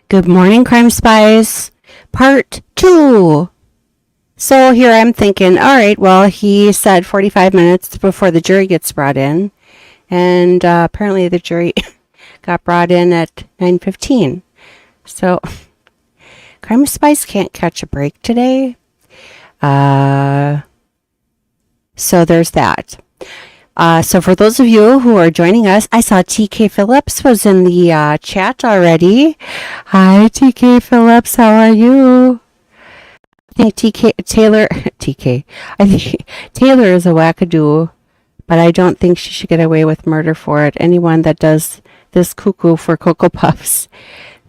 Good morning, Crime Spies, part 2. So here I'm thinking, all right, well, he said 45 minutes before the jury gets brought in, and apparently the jury got brought in at 9:15. So Crime Spies can't catch a break today. So there's that. So for those of you who are joining us, I saw TK Phillips was in the chat already. Hi, TK Phillips. How are you? I think I think Taylor is a wackadoo, but I don't think she should get away with murder for it. Anyone that does this cuckoo for Cocoa Puffs,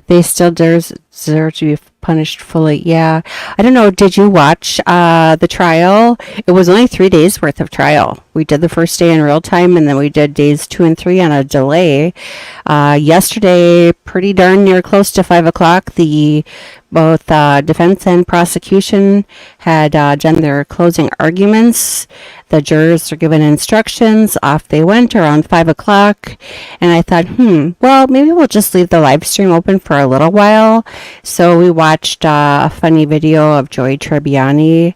they still deserve to be punished fully. Yeah. I don't know. Did you watch the trial? It was only 3 days worth of trial. We did the first day in real time, and then we did days 2 and 3 on a delay. Yesterday, pretty darn near close to 5 o'clock, both defense and prosecution had done their closing arguments. The jurors were given instructions. Off they went around 5 o'clock. And I thought, well, maybe we'll just leave the live stream open for a little while. So we watched a funny video of Joey Tribbiani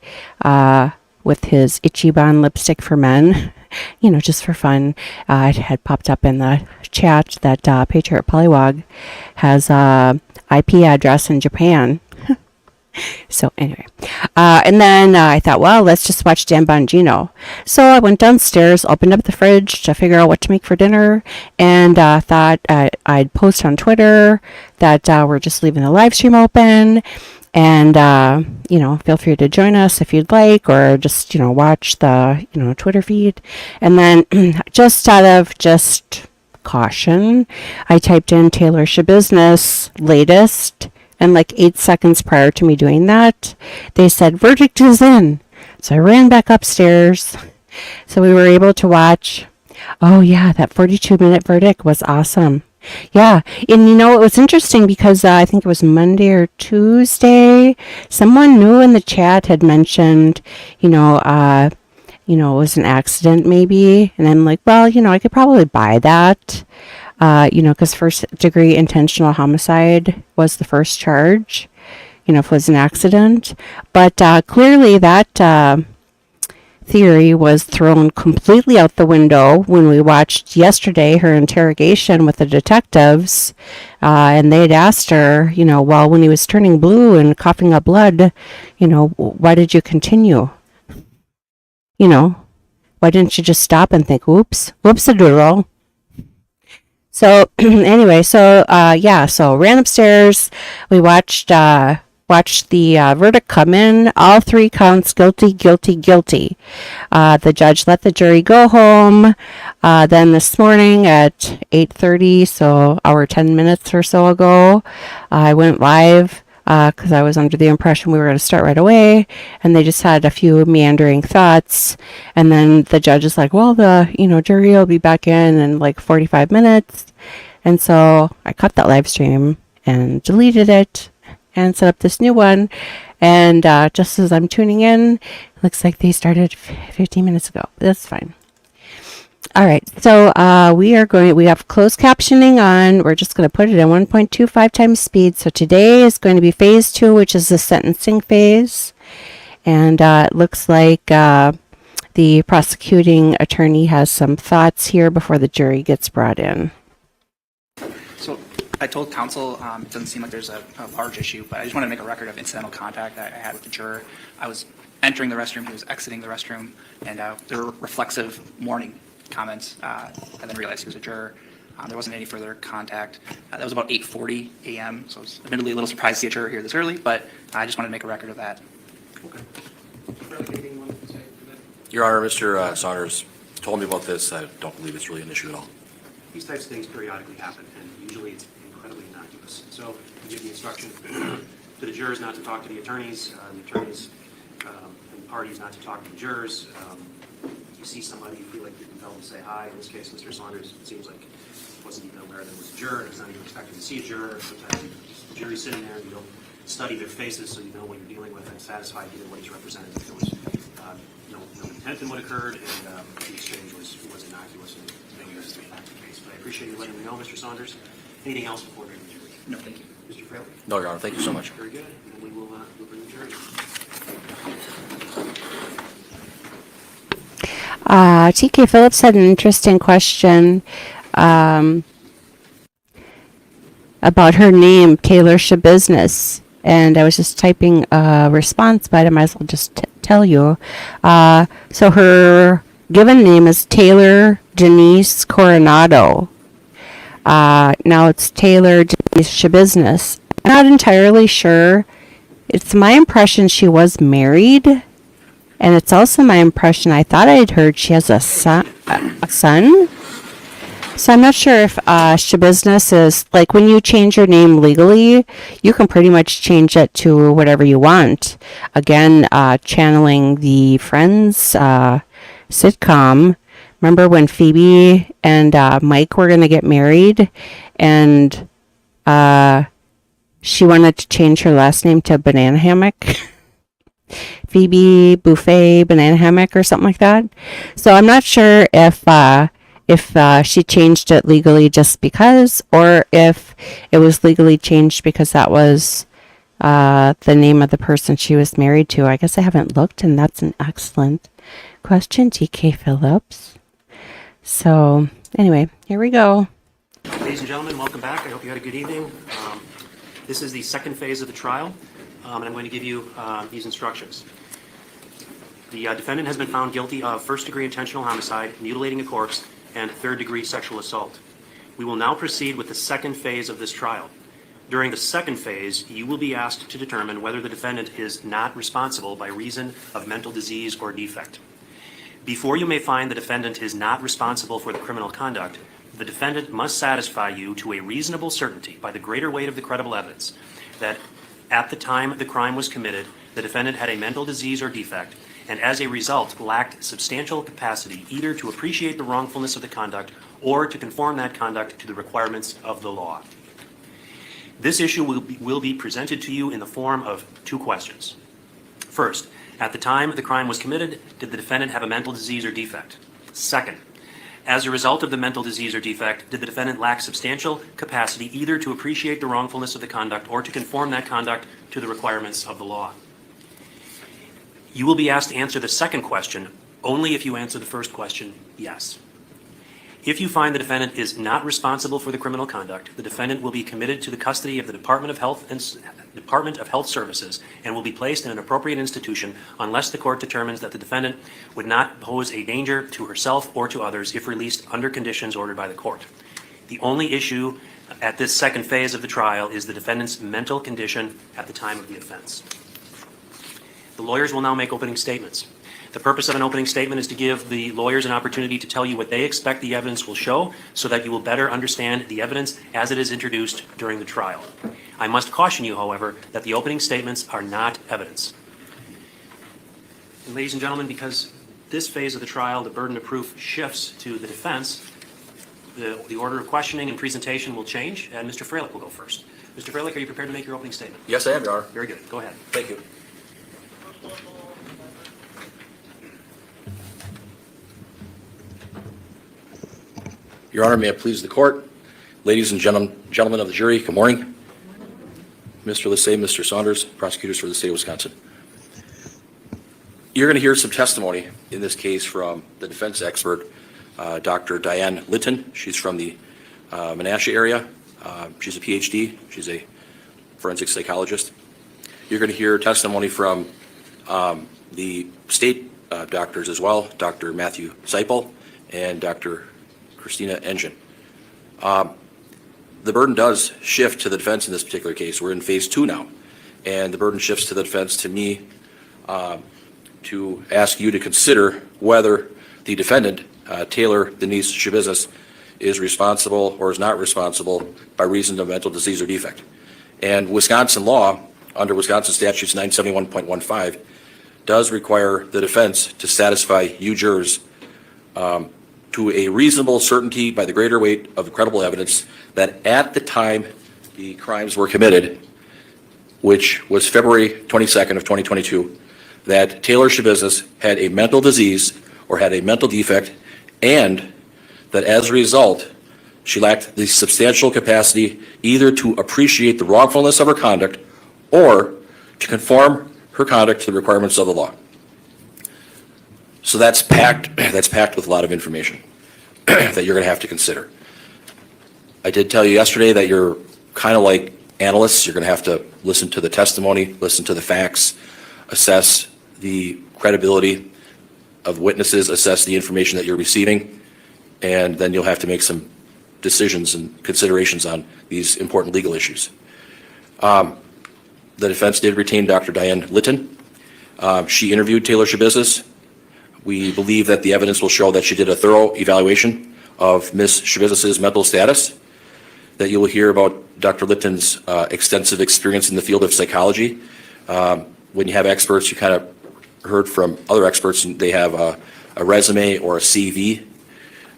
with his Ichiban lipstick for men. You know, just for fun. It had popped up in the chat that Patriot Polywog has a IP address in Japan. So anyway, and then I thought, well, let's just watch Dan Bongino. So I went downstairs, opened up the fridge to figure out what to make for dinner, and thought I'd post on Twitter that we're just leaving the live stream open. And, feel free to join us if you'd like, or just, watch the, Twitter feed. And then just out of caution, I typed in TaylorSchabusiness latest, and like 8 seconds prior to me doing that, they said verdict is in. So I ran back upstairs. So we were able to watch. Oh yeah, that 42-minute verdict was awesome. Yeah, and it was interesting because I think it was Monday or Tuesday, someone new in the chat had mentioned, it was an accident maybe, and I'm like, well, I could probably buy that, because first-degree intentional homicide was the first charge, if it was an accident, but clearly that theory was thrown completely out the window when we watched yesterday her interrogation with the detectives, and they'd asked her, well, when he was turning blue and coughing up blood, why did you continue? Why didn't you just stop and think, whoops-a-doodle? So anyway, so ran upstairs. We watched the verdict come in. All 3 counts guilty, guilty, guilty. The judge let the jury go home. Then this morning at 8:30, so 10 minutes or so ago, I went live because I was under the impression we were going to start right away, and they just had a few meandering thoughts, and then the judge is like, well, the jury will be back in like 45 minutes, and so I cut that live stream and deleted it and set up this new one, and just as I'm tuning in, it looks like they started 15 minutes ago. That's fine. All right, so we have closed captioning on. We're just going to put it in 1.25 times speed. So today is going to be phase 2, which is the sentencing phase. And it looks like the prosecuting attorney has some thoughts here before the jury gets brought in. So I told counsel it doesn't seem like there's a large issue, but I just want to make a record of incidental contact that I had with the juror. I was entering the restroom, he was exiting the restroom, and there were reflexive warning comments, and then realized he was a juror. There wasn't any further contact. That was about 8:40 a.m., so I was admittedly a little surprised to see a juror here this early, but I just wanted to make a record of that. Okay. Your Honor, Mr. Saunders told me about this. I don't believe it's really an issue at all. These types of things periodically happen, and usually it's incredibly innocuous. So we give the instruction to the jurors not to talk to the attorneys and parties not to talk to the jurors. You see somebody, you feel like you can tell them to say hi. In this case, Mr. Saunders, it seems like he wasn't even aware there was a juror. He's not even expecting to see a juror. Sometimes the jury's sitting there and you don't study their faces so you know what you're dealing with and satisfy either what he's representing. If there was no intent in what occurred, and the exchange was innocuous and no use to the fact of the case. But I appreciate you letting me know, Mr. Saunders. Anything else before we bring the jury? No, thank you. Mr. Fraley? No, Your Honor, thank you so much. Very good. And then we'll bring the jury. TK Phillips had an interesting question about her name, TaylorSchabusiness. And I was just typing a response, but I might as well just tell you. So her given name is Taylor Denise Coronado. Now it's Taylor Denise Schabusiness. I'm not entirely sure. It's my impression she was married. And it's also my impression, I thought I'd heard she has a son. So I'm not sure if Schabusiness is, like when you change your name legally, you can pretty much change it to whatever you want. Again, channeling the Friends sitcom. Remember when Phoebe and Mike were going to get married and she wanted to change her last name to Banana Hammock? Phoebe Buffet Banana Hammock or something like that. So I'm not sure if she changed it legally just because, or if it was legally changed because that was the name of the person she was married to. I guess I haven't looked, and that's an excellent question, TK Phillips. So anyway, here we go. Ladies and gentlemen, welcome back. I hope you had a good evening. This is the second phase of the trial, and I'm going to give you these instructions. The defendant has been found guilty of first-degree intentional homicide, mutilating a corpse, and third-degree sexual assault. We will now proceed with the second phase of this trial. During the second phase, you will be asked to determine whether the defendant is not responsible by reason of mental disease or defect. Before you may find the defendant is not responsible for the criminal conduct, the defendant must satisfy you to a reasonable certainty by the greater weight of the credible evidence that at the time the crime was committed, the defendant had a mental disease or defect, and as a result lacked substantial capacity either to appreciate the wrongfulness of the conduct or to conform that conduct to the requirements of the law. This issue will be presented to you in the form of two questions. First, at the time the crime was committed, did the defendant have a mental disease or defect? Second, as a result of the mental disease or defect, did the defendant lack substantial capacity either to appreciate the wrongfulness of the conduct or to conform that conduct to the requirements of the law? You will be asked to answer the second question only if you answer the first question, yes. If you find the defendant is not responsible for the criminal conduct, the defendant will be committed to the custody of the Department of Health Services and will be placed in an appropriate institution unless the court determines that the defendant would not pose a danger to herself or to others if released under conditions ordered by the court. The only issue at this second phase of the trial is the defendant's mental condition at the time of the offense. The lawyers will now make opening statements. The purpose of an opening statement is to give the lawyers an opportunity to tell you what they expect the evidence will show so that you will better understand the evidence as it is introduced during the trial. I must caution you, however, that the opening statements are not evidence. And ladies and gentlemen, because this phase of the trial, the burden of proof shifts to the defense, the order of questioning and presentation will change, and Mr. Freilich will go first. Mr. Freilich, are you prepared to make your opening statement? Yes, I am, Your Honor. Very good. Go ahead. Thank you. Your Honor, may it please the court, ladies and gentlemen of the jury, good morning. Mr. Lissay, Mr. Saunders, prosecutors for the state of Wisconsin. You're going to hear some testimony in this case from the defense expert, Dr. Diane Litton. She's from the Menasha area. She's a PhD. She's a forensic psychologist. You're going to hear testimony from the state doctors as well, Dr. Matthew Seipel and Dr. Christina Engine. The burden does shift to the defense in this particular case. We're in phase 2 now, and the burden shifts to the defense, to me, to ask you to consider whether the defendant, Taylor Denise Schabusiness, is responsible or is not responsible by reason of mental disease or defect. And Wisconsin law, under Wisconsin statutes 971.15, does require the defense to satisfy you jurors to a reasonable certainty by the greater weight of credible evidence that at the time the crimes were committed, which was February 22nd of 2022, that TaylorSchabusiness had a mental disease or had a mental defect, and that as a result, she lacked the substantial capacity either to appreciate the wrongfulness of her conduct or to conform her conduct to the requirements of the law. So that's packed with a lot of information that you're going to have to consider. I did tell you yesterday that you're kind of like analysts. You're going to have to listen to the testimony, listen to the facts, assess the credibility of witnesses, assess the information that you're receiving, and then you'll have to make some decisions and considerations on these important legal issues. The defense did retain Dr. Diane Litton. She interviewed TaylorSchabusiness. We believe that the evidence will show that she did a thorough evaluation of Ms. Schabusiness's mental status, that you will hear about Dr. Litton's extensive experience in the field of psychology. When you have experts, you kind of heard from other experts, and they have a resume or a CV.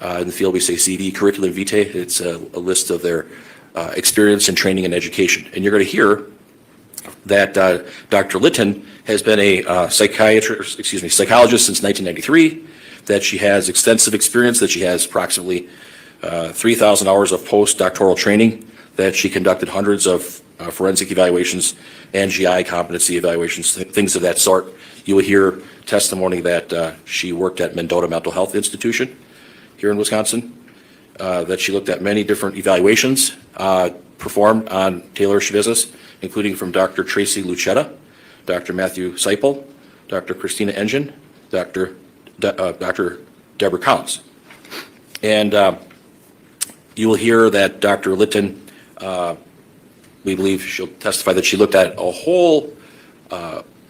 In the field, we say CV, curriculum vitae. It's a list of their experience in training and education. And you're going to hear that Dr. Litton has been a psychologist since 1993, that she has extensive experience, that she has approximately 3,000 hours of postdoctoral training, that she conducted hundreds of forensic evaluations and GI competency evaluations, things of that sort. You will hear testimony that she worked at Mendota Mental Health Institution here in Wisconsin, that she looked at many different evaluations performed on TaylorSchabusiness, including from Dr. Tracy Lucetta, Dr. Matthew Seipel, Dr. Christina Engine, Dr. Deborah Collins. And you will hear that Dr. Litton, we believe she'll testify that she looked at a whole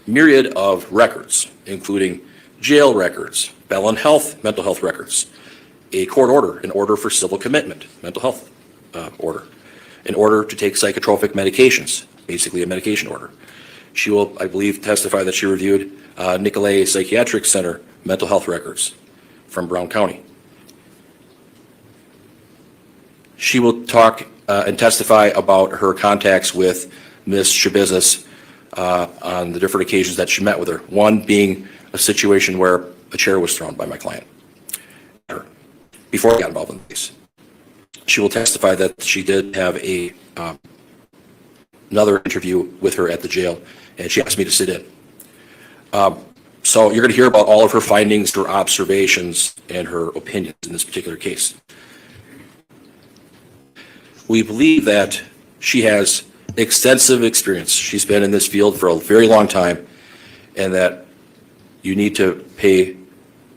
myriad of records, including jail records, mental health records, a court order, an order for civil commitment, mental health order, an order to take psychotropic medications, basically a medication order. She will, I believe, testify that she reviewed Nicolay Psychiatric Center mental health records from Brown County. She will talk and testify about her contacts with Ms. Schabusiness on the different occasions that she met with her. One being a situation where a chair was thrown by my client before I got involved in the case. She will testify that she did have another interview with her at the jail, and she asked me to sit in. So you're going to hear about all of her findings, her observations, and her opinions in this particular case. We believe that she has extensive experience. She's been in this field for a very long time, and that you need to pay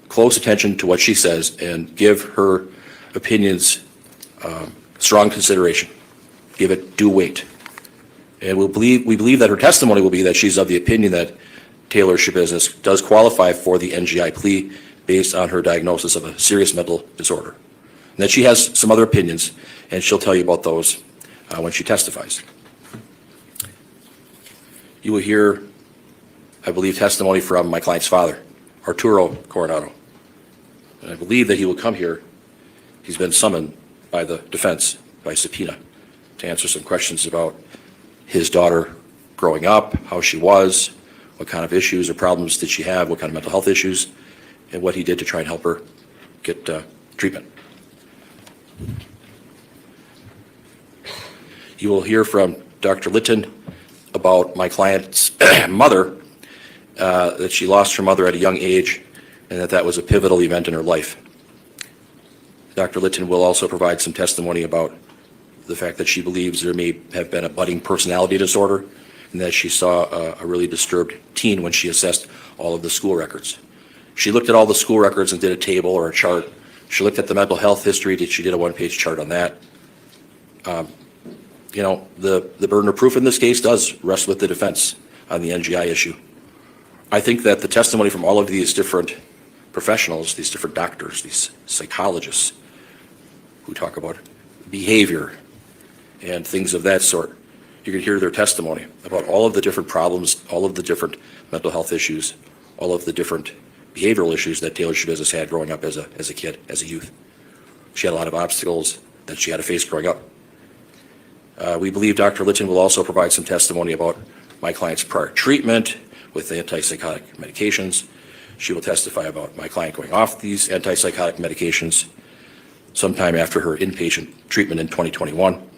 close attention to what she says and give her opinions strong consideration. Give it due weight. And we believe that her testimony will be that she's of the opinion that TaylorSchabusiness does qualify for the NGI plea based on her diagnosis of a serious mental disorder. And that she has some other opinions, and she'll tell you about those when she testifies. You will hear, I believe, testimony from my client's father, Arturo Coronado. And I believe that he will come here. He's been summoned by the defense by subpoena to answer some questions about his daughter growing up, how she was, what kind of issues or problems did she have, what kind of mental health issues, and what he did to try and help her get treatment. You will hear from Dr. Litton about my client's mother, that she lost her mother at a young age, and that was a pivotal event in her life. Dr. Litton will also provide some testimony about the fact that she believes there may have been a budding personality disorder, and that she saw a really disturbed teen when she assessed all of the school records. She looked at all the school records and did a table or a chart. She looked at the mental health history. She did a one-page chart on that. The burden of proof in this case does rest with the defense on the NGI issue. I think that the testimony from all of these different professionals, these different doctors, these psychologists who talk about behavior and things of that sort, you can hear their testimony about all of the different problems, all of the different mental health issues, all of the different behavioral issues that TaylorSchabusiness had growing up as a kid, as a youth. She had a lot of obstacles that she had to face growing up. We believe Dr. Litton will also provide some testimony about my client's prior treatment, with antipsychotic medications. She will testify about my client going off these antipsychotic medications sometime after her inpatient treatment in 2021.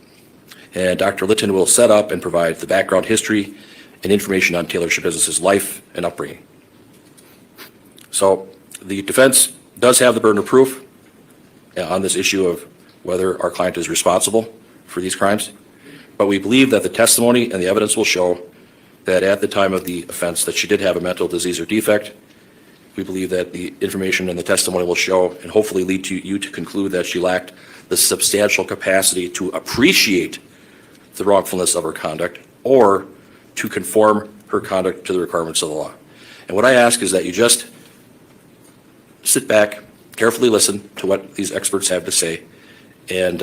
And Dr. Litton will set up and provide the background history and information on TaylorSchabusiness's life and upbringing. So the defense does have the burden of proof on this issue of whether our client is responsible for these crimes, but we believe that the testimony and the evidence will show that at the time of the offense that she did have a mental disease or defect. We believe that the information and the testimony will show and hopefully lead to you to conclude that she lacked the substantial capacity to appreciate the wrongfulness of her conduct or to conform her conduct to the requirements of the law. And what I ask is that you just sit back, carefully listen to what these experts have to say, and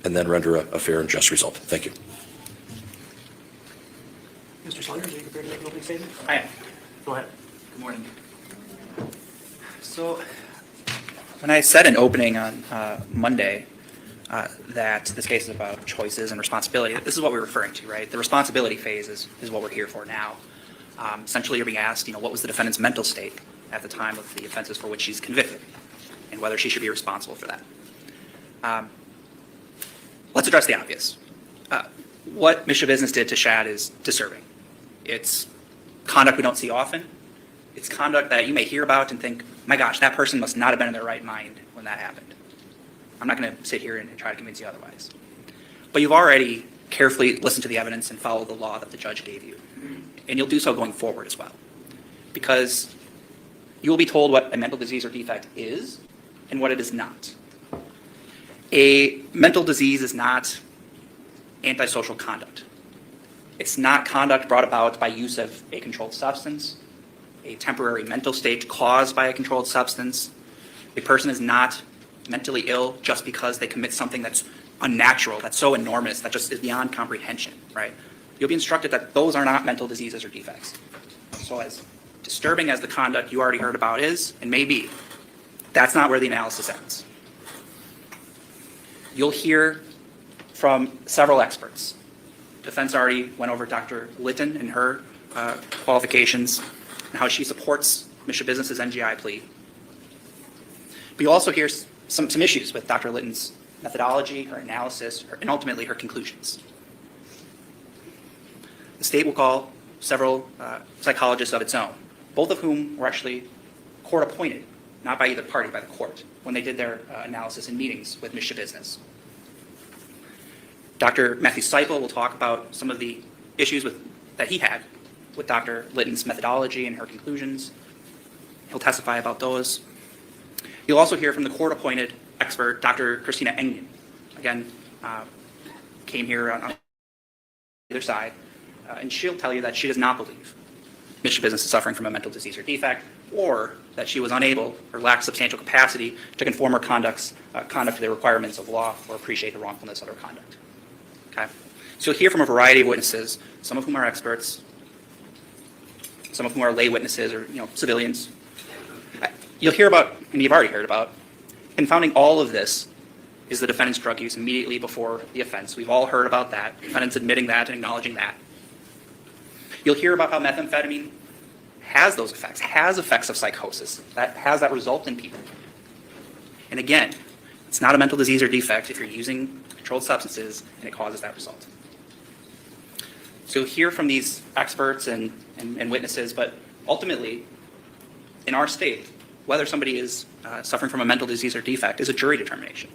then render a fair and just result. Thank you. Mr. Saunders, are you prepared to make an opening statement? I am. Go ahead. Good morning. So when I said in opening on Monday that this case is about choices and responsibility, this is what we're referring to, right? The responsibility phase is what we're here for now. Essentially, you're being asked, what was the defendant's mental state at the time of the offenses for which she's convicted, and whether she should be responsible for that. Let's address the obvious. What Ms. Schabusiness did to Shad is disturbing. It's conduct we don't see often. It's conduct that you may hear about and think, my gosh, that person must not have been in their right mind when that happened. I'm not going to sit here and try to convince you otherwise. But you've already carefully listened to the evidence and followed the law that the judge gave you. And you'll do so going forward as well. Because you will be told what a mental disease or defect is and what it is not. A mental disease is not antisocial conduct. It's not conduct brought about by use of a controlled substance, a temporary mental state caused by a controlled substance. A person is not mentally ill just because they commit something that's unnatural, that's so enormous, that just is beyond comprehension, right? You'll be instructed that those are not mental diseases or defects. So as disturbing as the conduct you already heard about is, and may be, that's not where the analysis ends. You'll hear from several experts. Defense already went over Dr. Litton and her qualifications and how she supports Ms. Schabusiness's NGI plea. But you also hear some issues with Dr. Litton's methodology, her analysis, and ultimately her conclusions. The state will call several psychologists of its own, both of whom were actually court appointed, not by either party, by the court, when they did their analysis in meetings with Ms. Schabusiness. Dr. Matthew Seipel will talk about some of the issues that he had with Dr. Litton's methodology and her conclusions. He'll testify about those. You'll also hear from the court-appointed expert, Dr. Christina Engen. Again, came here on either side, and she'll tell you that she does not believe Ms. Schabusiness is suffering from a mental disease or defect, or that she was unable or lacked substantial capacity to conform her conduct to the requirements of law or appreciate the wrongfulness of her conduct. Okay? So you'll hear from a variety of witnesses, some of whom are experts, some of whom are lay witnesses or civilians. You'll hear about, and you've already heard about, confounding all of this is the defendant's drug use immediately before the offense. We've all heard about that, defendants admitting that and acknowledging that. You'll hear about how methamphetamine has those effects, has effects of psychosis, that has that result in people. And again, it's not a mental disease or defect if you're using controlled substances and it causes that result. So you'll hear from these experts and witnesses, but ultimately, in our state, whether somebody is suffering from a mental disease or defect is a jury determination.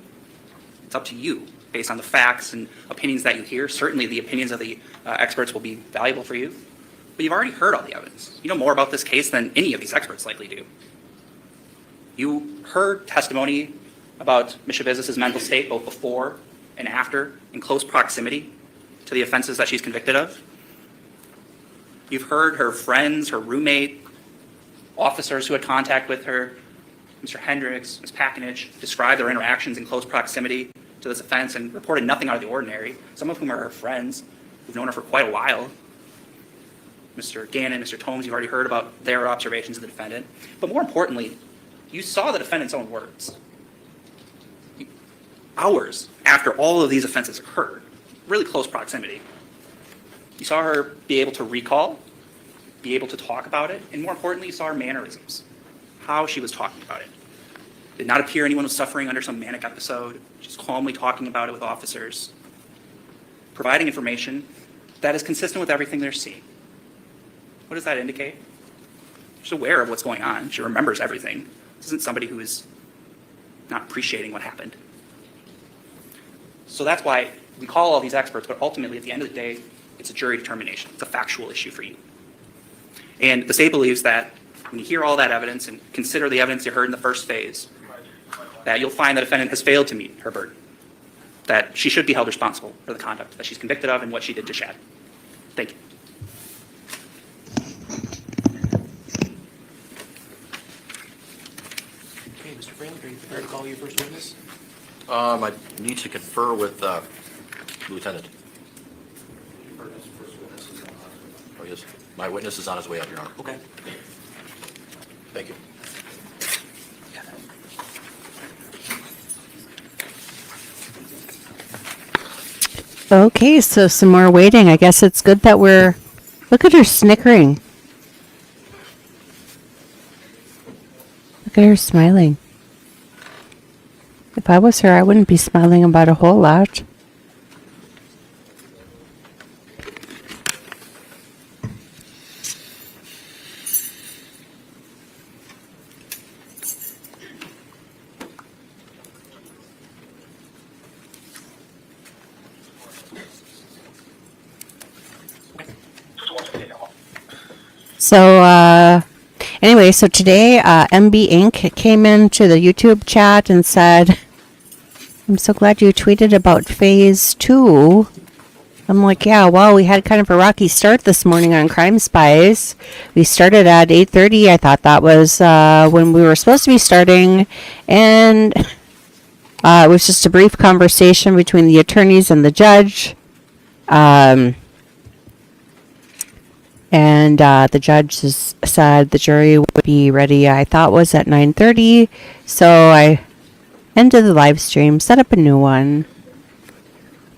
It's up to you based on the facts and opinions that you hear. Certainly the opinions of the experts will be valuable for you, but you've already heard all the evidence. You know more about this case than any of these experts likely do. You heard testimony about Ms. Schabusiness's mental state both before and after in close proximity to the offenses that she's convicted of. You've heard her friends, her roommate, officers who had contact with her, Mr. Hendricks, Ms. Pakinich, describe their interactions in close proximity to this offense and reported nothing out of the ordinary, some of whom are her friends who've known her for quite a while. Mr. Gannon, Mr. Tomes, you've already heard about their observations of the defendant. But more importantly, you saw the defendant's own words. Hours after all of these offenses occurred, really close proximity. You saw her be able to recall be able to talk about it, and more importantly, you saw her mannerisms, how she was talking about it. Did not appear anyone was suffering under some manic episode. She's calmly talking about it with officers, providing information that is consistent with everything they're seeing. What does that indicate? She's aware of what's going on. She remembers everything. This isn't somebody who is not appreciating what happened. So that's why we call all these experts, but ultimately, at the end of the day, it's a jury determination. It's a factual issue for you. And the state believes that when you hear all that evidence and consider the evidence you heard in the first phase, that you'll find the defendant has failed to meet her burden, that she should be held responsible for the conduct that she's convicted of and what she did to Shad. Thank you. Okay, Mr. Frank, are you prepared to call your first witness? I need to confer with Lieutenant. Oh, yes. My witness is on his way up, Your Honor. Okay. Thank you. Okay, so some more waiting. I guess it's good that we're... Look at her snickering. Look at her smiling. If I was her, I wouldn't be smiling about a whole lot. So, anyway, so today, MB Inc. came into the YouTube chat and said, I'm so glad you tweeted about phase 2. I'm like, yeah, well, we had kind of a rocky start this morning on Crime Spies. We started at 8:30. I thought that was when we were supposed to be starting. And it was just a brief conversation between the attorneys and the judge. And the judge said the jury would be ready, I thought was at 9:30. So I ended the live stream, set up a new one,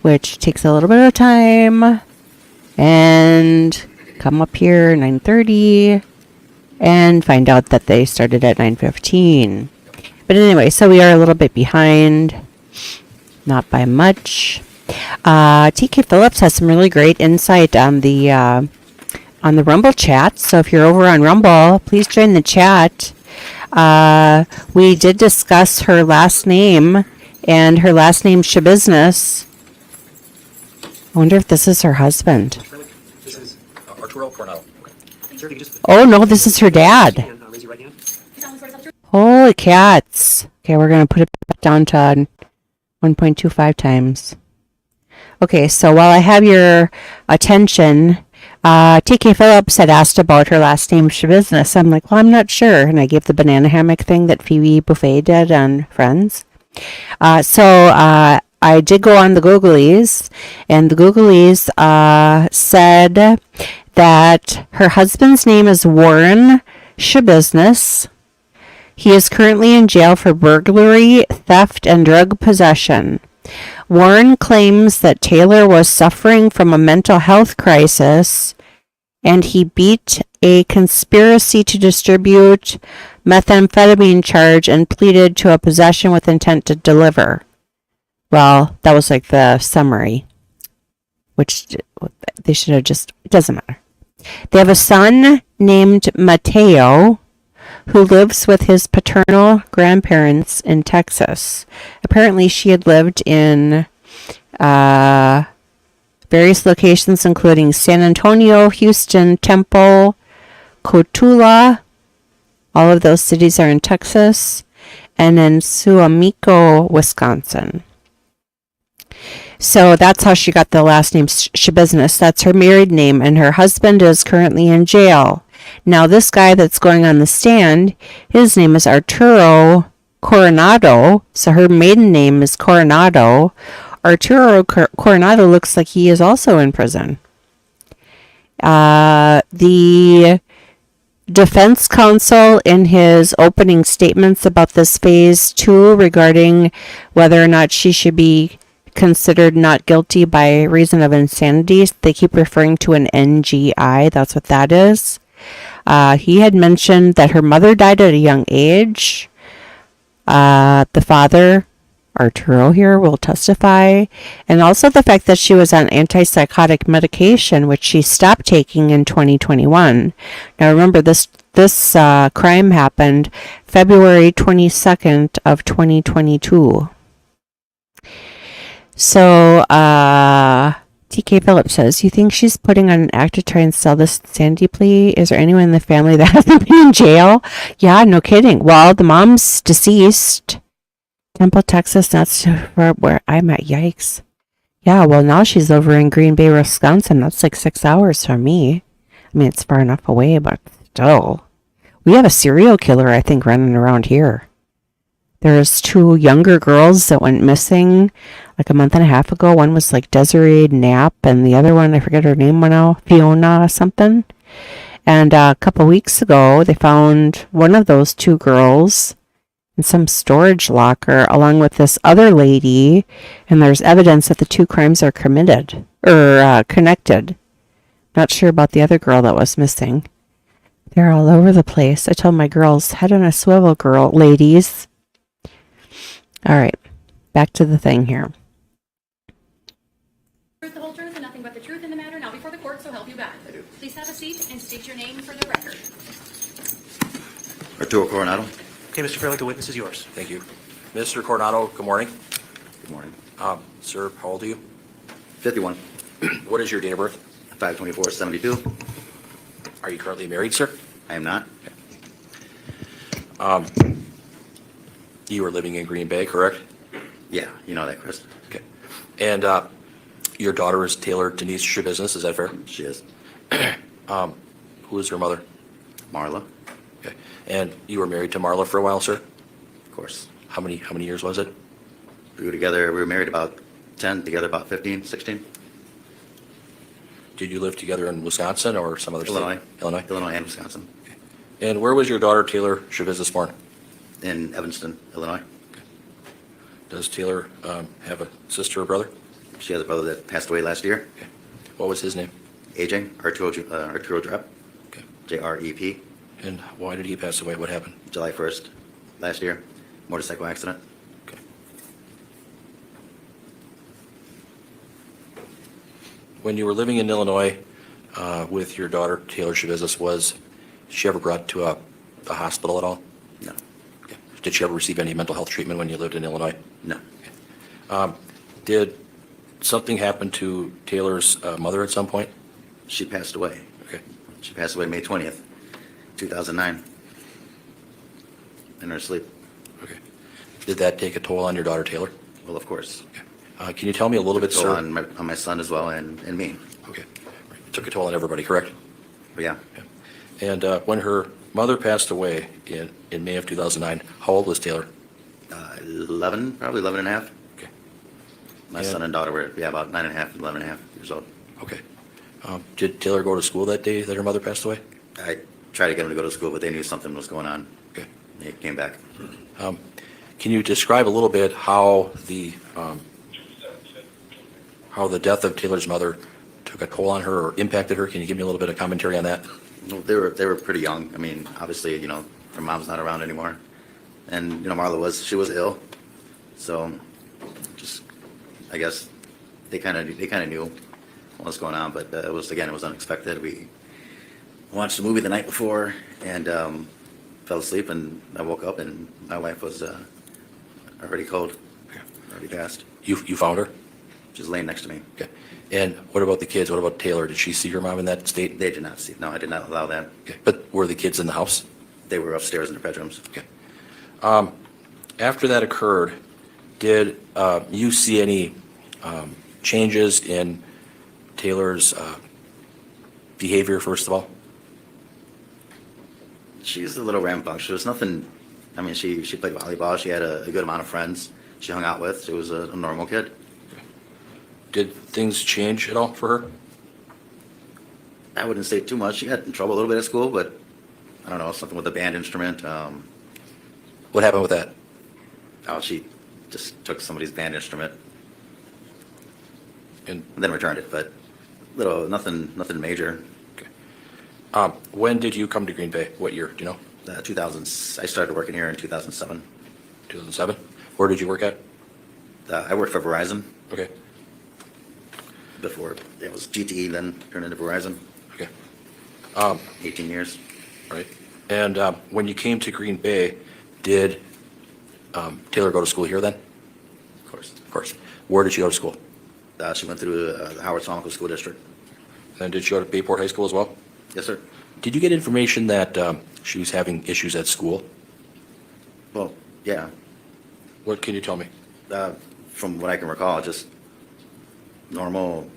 which takes a little bit of time. And come up here 9:30 and find out that they started at 9:15. But anyway, so we are a little bit behind, not by much. TK Phillips has some really great insight on the Rumble chat. So if you're over on Rumble, please join the chat. We did discuss her last name, and her last name Schabusiness. I wonder if this is her husband. This is, Arturo Coronado. sir, if you just Oh no, this is her dad. and, raise your right hand. Holy cats. Okay, we're going to put it back down to 1.25 times. Okay, so while I have your attention, TK Phillips had asked about her last name, Schabusiness. I'm like, well, I'm not sure. And I gave the banana hammock thing that Phoebe Buffet did on Friends. So I did go on the Googlies, and the Googlies said that her husband's name is Warren Schabusiness. He is currently in jail for burglary, theft, and drug possession. Warren claims that Taylor was suffering from a mental health crisis, and he beat a conspiracy to distribute methamphetamine charge and pleaded to a possession with intent to deliver. Well, that was like the summary, which they should have just, it doesn't matter. They have a son named Mateo, who lives with his paternal grandparents in Texas. Apparently, she had lived in various locations, including San Antonio, Houston, Temple, Cotula. All of those cities are in Texas. And then Suamico, Wisconsin. So that's how she got the last name Schabusiness. That's her married name, and her husband is currently in jail. Now, this guy that's going on the stand, his name is Arturo Coronado. So her maiden name is Coronado. Arturo Coronado looks like he is also in prison. The defense counsel, in his opening statements about this phase 2 regarding whether or not she should be considered not guilty by reason of insanity, they keep referring to an NGI. That's what that is. He had mentioned that her mother died at a young age. The father, Arturo here, will testify, and also the fact that she was on antipsychotic medication, which she stopped taking in 2021. Now remember, this crime happened February 22nd of 2022. So, TK Phillips says, you think she's putting on an act to try and sell this Sandy plea? Is there anyone in the family that hasn't been in jail? Yeah, no kidding. Well, the mom's deceased. Temple, Texas, that's where I'm at. Yikes. Yeah, well, now she's over in Green Bay, Wisconsin. That's like 6 hours from me. I mean, it's far enough away, but still. We have a serial killer, I think, running around here. There's 2 younger girls that went missing like a month and a half ago. One was like Desiree Knapp, and the other one, I forget her name now, Fiona something. And a couple weeks ago, they found one of those 2 girls in some storage locker along with this other lady, and there's evidence that the 2 crimes are committed or connected. Not sure about the other girl that was missing. They're all over the place. I told my girls, head on a swivel, ladies. All right, back to the thing here. The whole truth and nothing but the truth in the matter now before the court, so help you God. Please have a seat and state your name for the record. Arturo Coronado. Okay, Mr. Fairley, the witness is yours. Thank you. Mr. Coronado, good morning. Good morning. Sir, how old are you? 51, What is your date of birth? 524-72. Are you currently married, sir? I am not. You are living in Green Bay, correct? Yeah, you know that, Chris. Okay. And your daughter is Taylor Denise Schabusiness, is that fair? She is. Who is her mother? Marla, Okay. And you were married to Marla for a while, sir? of course. How many years was it? We were married about 10, together about 15, 16. Did you live together in Wisconsin or some other Illinois. state? Illinois. Illinois and Wisconsin. And where was your daughter Taylor Schabusiness born? In Evanston, Illinois. Does Taylor have a sister or brother? She has a brother that passed away last year. Okay. What was his name? AJ, Arturo Drep, Okay. JREP, And why did he pass away? What happened? July 1st, last year. Motorcycle accident. Okay. When you were living in Illinois with your daughter Taylor Schabusiness, was she ever brought to a hospital at all? No. Okay. Did she ever receive any mental health treatment when you lived in Illinois? No. Did something happen to Taylor's mother at some point? She passed away. Okay. She passed away May 20th, 2009. In her sleep. Okay. Did that take a toll on your daughter Taylor? Well, of course. Okay. Can you tell me a little bit, Toll sir? on my son as well and me. Okay. Took a toll on everybody, correct? But yeah, And when her mother passed away in May of 2009, how old was Taylor? 11, probably 11 and a half. Okay. My Yeah. son and daughter were, about 9 and a half and 11 and a half years old. Okay. Did Taylor go to school that day that her mother passed away? I tried to get him to go to school, but they knew something was going on. Okay. He came back. Can you describe a little bit how the death of Taylor's mother took a toll on her or impacted her? Can you give me a little bit of commentary on that? Well, they were pretty young. I mean, obviously, her mom's not around anymore. And, Marla she was ill. So just, I guess they kind of knew what was going on, but it was unexpected. We watched a movie the night before and fell asleep, and I woke up and my wife was already cold, already passed. You found her? She was laying next to me. Okay. And what about the kids? What about Taylor? Did she see her mom in that state? They did not see. No, I did not allow that. Okay. But were the kids in the house? They were upstairs in their bedrooms. Okay. After that occurred, did you see any changes in Taylor's behavior, first of all? She's a little rambunctious. Nothing. I mean, she played volleyball. She had a good amount of friends she hung out with. She was a normal kid. Did things change at all for her? I wouldn't say too much. She got in trouble a little bit at school, but I don't know, something with a band instrument. What happened with that? She just took somebody's band instrument And and then returned it, but nothing major. okay. When did you come to Green Bay? What year? Do you know? 2000. I started working here in 2007. 2007? Where did you work at? I worked for Verizon Okay. before it was GTE, then turned into Verizon. Okay. 18 years. Right. And when you came to Green Bay, did Taylor go to school here then? Of course. Of course. Where did she go to school? She went through the Howard Sonoco School District. And did she go to Bayport High School as well? Yes, sir. Did you get information that she was having issues at school? Well, yeah. What can you tell me? From what I can recall, just normal,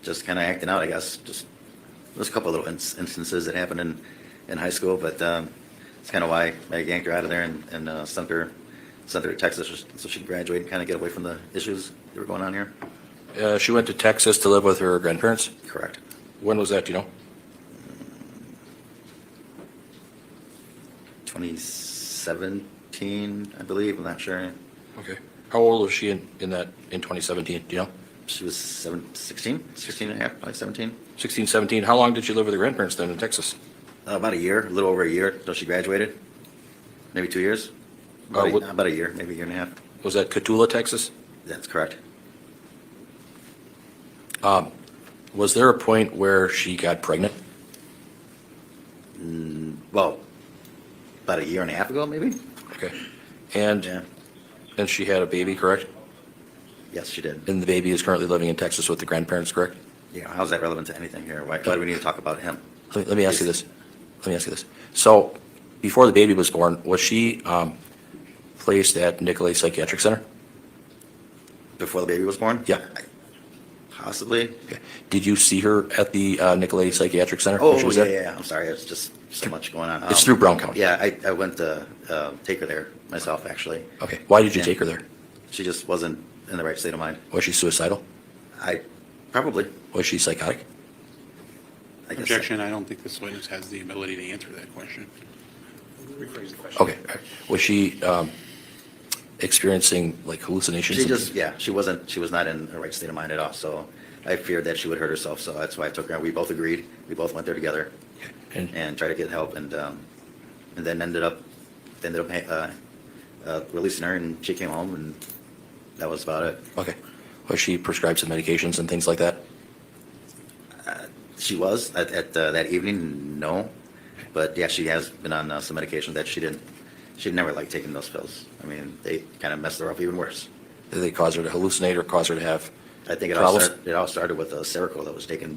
just kind of acting out, I guess. Just there's a couple of little instances that happened in high school, but it's kind of why I yanked her out of there and sent her to Texas so she could graduate and kind of get away from the issues that were going on here. She went to Texas to live with her grandparents? Correct. When was that, do you know? 2017, I believe. I'm not sure. Okay. How old was she in 2017? Do you know? She was 16 and a half, probably 17. 16, 17. How long did she live with her grandparents then in Texas? About a year, a little over a year until she graduated. Maybe 2 years. About a year, maybe a year and a half. Was that Cotulla, Texas? That's correct. Was there a point where she got pregnant? Well, about a year and a half ago, maybe. Okay. And Yeah. and she had a baby, correct? Yes, she did. And the baby is currently living in Texas with the grandparents, correct? Yeah. How's that relevant to anything here? Why do we need to talk about him? Let me ask you this. So, before the baby was born, was she placed at Nicolay Psychiatric Center? Before the baby was born? Yeah. Possibly. Okay. Did you see her at the Nicolay Psychiatric Center? when she Oh, was yeah, there? yeah. I'm sorry. It's just so much going on. It's through Brown County. Yeah, I went to take her there myself, actually. Okay. Why did you Yeah. take her there? She just wasn't in the right state of mind. Was she suicidal? Probably. Was she psychotic? I guess. Objection, I don't think this witness has the ability to answer that question. Rephrase the question. Okay. All right. Was she experiencing like hallucinations? She just, yeah, she was not in the right state of mind at all. So I feared that she would hurt herself. So that's why I took her. We both agreed. We both went there together and tried to get help. And then ended up releasing her, and she came home, and that was about it. Okay. Was she prescribed some medications and things like that? She was at that evening, no, but yeah, she has been on some medication that she never liked taking those pills. I mean, they kind of messed her up even worse. Did they cause her to hallucinate or cause her to have I think problems? it all started with a Seroquel that was taken,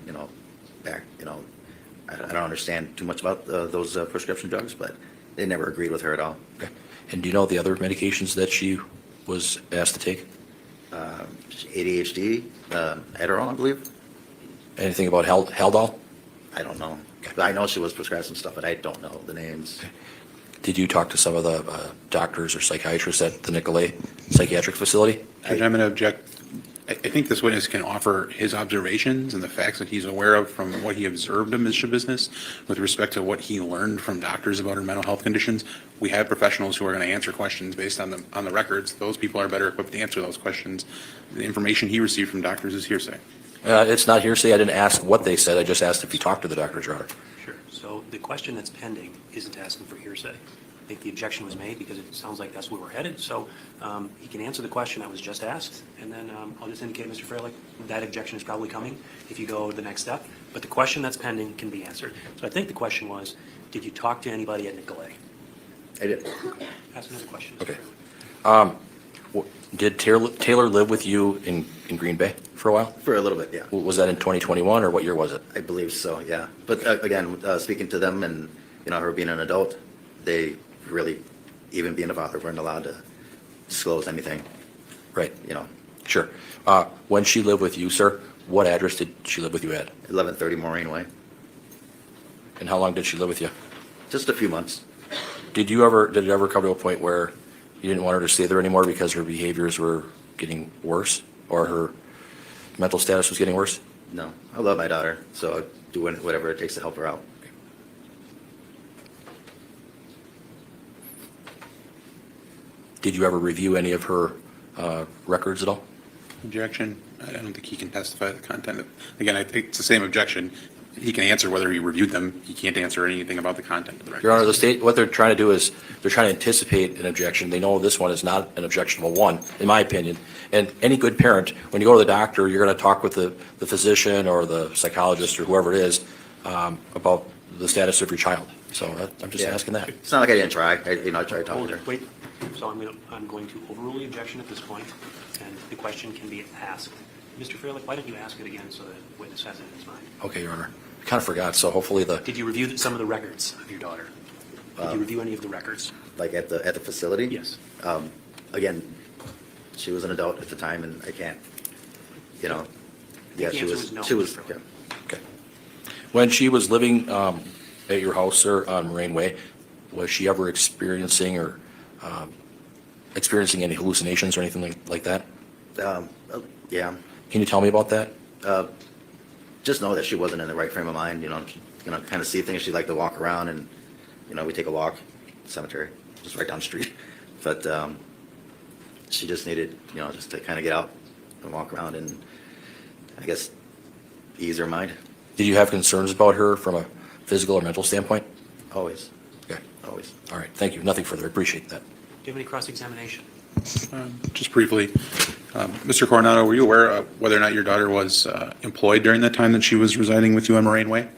back, I don't understand too much about those prescription drugs, but they never agreed with her at all. Okay. And do you know the other medications that she was asked to take? ADHD, Adderall, I believe. Anything about Haldol? I don't know. I know she was prescribed some stuff, but I don't know the names. Did you talk to some of the doctors or psychiatrists at the Nicolay Psychiatric Facility? Judge, I'm going to object. I think this witness can offer his observations and the facts that he's aware of from what he observed of Ms. Schabusiness with respect to what he learned from doctors about her mental health conditions. We have professionals who are going to answer questions based on the records. Those people are better equipped to answer those questions. The information he received from doctors is hearsay. It's not hearsay. I didn't ask what they said. I just asked if you talked to the doctors, Your Honor. Sure. So the question that's pending isn't asking for hearsay. I think the objection was made because it sounds like that's where we're headed. So he can answer the question that was just asked, and then I'll just indicate, Mr. Freilich, that objection is probably coming if you go to the next step. But the question that's pending can be answered. So I think the question was, did you talk to anybody at Nicolay? I did. Ask another question. Mr. Okay. Freilich. Did Taylor live with you in Green Bay for a while? For a little bit, yeah. Was that in 2021 or what year was it? I believe so, yeah. But again, speaking to them and, her being an adult, they really, even being a father, weren't allowed to disclose anything, Right. you know. Sure. When she lived with you, sir, what address did she live with you at? 1130 Maureen Way. And how long did she live with you? Just a few months. Did it ever come to a point where you didn't want her to stay there anymore because her behaviors were getting worse or her mental status was getting worse? No, I love my daughter, so I'd do whatever it takes to help her out. Did you ever review any of her records at all? Objection. I don't think he can testify to the content of, again, I think it's the same objection. He can answer whether he reviewed them. He can't answer anything about the content of the record. Your Honor, the state, what they're trying to do is they're trying to anticipate an objection. They know this one is not an objectionable one, in my opinion. And any good parent, when you go to the doctor, you're going to talk with the physician or the psychologist or whoever it is about the status of your child. So I'm just Yeah. asking that. It's not like I didn't try. I tried talking Hold to it, her. wait. So I'm going to overrule the objection at this point, and the question can be asked. Mr. Freilich, why don't you ask it again so that the witness has it in his mind? Okay, Your Honor. I kind of forgot, so hopefully Did you review some of the records of your daughter? Did you review any of the records? Like at the facility? Yes. Again, she was an adult at the time, and I can't, you know. Yeah, The she answer was. was no, She was. Mr. Yeah. Okay. When she was living at your house, sir, on Moraine Way, was she ever experiencing any hallucinations or anything like that? Yeah. Can you tell me about that? Just know that she wasn't in the right frame of mind. You know, kind of see things. She liked to walk around, and we take a walk, cemetery, just right down the street. But she just needed, just to kind of get out and walk around, and I guess ease her mind. Did you have concerns about her from a physical or mental standpoint? Always, Okay. always. All right. Thank you. Nothing further. I appreciate that. Do you have any cross-examination? Just briefly, Mr. Coronado, were you aware of whether or not your daughter was employed during the time that she was residing with you on Moraine Way?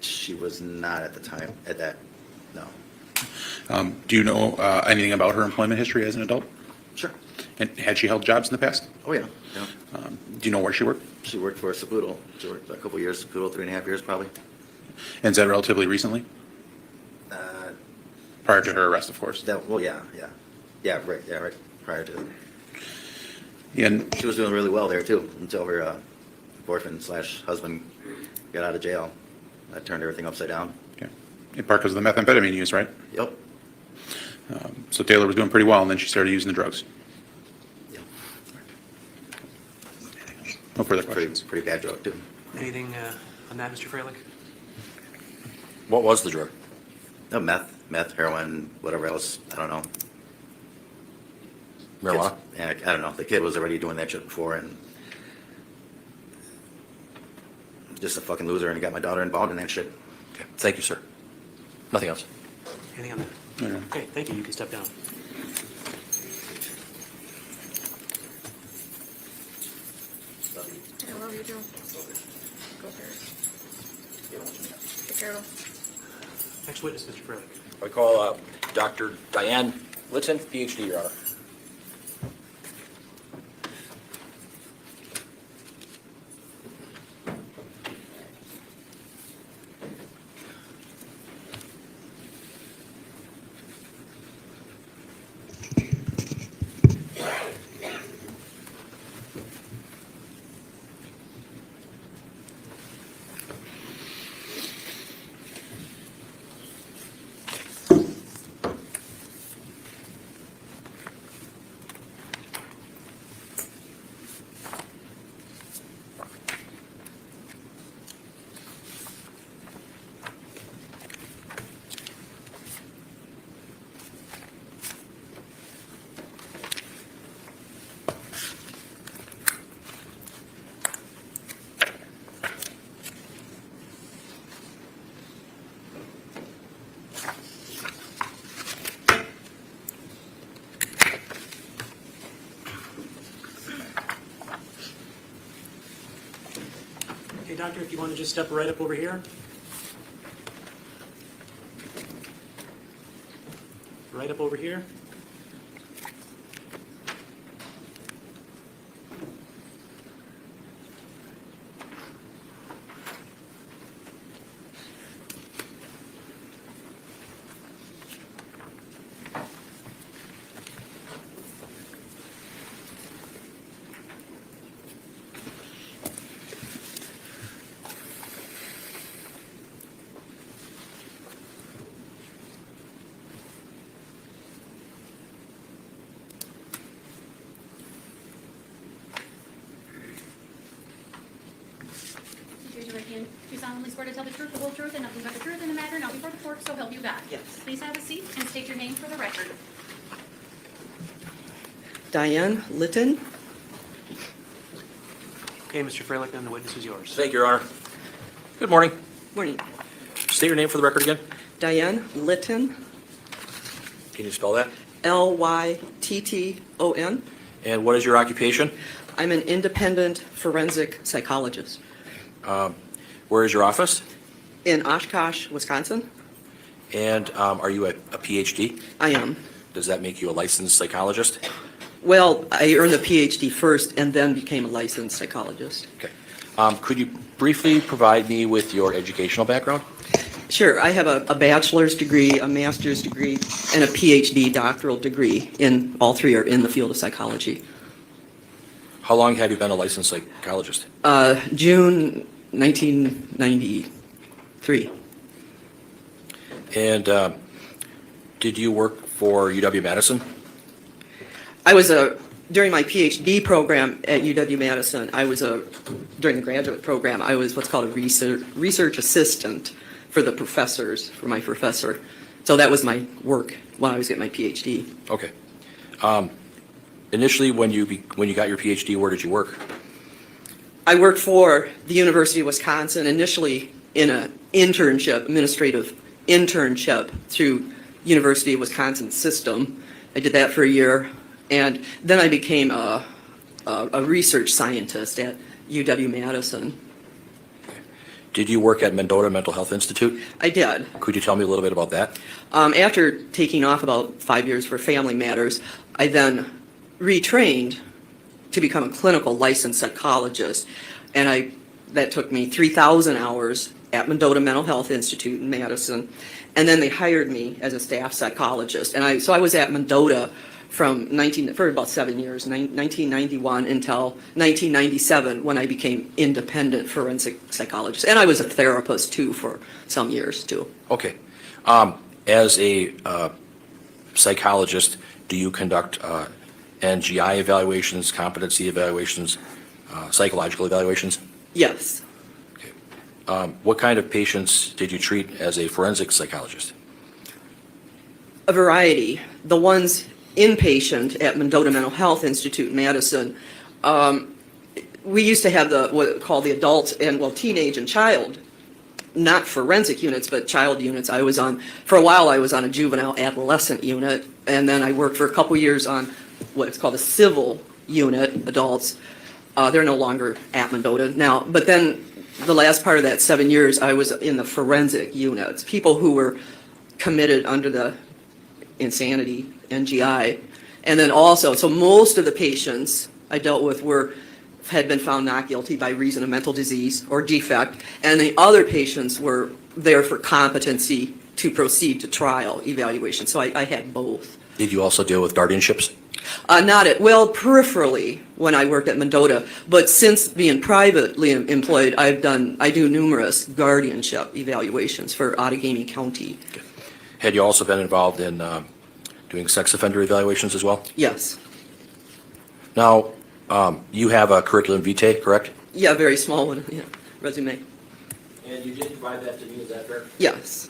She was not at the time. At that, no. Do you know anything about her employment history as an adult? Sure. And had she held jobs in the past? Oh yeah. Yeah. Do you know where she worked? She worked for Schabusiness. She worked a couple years. Schabusiness, 3.5 years probably. And is that relatively recently? Prior to her arrest, of course. Well, yeah. Right. Yeah, right. Prior to it. And She was doing really well there too, until her boyfriend/husband got out of jail. That turned everything upside down. okay. In part because of the methamphetamine use, right? Yep. So Taylor was doing pretty well, and then she started using the drugs. Yep. No further questions. Pretty bad drug too. Anything on that, Mr. Freilich? What was the drug? No, meth, heroin, whatever else. I don't know. Marijuana? Yeah, I don't know. The kid was already doing that shit before, and just a fucking loser, and he got my daughter involved in that shit. Okay. Thank you, sir. Nothing else. Anything on that? No. Okay, thank you. You can step down. I love you, Joe. Go first. Take care of Next witness, Mr. Freilich. I call Dr. Diane Litton, PhD, Your Honor. Okay, doctor, if you want to just step right up over here. Right up over here. Raise your right hand. Do you solemnly swear to tell the truth, the whole truth, and nothing but the truth in the matter, not before the court, so help you God? Yes. Please have a seat and state your name for the record. Diane Litton. Okay, Mr. Freilich, then the witness is yours. Thank you, Your Honor. Good morning. Morning. State your name for the record again. Diane Litton, Can you spell that? Lytton. And what is your occupation? I'm an independent forensic psychologist Where is your office? in Oshkosh, Wisconsin. And are you a PhD? I am. Does that make you a licensed psychologist? Well, I earned a PhD first and then became a licensed psychologist. Okay. Could you briefly provide me with your educational background? Sure, I have a bachelor's degree, a master's degree, and a PhD doctoral degree. All three are in the field of psychology. How long have you been a licensed psychologist? June 1993. And did you work for UW-Madison? I was during my PhD program at UW-Madison, during the graduate program, I was what's called a research assistant for the professors, for my professor. So that was my work when I was getting my PhD. Okay. Initially, when you got your PhD, where did you work? I worked for the University of Wisconsin, initially in an internship, administrative internship through University of Wisconsin system. I did that for a year. And then I became a research scientist at UW-Madison. Did you work at Mendota Mental Health Institute? I did. Could you tell me a little bit about that? After taking off about 5 years for family matters, I then retrained to become a clinical licensed psychologist. And that took me 3,000 hours at Mendota Mental Health Institute in Madison. And then they hired me as a staff psychologist. And so I was at Mendota for about 7 years, 1991 until 1997, when I became independent forensic psychologist. And I was a therapist too for some years too. Okay. As a psychologist, do you conduct NGI evaluations, competency evaluations, psychological evaluations? Yes. Okay. What kind of patients did you treat as a forensic psychologist? A variety. The ones inpatient at Mendota Mental Health Institute in Madison, we used to have what called the adult and teenage and child, not forensic units, but child units. For a while I was on a juvenile adolescent unit, and then I worked for a couple years on what's called a civil unit, adults. They're no longer at Mendota now, but then the last part of that 7 years I was in the forensic units, people who were committed under the insanity NGI. And then also, so most of the patients I dealt with had been found not guilty by reason of mental disease or defect, and the other patients were there for competency to proceed to trial evaluation. So I had both. Did you also deal with guardianships? Peripherally when I worked at Mendota, but since being privately employed, I do numerous guardianship evaluations for Outagamie County. Okay. Had you also been involved in doing sex offender evaluations as well? Yes. Now, you have a curriculum vitae, correct? Yeah, a very small one, yeah, resume. And you did provide that to me, is that fair? Yes.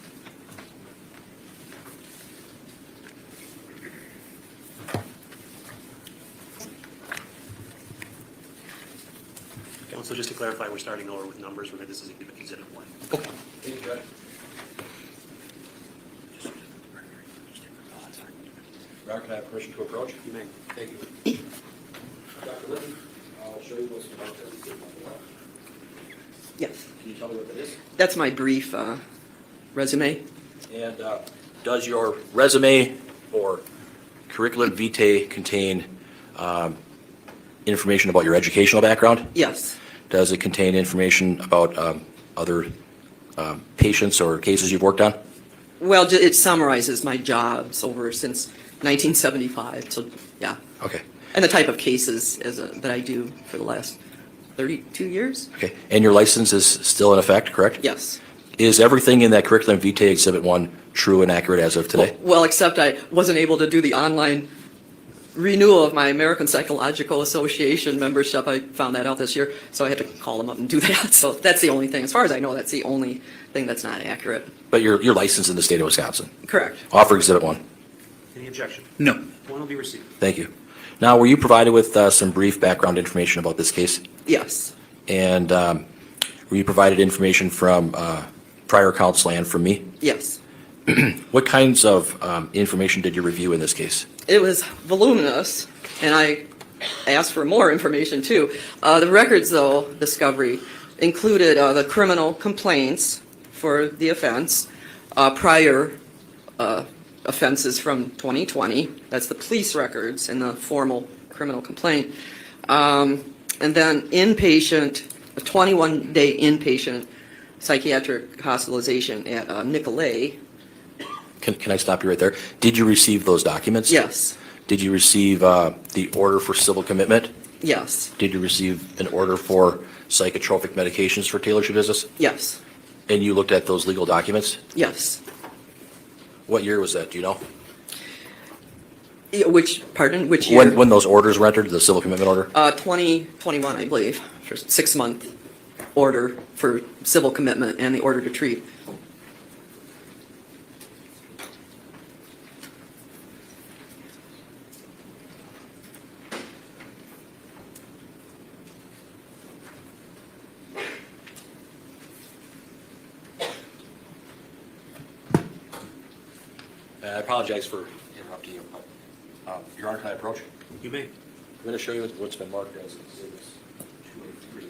Counsel, just to clarify, we're starting over with numbers. This is Exhibit 1. Okay. Thank you, Judge. Robert, can I have permission to approach? You may. Thank you. Dr. Litton, I'll show you what's about this. Yes. Can you tell me what that is? That's my brief resume. And does your resume or curriculum vitae contain information about your educational background? Yes. Does it contain information about other patients or cases you've worked on? Well, it summarizes my jobs since 1975, so yeah. Okay. And the type of cases that I do for the last 32 years? Okay. And your license is still in effect, correct? Yes. Is everything in that curriculum vitae Exhibit 1 true and accurate as of today? Well, except I wasn't able to do the online renewal of my American Psychological Association membership. I found that out this year, so I had to call them up and do that. So that's the only thing. As far as I know, that's the only thing that's not accurate. But you're licensed in the state of Wisconsin. Correct. Offer Exhibit 1. Any objection? No. One will be received. Thank you. Now, were you provided with some brief background information about this case? Yes. And were you provided information from prior counsel and from me? Yes. What kinds of information did you review in this case? It was voluminous, and I asked for more information too. The records, though, discovery included the criminal complaints for the offense, prior offenses from 2020. That's the police records and the formal criminal complaint. And then inpatient, a 21-day inpatient psychiatric hospitalization at Nicolay. Can I stop you right there? Did you receive those documents? Yes, Did you receive the order for civil commitment? yes, Did you receive an order for psychotropic medications for TaylorShabusiness? yes, And you looked at those legal documents? yes. What year was that? Do you know? Which year? When those orders were entered, the civil commitment order? 2021, I believe, for 6-month order for civil commitment and the order to treat. I apologize for interrupting you. Your Honor, can I approach? You may. I'm going to show you what's been marked as Exhibits 2 and 3.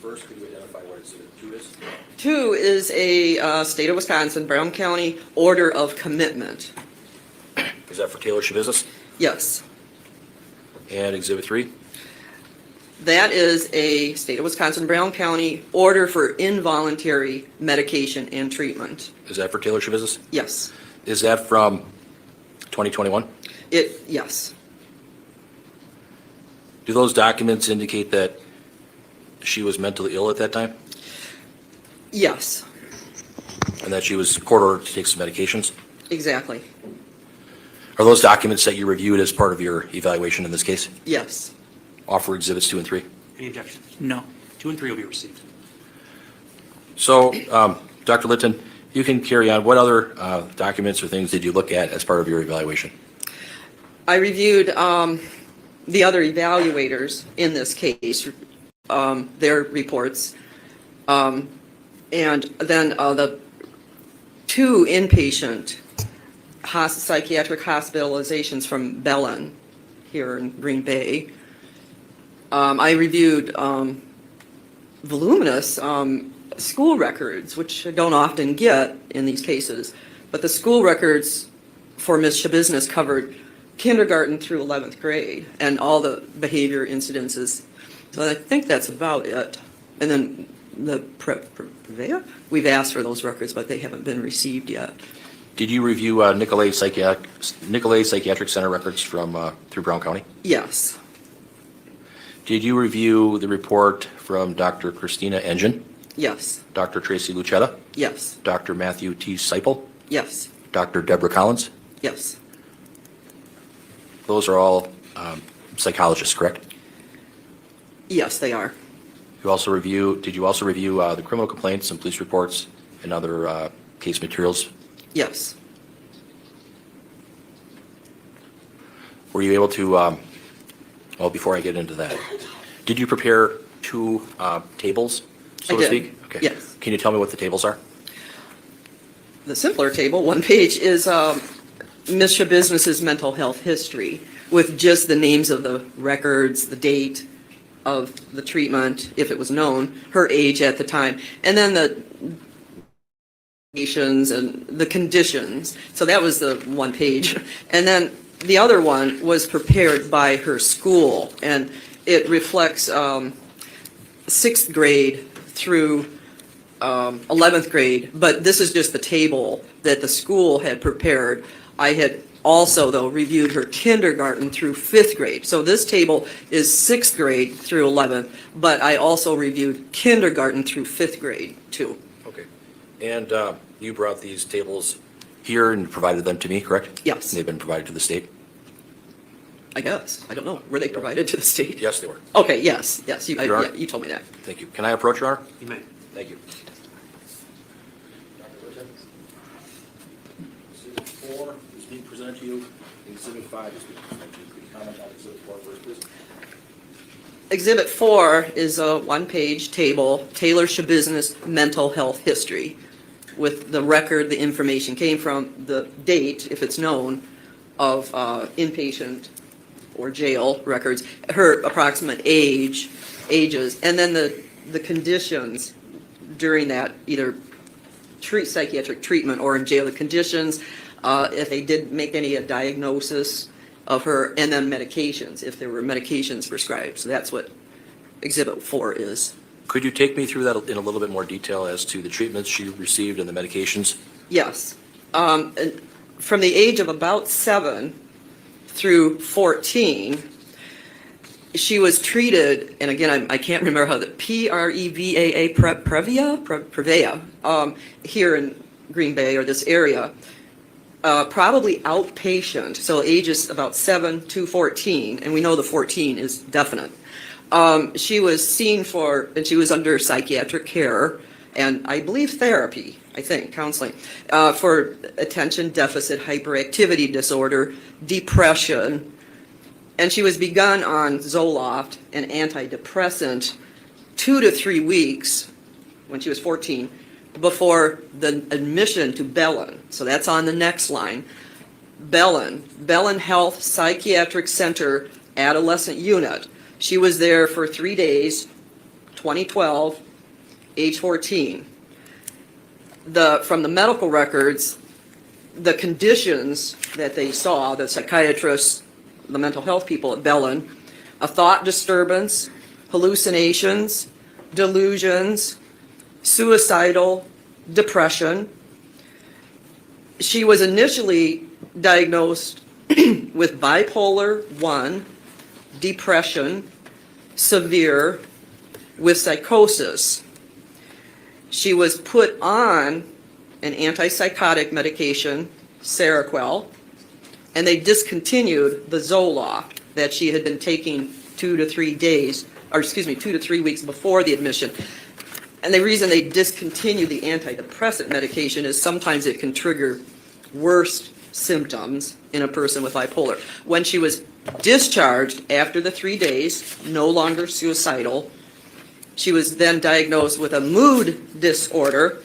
First, could you identify what Exhibit 2 is? 2 is a state of Wisconsin, Brown County order of commitment. Is that for TaylorShabusiness? Yes. And Exhibit 3? That is a state of Wisconsin, Brown County order for involuntary medication and treatment. Is that for TaylorShabusiness? Yes. Is that from 2021? Yes. Do those documents indicate that she was mentally ill at that time Yes, and that she was court ordered to take some medications? exactly. Are those documents that you reviewed as part of your evaluation in this case? Yes. Offer Exhibits 2 and 3? Any objections? No. 2 and 3 will be received. So, Dr. Litton, you can carry on. What other documents or things did you look at as part of your evaluation? I reviewed the other evaluators in this case, their reports, and then the 2 inpatient psychiatric hospitalizations from Bellin here in Green Bay. I reviewed voluminous school records, which I don't often get in these cases, but the school records for Ms. Schabusiness covered kindergarten through 11th grade and all the behavior incidences. So I think that's about it. And then the we've asked for those records, but they haven't been received yet. Did you review Nicolay Psychiatric Center records from through Brown County? Yes. Did you review the report from Dr. Christina Engine, Yes. Dr. Tracy Lucetta, Yes. Dr. Matthew T. Seipel, Yes. Dr. Deborah Collins? Yes. Those are all psychologists, correct? Yes, they are. Did you also review the criminal complaints and police reports and other case materials? Yes. Were you able to, well, before I get into that, did you prepare 2 tables, so I to did. speak? Okay. Yes. Can you tell me what the tables are? The simpler table, one page, is Ms. Schabusiness's mental health history with just the names of the records, the date of the treatment, if it was known, her age at the time, and then the and the conditions. So that was the one page. And then the other one was prepared by her school, and it reflects 6th grade through 11th grade, but this is just the table that the school had prepared. I had also, though, reviewed her kindergarten through 5th grade. So this table is 6th grade through 11th, but I also reviewed kindergarten through 5th grade, too. Okay. And you brought these tables here and provided them to me, correct? Yes. And they've been provided to the state? I guess. I don't know. Were they provided to the state? Yes, they were. Okay, yes. You Your Honor? yeah, you told me that. Thank you. Can I approach, Your Honor? You may. Thank you. Exhibit 4 is being presented to you. Exhibit 5 is being presented to you. Could you comment on Exhibit 4 first, please? Exhibit 4 is a one-page table, TaylorSchabusiness mental health history, with the record the information came from, the date, if it's known, of inpatient or jail records, her approximate ages, and then the conditions during that, either psychiatric treatment or in jail, the conditions, if they did make any diagnosis of her, and then medications, if there were medications prescribed. So that's what Exhibit 4 is. Could you take me through that in a little bit more detail as to the treatments she received and the medications? Yes. And from the age of about 7 through 14, she was treated, and again, I can't remember how the Previa, here in Green Bay or this area, probably outpatient, so ages about 7 to 14, and we know the 14 is definite. She was seen for, and she was under psychiatric care, and I believe therapy, counseling, for attention deficit hyperactivity disorder, depression, and she was begun on Zoloft, an antidepressant, 2 to 3 weeks when she was 14, before the admission to Bellin. So that's on the next line. Bellin Health Psychiatric Center Adolescent Unit. She was there for 3 days, 2012, age 14. From the medical records, the conditions that they saw, the psychiatrists, the mental health people at Bellin, a thought disturbance, hallucinations, delusions, suicidal, depression. She was initially diagnosed with bipolar 1, depression, severe, with psychosis. She was put on an antipsychotic medication, Seroquel, and they discontinued the Zoloft that she had been taking 2 to 3 weeks before the admission. And the reason they discontinue the antidepressant medication is sometimes it can trigger worse symptoms in a person with bipolar. When she was discharged after the 3 days, no longer suicidal, she was then diagnosed with a mood disorder,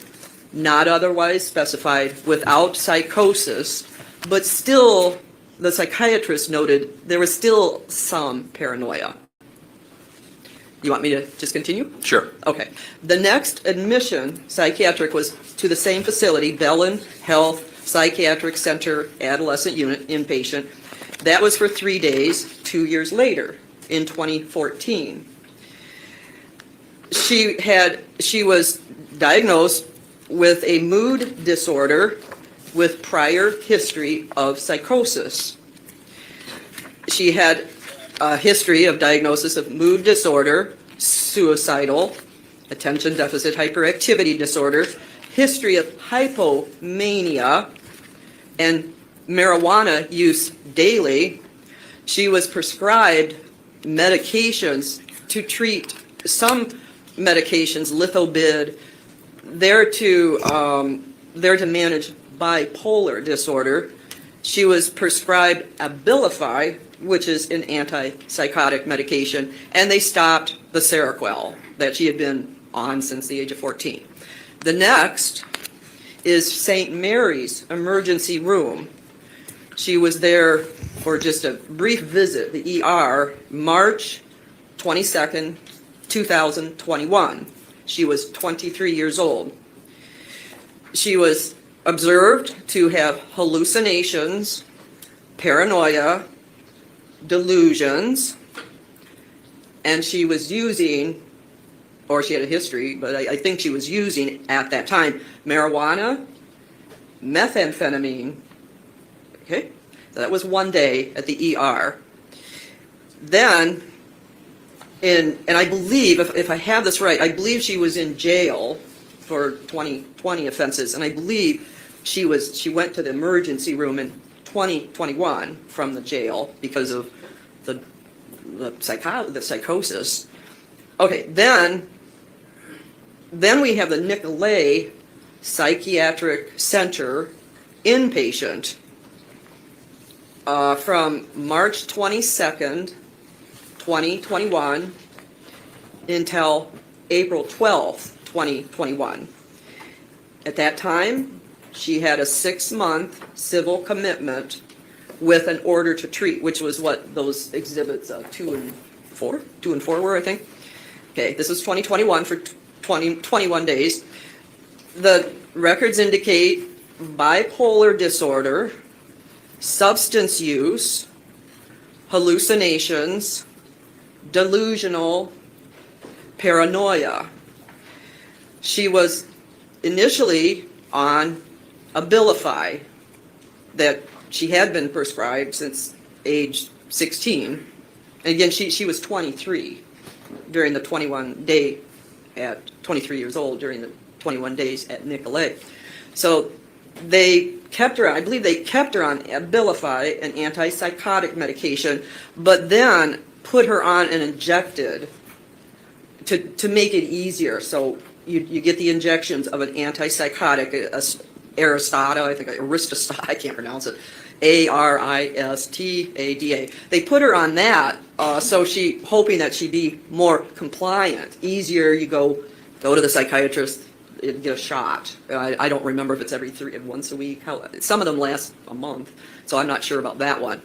not otherwise specified, without psychosis, but still, the psychiatrist noted there was still some paranoia. You want me to just continue? Sure. Okay. The next admission, psychiatric, was to the same facility, Bellin Health Psychiatric Center Adolescent Unit, inpatient. That was for 3 days, 2 years later, in 2014. She was diagnosed with a mood disorder with prior history of psychosis. She had a history of diagnosis of mood disorder, suicidal, attention deficit hyperactivity disorder, history of hypomania, and marijuana use daily. She was prescribed medications to treat some medications, Lithobid, there to manage bipolar disorder. She was prescribed Abilify, which is an antipsychotic medication, and they stopped the Seroquel that she had been on since the age of 14. The next is St. Mary's emergency room. She was there for just a brief visit, the ER, March 22nd, 2021. She was 23 years old. She was observed to have hallucinations, paranoia, delusions, and she was using, or she had a history, but I think she was using at that time, marijuana, methamphetamine. Okay, so that was 1 day at the ER. Then, and I believe, if I have this right, I believe she was in jail for 2020 offenses, and I believe she went to the emergency room in 2021 from the jail because of the psychosis. Okay, then we have the Nicolay Psychiatric Center inpatient from March 22nd, 2021 until April 12th, 2021. At that time, she had a 6-month civil commitment with an order to treat, which was what those exhibits 2 and 4 were, I think. Okay, this was 2021 for 21 days. The records indicate bipolar disorder, substance use, hallucinations, delusional, paranoia. She was initially on Abilify that she had been prescribed since age 16. And again, she was 23 during the 21-day at 23 years old during the 21 days at Nicolay. So they kept her, I believe they kept her on Abilify, an antipsychotic medication, but then put her on an injected to make it easier. So you get the injections of an antipsychotic, Aristada, I think, Aristada, I can't pronounce it, Aristada. They put her on that, so she, hoping that she'd be more compliant, easier. You go to the psychiatrist, get a shot. I don't remember if it's once a week. Some of them last a month, so I'm not sure about that one.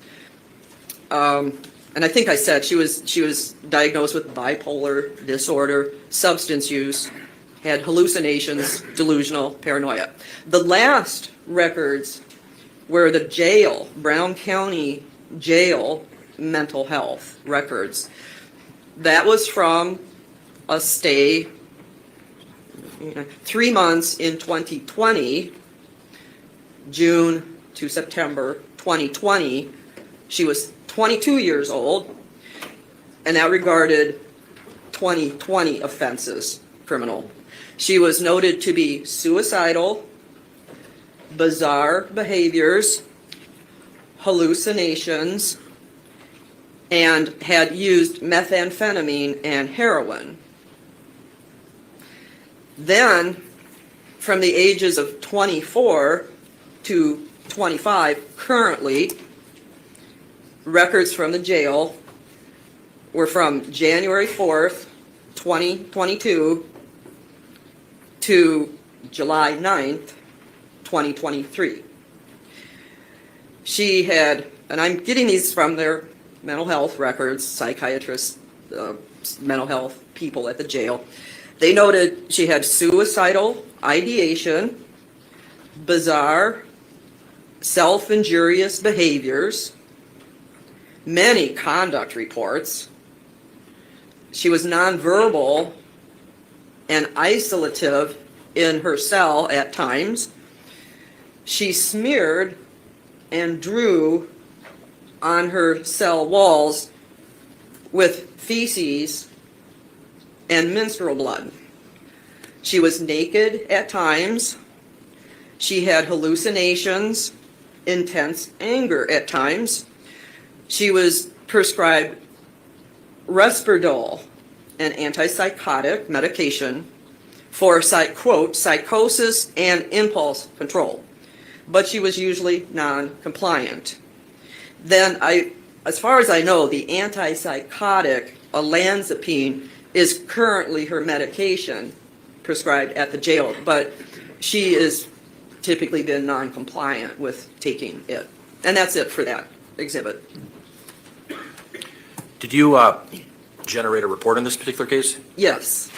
And I think I said she was diagnosed with bipolar disorder, substance use, had hallucinations, delusional, paranoia. The last records were the jail, Brown County Jail mental health records. That was from a stay 3 months in 2020, June to September 2020. She was 22 years old, and that regarded 2020 offenses, criminal. She was noted to be suicidal, bizarre behaviors, hallucinations, and had used methamphetamine and heroin. Then, from the ages of 24 to 25, currently, records from the jail were from January 4th, 2022 to July 9th, 2023. She had, and I'm getting these from their mental health records, psychiatrists, mental health people at the jail. They noted she had suicidal ideation, bizarre, self-injurious behaviors, many conduct reports. She was nonverbal and isolative in her cell at times. She smeared and drew on her cell walls with feces and menstrual blood. She was naked at times. She had hallucinations, intense anger at times. She was prescribed Risperdal, an antipsychotic medication for, quote, psychosis and impulse control. But she was usually non-compliant. Then, as far as I know, the antipsychotic olanzapine is currently her medication prescribed at the jail, but she has typically been non-compliant with taking it. And that's it for that exhibit. Did you generate a report in this particular case? Yes.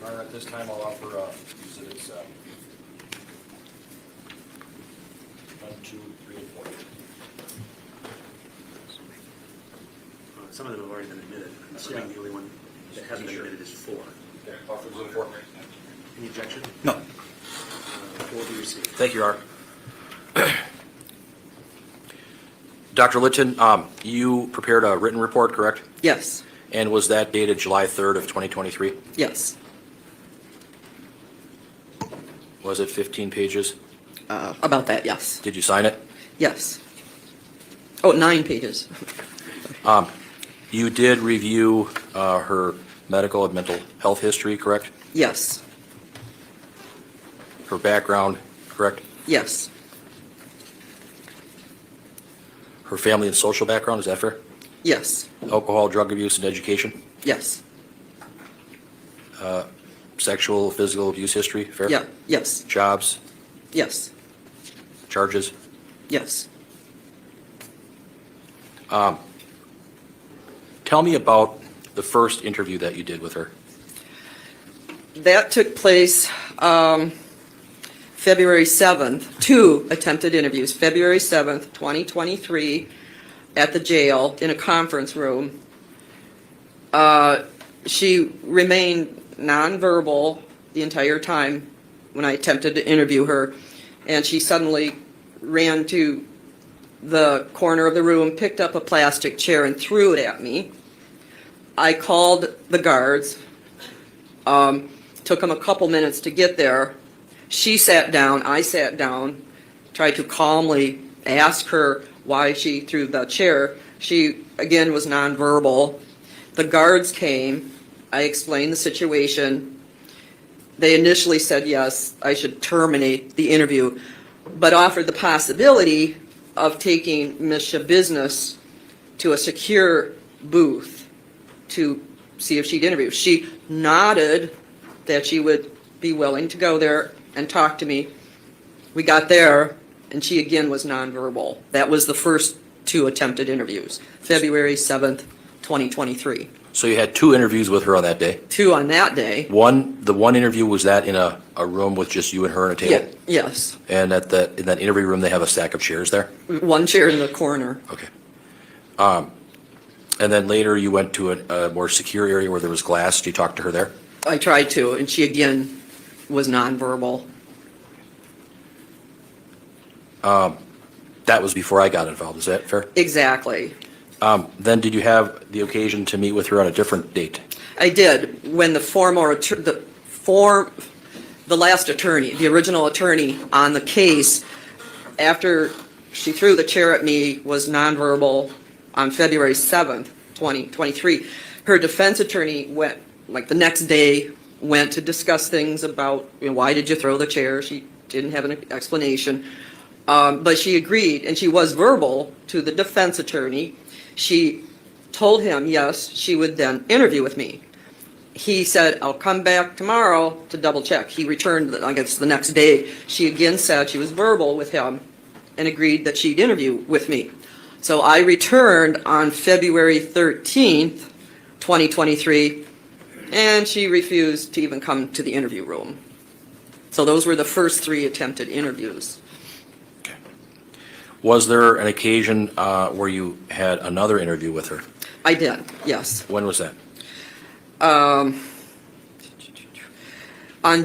At this time, I'll offer exhibits 1, 2, 3, and 4. Some of them have already been admitted. I'm assuming the only one that hasn't been admitted is 4. Okay, offer exhibit 4. Any objection? No. 4 will be received. Thank you, Your Honor. Dr. Litton, you prepared a written report, correct? Yes. And was that dated July 3rd of 2023? Yes. Was it 15 pages? About that, yes. Did you sign it? Yes. Oh, 9 pages. You did review her medical and mental health history, correct? Yes. Her background, correct? Yes. Her family and social background, is that fair? Yes. Alcohol, drug abuse, and education? Yes. Sexual, physical abuse history, fair? Yeah. Yes. Jobs, Yes. charges? Yes. Tell me about the first interview that you did with her. That took place February 7th, 2 attempted interviews, February 7th, 2023, at the jail in a conference room. She remained nonverbal the entire time when I attempted to interview her, and she suddenly ran to the corner of the room, picked up a plastic chair and threw it at me. I called the guards. Took them a couple minutes to get there. She sat down, I sat down, tried to calmly ask her why she threw the chair. She, again, was nonverbal. The guards came. I explained the situation. They initially said, yes, I should terminate the interview, but offered the possibility of taking Ms. Schabusiness to a secure booth to see if she'd interview. She nodded that she would be willing to go there and talk to me. We got there, and she again was nonverbal. That was the first 2 attempted interviews, February 7th, 2023. So you had 2 interviews with her on that day? 2 on that day. The one interview, was that in a room with just you and her and a table? Yes. And in that interview room, they have a stack of chairs there? 1 chair in the corner. Okay. And then later you went to a more secure area where there was glass. Did you talk to her there? I tried to, and she again was nonverbal. That was before I got involved. Is that fair? Exactly. Then did you have the occasion to meet with her on a different date? I did, when the last attorney, the original attorney on the case, after she threw the chair at me, was nonverbal on February 7th, 2023. Her defense attorney went, like the next day, went to discuss things about, why did you throw the chair? She didn't have an explanation. But she agreed, and she was verbal to the defense attorney. She told him, yes, she would then interview with me. He said, I'll come back tomorrow to double check. He returned, I guess, the next day. She again said she was verbal with him and agreed that she'd interview with me. So I returned on February 13th, 2023, and she refused to even come to the interview room. So those were the first 3 attempted interviews. Was there an occasion where you had another interview with her? I did, yes. When was that? On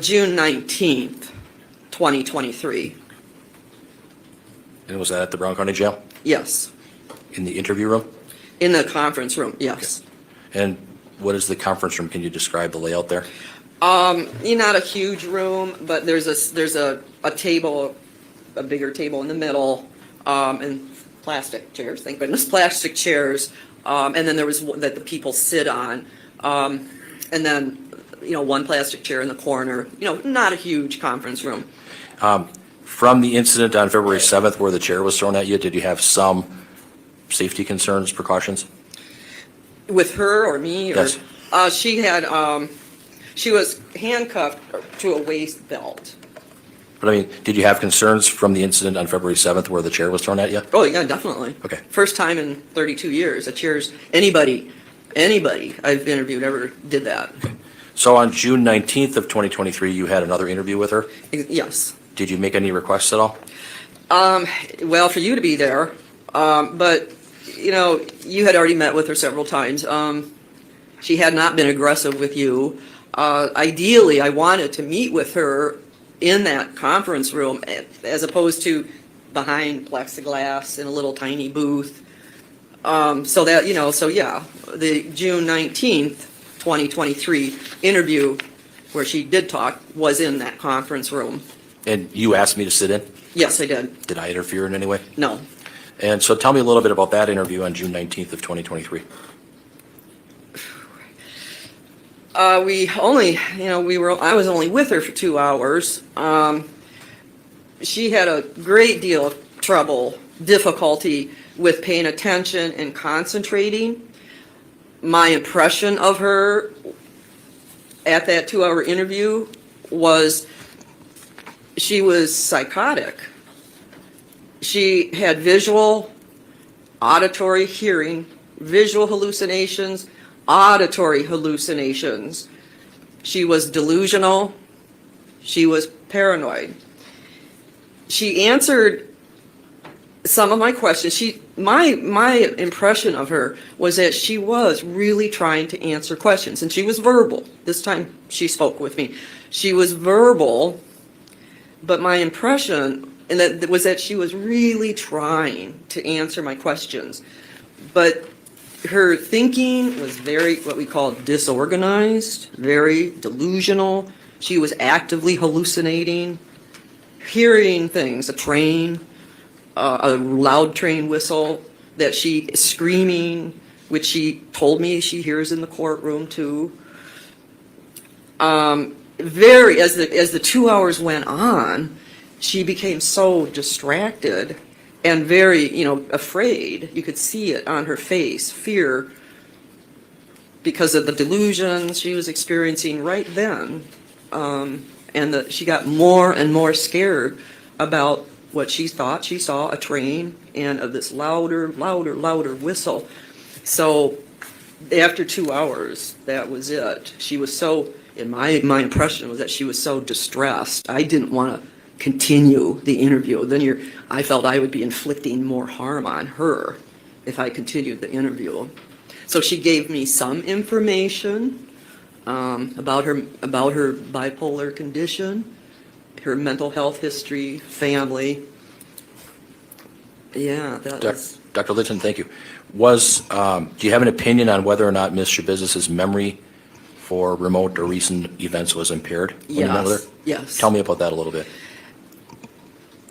June 19th, 2023, And was that at the Brown County Jail? yes. In the interview room? In the conference room, yes. And what is the conference room? Can you describe the layout there? Not a huge room, but there's a table, a bigger table in the middle, and plastic chairs, thank goodness, plastic chairs. And then there was that the people sit on. And then, 1 plastic chair in the corner, not a huge conference room. From the incident on February 7th where the chair was thrown at you, did you have some safety concerns, precautions? With her or me? Or, Yes. she was handcuffed to a waist belt. But did you have concerns from the incident on February 7th where the chair was thrown at you? Oh, yeah, definitely. Okay. First time in 32 years, a chair's, anybody I've interviewed ever did that. So on June 19th of 2023, you had another interview with her? Yes. Did you make any requests at all? Well, for you to be there, but, you had already met with her several times. She had not been aggressive with you. Ideally, I wanted to meet with her in that conference room as opposed to behind plexiglass in a little tiny booth. So yeah, the June 19th, 2023 interview where she did talk was in that conference room. And you asked me to sit in? Yes, I did. Did I interfere in any way? No. And so tell me a little bit about that interview on June 19th of 2023. We only, I was only with her for 2 hours. She had a great deal of trouble, difficulty with paying attention and concentrating. My impression of her at that 2-hour interview was she was psychotic. She had visual, auditory, hearing, visual hallucinations, auditory hallucinations. She was delusional. She was paranoid. She answered some of my questions. My impression of her was that she was really trying to answer questions, and she was verbal. This time she spoke with me. She was verbal, but my impression was that she was really trying to answer my questions. But her thinking was very, what we call disorganized, very delusional. She was actively hallucinating, hearing things, a train, a loud train whistle that she screaming, which she told me she hears in the courtroom too. As the 2 hours went on, she became so distracted and very, afraid. You could see it on her face, fear, because of the delusions she was experiencing right then. And she got more and more scared about what she thought she saw, a train, and of this louder whistle. So after 2 hours, that was it. She was so, in my impression was that she was so distressed. I didn't want to continue the interview. Then I felt I would be inflicting more harm on her if I continued the interview. So she gave me some information about her bipolar condition, her mental health history, family. Yeah, that was. Dr. Litton, thank you. Do you have an opinion on whether or not Ms. Schabusiness's memory for remote or recent events was impaired when you met with her? Yes. Tell me about that a little bit.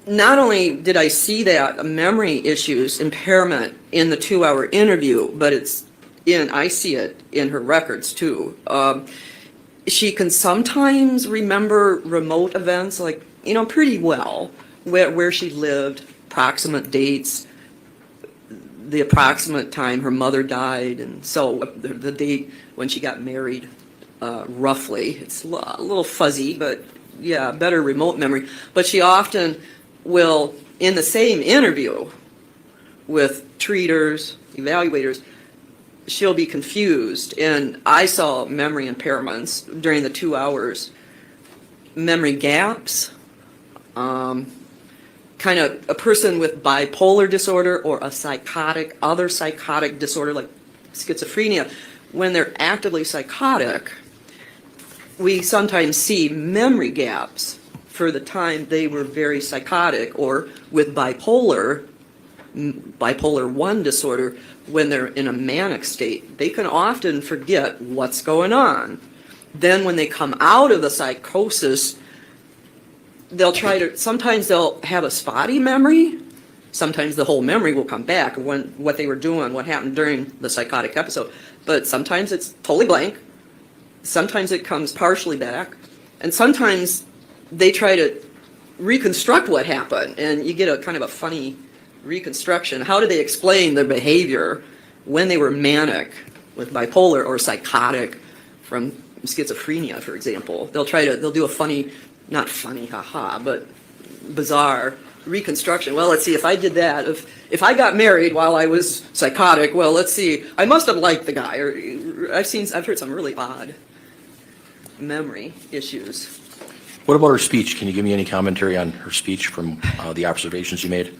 Not only did I see that memory issues, impairment in the 2-hour interview, but I see it in her records too. She can sometimes remember remote events, like, pretty well, where she lived, approximate dates, the approximate time her mother died, and so the date when she got married, roughly. It's a little fuzzy, but yeah, better remote memory. But she often will, in the same interview with treaters, evaluators, she'll be confused. And I saw memory impairments during the 2 hours, memory gaps, kind of a person with bipolar disorder or other psychotic disorder like schizophrenia. When they're actively psychotic, we sometimes see memory gaps for the time they were very psychotic, or with bipolar 1 disorder, when they're in a manic state, they can often forget what's going on. Then when they come out of the psychosis, sometimes they'll have a spotty memory. Sometimes the whole memory will come back of what they were doing, what happened during the psychotic episode. But sometimes it's totally blank. Sometimes it comes partially back. And sometimes they try to reconstruct what happened, and you get a kind of a funny reconstruction. How do they explain their behavior when they were manic with bipolar or psychotic from schizophrenia, for example? They'll do a funny, not funny, haha, but bizarre reconstruction. Well, let's see, if I did that, if I got married while I was psychotic, well, let's see, I must have liked the guy. Or I've heard some really odd memory issues. What about her speech? Can you give me any commentary on her speech from the observations you made?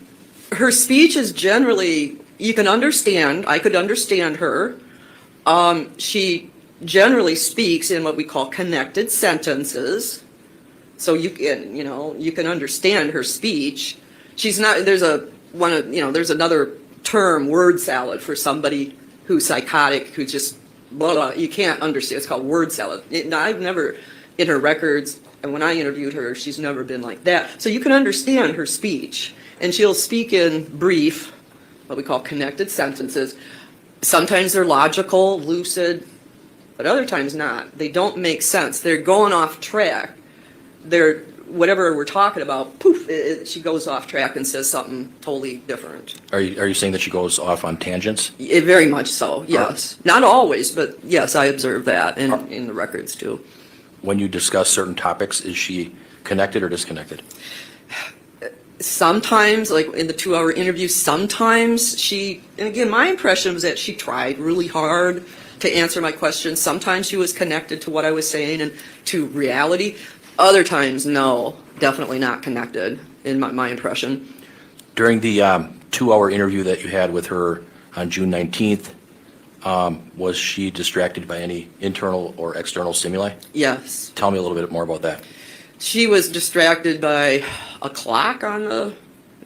Her speech is generally, I could understand her. She generally speaks in what we call connected sentences. So you can understand her speech. She's not, there's another term, word salad, for somebody who's psychotic, who just, blah, blah, you can't understand. It's called word salad. I've never, in her records, And when I interviewed her, she's never been like that. So you can understand her speech. And she'll speak in brief, what we call connected sentences. Sometimes they're logical, lucid, but other times not. They don't make sense. They're going off track. They're, whatever we're talking about, poof, she goes off track and says something totally different. Are you saying that she goes off on tangents? Very much so, yes. Not always, but yes, I observe that in the records too. When you discuss certain topics, is she connected or disconnected? Sometimes, like in the 2-hour interview, sometimes she, and again, my impression was that she tried really hard to answer my questions. Sometimes she was connected to what I was saying and to reality. Other times, no, definitely not connected, in my impression. During the 2-hour interview that you had with her on June 19th, was she distracted by any internal or external stimuli? Yes. Tell me a little bit more about that. She was distracted by a clock on the,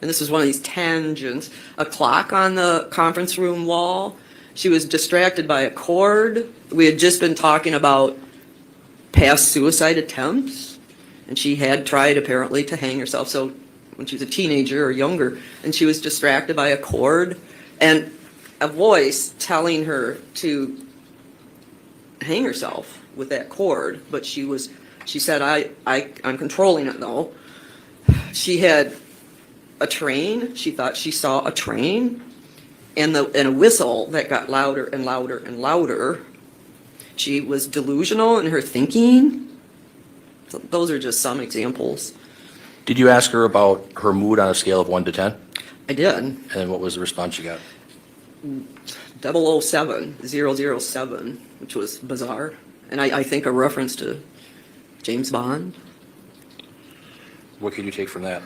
and this is one of these tangents, a clock on the conference room wall. She was distracted by a cord. We had just been talking about past suicide attempts, and she had tried apparently to hang herself, so when she was a teenager or younger, and she was distracted by a cord and a voice telling her to hang herself with that cord, but she said, I'm controlling it though. She had a train. She thought she saw a train and a whistle that got louder and louder and louder. She was delusional in her thinking. So those are just some examples. Did you ask her about her mood on a scale of 1 to 10? I did. And what was the response you got? 007, which was bizarre. And I think a reference to James Bond. What could you take from that?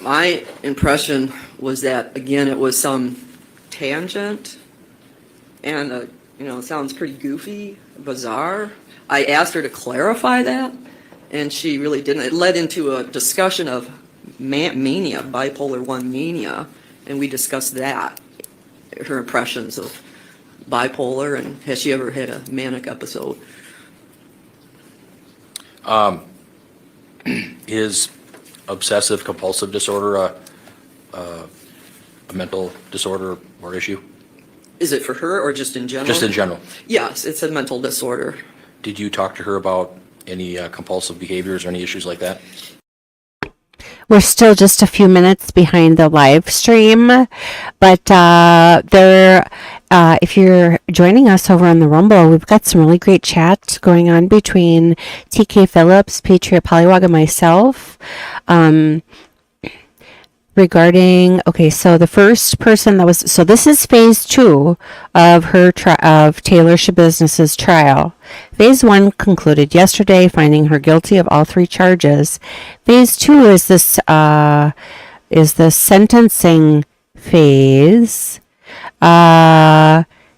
My impression was that, again, it was some tangent, and, it sounds pretty goofy, bizarre. I asked her to clarify that, and she really didn't. It led into a discussion of mania, bipolar 1 mania, and we discussed that, her impressions of bipolar, and has she ever had a manic episode. Is obsessive compulsive disorder a mental disorder or issue? Is it for her or just in general? Just in general. Yes, it's a mental disorder. Did you talk to her about any compulsive behaviors or any issues like that? We're still just a few minutes behind the live stream, but if you're joining us over on the Rumble, we've got some really great chats going on between TK Phillips, Patriot Polywog, and myself. Regarding, okay, so the first person so this is phase 2 of of TaylorSchabusiness's trial. Phase 1 concluded yesterday, finding her guilty of all 3 charges. Phase 2 is the sentencing phase.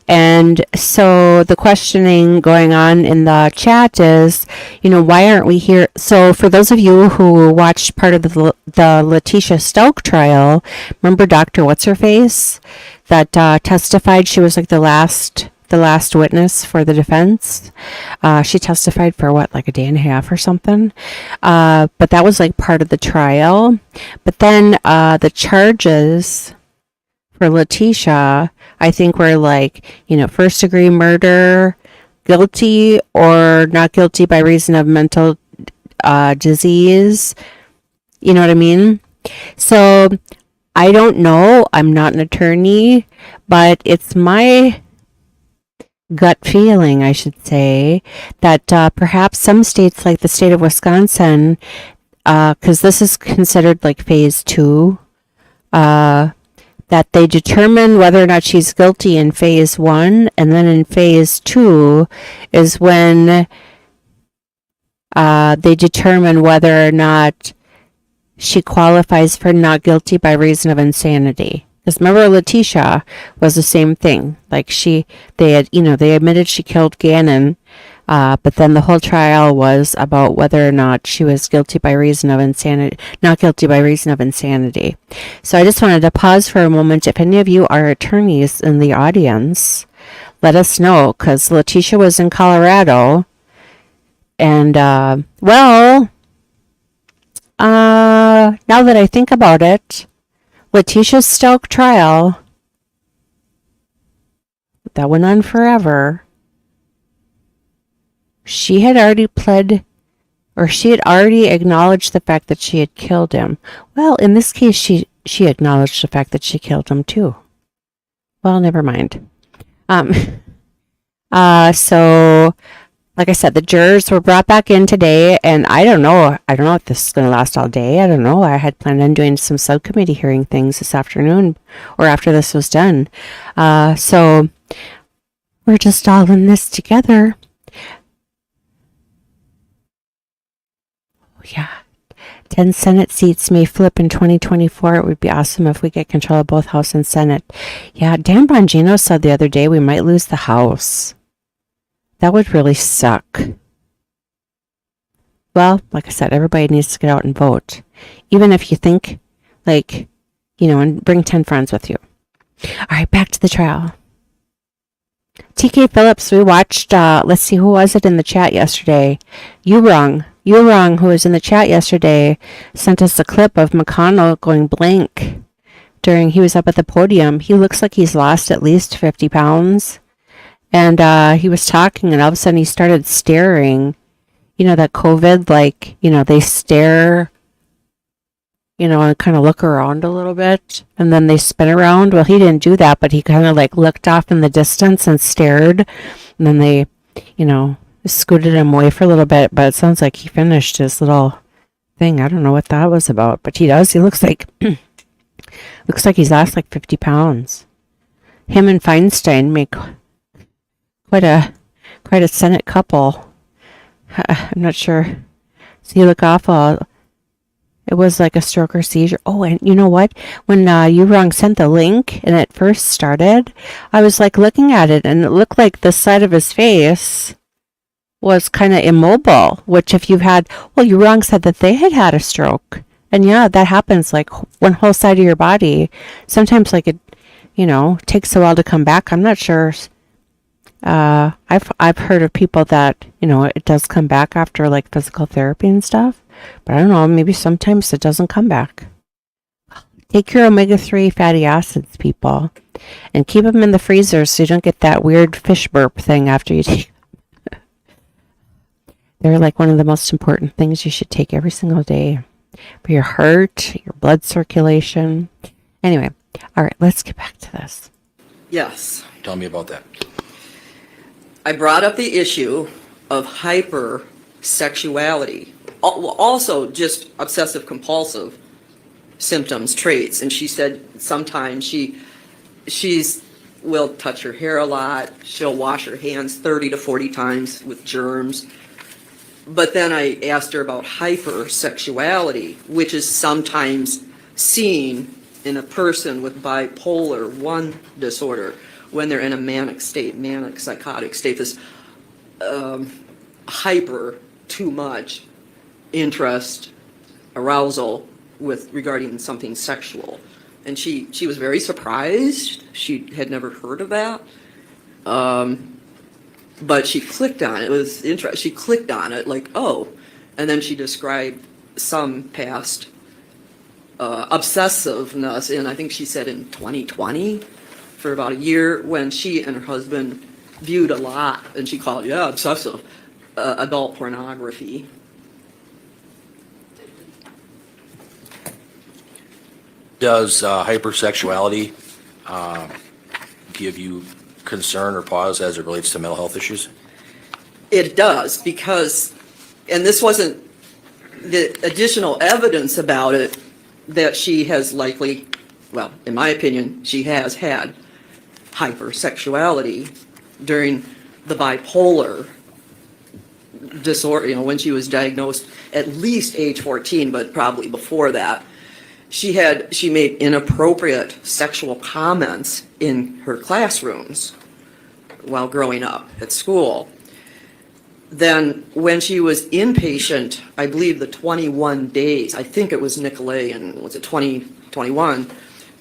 And so the questioning going on in the chat is, why aren't we here? So for those of you who watched part of the Letitia Stelk trial, remember Dr. What's-Her-Face that testified? She was like the last witness for the defense. She testified for like a day and a half or something. But that was like part of the trial. But then the charges for Letitia, I think were like, first degree murder, guilty or not guilty by reason of mental disease. You know what I mean? So I don't know. I'm not an attorney, but it's my gut feeling, I should say, that perhaps some states like the state of Wisconsin, because this is considered like phase 2, that they determine whether or not she's guilty in phase 1, and then in phase 2 is when they determine whether or not she qualifies for not guilty by reason of insanity. Because remember, Letitia was the same thing. Like they admitted she killed Gannon, but then the whole trial was about whether or not she was guilty by reason of insanity, not guilty by reason of insanity. So I just wanted to pause for a moment. If any of you are attorneys in the audience, let us know, because Letitia was in Colorado, And, now that I think about it, Letitia Stoke trial, that went on forever. She had already pled, or she had already acknowledged the fact that she had killed him. Well, in this case, she acknowledged the fact that she killed him too. Well, never mind. So, like I said, the jurors were brought back in today, and I don't know if this is going to last all day. I don't know. I had planned on doing some subcommittee hearing things this afternoon, or after this was done. So, we're just all in this together. Oh, yeah. 10 Senate seats may flip in 2024. It would be awesome if we get control of both House and Senate. Yeah, Dan Bongino said the other day we might lose the House. That would really suck. Well, like I said, everybody needs to get out and vote. Even if you think, like, and bring 10 friends with you. All right, back to the trial. TK Phillips, we watched, let's see, who was it in the chat yesterday? You wrong, who was in the chat yesterday, sent us a clip of McConnell going blank during, he was up at the podium. He looks like he's lost at least 50 pounds. And he was talking, and all of a sudden he started staring. That COVID, like, they stare, and kind of look around a little bit, and then they spin around. Well, he didn't do that, but he kind of like looked off in the distance and stared. And then they, scooted him away for a little bit, but it sounds like he finished his little thing. I don't know what that was about, but he does. He looks like, he's lost like 50 pounds. Him and Feinstein make quite a Senate couple. I'm not sure. So you look awful. It was like a stroke or seizure. Oh, and you know what? When you wrong sent the link and it first started, I was like looking at it, and it looked like the side of his face was kind of immobile. Which, if you've had, you wrong said that they had had a stroke, and yeah, that happens. Like one whole side of your body. Sometimes, like it, takes a while to come back. I'm not sure. I've heard of people that, it does come back after like physical therapy and stuff, but I don't know, maybe sometimes it doesn't come back. Take your omega-3 fatty acids, people, and keep them in the freezer so you don't get that weird fish burp thing after you take them. They're like one of the most important things you should take every single day for your heart, your blood circulation. Anyway, all right, let's get back to this. Yes. Tell me about that. I brought up the issue of hypersexuality, also just obsessive compulsive symptoms, traits. And she said sometimes she's will touch her hair a lot. She'll wash her hands 30 to 40 times with germs. But then I asked her about hypersexuality, which is sometimes seen in a person with bipolar 1 disorder, when they're in a manic psychotic state, this hyper, too much interest, arousal regarding something sexual. And she was very surprised. She had never heard of that. But she clicked on it. It was interesting. She clicked on it like, oh. And then she described some past obsessiveness in, I think she said in 2020, for about a year, when she and her husband viewed a lot, and she called it, obsessive, adult pornography. Does hypersexuality give you concern or pause as it relates to mental health issues? It does, because, and this wasn't the additional evidence about it, that she has likely, well, in my opinion, she has had hypersexuality during the bipolar disorder, when she was diagnosed at least age 14, but probably before that. She made inappropriate sexual comments in her classrooms while growing up at school. Then when she was inpatient, I believe the 21 days, I think it was Nicolay, and was it 2021,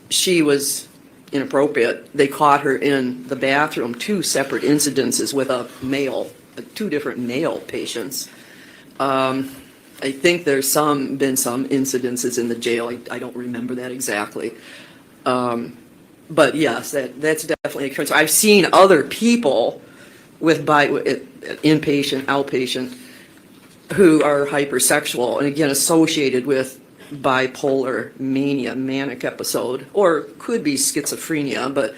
she was inappropriate. They caught her in the bathroom, 2 separate incidences with two different male patients. I think there's been some incidences in the jail. I don't remember that exactly. But yes, that's definitely a concern. I've seen other people with inpatient, outpatient, who are hypersexual and again associated with bipolar mania, manic episode, or could be schizophrenia, but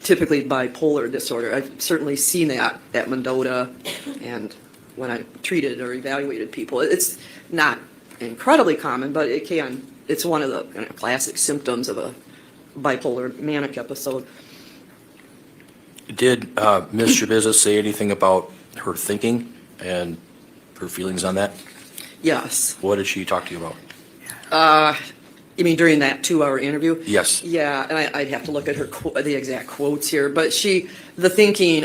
typically bipolar disorder. I've certainly seen that at Mendota and when I treated or evaluated people. It's not incredibly common, but it's one of the kind of classic symptoms of a bipolar manic episode. Did Ms. Schabusiness say anything about her thinking and her feelings on that? Yes. What did she talk to you about? You mean during that 2-hour interview? Yes. Yeah, and I'd have to look at the exact quotes here, but the thinking,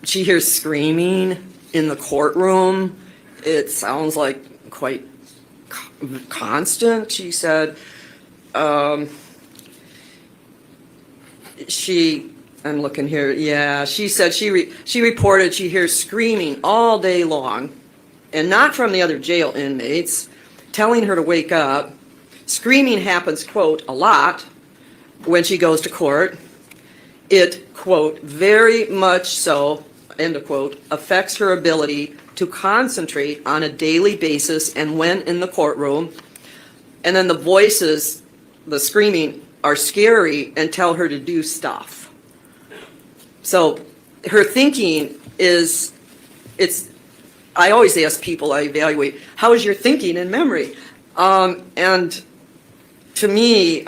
she hears screaming in the courtroom. It sounds like quite constant. She said, I'm looking here, yeah, she said she reported she hears screaming all day long, and not from the other jail inmates, telling her to wake up. Screaming happens, quote, a lot when she goes to court. It, quote, very much so, end of quote, affects her ability to concentrate on a daily basis and when in the courtroom. And then the voices, the screaming, are scary and tell her to do stuff. So her thinking I always ask people I evaluate, how is your thinking and memory? And to me,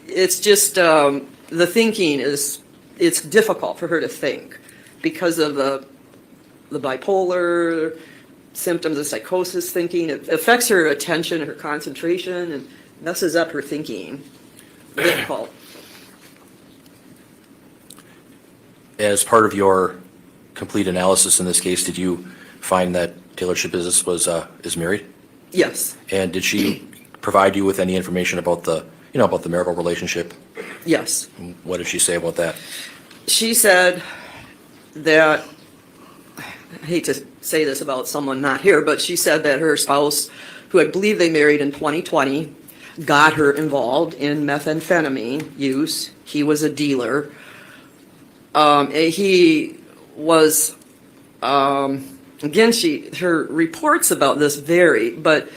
it's just the thinking it's difficult for her to think because of the bipolar symptoms of psychosis thinking. It affects her attention, her concentration, and messes up her thinking. Difficult. As part of your complete analysis in this case, did you find that TaylorSchabusiness is married? Yes. And did she provide you with any information about the marital relationship? Yes. What did she say about that? She said that, I hate to say this about someone not here, but she said that her spouse, who I believe they married in 2020, got her involved in methamphetamine use. He was a dealer. He was, again, her reports about this vary, but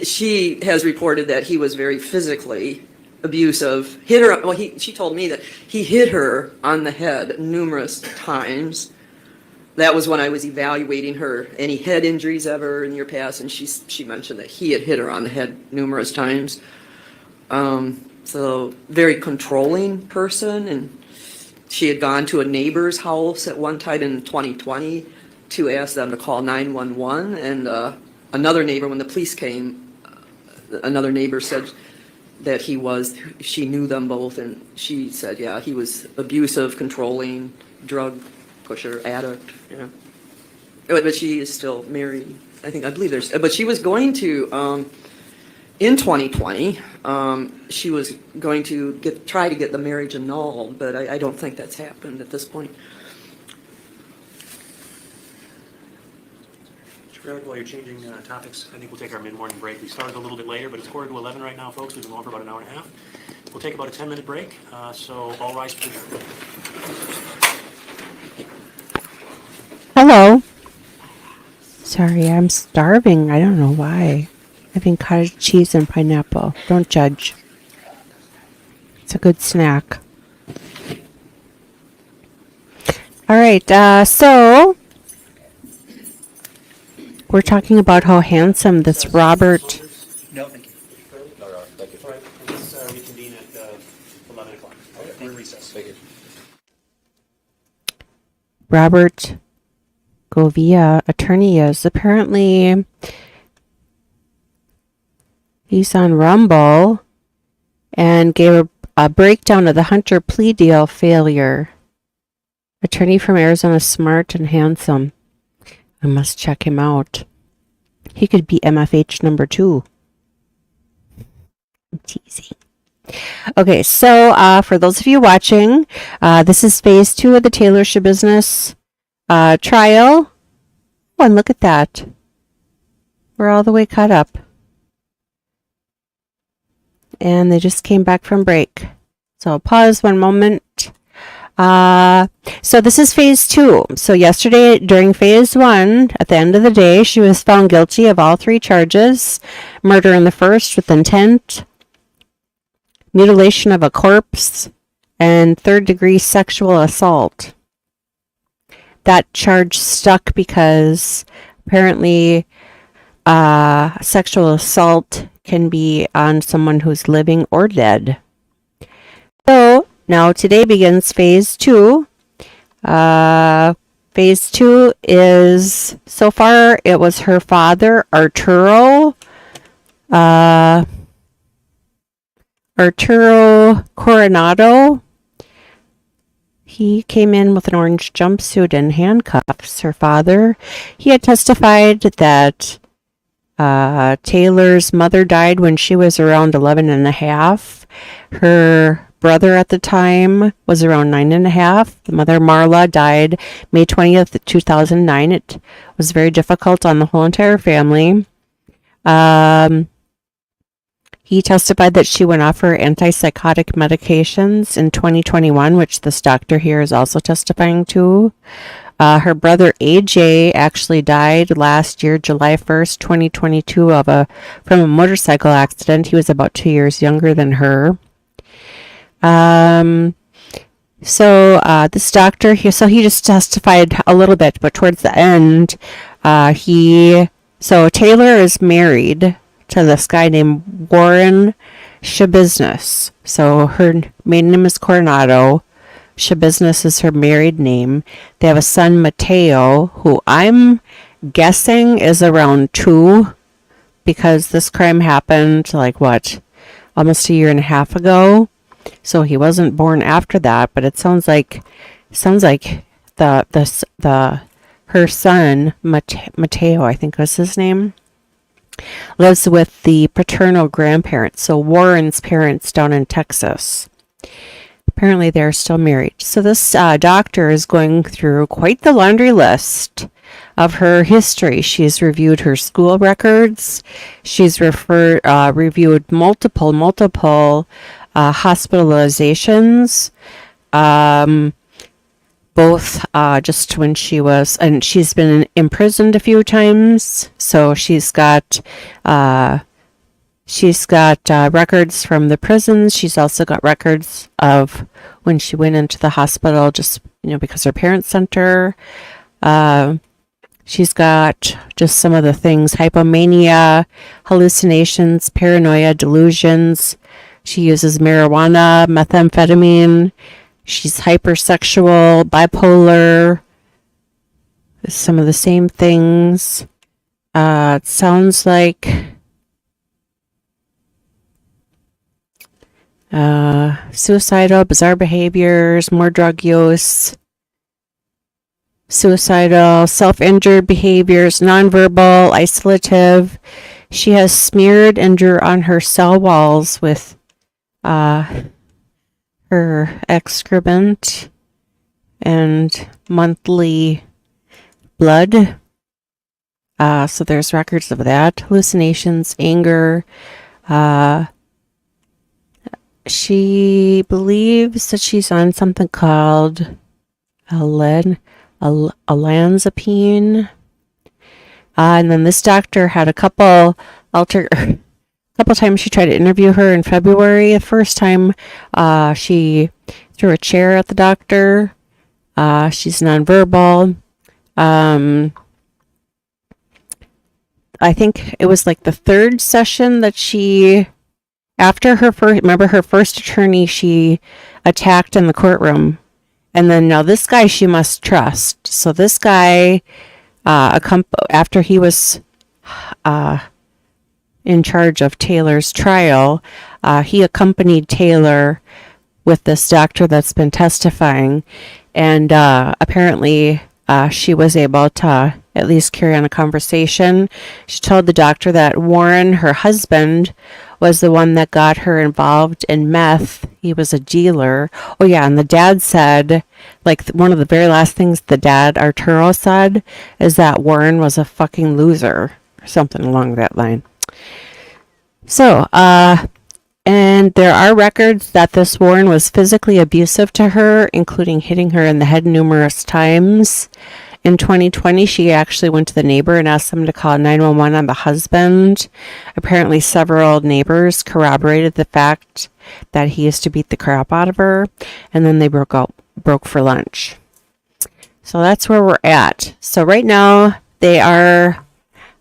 she has reported that he was very physically abusive, hit her, well, she told me that he hit her on the head numerous times. That was when I was evaluating her, any head injuries ever in your past, and she mentioned that he had hit her on the head numerous times. So very controlling person, and she had gone to a neighbor's house at one time in 2020 to ask them to call 911, and another neighbor, when the police came, another neighbor said that she knew them both, and she said, yeah, he was abusive, controlling, drug pusher, addict, But she is still married. I believe but she was going to, in 2020, she was going to try to get the marriage annulled, but I don't think that's happened at this point. While you're changing topics, I think we'll take our mid-morning break. We started a little bit later, but it's 10:45 right now, folks. We've been on for about an hour and a half. We'll take about a 10-minute break, so all rise, please. Hello. Sorry, I'm starving. I don't know why. Having cottage cheese and pineapple. Don't judge. It's a good snack. All right, so we're talking about how handsome this Robert. No, thank you. All right, let's reconvene at 11 o'clock. We're in recess. Thank you. Robert Govia attorney is. Apparently, he's on Rumble and gave a breakdown of the Hunter plea deal failure. Attorney from Arizona, smart and handsome. I must check him out. He could be MFH number 2. I'm teasing. Okay, so for those of you watching, this is phase 2 of the TaylorSchabusiness trial. Oh, and look at that. We're all the way caught up. And they just came back from break. So I'll pause one moment. So this is phase 2. So yesterday during phase 1, at the end of the day, she was found guilty of all 3 charges. Murder in the first with intent, mutilation of a corpse, and 3rd-degree sexual assault. That charge stuck because apparently sexual assault can be on someone who's living or dead. So now today begins phase 2. Phase 2 is, so far it was her father, Arturo Coronado. He came in with an orange jumpsuit and handcuffs. Her father, he had testified that Taylor's mother died when she was around 11 and a half. Her brother at the time was around 9 and a half. The mother, Marla, died May 20th, 2009. It was very difficult on the whole entire family. He testified that she went off her antipsychotic medications in 2021, which this doctor here is also testifying to. Her brother AJ actually died last year, July 1st, 2022, from a motorcycle accident. He was about 2 years younger than her. This doctor here, so he just testified a little bit, but towards the end, Taylor is married to this guy named Warren Schabusiness. So her maiden name is Coronado. Schabusiness is her married name. They have a son, Mateo, who I'm guessing is around 2, because this crime happened almost a year and a half ago. So he wasn't born after that, but it sounds like her son Mateo, I think was his name, lives with the paternal grandparents, so Warren's parents down in Texas. Apparently they're still married. So this doctor is going through quite the laundry list of her history. She's reviewed her school records. She's reviewed multiple hospitalizations, both just when she was, and she's been imprisoned a few times. So she's got records from the prisons. She's also got records of when she went into the hospital, just because her parents sent her. She's got just some of the things: hypomania, hallucinations, paranoia, delusions. She uses marijuana, methamphetamine. She's hypersexual, bipolar. Some of the same things. It sounds like suicidal, bizarre behaviors, more drug use, suicidal, self-injured behaviors, nonverbal, isolative. She has smeared and drew on her cell walls with her excrement and monthly blood. So there's records of that. Hallucinations, anger. She believes that she's on something called olanzapine. And then this doctor had a couple times she tried to interview her in February. The first time she threw a chair at the doctor. She's nonverbal. I think it was like the 3rd session that she, after her first attorney she attacked in the courtroom. And then now this guy she must trust. So this guy, after he was in charge of Taylor's trial, he accompanied Taylor with this doctor that's been testifying, and apparently she was able to at least carry on a conversation. She told the doctor that Warren, her husband, was the one that got her involved in meth he was a dealer. Oh yeah, and the dad said, like one of the very last things the dad Arturo said is that Warren was a fucking loser, or something along that line. So, and there are records that this Warren was physically abusive to her, including hitting her in the head numerous times. In 2020, she actually went to the neighbor and asked them to call 911 on the husband. Apparently, several neighbors corroborated the fact that he used to beat the crap out of her, and then they broke for lunch. So that's where we're at. So right now, they are,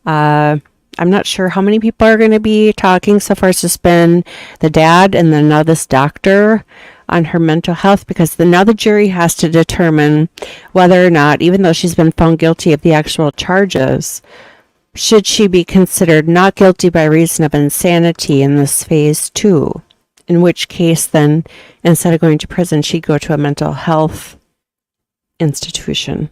I'm not sure how many people are going to be talking. So far, it's just been the dad and then now this doctor on her mental health, because now the jury has to determine whether or not, even though she's been found guilty of the actual charges, should she be considered not guilty by reason of insanity in this phase 2, in which case then instead of going to prison, she'd go to a mental health institution.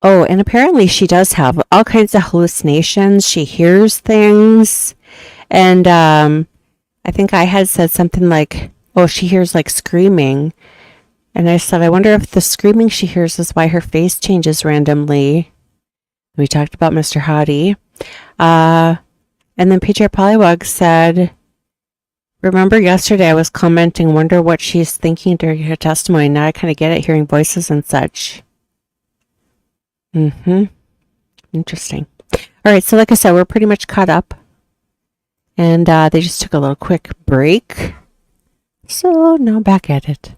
Oh, and apparently she does have all kinds of hallucinations. She hears things. And I think I had said something like, oh, she hears like screaming. And I said, I wonder if the screaming she hears is why her face changes randomly. We talked about Mr. Hottie. And then PJ Pollywog said, remember yesterday I was commenting, wonder what she's thinking during her testimony. Now I kind of get it, hearing voices and such. Interesting. All right, so like I said, we're pretty much caught up. And they just took a little quick break. So now back at it.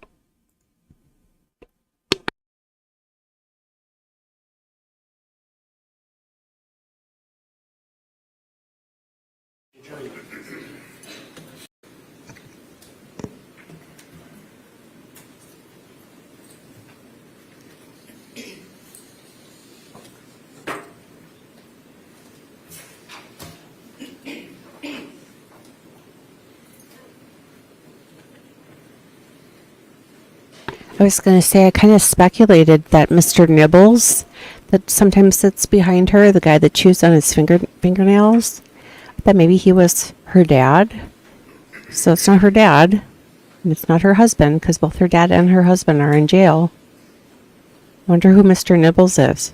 I was going to say, I kind of speculated that Mr. Nibbles, that sometimes sits behind her, the guy that chews on his fingernails, that maybe he was her dad. So it's not her dad, and it's not her husband, because both her dad and her husband are in jail. Wonder who Mr. Nibbles is.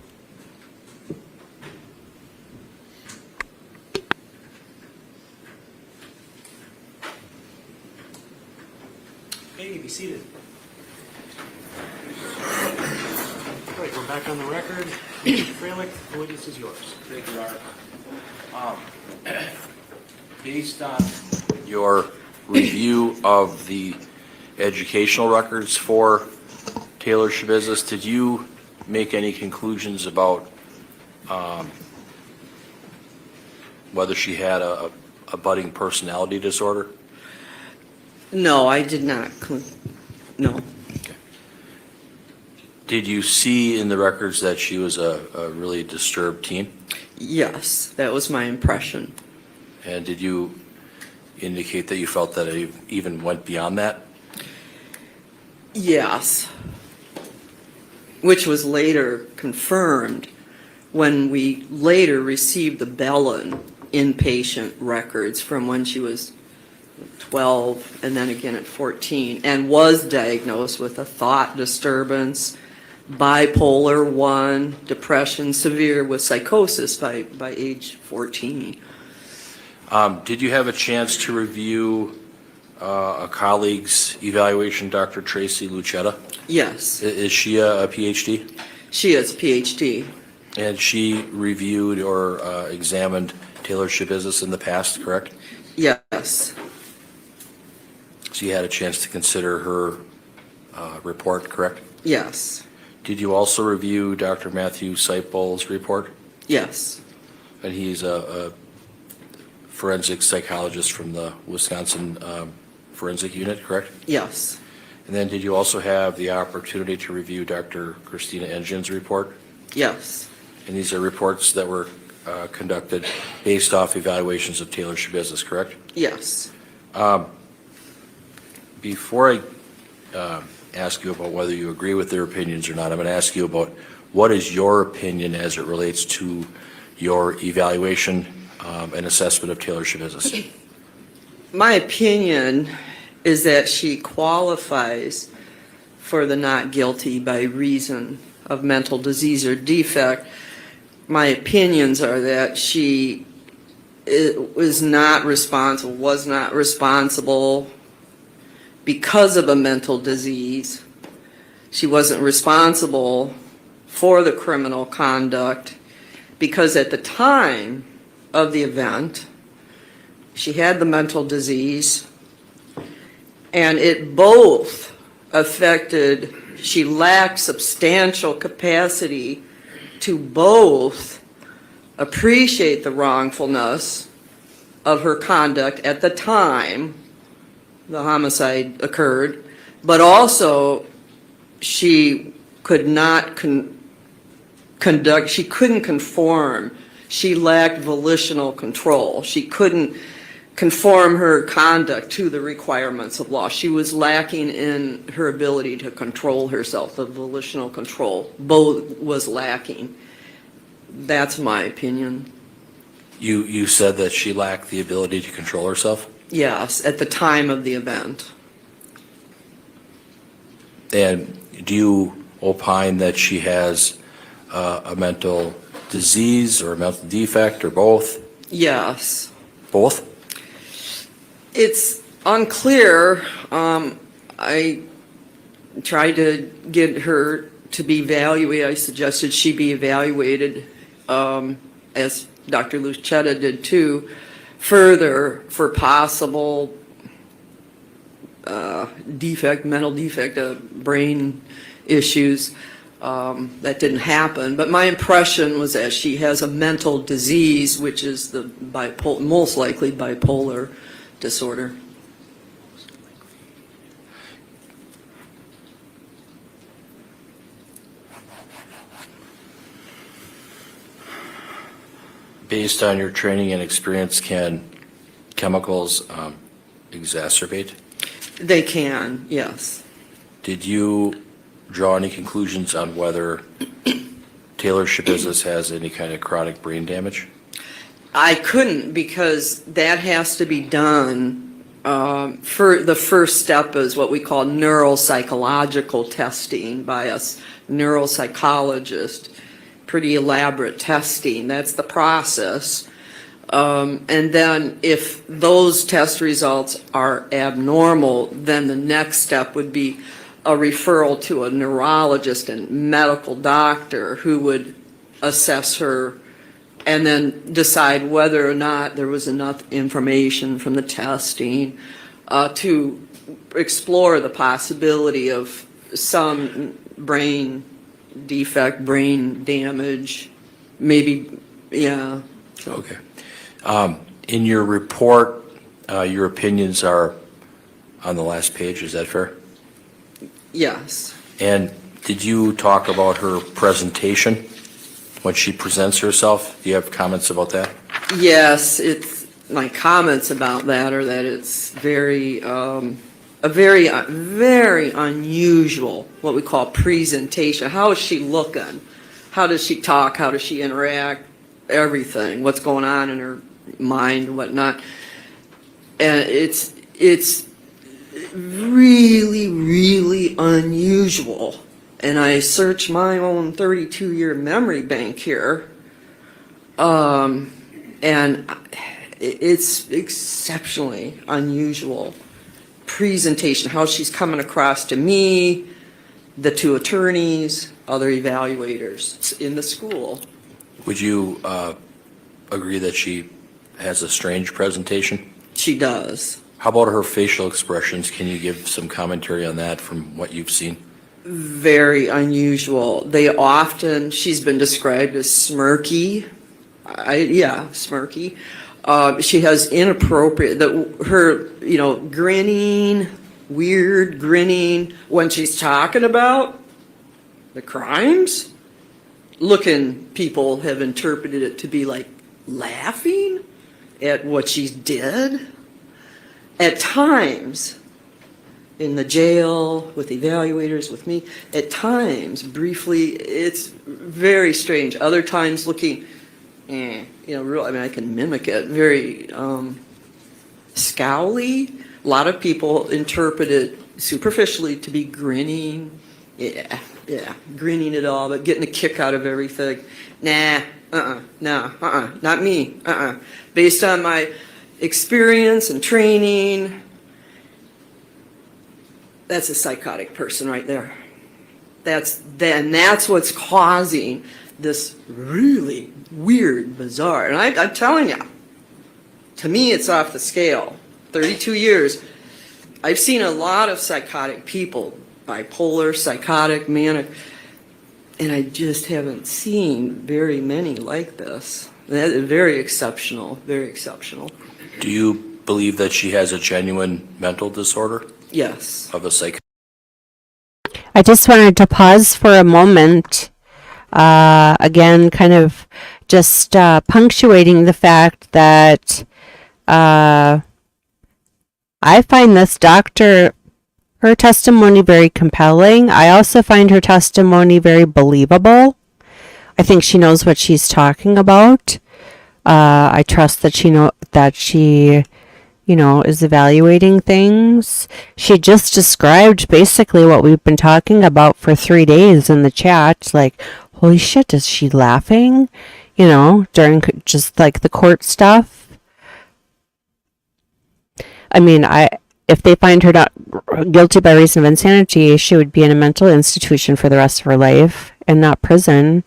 Okay, be seated. All right, we're back on the record. Mr. Freilich, the witness is yours. Thank you, Your Honor. Based on your review of the educational records for TaylorSchabusiness, did you make any conclusions about whether she had a budding personality disorder? No, I did not. No. Did you see in the records that she was a really disturbed teen? Yes, that was my impression. And did you indicate that you felt that it even went beyond that? Yes. Which was later confirmed when we later received the Bellin inpatient records from when she was 12 and then again at 14, and was diagnosed with a thought disturbance, bipolar 1, depression, severe with psychosis by age 14. Did you have a chance to review a colleague's evaluation, Dr. Tracy Lucetta? Yes, Is she a PhD? she is PhD. And she reviewed or examined TaylorSchabusiness in the past, correct? Yes, So you had a chance to consider her report, correct? yes, Did you also review Dr. Matthew Seipel's report? yes, And he's a forensic psychologist from the Wisconsin Forensic Unit, correct? yes, And then did you also have the opportunity to review Dr. Christina Engine's report? yes, And these are reports that were conducted based off evaluations of TaylorSchabusiness, correct? yes. Before I ask you about whether you agree with their opinions or not, I'm going to ask you about what is your opinion as it relates to your evaluation an assessment of TaylorSchabusiness? My opinion is that she qualifies for the not guilty by reason of mental disease or defect. My opinions are that she was not responsible because of a mental disease. She wasn't responsible for the criminal conduct because at the time of the event, she had the mental disease, and it both affected, she lacked substantial capacity to both appreciate the wrongfulness of her conduct at the time the homicide occurred, but also she could not conduct, she couldn't conform. She lacked volitional control. She couldn't conform her conduct to the requirements of law. She was lacking in her ability to control herself. The volitional control both was lacking. That's my opinion. You said that she lacked the ability to control herself? Yes, at the time of the event. And do you opine that she has a mental disease or a mental defect or both? Yes. Both? It's unclear. I tried to get her to be evaluated. I suggested she be evaluated, as Dr. Lucetta did too, further for possible defect, mental defect, brain issues. That didn't happen, but my impression was that she has a mental disease, which is the most likely bipolar disorder. Based on your training and experience, can chemicals exacerbate? They can, yes. Did you draw any conclusions on whether TaylorSchabusiness has any kind of chronic brain damage? I couldn't, because that has to be done. For the first step is what we call neuropsychological testing by a neuropsychologist. Pretty elaborate testing. That's the process. And then if those test results are abnormal, then the next step would be a referral to a neurologist and medical doctor who would assess her and then decide whether or not there was enough information from the testing to explore the possibility of some brain defect, brain damage, maybe, yeah. Okay. In your report, your opinions are on the last page, is that fair? Yes. And did you talk about her presentation when she presents herself? Do you have comments about that? Yes, my comments about that are that it's very unusual, what we call presentation. How is she looking? How does she talk? How does she interact? Everything. What's going on in her mind and whatnot. And it's really, really unusual. And I searched my own 32-year memory bank here, and it's exceptionally unusual presentation, how she's coming across to me, the two attorneys, other evaluators in the school. Would you agree that she has a strange presentation? She does. How about her facial expressions? Can you give some commentary on that from what you've seen? Very unusual. She's been described as smirky. Smirky. She has inappropriate, grinning, weird grinning when she's talking about the crimes. People have interpreted it to be like laughing at what she did. At times, in the jail, with evaluators, with me, at times, briefly, it's very strange. Other times looking real, I mean, I can mimic it, very scowly. A lot of people interpret it superficially to be grinning. Yeah, grinning it all, but getting a kick out of everything. Nah, not me, Based on my experience and training, that's a psychotic person right there. That's what's causing this really weird, bizarre, and I'm telling you, to me, it's off the scale. 32 years, I've seen a lot of psychotic people, bipolar, psychotic, manic, and I just haven't seen very many like this. That is very exceptional, very exceptional. Do you believe that she has a genuine mental disorder Yes. of a psych? I just wanted to pause for a moment. Again, kind of just punctuating the fact that I find this doctor, her testimony very compelling. I also find her testimony very believable. I think she knows what she's talking about. I trust that she is evaluating things. She just described basically what we've been talking about for 3 days in the chat. Like, holy shit, is she laughing? During just like the court stuff. I mean, if they find her not guilty by reason of insanity, she would be in a mental institution for the rest of her life and not prison.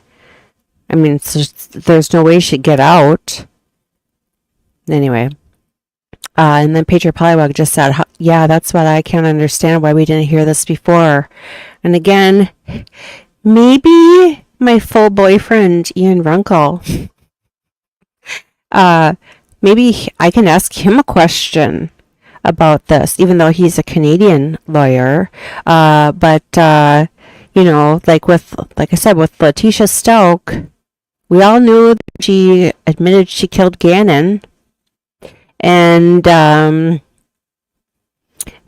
I mean, there's no way she'd get out. Anyway. And then Patriot Polywog just said, yeah, that's what I can't understand, why we didn't hear this before. And again, maybe my full boyfriend, Ian Runkle, maybe I can ask him a question about this, even though he's a Canadian lawyer. But like I said, with Letitia Stoke, we all knew that she admitted she killed Gannon. And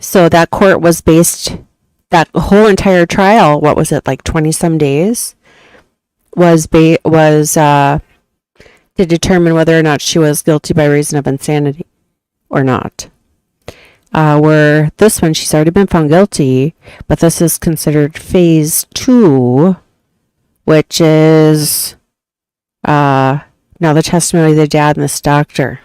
so that court was based, that whole entire trial, what was it, like 20 some days, was to determine whether or not she was guilty by reason of insanity or not. Where this one, she's already been found guilty, but this is considered phase 2, which is now the testimony of the dad and this doctor.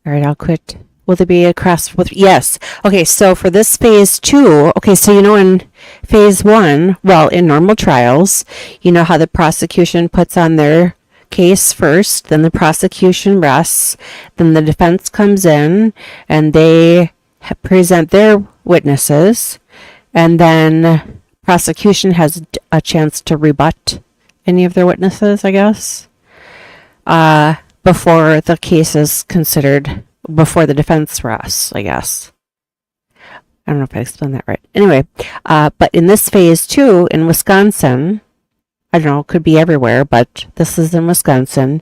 All right, I'll quit. Will there be a cross with? Yes. Okay, so for this phase 2, okay, so in phase 1, well, in normal trials, you know how the prosecution puts on their case first, then the prosecution rests, then the defense comes in, and they present their witnesses, and then prosecution has a chance to rebut any of their witnesses, I guess. Before the case is considered, before the defense rests, I guess. I don't know if I explained that right. Anyway, but in this phase 2 in Wisconsin, I don't know, it could be everywhere, but this is in Wisconsin.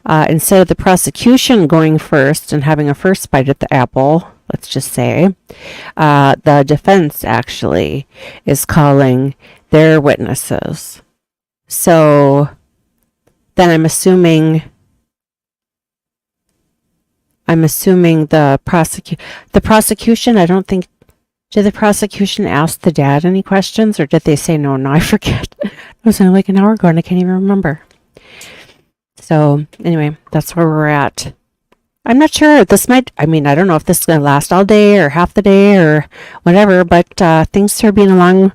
Instead of the prosecution going first and having a first bite at the apple, let's just say, the defense actually is calling their witnesses. So then I'm assuming the prosecution, I don't think, did the prosecution ask the dad any questions, or did they say no? No, I forget. It was only like an hour ago and I can't even remember. So anyway, that's where we're at. I'm not sure. I don't know if this is going to last all day or half the day or whatever, but thanks for being along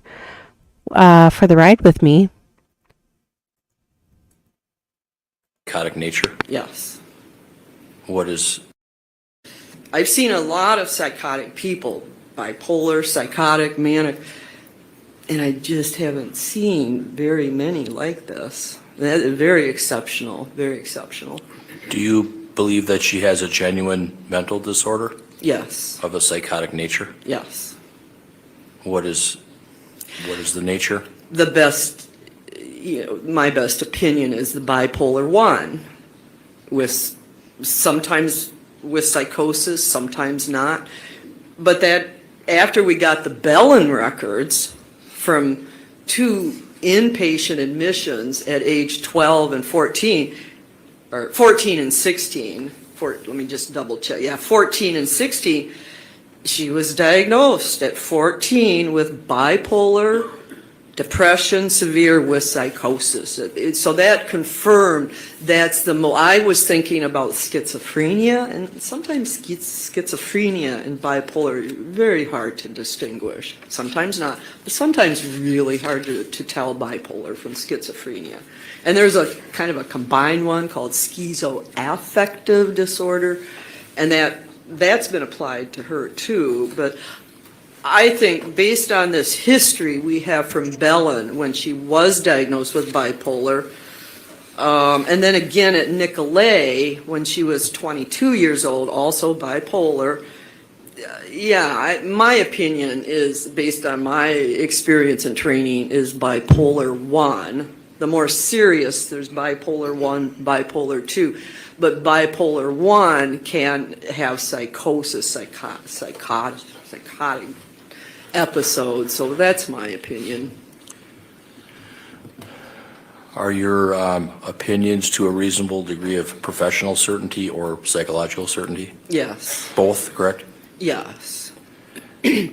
for the ride with me. Psychotic nature? Yes. What is? I've seen a lot of psychotic people, bipolar, psychotic, manic, and I just haven't seen very many like this. That is very exceptional, very exceptional. Do you believe that she has a genuine mental disorder Yes, of a psychotic nature? yes. What is the nature? The best, my best opinion is the bipolar 1, with sometimes with psychosis, sometimes not. But that after we got the Bellin records from 2 inpatient admissions at age 12 and 14, or 14 and 16, let me just double check, yeah, 14 and 16, she was diagnosed at 14 with bipolar depression, severe with psychosis. So that confirmed that's I was thinking about schizophrenia, and sometimes schizophrenia and bipolar are very hard to distinguish. Sometimes not, but sometimes really hard to tell bipolar from schizophrenia. And there's a kind of a combined one called schizoaffective disorder, and that's been applied to her too. But I think based on this history we have from Bellin when she was diagnosed with bipolar, and then again at Nicolay when she was 22 years old, also bipolar. My opinion is, based on my experience and training, is bipolar 1. The more serious, there's bipolar 1, bipolar 2. But bipolar 1 can have psychosis, psychotic episodes, so that's my opinion. Are your opinions to a reasonable degree of professional certainty or psychological certainty? Yes, Both, correct? yes. You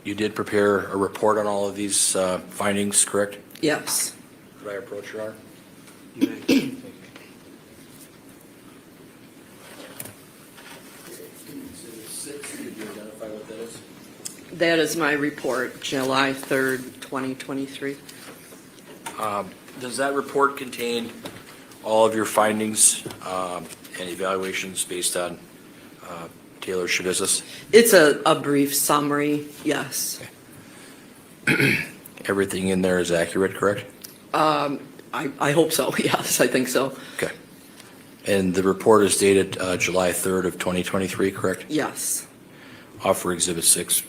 did prepare a report on all of these findings, correct? Yes. Could I approach your honor? You may. Did you identify what that is? That is my report, July 3rd, 2023. Does that report contain all of your findings and evaluations based on TaylorSchabusiness? It's a brief summary, yes. Everything in there is accurate, correct? I hope so, yes, I think so. Okay. And the report is dated July 3rd of 2023, correct? Yes. Offer Exhibit 6.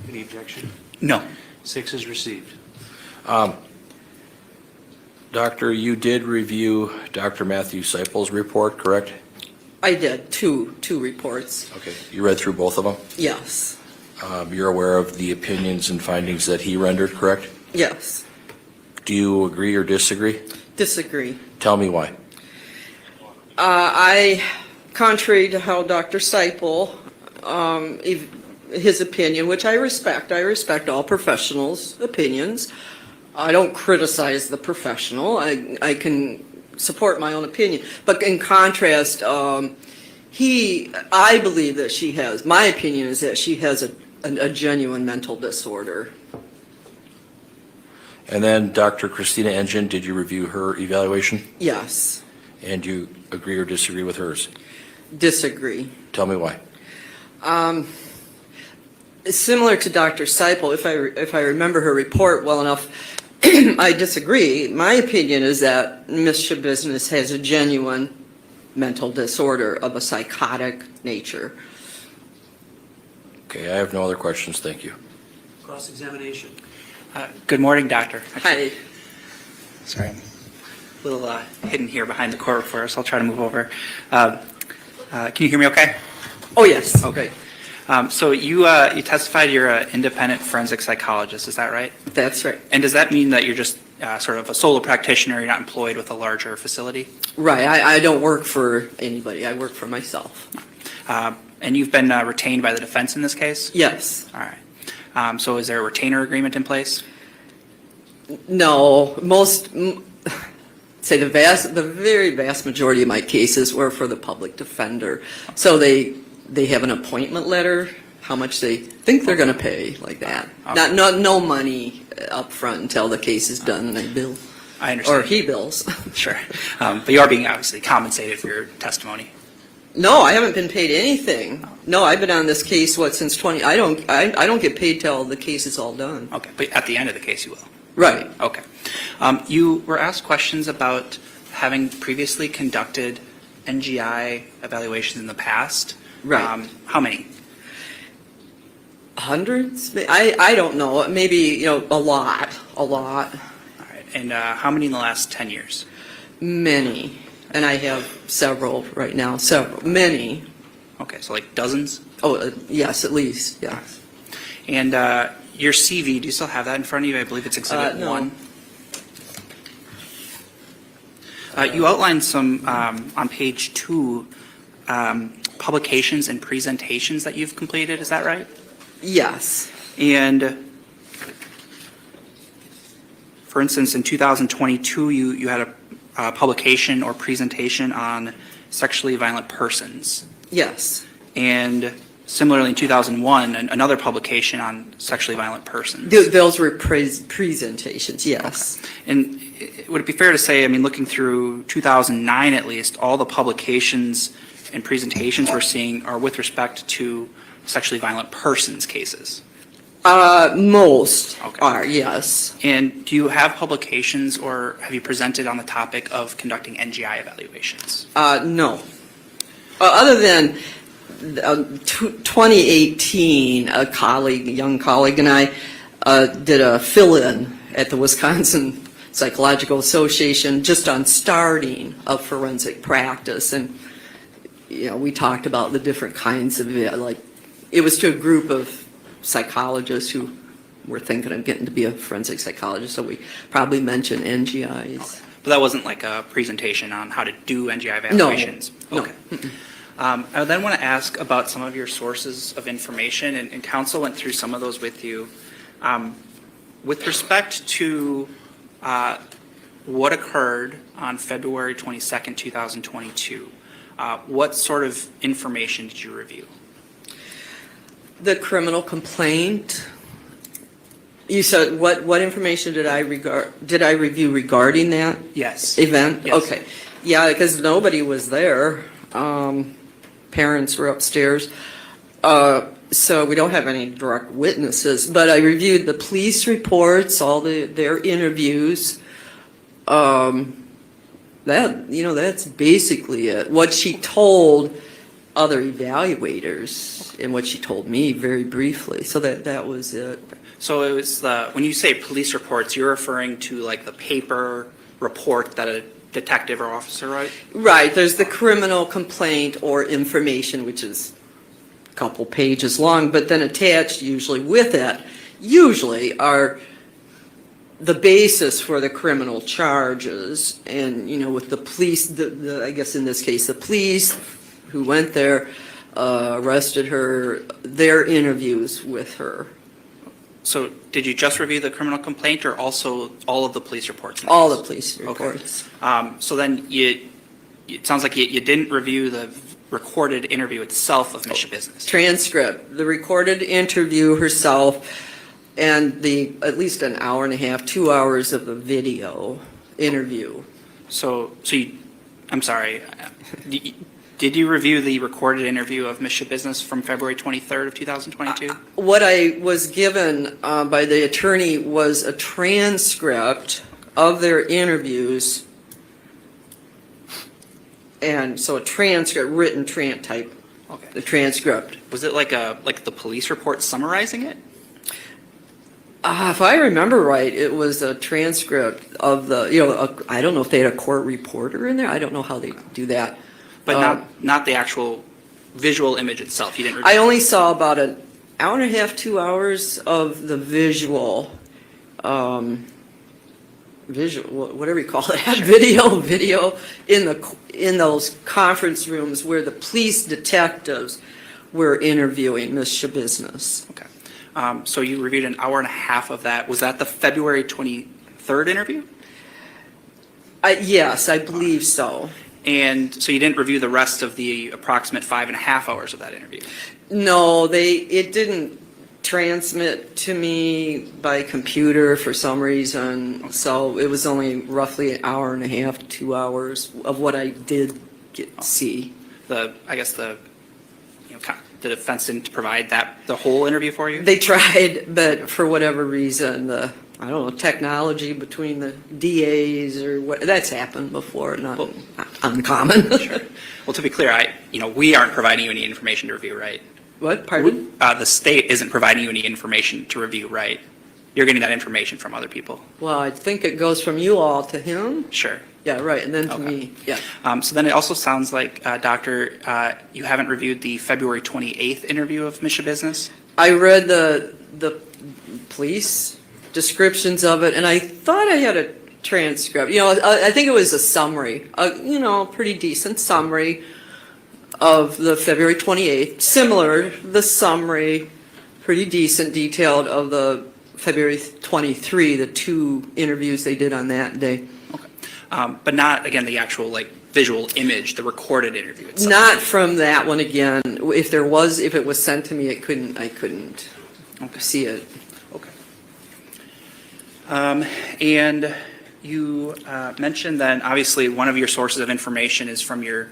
Any objection? No. 6 is received. Doctor, you did review Dr. Matthew Seipel's report, correct? I did, two reports, Okay. You read through both of them? yes, You're aware of the opinions and findings that he rendered, correct? yes. Do you agree or disagree? Disagree. Tell me why. Contrary to how Dr. Seipel, his opinion, which I respect all professionals' opinions. I don't criticize the professional. I can support my own opinion. But in contrast, I believe that my opinion is that she has a genuine mental disorder. And then Dr. Christina Engine, did you review her evaluation? Yes, And do you agree or disagree with hers? disagree. Tell me why. Similar to Dr. Seipel, if I remember her report well enough, I disagree. My opinion is that Ms. Schabusiness has a genuine mental disorder of a psychotic nature. Okay, I have no other questions. Thank you. Cross-examination. Good morning, doctor. Hi. Sorry, I'm a little hidden here behind the court reporter, so I'll try to move over. Can you hear me okay? Oh, yes. Okay. So you testified you're an independent forensic psychologist, is that right? That's right. And does that mean that you're just sort of a solo practitioner, you're not employed with a larger facility? Right. I don't work for anybody. I work for myself. And you've been retained by the defense in this case? Yes. All right. So is there a retainer agreement in place? No. Say the very vast majority of my cases were for the public defender. So they have an appointment letter, how much they think they're going to pay, like that. Okay. No money up front until the case is done and I bill. I understand. Or he bills. Sure. But you are being obviously compensated for your testimony. No, I haven't been paid anything. No, I've been on this case, since 20, I don't get paid till the case is all done. Okay, but at the end of the case you will. Right. Okay. You were asked questions about having previously conducted NGI evaluations in the past. Right. How many? Hundreds? I don't know. Maybe, a lot. All right. And how many in the last 10 years? Many. And I have several right now. Many. Okay, so like dozens? Oh, yes, at least, yes. And your CV, do you still have that in front of you? I believe it's Exhibit No. 1. You outlined some, on page 2, publications and presentations that you've completed, is that right? Yes. And for instance, in 2022, you had a publication or presentation on sexually violent persons. Yes. And similarly, in 2001, another publication on sexually violent persons. Those were presentations, yes. And would it be fair to say, I mean, looking through 2009 at least, all the publications and presentations we're seeing are with respect to sexually violent persons cases? Most Okay. are, yes. And do you have publications or have you presented on the topic of conducting NGI evaluations? No. Other than 2018, a young colleague and I did a fill-in at the Wisconsin Psychological Association just on starting a forensic practice. And, we talked about the different kinds of, it was to a group of psychologists who were thinking of getting to be a forensic psychologist, so we probably mentioned NGIs. But that wasn't like a presentation on how to do NGI evaluations? No. Okay. I then want to ask about some of your sources of information, and counsel went through some of those with you. With respect to what occurred on February 22nd, 2022, what sort of information did you review? The criminal complaint. You said what information did I review regarding that Yes. event? Yes. Okay. Yeah, because nobody was there. Parents were upstairs. So we don't have any direct witnesses, but I reviewed the police reports, all their interviews. That's basically it. What she told other evaluators and what she told me very briefly. So that was it. So it was when you say police reports, you're referring to like the paper report that a detective or officer wrote? Right, there's the criminal complaint or information, which is a couple pages long, but then attached usually with it, are the basis for the criminal charges. And, with the police, I guess in this case, the police who went there, arrested her, their interviews with her. So did you just review the criminal complaint or also all of the police reports? All the police reports. So then it sounds like you didn't review the recorded interview itself of Ms. Schabusiness. Transcript, the recorded interview herself, and at least an hour and a half, 2 hours of the video interview. I'm sorry. Did you review the recorded interview of Ms. Schabusiness from February 23rd of 2022? What I was given by the attorney was a transcript of their interviews. And so a transcript, written type, Okay. the transcript. Was it like the police report summarizing it? If I remember right, it was a transcript of I don't know if they had a court reporter in there. I don't know how they do that. But not the actual visual image itself? You didn't review I only saw about an hour and a half, 2 hours of the visual, whatever you call that, video in those conference rooms where the police detectives were interviewing Ms. Schabusiness. Okay. So you reviewed an hour and a half of that. Was that the February 23rd interview? Yes, I believe so. And so you didn't review the rest of the approximate 5.5 hours of that interview? No, it didn't transmit to me by computer for some reason, so it was only roughly an hour and a half, 2 hours of what I did see. The defense didn't provide the whole interview for you? They tried, but for whatever reason, I don't know, technology between the DAs or what, that's happened before, not uncommon. Sure. Well, to be clear, we aren't providing you any information to review, right? What, pardon? The state isn't providing you any information to review, right? You're getting that information from other people. Well, I think it goes from you all to him. Sure. Yeah, right, and then to Okay. me, yeah. So then it also sounds like, Doctor, you haven't reviewed the February 28th interview of Ms. Schabusiness? I read the police descriptions of it, and I thought I had transcript. I think it was a summary, pretty decent summary of the February 28th. Similar, the summary, pretty decent, detailed of the February 23, the 2 interviews they did on that day. But not, again, the actual, like, visual image, the recorded interview itself. Not from that one again. If it was sent to me, I couldn't see it. Okay. And you mentioned then, obviously, one of your sources of information is from your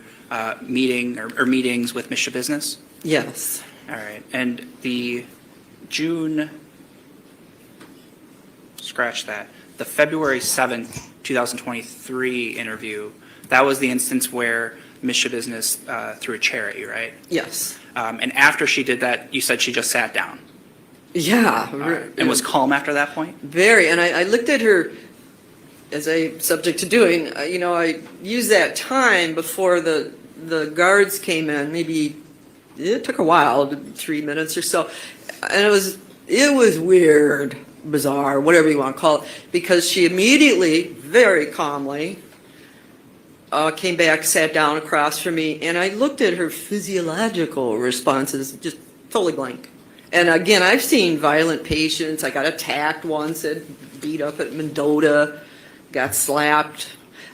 meeting or meetings with Ms. Schabusiness? Yes. All right. And the the February 7th, 2023 interview, that was the instance where Ms. Schabusiness threw a chair at you, right? Yes. And after she did that, you said she just sat down. Yeah. And was calm after that point? Very. And I looked at her, as I'm subject to doing, I used that time before the guards came in. Maybe it took a while, 3 minutes or so. And it was weird, bizarre, whatever you want to call it, because she immediately, very calmly, came back, sat down across from me, and I looked at her physiological responses, just totally blank. And again, I've seen violent patients. I got attacked once, beat up at Mendota, got slapped.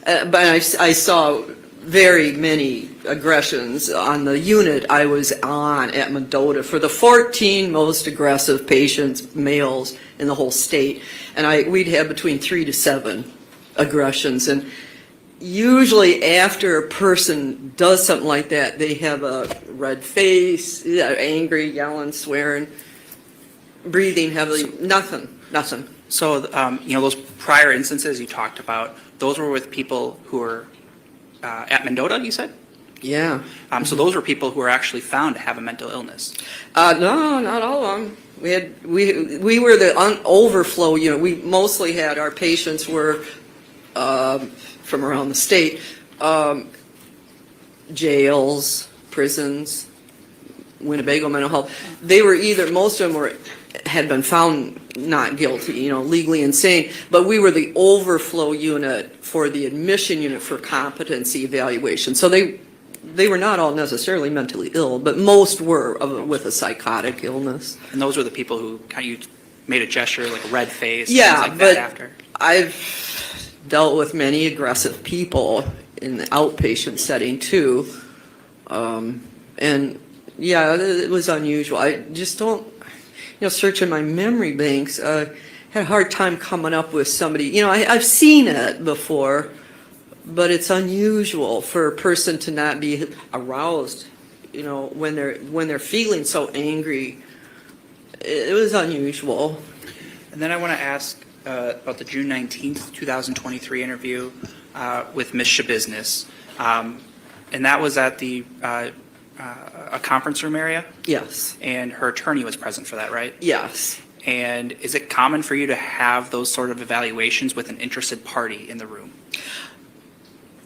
But I saw very many aggressions on the unit I was on at Mendota for the 14 most aggressive patients, males, in the whole state. And we'd have between 3 to 7 aggressions. And usually after a person does something like that, they have a red face, angry, yelling, swearing, breathing heavily, nothing. So, those prior instances you talked about, those were with people who were at Mendota, you said? Yeah. So those were people who were actually found to have a mental illness? No, not all of them. We were the overflow unit. We mostly had, our patients were from around the state, jails, prisons, Winnebago mental health. They were most of them had been found not guilty, legally insane, but we were the overflow unit for the admission unit for competency evaluation. So they were not all necessarily mentally ill, but most were with a psychotic illness. And those were the people who you made a gesture, like a red face, Yeah, things like but that after? I've dealt with many aggressive people in the outpatient setting too. And yeah, it was unusual. I just don't, searching my memory banks, had a hard time coming up with somebody. I've seen it before, but it's unusual for a person to not be aroused, when they're feeling so angry. It was unusual. And then I want to ask about the June 19th, 2023 interview with Ms. Schabusiness. And that was at a conference room area? Yes. And her attorney was present for that, right? Yes. And is it common for you to have those sort of evaluations with an interested party in the room?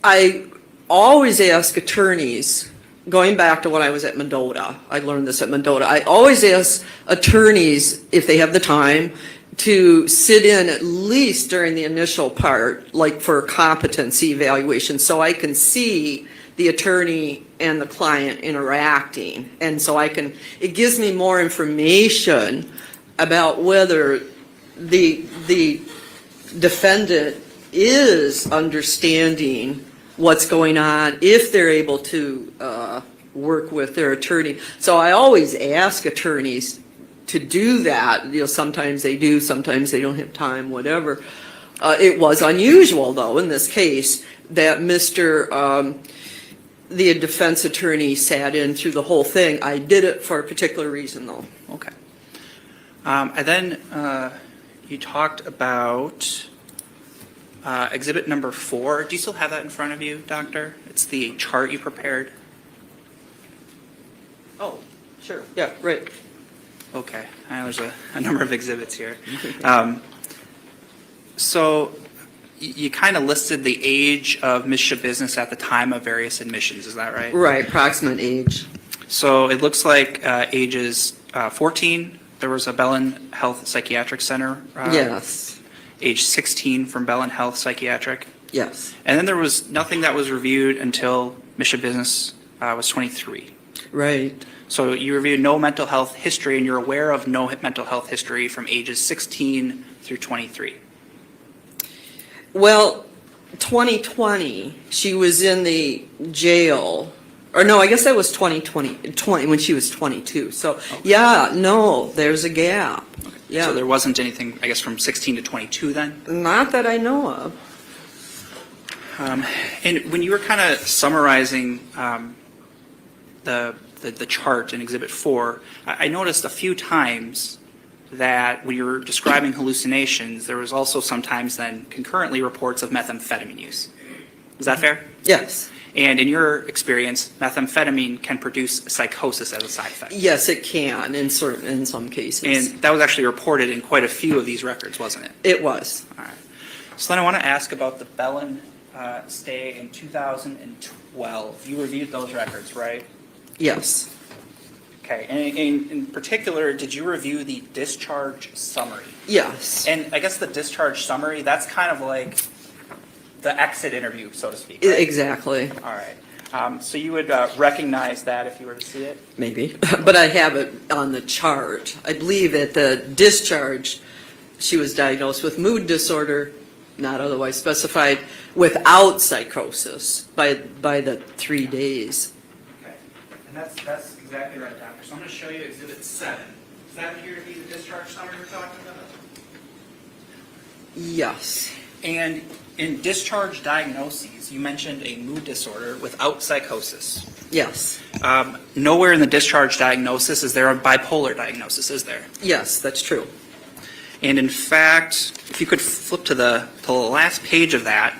I always ask attorneys, going back to when I was at Mendota, I learned this at Mendota, I always ask attorneys, if they have the time, to sit in at least during the initial part, like for a competency evaluation, so I can see the attorney and the client interacting. And so it gives me more information about whether the defendant is understanding what's going on, if they're able to work with their attorney. So I always ask attorneys to do that. Sometimes they do, sometimes they don't have time, whatever. It was unusual, though, in this case, that the defense attorney sat in through the whole thing. I did it for a particular reason, though. Okay. And then you talked about exhibit number 4. Do you still have that in front of you, Doctor? It's the chart you prepared. Oh, sure. Yeah, right. Okay. I know there's a number of exhibits here. So you kind of listed the age of Ms. Schabusiness at the time of various admissions. Is that right? Right, approximate age. So it looks like ages 14, there was a Bellin Health Psychiatric Center. Yes. age 16 from Bellin Health Psychiatric. Yes, And then there was nothing that was reviewed until Schabusiness was 23. right. So you reviewed no mental health history, and you're aware of no mental health history from ages 16 through 23. Well, 2020, she was in the jail, or no, I guess that was 2020, when she was 22. So, yeah, no, there's a gap. Yeah, So there wasn't anything, I guess, from 16 to 22 then? not that I know of. And when you were kind of summarizing the chart in Exhibit 4, I noticed a few times that when you were describing hallucinations, there was also sometimes then concurrently reports of methamphetamine use. Is that fair? Yes, And in your experience, methamphetamine can produce psychosis as a side effect. yes, it can in some cases. And that was actually reported in quite a few of these records, wasn't it? It was. All right. So then I want to ask about the Bellin stay in 2012. You reviewed those records, right? Yes, Okay. And in particular, did you review the discharge summary? yes. And I guess the discharge summary, that's kind of like the exit interview, so to speak. Right? Exactly, All right. So you would recognize that if you were to see it? maybe. But I have it on the chart. I believe at the discharge, she was diagnosed with mood disorder, not otherwise specified, without psychosis by the 3 days. Okay. And that's exactly right, Doctor. So I'm going to show you Exhibit 7. Does that appear to be the discharge summary we're talking about? Yes, And in discharge diagnoses, you mentioned a mood disorder without psychosis. yes, Nowhere in the discharge diagnosis is there a bipolar diagnosis, is there? yes, that's true. And in fact, if you could flip to the last page of that,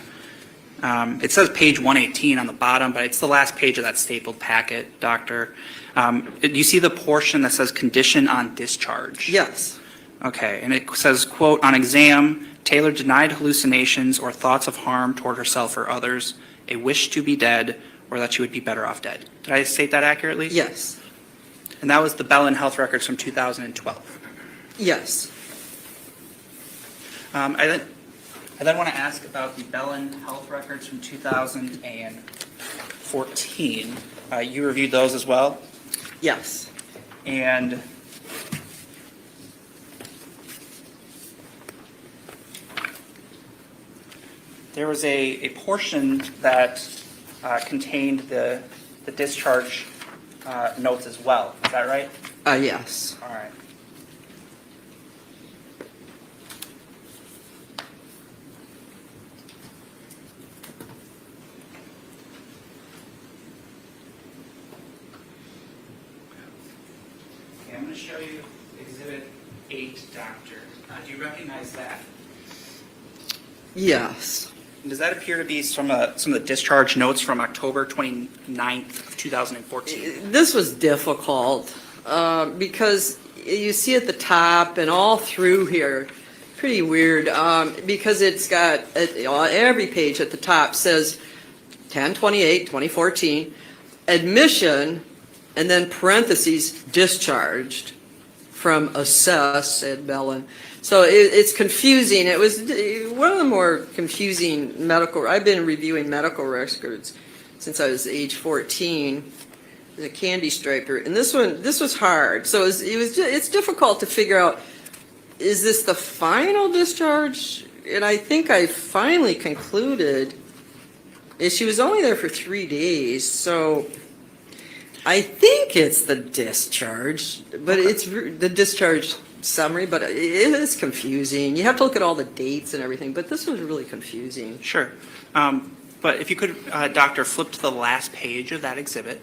it says page 118 on the bottom, but it's the last page of that stapled packet, Doctor. Do you see the portion that says condition on discharge? Yes, Okay, and it says, quote, on exam, Taylor denied hallucinations or thoughts of harm toward herself or others, a wish to be dead, or that she would be better off dead. Did I state that accurately? yes, And that was the Bellin Health records from 2012. yes. I then want to ask about the Bellin Health records from 2014. You reviewed those as well? Yes, And there was a portion that contained the discharge notes as well. Is that right? yes. All right. Okay, I'm going to show you Exhibit 8, Doctor. Do you recognize that? Yes, Does that appear to be some of the discharge notes from October 29th of 2014? this was difficult because you see at the top and all through here, pretty weird, because it's got, on every page at the top says 10/28/2014, admission, and then parentheses, discharged from assess at Bellin. So it's confusing. It was one of the more confusing medical, I've been reviewing medical records since I was age 14, as a candy striper, and this was hard. So it's difficult to figure out, is this the final discharge? And I think I finally concluded, she was only there for 3 days, so I think it's the discharge, but it's the discharge summary, but it is confusing. You have to look at all the dates and everything, but this was really confusing. Sure. But if you could, Doctor, flip to the last page of that exhibit.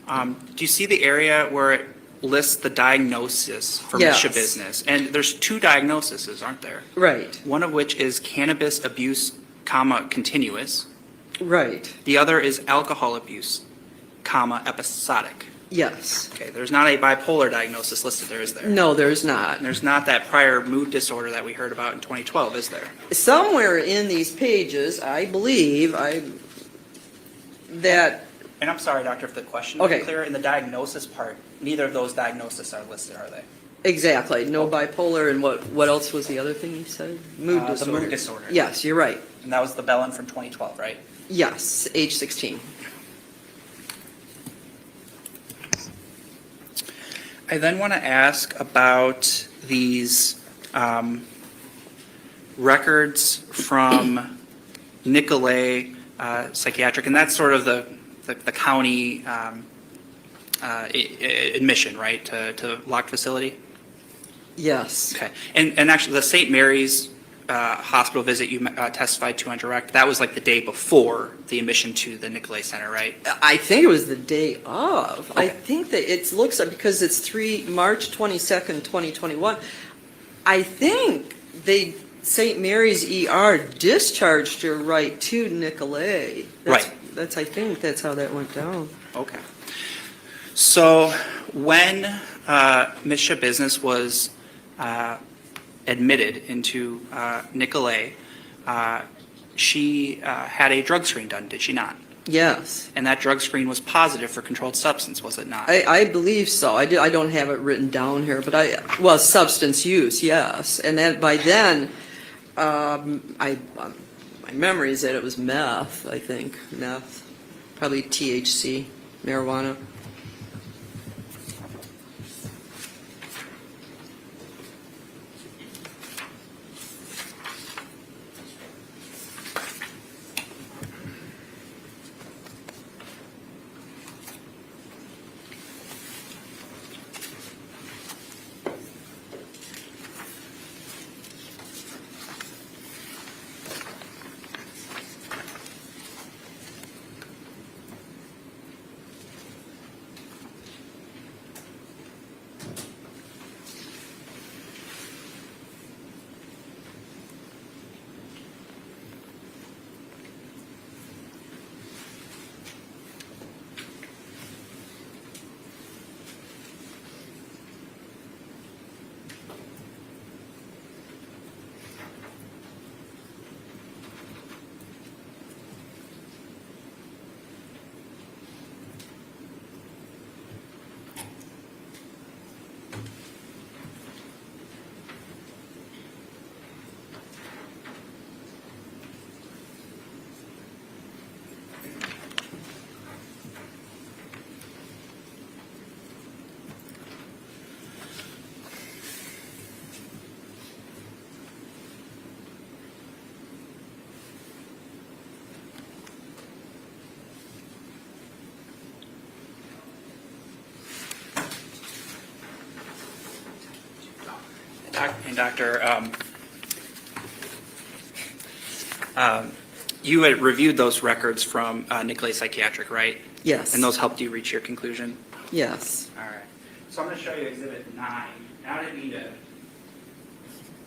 Do you see the area where it lists the diagnosis for Yes. Schabusiness? And there's 2 diagnoses, aren't there? Right, One of which is cannabis abuse, continuous. right, The other is alcohol abuse, episodic. yes. Okay, there's not a bipolar diagnosis listed there, is there? No, there's not. And there's not that prior mood disorder that we heard about in 2012, is there? Somewhere in these pages, I believe, that, And I'm sorry, Doctor, if the question Okay. wasn't clear. In the diagnosis part, neither of those diagnoses are listed, are they? Exactly, no bipolar, and what else was the other thing you said? Mood The disorder. mood disorder. Yes, you're right. And that was the Bellin from 2012, right? Yes, age 16. I then want to ask about these records from Nicolay Psychiatric, and that's sort of the county admission, right, to locked facility? Yes. Okay. And actually, the St. Mary's hospital visit you testified to on direct, that was like the day before the admission to the Nicolay Center, right? I think it was the day of. I Okay. think that it looks like, because it's March 22nd, 2021, I think St. Mary's ER discharged her right to Nicolay. Right. I think that's how that went down. Okay. So when Ms. Schabusiness was admitted into Nicolay, she had a drug screen done, did she not? Yes. And that drug screen was positive for controlled substance, was it not? I believe so. I don't have it written down here, but substance use, yes. And then by then, my memory is that it was meth, I think, probably THC, marijuana. And Doctor, you had reviewed those records from Nicolay Psychiatric, right? Yes. And those helped you reach your conclusion? Yes. All right. So I'm going to show you Exhibit 9. Now I didn't mean to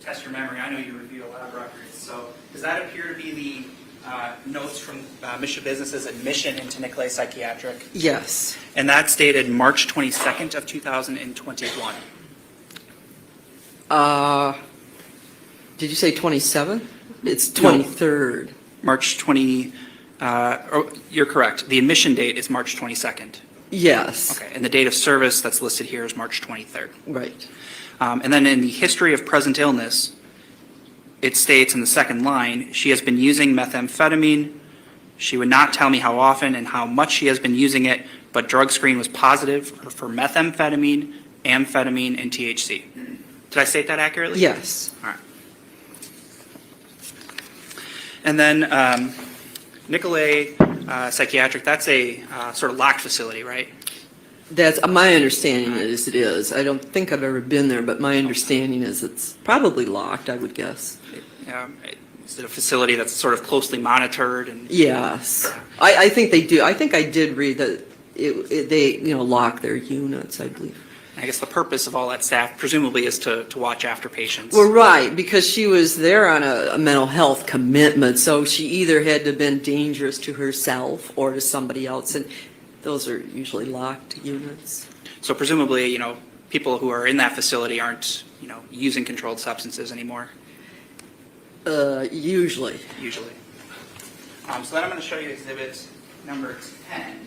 test your memory. I know you review a lot of records. So does that appear to be the notes from Ms. Schabusiness's admission into Nicolay Psychiatric? Yes. And that's dated March 22nd of 2021. Did you say 27? It's 23rd. March 20, you're correct. The admission date is March 22nd. Yes. Okay, and the date of service that's listed here is March 23rd. Right. And then in the history of present illness, it states in the second line, she has been using methamphetamine. She would not tell me how often and how much she has been using it, but drug screen was positive for methamphetamine, amphetamine, and THC. Did I state that accurately? Yes. All right. And then Nicolay Psychiatric, that's a sort of locked facility, right? That's my understanding is it is. I don't think I've ever been there, but my understanding is it's probably locked, I would guess. Is it a facility that's sort of closely monitored? And Yes. I think they do. I think I did read that they lock their units, I believe. I guess the purpose of all that staff presumably is to watch after patients. Well, right, because she was there on a mental health commitment, so she either had to have been dangerous to herself or to somebody else, and those are usually locked units. So presumably, people who are in that facility aren't, using controlled substances anymore? Usually. Usually. So then I'm going to show you exhibit number 10.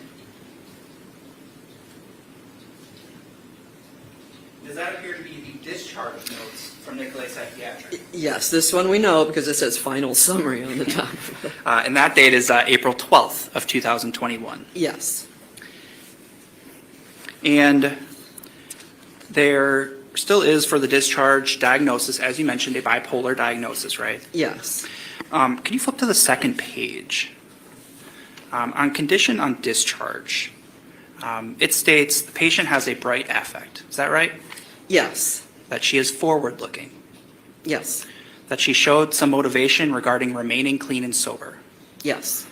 Does that appear to be the discharge notes from Nicolay Psychiatric. Yes, this one we know because it says final summary on the top. And that date is April 12th of 2021. Yes, And there still is for the discharge diagnosis, as you mentioned, a bipolar diagnosis, right? yes, Can you flip to the second page? On condition on discharge, it states the patient has a bright affect. Is that right? yes, That she is forward-looking. yes, That she showed some motivation regarding remaining clean and sober. yes,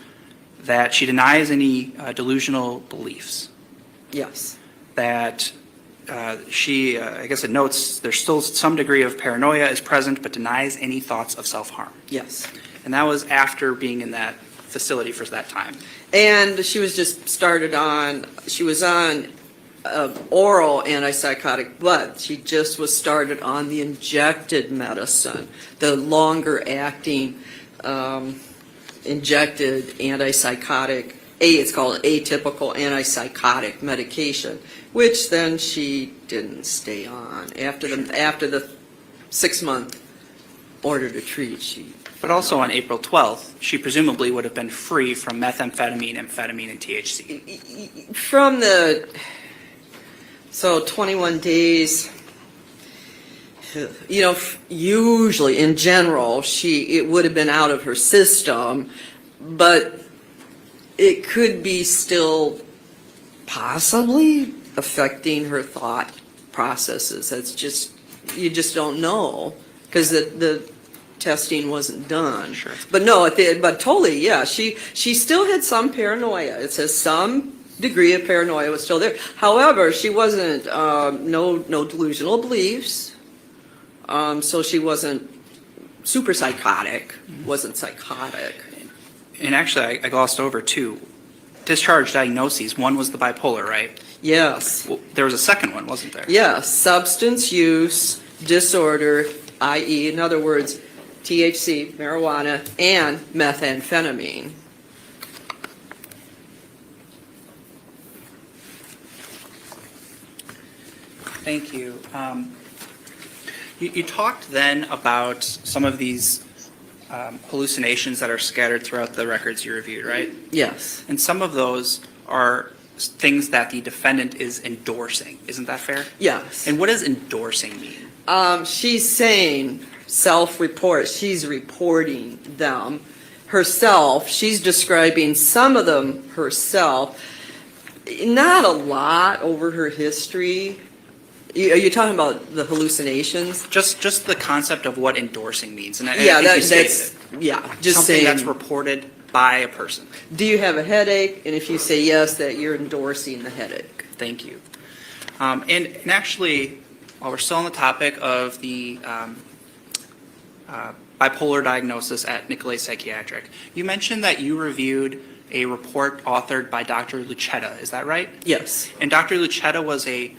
That she denies any delusional beliefs. yes, That she, I guess it notes, there's still some degree of paranoia is present, but denies any thoughts of self-harm. yes. And that was after being in that facility for that time. And she was just she was on oral antipsychotic, but she just was started on the injected medicine, the longer acting injected antipsychotic, it's called atypical antipsychotic medication, which then she didn't stay on. After the 6-month order to treat, But also on April 12th, she presumably would have been free from methamphetamine, amphetamine, and THC. from 21 days, usually in general, it would have been out of her system, but it could be still possibly affecting her thought processes. You just don't know, because the testing wasn't done. Sure. But no, but totally, yeah, she still had some paranoia. It says some degree of paranoia was still there. However, she wasn't, no delusional beliefs, so she wasn't super psychotic, wasn't psychotic. And actually, I glossed over two discharge diagnoses. One was the bipolar, right? Yes, Well, there was a second one, wasn't there? yes, substance use disorder, i.e., in other words, THC, marijuana, and methamphetamine. Thank you. You talked then about some of these hallucinations that are scattered throughout the records you reviewed, right? Yes, And some of those are things that the defendant is endorsing. Isn't that fair? yes. And what does endorsing mean? She's saying self-report. She's reporting them herself. She's describing some of them herself. Not a lot over her history. Are you talking about the hallucinations? Just the concept of what endorsing means. And I Yeah, think you stated that's, it. yeah, just Something saying. that's reported by a person. Do you have a headache? And if you say yes, that you're endorsing the headache. Thank you. And actually, while we're still on the topic of the bipolar diagnosis at Nicolay Psychiatric, you mentioned that you reviewed a report authored by Dr. Lucetta. Is that right? Yes, And Dr. Lucetta was a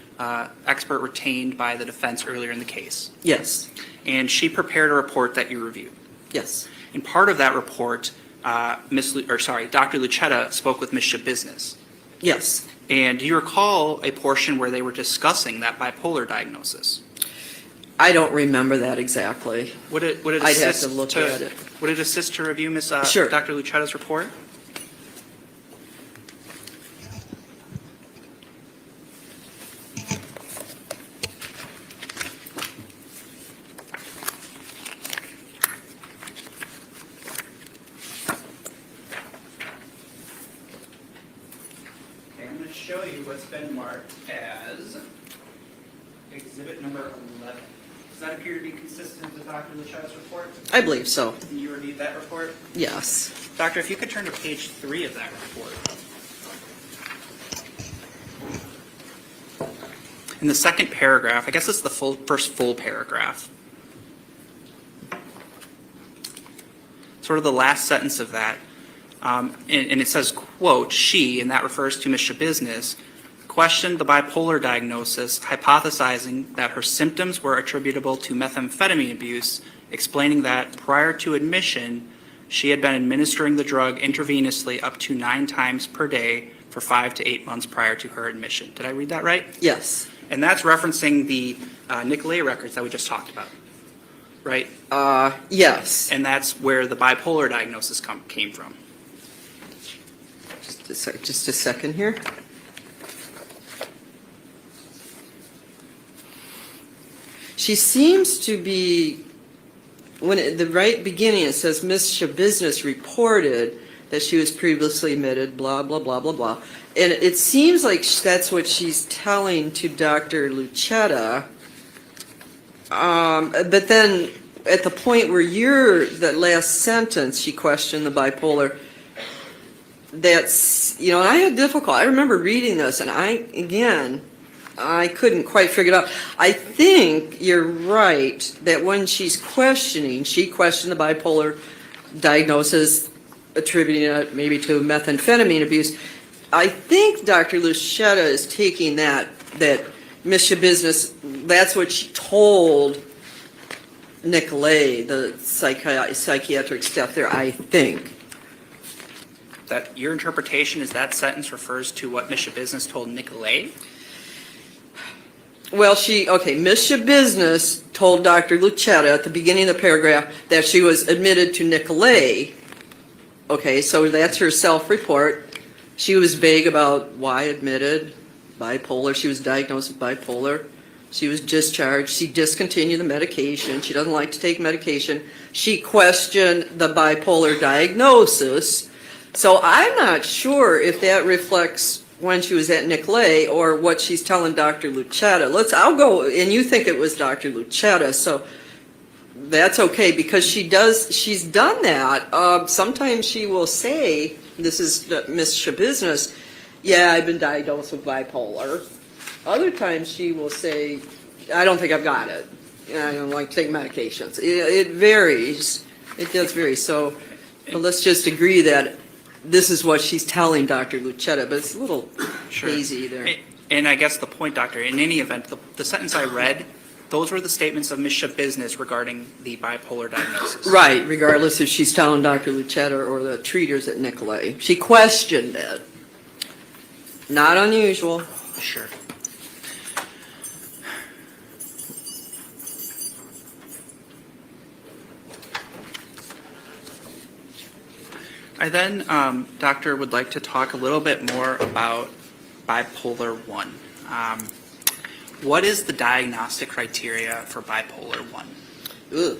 expert retained by the defense earlier in the case. yes, And she prepared a report that you reviewed. yes, And part of that report, Dr. Lucetta spoke with Ms. Schabusiness. yes. And do you recall a portion where they were discussing that bipolar diagnosis? I don't remember that exactly. Would it I'd have assist to look at it. Would it assist to review Sure. Dr. Lucetta's report? Okay, I'm going to show you what's been marked as exhibit number 11. Does that appear to be consistent with Dr. Lucetta's report? I believe so, And you reviewed that report? yes. Doctor, if you could turn to page 3 of that report. In the second paragraph, I guess it's the first full paragraph. Sort of the last sentence of that. And it says, quote, she, and that refers to Ms. Schabusiness, questioned the bipolar diagnosis, hypothesizing that her symptoms were attributable to methamphetamine abuse, explaining that prior to admission, she had been administering the drug intravenously up to 9 times per day for 5 to 8 months prior to her admission. Did I read that right? Yes, And that's referencing the Nicolay records that we just talked about, right? Yes. And that's where the bipolar diagnosis came from. Just a second here. She seems to be, when at the right beginning it says Ms. Schabusiness reported that she was previously admitted, blah, blah, blah, blah, blah. And it seems like that's what she's telling to Dr. Lucetta. But then at the point where that last sentence, she questioned the bipolar, that's, and I had difficulty. I remember reading this, and I couldn't quite figure it out. I think you're right that when she's questioning, she questioned the bipolar diagnosis, attributing it maybe to methamphetamine abuse. I think Dr. Lucetta is taking that Ms. Schabusiness, that's what she told Nicolay, the psychiatric staff there, I think. That your interpretation is that sentence refers to what Ms. Schabusiness told Nicolay? Well, Ms. Schabusiness told Dr. Lucetta at the beginning of the paragraph that she was admitted to Nicolay. Okay, so that's her self-report. She was vague about why admitted, bipolar. She was diagnosed with bipolar. She was discharged. She discontinued the medication. She doesn't like to take medication. She questioned the bipolar diagnosis. So I'm not sure if that reflects when she was at Nicolay or what she's telling Dr. Lucetta. I'll go, and you think it was Dr. Lucetta, so that's okay, because she's done that. Sometimes she will say, this is Ms. Schabusiness, yeah, I've been diagnosed with bipolar. Other times she will say, I don't think I've got it. I don't like to take medications. It varies. It does vary. So but let's just agree that this is what she's telling Dr. Lucetta, but it's a little hazy there. And I guess the point, Doctor, in any event, the sentence I read, those were the statements of Ms. Schabusiness regarding the bipolar diagnosis. Right, regardless if she's telling Dr. Lucetta or the treaters at Nicolay. She questioned it. Not unusual. Sure. I then, Doctor, would like to talk a little bit more about bipolar 1. What is the diagnostic criteria for bipolar 1? Ugh.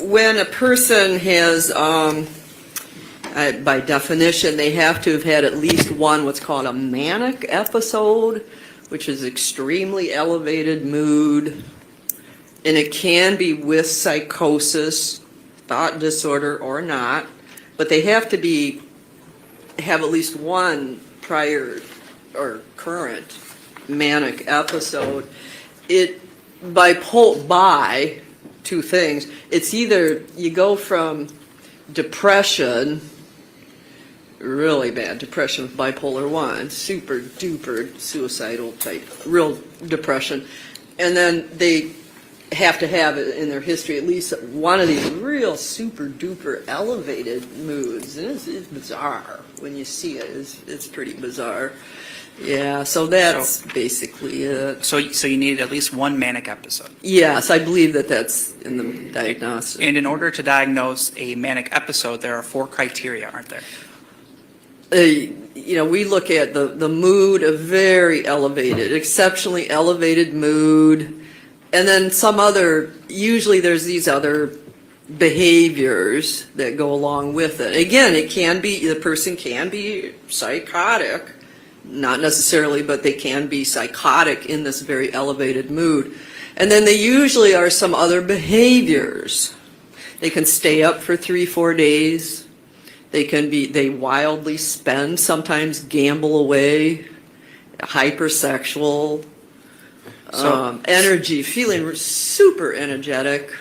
When a person has, by definition, they have to have had at least one what's called a manic episode, which is extremely elevated mood, and it can be with psychosis, thought disorder, or not. But they have to have at least one prior or current manic episode. By two things. It's either you go from depression, really bad depression with bipolar 1, super duper suicidal type, real depression, and then they have to have it in their history at least one of these real super duper elevated moods. And it's bizarre when you see it. It's pretty bizarre. Yeah, so that's basically it. So you need at least one manic episode. Yes, I believe that's in the diagnosis. And in order to diagnose a manic episode, there are 4 criteria, aren't there? We look at the mood of very elevated, exceptionally elevated mood. And then usually there's these other behaviors that go along with it. Again, the person can be psychotic, not necessarily, but they can be psychotic in this very elevated mood. And then there usually are some other behaviors. They can stay up for 3-4 days. They wildly spend, sometimes gamble away, hypersexual. Energy, feeling super energetic.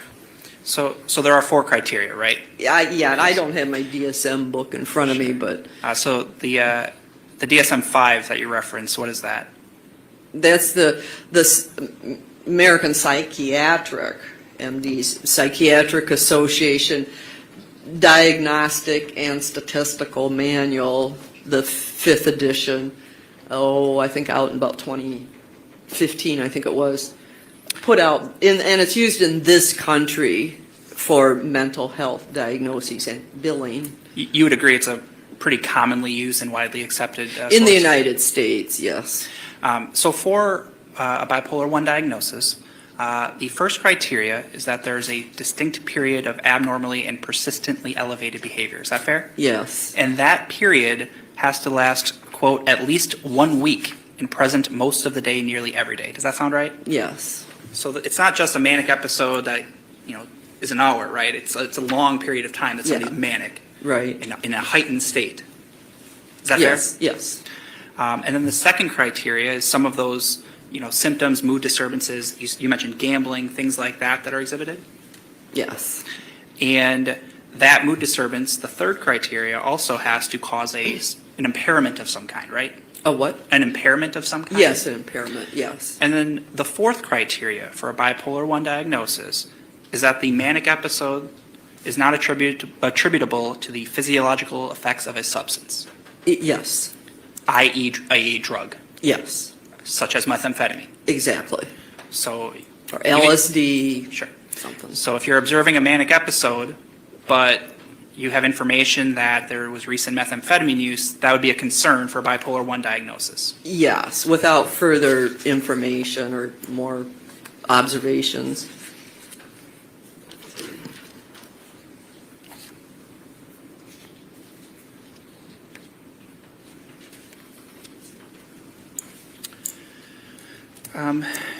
So there are 4 criteria, right? Yeah, I don't have my DSM book in front of me, but So the DSM-5 that you referenced, what is that? that's the American Psychiatric, MD's Psychiatric Association Diagnostic and Statistical Manual, the 5th edition. I think out in about 20 15, I think it was, put out, and it's used in this country for mental health diagnoses and billing. You would agree it's a pretty commonly used and widely accepted In the source? United States, yes. So for a bipolar 1 diagnosis, the first criteria is that there's a distinct period of abnormally and persistently elevated behavior. Is that fair? Yes. And that period has to last, quote, at least 1 week and present most of the day, nearly every day. Does that sound right? Yes. So it's not just a manic episode that, is an hour, right? It's a long period of time that somebody's manic. Right. In a heightened state. Is that fair? Yes. Yes. And then the second criteria is some of those, symptoms, mood disturbances. You mentioned gambling, things like that are exhibited. Yes. And that mood disturbance, the third criteria, also has to cause an impairment of some kind, right? A what? An impairment of some kind? Yes, an impairment, yes. And then the fourth criteria for a bipolar 1 diagnosis is that the manic episode is not attributable to the physiological effects of a substance, Yes. i.e. a drug, Yes. such as methamphetamine. Exactly. So, Or LSD, sure. something. So if you're observing a manic episode, but you have information that there was recent methamphetamine use, that would be a concern for bipolar 1 diagnosis. Yes, without further information or more observations.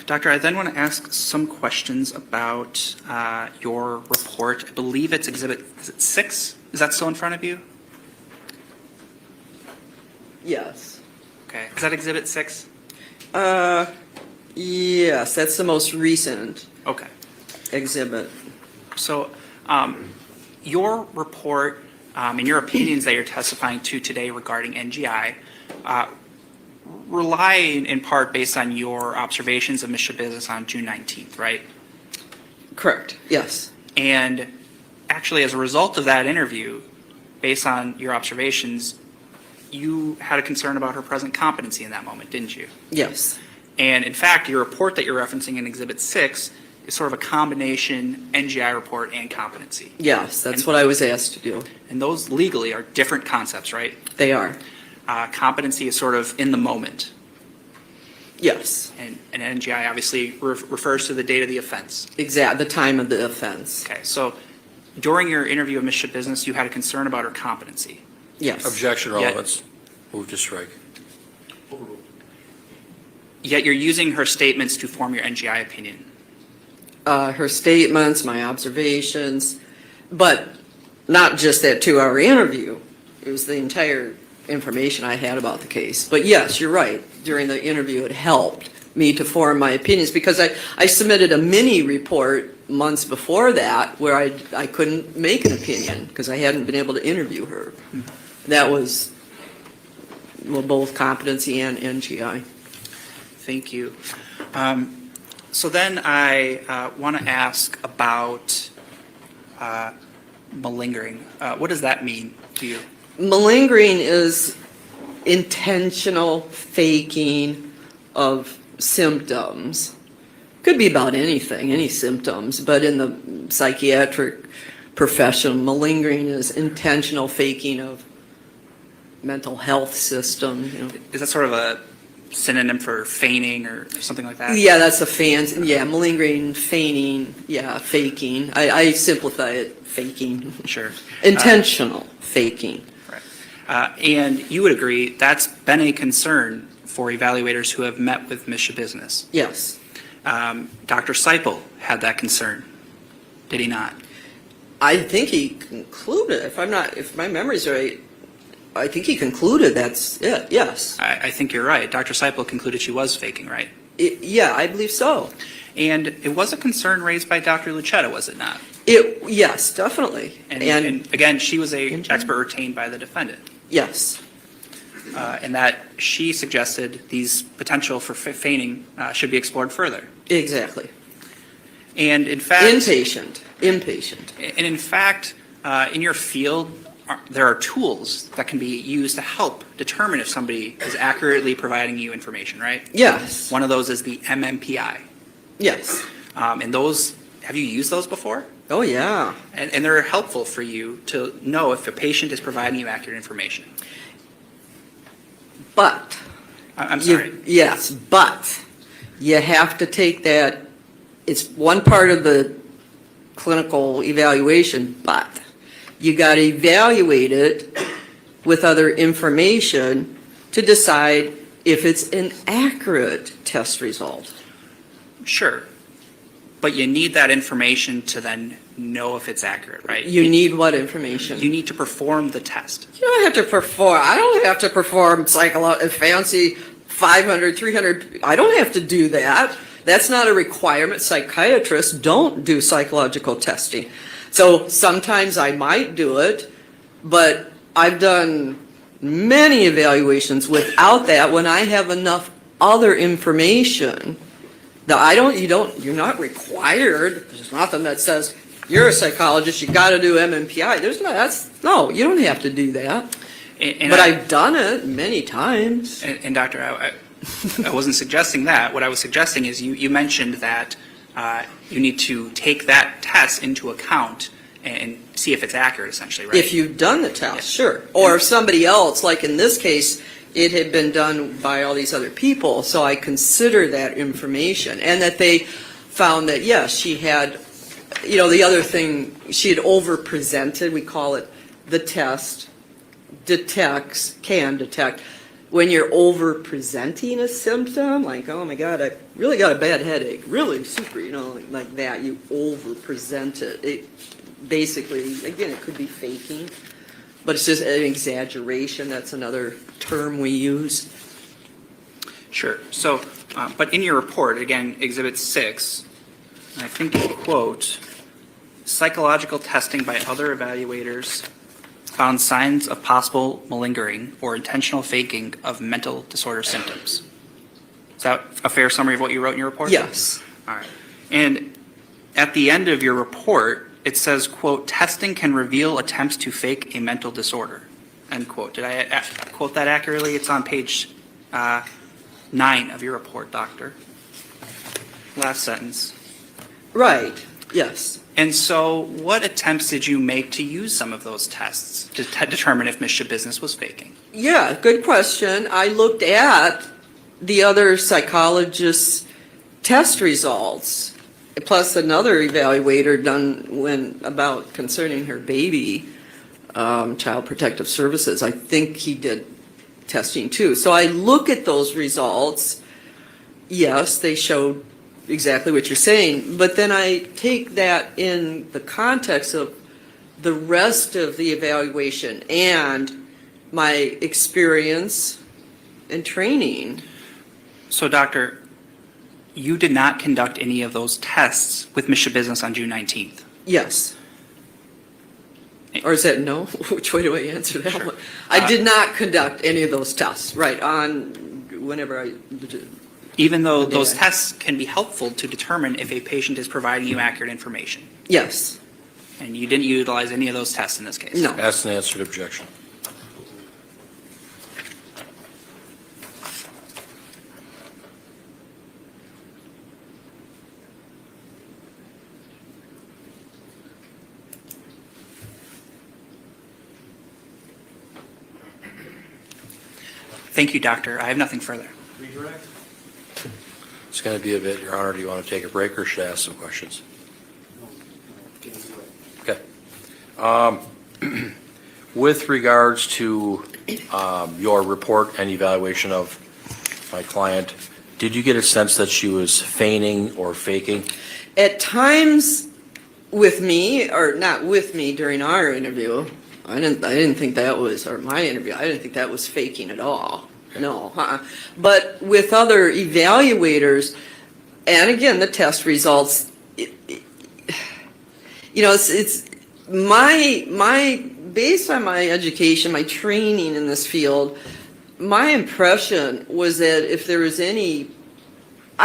Doctor, I then want to ask some questions about your report. I believe it's Exhibit 6. Is that still in front of you? Yes. Okay. Is that Exhibit 6? Yes, that's the most recent Okay. exhibit. So your report and your opinions that you're testifying to today regarding NGI rely in part based on your observations of Ms. Schabusiness on June 19th, right? Correct, yes. And actually, as a result of that interview, based on your observations, you had a concern about her present competency in that moment, didn't you? Yes. And in fact, your report that you're referencing in Exhibit 6 is sort of a combination NGI report and competency. Yes, that's what I was asked to do. And those legally are different concepts, right? They are. Competency is sort of in the moment. Yes, And NGI obviously refers to the date of the offense. the time of the offense. Okay, so during your interview with Ms. Schabusiness, you had a concern about her competency. Yes. Objection, Yeah. relevance. Move to strike. Yet you're using her statements to form your NGI opinion. Her statements, my observations, but not just that 2-hour interview. It was the entire information I had about the case. But yes, you're right. During the interview, it helped me to form my opinions because I submitted a mini report months before that where I couldn't make an opinion because I hadn't been able to interview her. That was both competency and NGI. Thank you. So then I want to ask about malingering. What does that mean to you? Malingering is intentional faking of symptoms. Could be about anything, any symptoms, but in the psychiatric profession, malingering is intentional faking of mental health system. Is that sort of a synonym for feigning or something like that? Yeah, that's a malingering, feigning, faking. I simplify it, faking. Sure. Intentional faking. Right. And you would agree that's been a concern for evaluators who have met with Ms. Schabusiness. Yes. Dr. Seipel had that concern, did he not? I think he concluded, if my memory's right, I think he concluded that's it, yes. I think you're right. Dr. Seipel concluded she was faking, right? Yeah, I believe so. And it was a concern raised by Dr. Lucetta, was it not? Yes, definitely. And again, she was an expert retained by the defendant. Yes, And that she suggested these potential for feigning should be explored further. exactly. And in fact... Impatient. And in fact, in your field, there are tools that can be used to help determine if somebody is accurately providing you information, right? Yes, One of those is the MMPI. yes. And those, have you used those before? Oh, yeah. And they're helpful for you to know if a patient is providing you accurate information. But. I'm sorry. Yes, but you have to take that, it's one part of the clinical evaluation, but you got to evaluate it with other information to decide if it's an accurate test result. Sure. But you need that information to then know if it's accurate, right? You need what information? You need to perform the test. You don't have to perform, I don't have to perform fancy 500, 300, I don't have to do that. That's not a requirement. Psychiatrists don't do psychological testing. So sometimes I might do it, but I've done many evaluations without that when I have enough other information that you're not required. There's nothing that says, you're a psychologist, you got to do MMPI. No, you don't have to do that. But I've done it many times. And Doctor, I wasn't suggesting that. What I was suggesting is you mentioned that you need to take that test into account and see if it's accurate, essentially, right? If you've done the test, Yes. sure. Or if somebody else, like in this case, it had been done by all these other people, so I consider that information. And that they found that, yes, she had, the other thing, she had over-presented, we call it the test, can detect. When you're over-presenting a symptom, like, oh my God, I really got a bad headache, really super, like that, you over-present it. It basically, again, it could be faking, but it's just an exaggeration. That's another term we use. Sure. So, but in your report, again, Exhibit 6, I think you quote, psychological testing by other evaluators found signs of possible malingering or intentional faking of mental disorder symptoms. Is that a fair summary of what you wrote in your report? Yes. All right. And at the end of your report, it says, quote, testing can reveal attempts to fake a mental disorder, end quote. Did I quote that accurately? It's on page 9 of your report, Doctor. Last sentence. Right, yes. And so what attempts did you make to use some of those tests to determine if Ms. Schabusiness was faking? Yeah, good question. I looked at the other psychologists' test results, plus another evaluator done concerning her baby, Child Protective Services. I think he did testing too. So I look at those results. Yes, they showed exactly what you're saying, but then I take that in the context of the rest of the evaluation and my experience and training. So, Doctor, you did not conduct any of those tests with Ms. Schabusiness on June 19th? Yes. Or is that no? Which way do I answer that Sure. one? I did not conduct any of those tests, right, on whenever I... Even though those Yeah. tests can be helpful to determine if a patient is providing you accurate information? Yes. And you didn't utilize any of those tests in this case? No. Asked and answered objection. Thank you, Doctor. I have nothing further. Redirect? It's going to be a bit, Your Honor. Do you want to take a break or should I ask some questions? Okay. With regards to your report and evaluation of my client, did you get a sense that she was feigning or faking? At times with me, or not with me during our interview, I didn't think that was, or my interview, I didn't think that was faking at all. No, But with other evaluators, and again, the test results, it's based on my education, my training in this field, my impression was that if there was I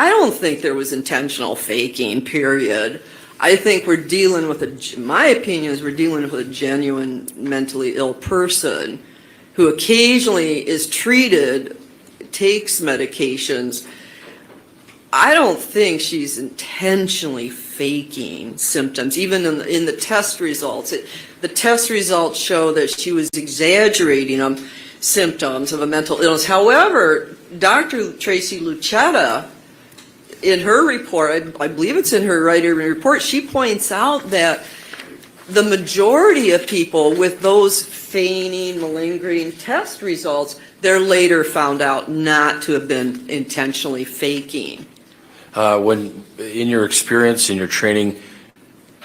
don't think there was intentional faking, period. I think we're dealing with my opinion is we're dealing with a genuine mentally ill person who occasionally is treated, takes medications. I don't think she's intentionally faking symptoms, even in the test results. The test results show that she was exaggerating symptoms of a mental illness. However, Dr. Tracy Lucetta, in her report, I believe it's in her writer report, she points out that the majority of people with those feigning, malingering test results, they're later found out not to have been intentionally faking. When, in your experience, in your training,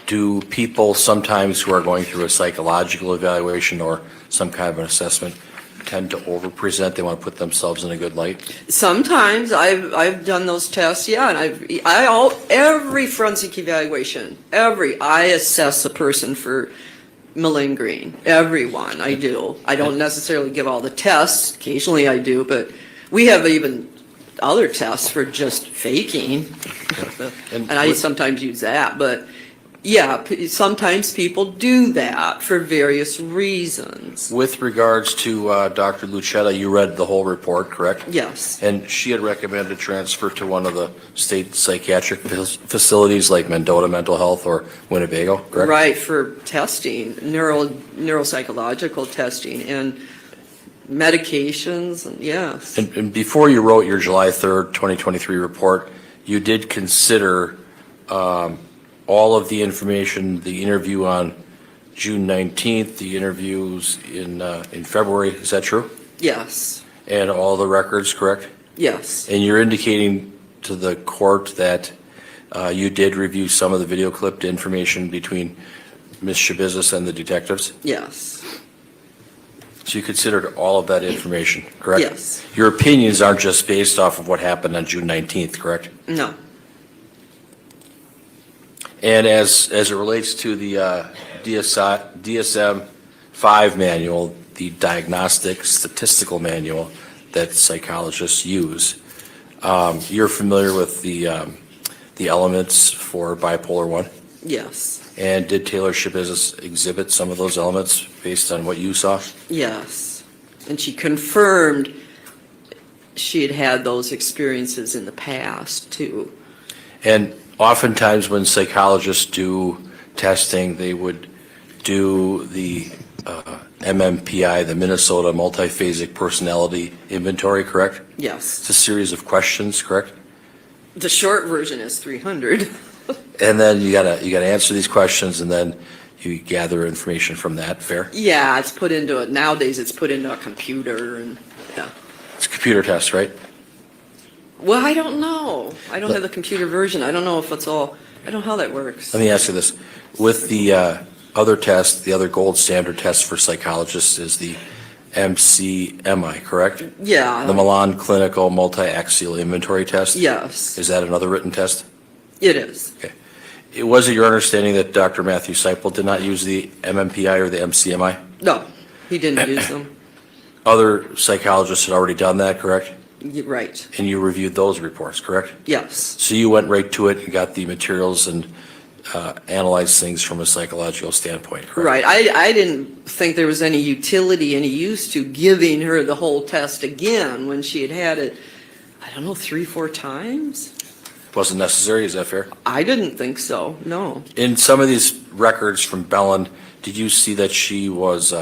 do people sometimes who are going through a psychological evaluation or some kind of an assessment tend to over-present? They want to put themselves in a good light? Sometimes I've done those tests, yeah, and every forensic evaluation, I assess a person for malingering. Everyone, I do. I don't necessarily give all the tests. Occasionally I do, but we have even other tests for just faking, and I sometimes use that. But yeah, sometimes people do that for various reasons. With regards to Dr. Lucetta, you read the whole report, correct? Yes. And she had recommended transfer to one of the state psychiatric facilities like Mendota Mental Health or Winnebago, correct? Right, for testing, neuropsychological testing and medications, and yes. And before you wrote your July 3rd, 2023 report, you did consider all of the information, the interview on June 19th, the interviews in February, is that true? Yes. And all the records, correct? Yes. And you're indicating to the court that you did review some of the video clipped information between Ms. Schabusiness and the detectives? Yes. So you considered all of that information, correct? Yes. Your opinions aren't just based off of what happened on June 19th, correct? No. And as it relates to the DSM-5 manual, the diagnostic statistical manual that psychologists use, you're familiar with the elements for bipolar 1? Yes. And did TaylorSchabusiness exhibit some of those elements based on what you saw? Yes. And she confirmed she had had those experiences in the past, too. And oftentimes when psychologists do testing, they would do the MMPI, the Minnesota Multiphasic Personality Inventory, correct? Yes. It's a series of questions, correct? The short version is 300. And then you gotta answer these questions, and then you gather information from that. Fair? Yeah, it's put into it. Nowadays, it's put into a computer, and yeah. It's a computer test, right? Well, I don't know. I don't have the computer version. I don't know if it's all. I don't know how that works. Let me ask you this: with the other test, the other gold standard test for psychologists is the MCMI, correct? Yeah. The Milan Clinical Multi-Axial Inventory Test? Yes. Is that another written test? It is. Okay. Was it your understanding that Dr. Matthew Seipel did not use the MMPI or the MCMI? No, he didn't use them. Other psychologists had already done that, correct? Right. And you reviewed those reports, correct? Yes. So you went right to it and got the materials and analyzed things from a psychological standpoint, correct? Right. I didn't think there was any utility, any use to giving her the whole test again when she had had it, I don't know, 3-4 times? Wasn't necessary, is that fair? I didn't think so, no. In some of these records from Bellin, did you see that she was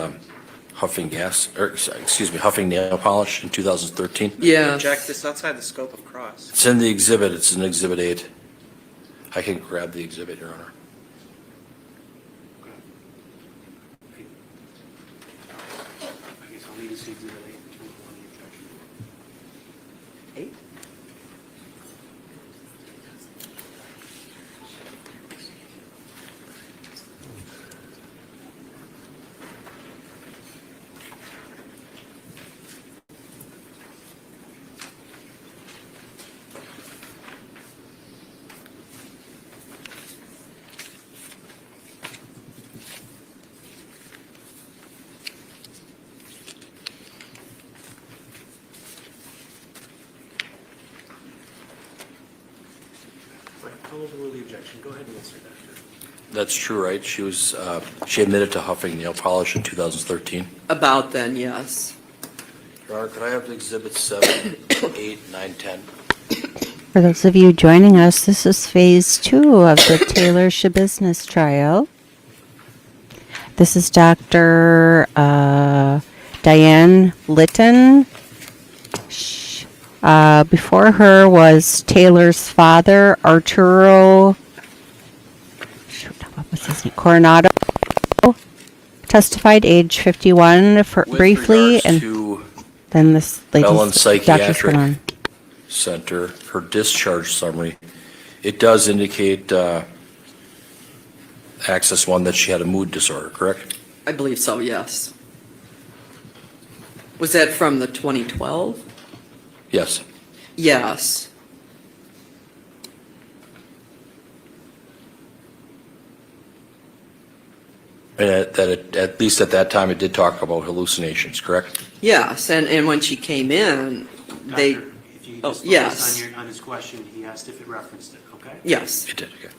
huffing nail polish in 2013? Yeah. Jack, this is outside the scope of cross. It's in the exhibit, it's in Exhibit 8. I can grab the exhibit, Your Honor. I guess I'll need to see Exhibit 8 in terms of the objection. 8? Right, I'll overrule the objection. Go ahead and answer, Doctor. That's true, right? She admitted to huffing nail polish in 2013. About then, yes. Your Honor, could I have Exhibit 7, 8, 9, 10? For those of you joining us, this is phase 2 of the TaylorSchabusiness trial. This is Dr. Diane Litton. Before her was Taylor's father, Arturo what was his name? Coronado. Testified age 51 briefly, With and regards to then this Bellin lady's doctor's Psychiatric going on. Center, her discharge summary, it does indicate, Access 1, that she had a mood disorder, correct? I believe so, yes. Was that from the 2012? Yes. Yes. And at least at that time, it did talk about hallucinations, correct? Yes, and when she came in, they, Doctor, if you oh, just yes. focus on his question, he asked if it referenced it, okay? yes. It did, okay.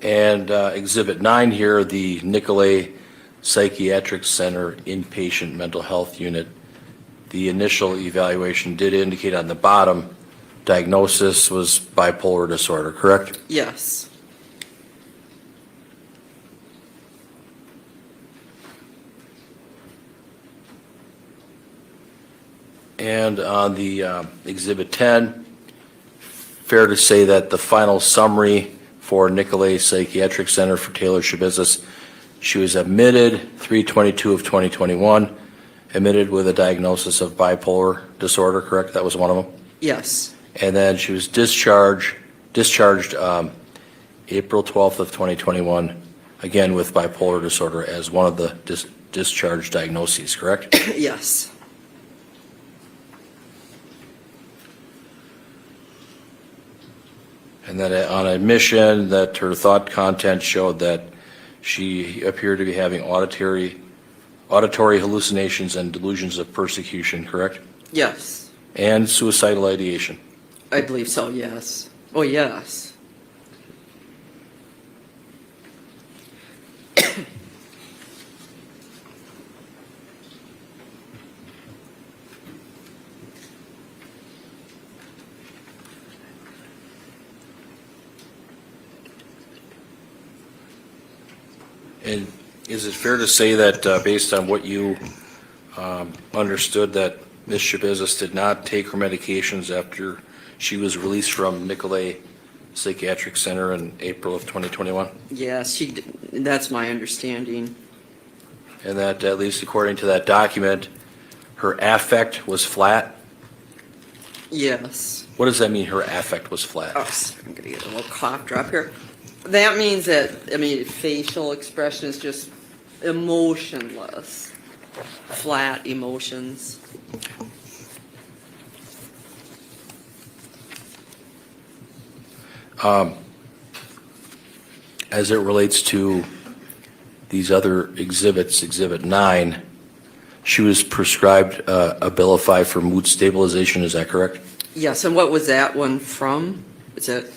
And Exhibit 9 here, the Nicolay Psychiatric Center Inpatient Mental Health Unit. The initial evaluation did indicate on the bottom, diagnosis was bipolar disorder, correct? Yes. And on the Exhibit 10, fair to say that the final summary for Nicolay Psychiatric Center for TaylorSchabusiness, she was admitted 3/22 of 2021, admitted with a diagnosis of bipolar disorder, correct? That was one of them? Yes. And then she was discharged April 12th of 2021, again with bipolar disorder as one of the discharge diagnoses, correct? Yes. And then on admission, that her thought content showed that she appeared to be having auditory hallucinations and delusions of persecution, correct? Yes. And suicidal ideation. I believe so, yes. Oh, yes. And is it fair to say that based on what you understood, that Ms. Schabusiness did not take her medications after she was released from Nicolay Psychiatric Center in April of 2021? Yes, she did. That's my understanding. And that, at least according to that document, her affect was flat? Yes. What does that mean, her affect was flat? Oh, I'm going to get a little cough drop here. That means that, facial expression is just emotionless, flat emotions. As it relates to these other exhibits, Exhibit 9, she was prescribed Abilify for mood stabilization, is that correct? Yes, and what was that one from? Is it,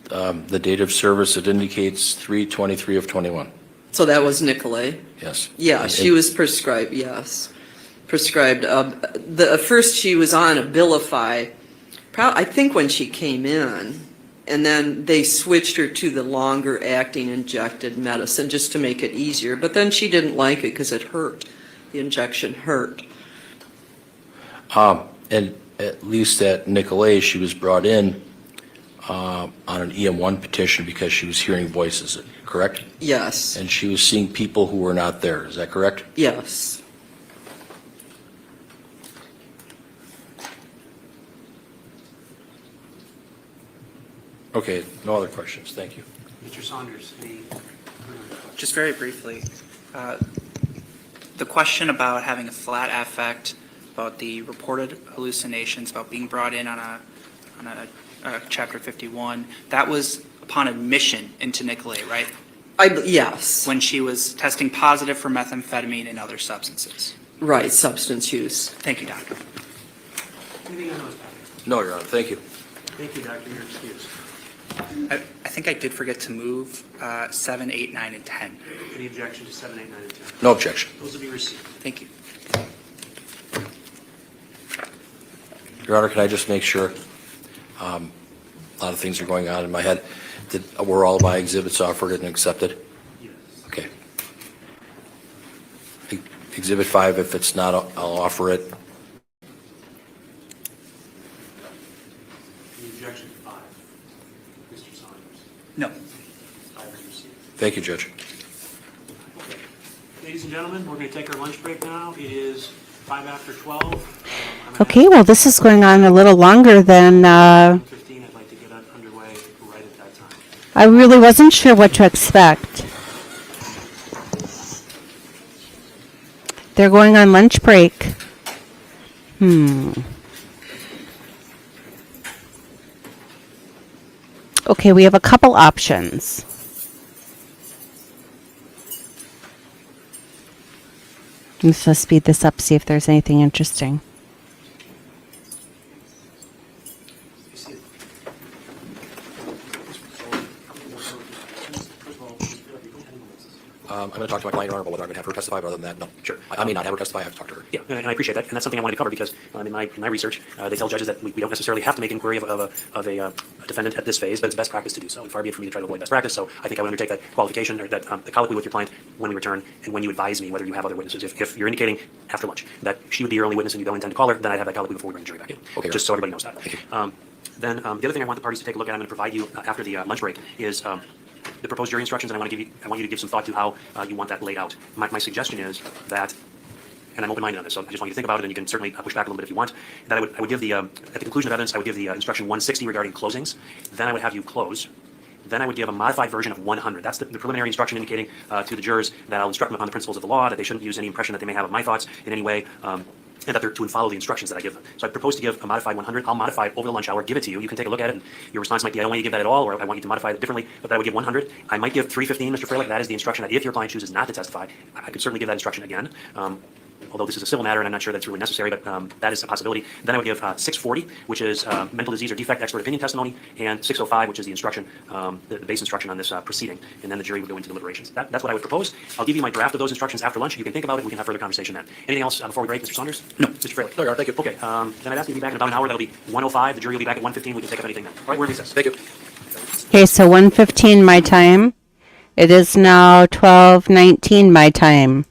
The date of service, it indicates 3/23 of 21. so that was Nicolay? Yes. Yeah, she was prescribed, yes. Prescribed, first she was on Abilify, I think when she came in, and then they switched her to the longer acting injected medicine just to make it easier, but then she didn't like it because it hurt. The injection hurt. And at least at Nicolay, she was brought in on an EM1 petition because she was hearing voices, correct? Yes, And she was seeing people who were not there, is that correct? yes. Okay, no other questions, thank you. Mr. Saunders, any further questions? Just very briefly, the question about having a flat affect, about the reported hallucinations, about being brought in on a Chapter 51, that was upon admission into Nicolay, right? Yes, When she was testing positive for methamphetamine and other substances. right, substance use. Thank you, Doctor. Anything on those topics? No, Your Honor, thank you. Thank you, Doctor. You're excused. I think I did forget to move 7, 8, 9, and 10. Any objection to 7, 8, 9, and 10? No objection. Those will be received. Thank you. Your Honor, can I just make sure, a lot of things are going on in my head. Were all my exhibits offered and accepted? Yes. Okay. Exhibit 5, if it's not, I'll offer it. Any objection to 5? Mr. Saunders? No. 5 is received. Thank you, Judge. Okay. Ladies and gentlemen, we're going to take our lunch break now. It is 5 after 12. I'm gonna Okay, well, this is going on a little longer than, have 15. I'd like to get underway right at that time. I really wasn't sure what to expect. They're going on lunch break. Okay, we have a couple options. Let's just speed this up, see if there's anything interesting. I'm going to talk to my client, Your Honor, about whether I'm going to have her testify, but other than that, no. Sure. I may not have her testify, I have to talk to her. Yeah, and I appreciate that, and that's something I wanted to cover because in my research, they tell judges that we don't necessarily have to make inquiry of a defendant at this phase, but it's best practice to do so. And far be it for me to try to avoid best practice. So I think I would undertake that qualification or that the colloquy with your client when we return and when you advise me whether you have other witnesses. If you're indicating after lunch that she would be your only witness and you don't intend to call her, then I'd have that colloquy before we bring the jury back in. Okay. Just so everybody knows that. Thank you. Then the other thing I want the parties to take a look at, I'm going to provide you after the lunch break, is the proposed jury instructions, and I want you to give some thought to how you want that laid out. My suggestion is that, and I'm open-minded on this, so I just want you to think about it, and you can certainly push back a little bit if you want, that I would give the, at the conclusion of evidence, I would give the instruction 160 regarding closings, then I would have you close, then I would give a modified version of 100. That's the preliminary instruction indicating to the jurors that I'll instruct them upon the principles of the law, that they shouldn't use any impression that they may have of my thoughts in any way, and that they're to follow the instructions that I give them. So I propose to give a modified 100. I'll modify it over the lunch hour, give it to you. You can take a look at it, and your response might be, I don't want you to give that at all, or I want you to modify it differently, but I would give 100. I might give 315, Mr. Freilich. That is the instruction that if your client chooses not to testify, I could certainly give that instruction again. Although this is a civil matter, and I'm not sure that's really necessary, but that is a possibility. Then I would give 640, which is mental disease or defect expert opinion testimony, and 605, which is the instruction, the base instruction on this proceeding, and then the jury would go into deliberations. That's what I would propose. I'll give you my draft of those instructions after lunch. You can think about it. We can have further conversation then. Anything else before we break, Mr. Saunders? No. Mr. Freilich? No, Your Honor, thank you. Okay. Then I'd ask you to be back in about an hour. That'll be 1:05. The jury will be back at 1:15. We can take up anything then. All right, we're in recess. Thank you. Okay, so 1:15 my time. It is now 12:19 my time.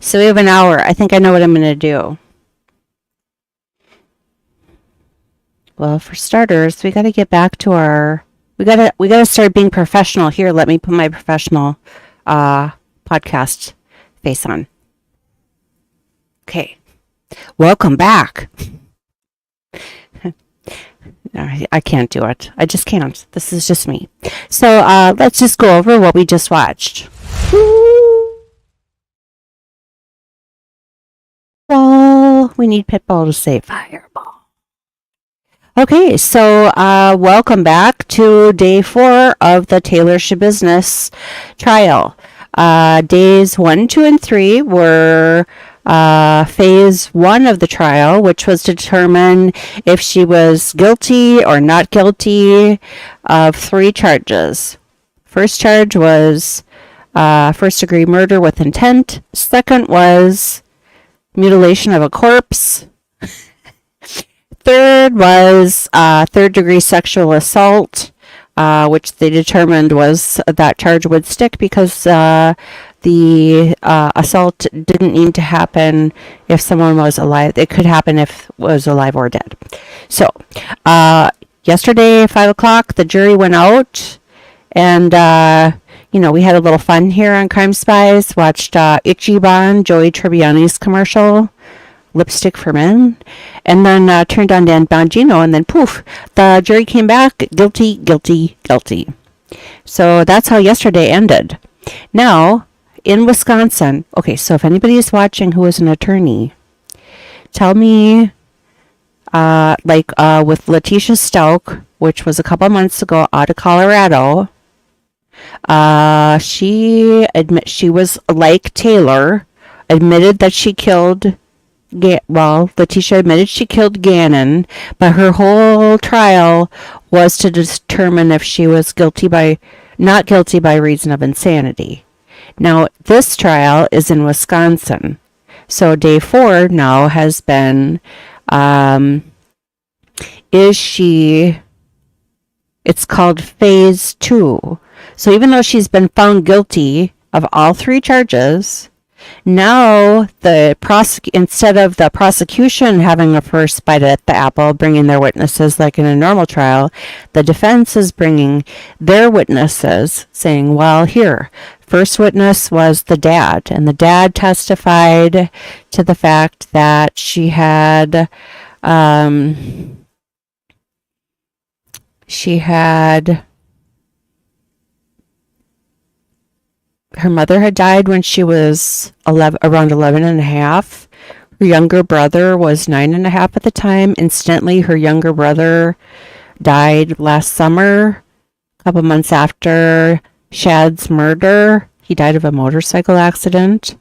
So we have an hour. I think I know what I'm going to do. Well, for starters, we got to get back to our we got to start being professional here. Let me put my professional podcast face on. Okay. Welcome back. I can't do it. I just can't. This is just me. So let's just go over what we just watched. Well, we need Pitbull to say fireball. Okay, so welcome back to day 4 of the TaylorSchabusiness trial. Days 1, 2, and 3 were phase 1 of the trial, which was to determine if she was guilty or not guilty of 3 charges. First charge was first-degree murder with intent. Second was mutilation of a corpse. Third was third-degree sexual assault, which they determined was that charge would stick because the assault didn't need to happen if someone was alive. It could happen if was alive or dead. So yesterday, 5 o'clock, the jury went out, and we had a little fun here on Crime Spies. Watched Ichiban, Joey Tribbiani's commercial, Lipstick for Men, and then turned on Dan Bongino, and then poof, the jury came back, guilty, guilty, guilty. So that's how yesterday ended. Now, in Wisconsin, okay, so if anybody is watching who is an attorney, tell me, with Letitia Stout, which was a couple months ago out of Colorado, She was like Taylor, admitted that she killed Letitia admitted she killed Gannon, but her whole trial was to determine if she was not guilty by reason of insanity. Now, this trial is in Wisconsin. So day 4 now has been, it's called phase 2. So even though she's been found guilty of all 3 charges, now instead of the prosecution having a first bite at the apple, bringing their witnesses like in a normal trial, the defense is bringing their witnesses, saying, well, here, first witness was the dad, and the dad testified to the fact that she had her mother had died when she was around 11 and a half. Her younger brother was 9 and a half at the time. Incidentally, her younger brother died last summer, a couple months after Shad's murder. He died of a motorcycle accident.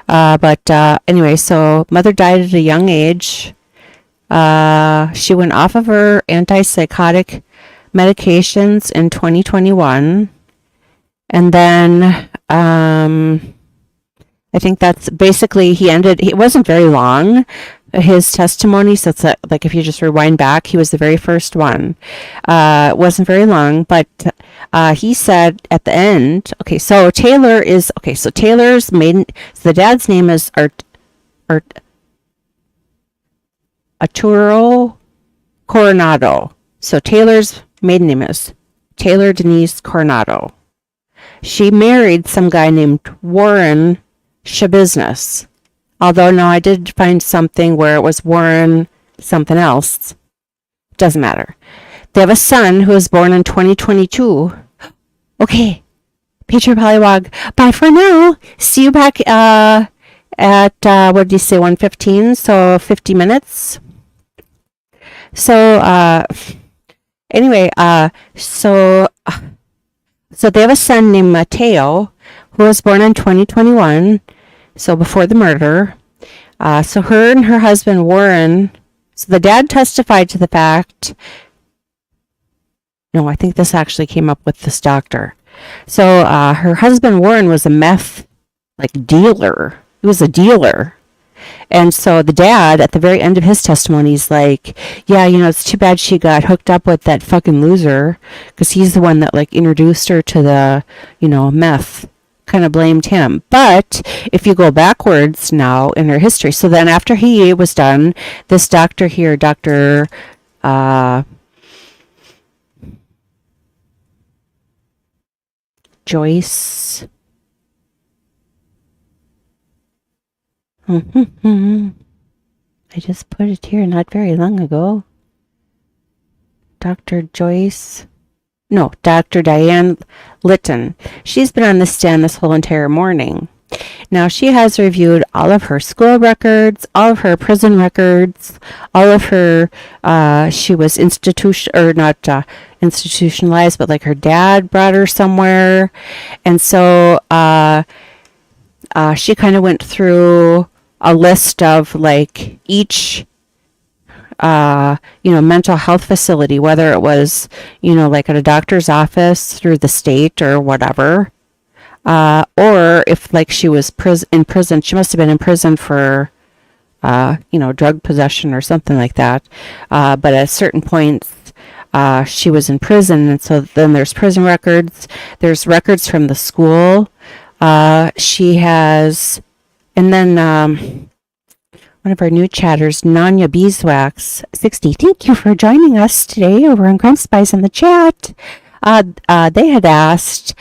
Anyway, so mother died at a young age. She went off of her antipsychotic medications in 2021. And then I think that's basically it wasn't very long, his testimony. So it's like if you just rewind back, he was the very first one. It wasn't very long, but he said at the end, so Taylor's maiden, so the dad's name is Arturo Coronado. So Taylor's maiden name is Taylor Denise Coronado. She married some guy named Warren Schabusiness. Although, no, I did find something where it was Warren something else. Doesn't matter. They have a son who was born in 2022. Okay. Patriot Pollywog. Bye for now. See you back at, what did you say, 1:15? So 50 minutes. So, anyway, so they have a son named Mateo, who was born in 2021, so before the murder. So her and her husband Warren, so the dad testified to the fact, no, I think this actually came up with this doctor. So her husband Warren was a meth, dealer. He was a dealer. And so the dad, at the very end of his testimony, is like, yeah, it's too bad she got hooked up with that fucking loser, because he's the one that, introduced her to the, meth. Kind of blamed him. But if you go backwards now in her history, so then after he was done, this doctor here, Dr. Joyce... I just put it here not very long ago. Dr. Diane Litton. She's been on the stand this whole entire morning. Now, she has reviewed all of her school records, all of her prison records, all of her, she was institutionalized, but her dad brought her somewhere. And so, she kind of went through a list of each mental health facility, whether it was at a doctor's office through the state or whatever, or if she was in prison. She must have been in prison for drug possession or something like that, but at certain points she was in prison. And so then there's prison records, there's records from the school. She has, and then one of our new chatters, Nanya Beeswax 60. Thank you for joining us today over on Crime Spies in the chat. They had asked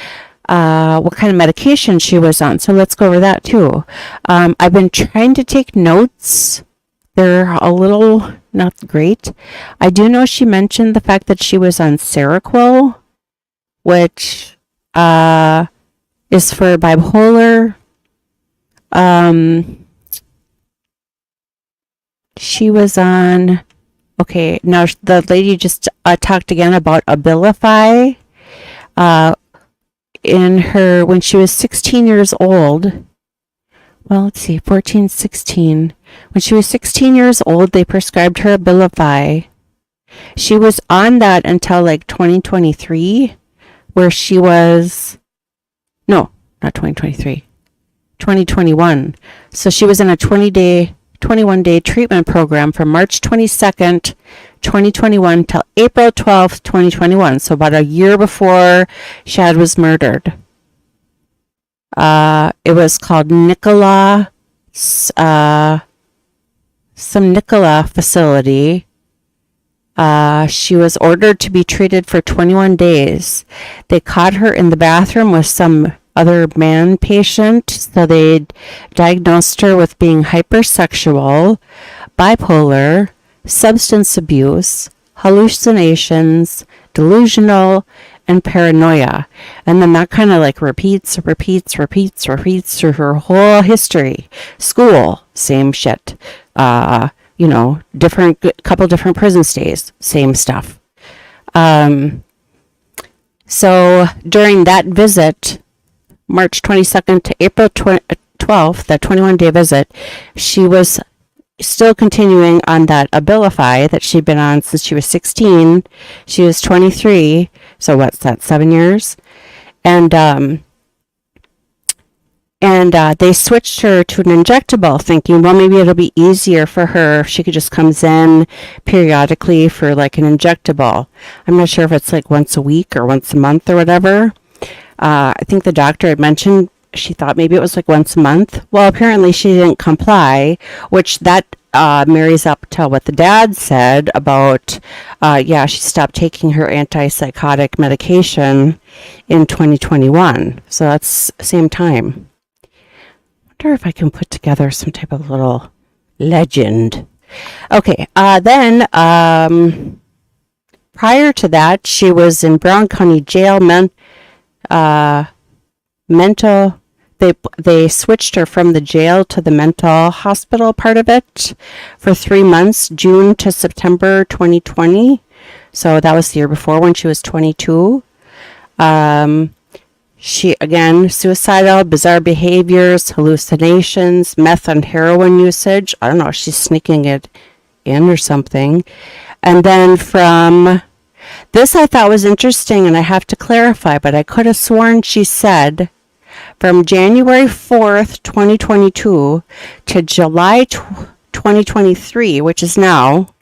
what kind of medication she was on, so let's go over that too. I've been trying to take notes. They're a little not great. I do know she mentioned the fact that she was on Seroquel, which is for bipolar. She was on, okay, now the lady just talked again about Abilify. when she was 16 years old. Well, let's see, 14, 16. When she was 16 years old, they prescribed her Abilify. She was on that until like 2023, where she was, no, not 2023, 2021. So she was in a 21-day treatment program from March 22nd, 2021 till April 12th, 2021. So about a year before Shad was murdered. It was called Nicola, some Nicola facility. She was ordered to be treated for 21 days. They caught her in the bathroom with some other man patient, so they diagnosed her with being hypersexual, bipolar, substance abuse, hallucinations, delusional, and paranoia. And then that kind of like repeats through her whole history. School, same shit. Couple different prison stays, same stuff. So during that visit, March 22nd to April 12th, that 21-day visit, she was still continuing on that Abilify that she'd been on since she was 16. She was 23, so what's that, 7 years? And they switched her to an injectable, thinking, well, maybe it'll be easier for her if she could just comes in periodically for like an injectable. I'm not sure if it's like once a week or once a month or whatever. I think the doctor had mentioned she thought maybe it was like once a month. Well, apparently she didn't comply, which that marries up to what the dad said about, she stopped taking her antipsychotic medication in 2021. So that's same time. Wonder if I can put together some type of little legend. Okay, then prior to that, she was in Brown County Jail. They switched her from the jail to the mental hospital part of it for 3 months, June to September 2020. So that was the year before when she was 22. She, again, suicidal, bizarre behaviors, hallucinations, meth and heroin usage. I don't know, she's sneaking it in or something. And then from this I thought was interesting, and I have to clarify, but I could have sworn she said from January 4th, 2022 to July 2023, which is now,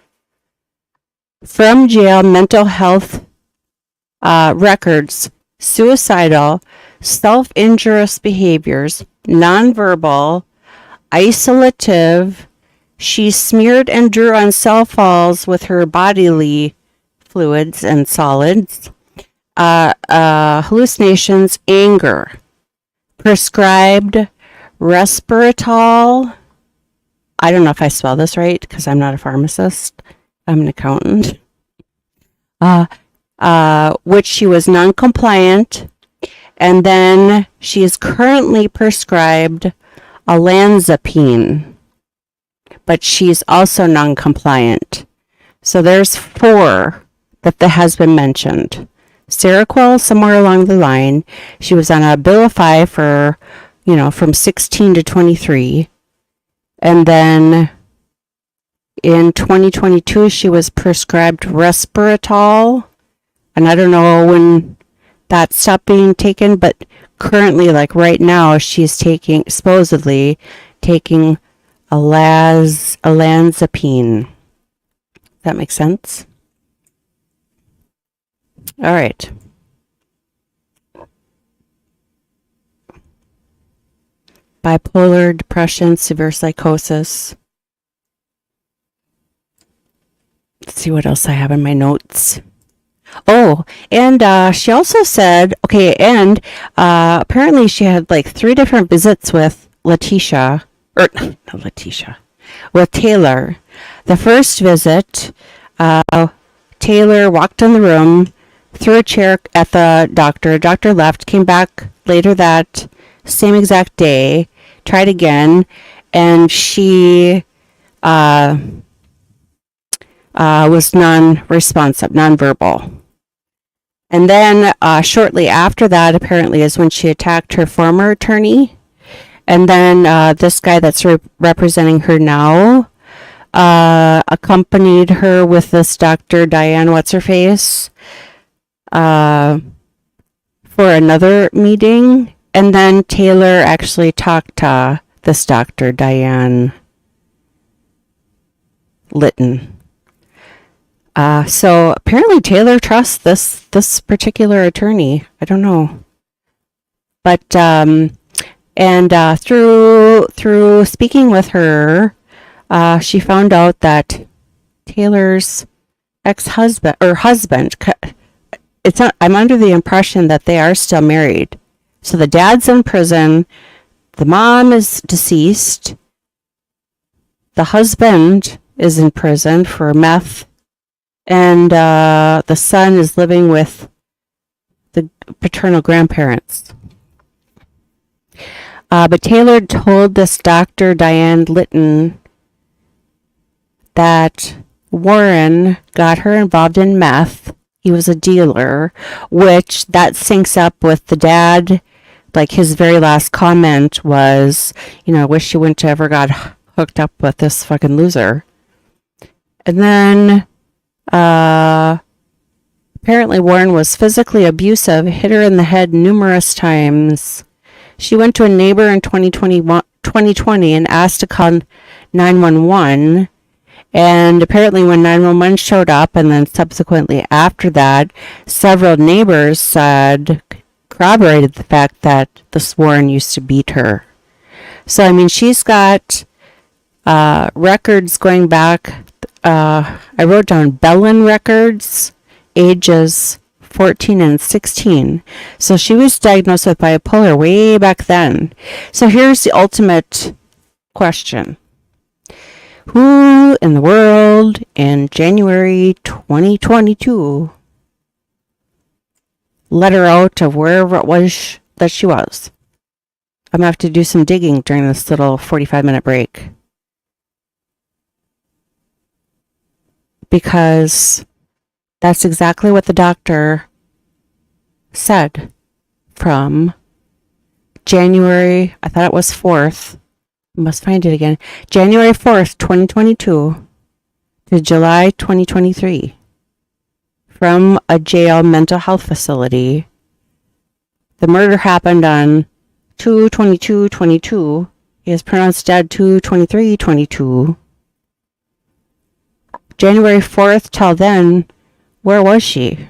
from jail mental health records, suicidal, self-injurious behaviors, nonverbal, isolative. She smeared and drew on cell falls with her bodily fluids and solids, hallucinations, anger, prescribed Resveratrol. I don't know if I spell this right because I'm not a pharmacist. I'm an accountant. Which she was non-compliant, and then she is currently prescribed olanzapine, but she's also non-compliant. So there's 4 that has been mentioned. Seroquel, somewhere along the line, she was on a Abilify for, from 16 to 23, and then in 2022 she was prescribed Resveratrol. And I don't know when that stopped being taken, but currently, like right now, she's supposedly taking olanzapine. That makes sense? All right. Bipolar, depression, severe psychosis. Let's see what else I have in my notes. Oh, and she also said, apparently she had like 3 different visits with with Taylor. The first visit, Taylor walked in the room, threw a chair at the doctor. Doctor left, came back later that same exact day, tried again, and she was non-responsive, nonverbal. And then shortly after that, apparently, is when she attacked her former attorney. And then this guy that's representing her now accompanied her with this Dr. Diane What's-Her-Face for another meeting. And then Taylor actually talked to this Dr. Diane Litton. So apparently Taylor trusts this particular attorney. I don't know. But through speaking with her, she found out that Taylor's ex-husband or husband, I'm under the impression that they are still married. So the dad's in prison, the mom is deceased, the husband is in prison for meth, and the son is living with the paternal grandparents. But Taylor told this Dr. Diane Litton that Warren got her involved in meth. He was a dealer, which that syncs up with the dad. Like his very last comment was, I wish you wouldn't have ever got hooked up with this fucking loser. And then apparently Warren was physically abusive, hit her in the head numerous times. She went to a neighbor in 2020 and asked to call 911. And apparently when 911 showed up, and then subsequently after that, several neighbors corroborated the fact that this Warren used to beat her. So, I mean, she's got records going back, I wrote down Bellin records, ages 14 and 16. So she was diagnosed with bipolar way back then. So here's the ultimate question. Who in the world in January 2022 let her out of wherever it was that she was? I'm going to have to do some digging during this little 45-minute break. Because that's exactly what the doctor said from January, I thought it was 4th, I must find it again, January 4th, 2022 to July 2023 from a jail mental health facility. The murder happened on 2/22/22. He is pronounced dead 2/23/22. January 4th till then, where was she?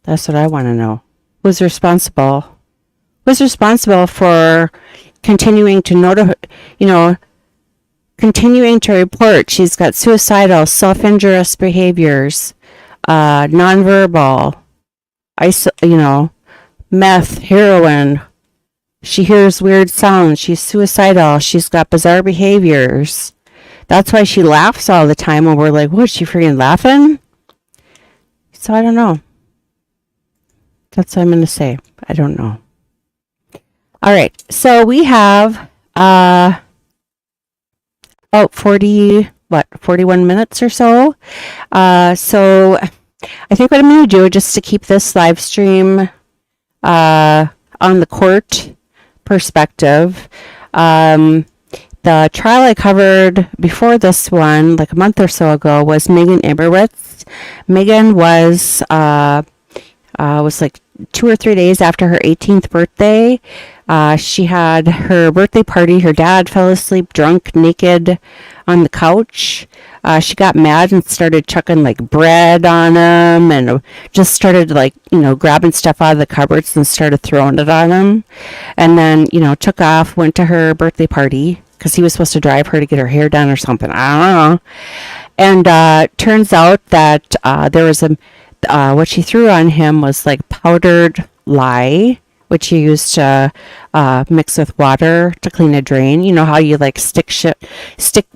That's what I want to know. Who's responsible? Who's responsible for continuing to continuing to report she's got suicidal, self-injurious behaviors, nonverbal, meth, heroin. She hears weird sounds. She's suicidal. She's got bizarre behaviors. That's why she laughs all the time when we're like, what, is she freaking laughing? So I don't know. That's what I'm going to say. I don't know. All right. So we have about 41 minutes or so. So I think what I'm going to do, just to keep this live stream on the court perspective, the trial I covered before this one, like a month or so ago, was Megan Iberwitz. Megan was like 2 or 3 days after her 18th birthday. She had her birthday party. Her dad fell asleep drunk, naked on the couch. She got mad and started chucking like bread on him and just started grabbing stuff out of the cupboards and started throwing it on him. And then, took off, went to her birthday party because he was supposed to drive her to get her hair done or something. I don't know. And turns out that there was what she threw on him was like powdered lye, which you use to mix with water to clean a drain. You know how you like stick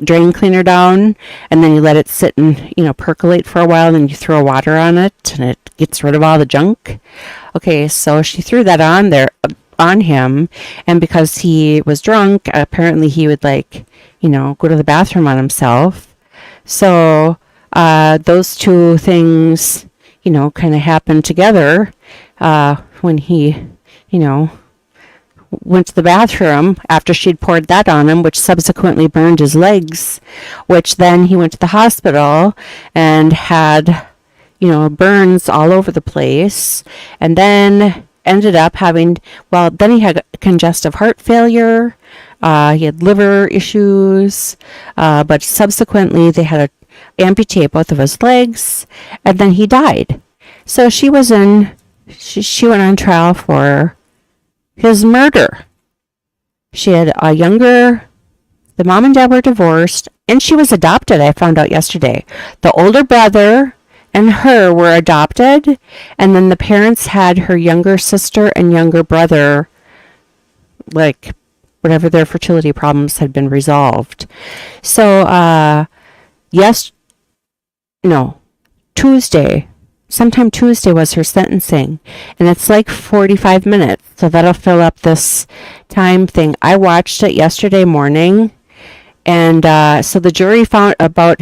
drain cleaner down and then you let it sit and percolate for a while and then you throw water on it and it gets rid of all the junk. Okay, so she threw that on him, and because he was drunk, apparently he would go to the bathroom on himself. So those two things kind of happened together when he, went to the bathroom after she'd poured that on him, which subsequently burned his legs, which then he went to the hospital and had, burns all over the place, and then ended up having, then he had congestive heart failure, he had liver issues, but subsequently they had to amputate both of his legs, and then he died. So she went on trial for his murder. She had the mom and dad were divorced, and she was adopted, I found out yesterday. The older brother and her were adopted, and then the parents had her younger sister and younger brother, like, whatever their fertility problems had been resolved. So, sometime Tuesday was her sentencing, and it's like 45 minutes, so that'll fill up this time thing. I watched it yesterday morning, and so the jury found, about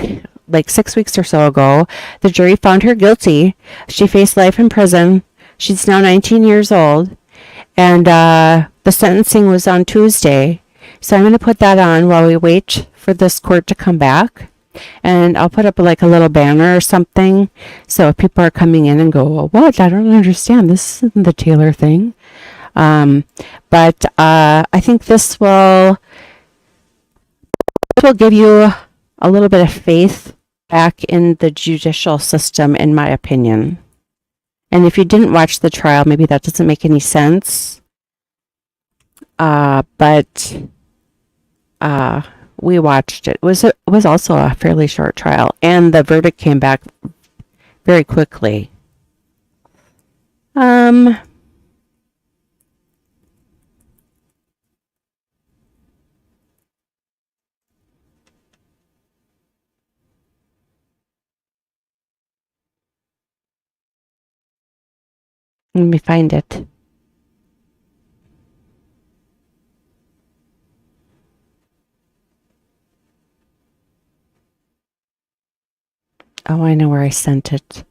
like 6 weeks or so ago, the jury found her guilty. She faced life in prison. She's now 19 years old, and the sentencing was on Tuesday. So I'm going to put that on while we wait for this court to come back. And I'll put up like a little banner or something. So if people are coming in and go, well, what? I don't understand. This isn't the Taylor thing. But I think this will give you a little bit of faith back in the judicial system, in my opinion. And if you didn't watch the trial, maybe that doesn't make any sense. But we watched it. It was also a fairly short trial, and the verdict came back very quickly. Let me find it. Oh, I know where I sent it.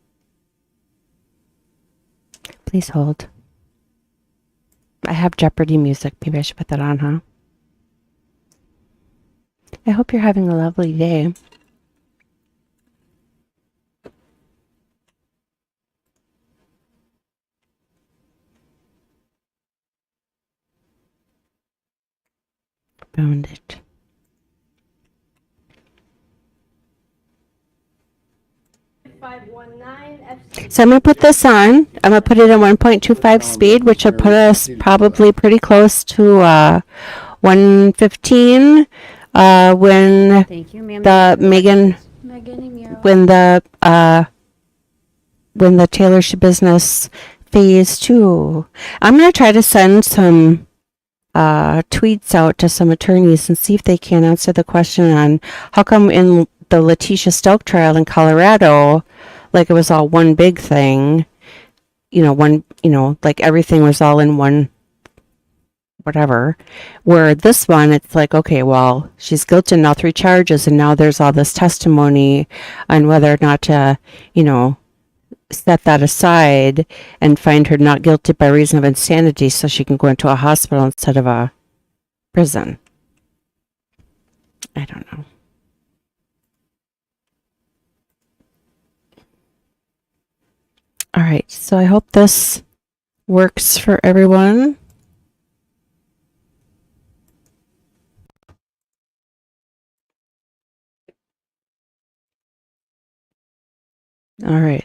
Please hold. I have Jeopardy music. Maybe I should put that on, huh? I hope you're having a lovely day. Found it. So I'm going to put this on. I'm going to put it in 1.25 speed, which will put us probably pretty close to 115 when Thank you, ma'am. the Megan, when the TaylorSchabusiness phase 2. I'm going to try to send some tweets out to some attorneys and see if they can answer the question on how come in the Letitia Stokes trial in Colorado, like it was all one big thing, like everything was all in one whatever, where this one, it's like, okay, well, she's guilty in all 3 charges, and now there's all this testimony on whether or not to, set that aside and find her not guilty by reason of insanity so she can go into a hospital instead of a prison. I don't know. All right, so I hope this works for everyone. All right,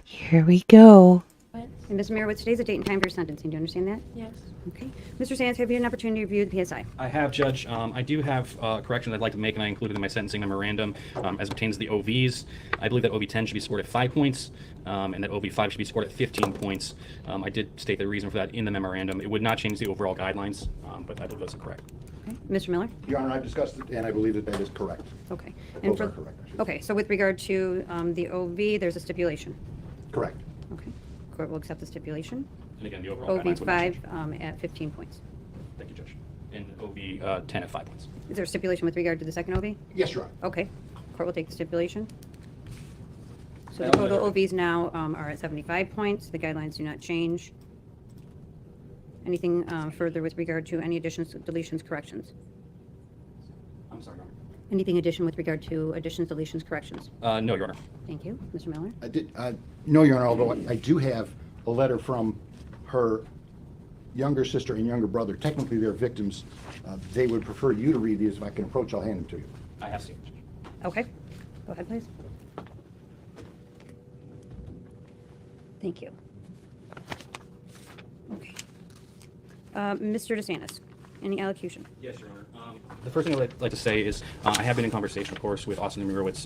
here we go. And Mr. Mayor, what's today's the date and time for your sentencing? Do you understand that? Yes. Okay. Mr. Sands, have you had an opportunity to review the PSI? I have, Judge. I do have corrections I'd like to make, and I included in my sentencing memorandum as pertains to the OVs. I believe that OV 10 should be scored at 5 points, and that OV 5 should be scored at 15 points. I did state the reason for that in the memorandum. It would not change the overall guidelines, but I believe those are correct. Okay. Mr. Miller? Your Honor, I've discussed it, and I believe that that is correct. Okay. Those are correct, I should say. Okay, so with regard to the OV, there's a stipulation. Correct. Okay. Court will accept the stipulation. And again, the overall OV guidelines would not 5 change. at 15 points. Thank you, Judge. And OV 10 at 5 points. Is there a stipulation with regard to the second OV? Yes, Your Honor. Okay. Court will take the stipulation. So the total OVs now are at 75 points. The guidelines do not change. Anything further with regard to any additions, deletions, corrections? I'm sorry, Your Anything addition with regard to additions, deletions, corrections? Honor. No, Your Honor. Thank you. Mr. Miller? I did, no, Your Honor, although I do have a letter from her younger sister and younger brother. Technically, they're victims. They would prefer you to read these. If I can approach, I'll hand them to you. I have seen. Okay. Go ahead, please. Thank you. Okay. Mr. DeSantis, any allocution? Yes, Your Honor. The first thing I'd like to say is I have been in conversation, of course, with Austin Amirowitz,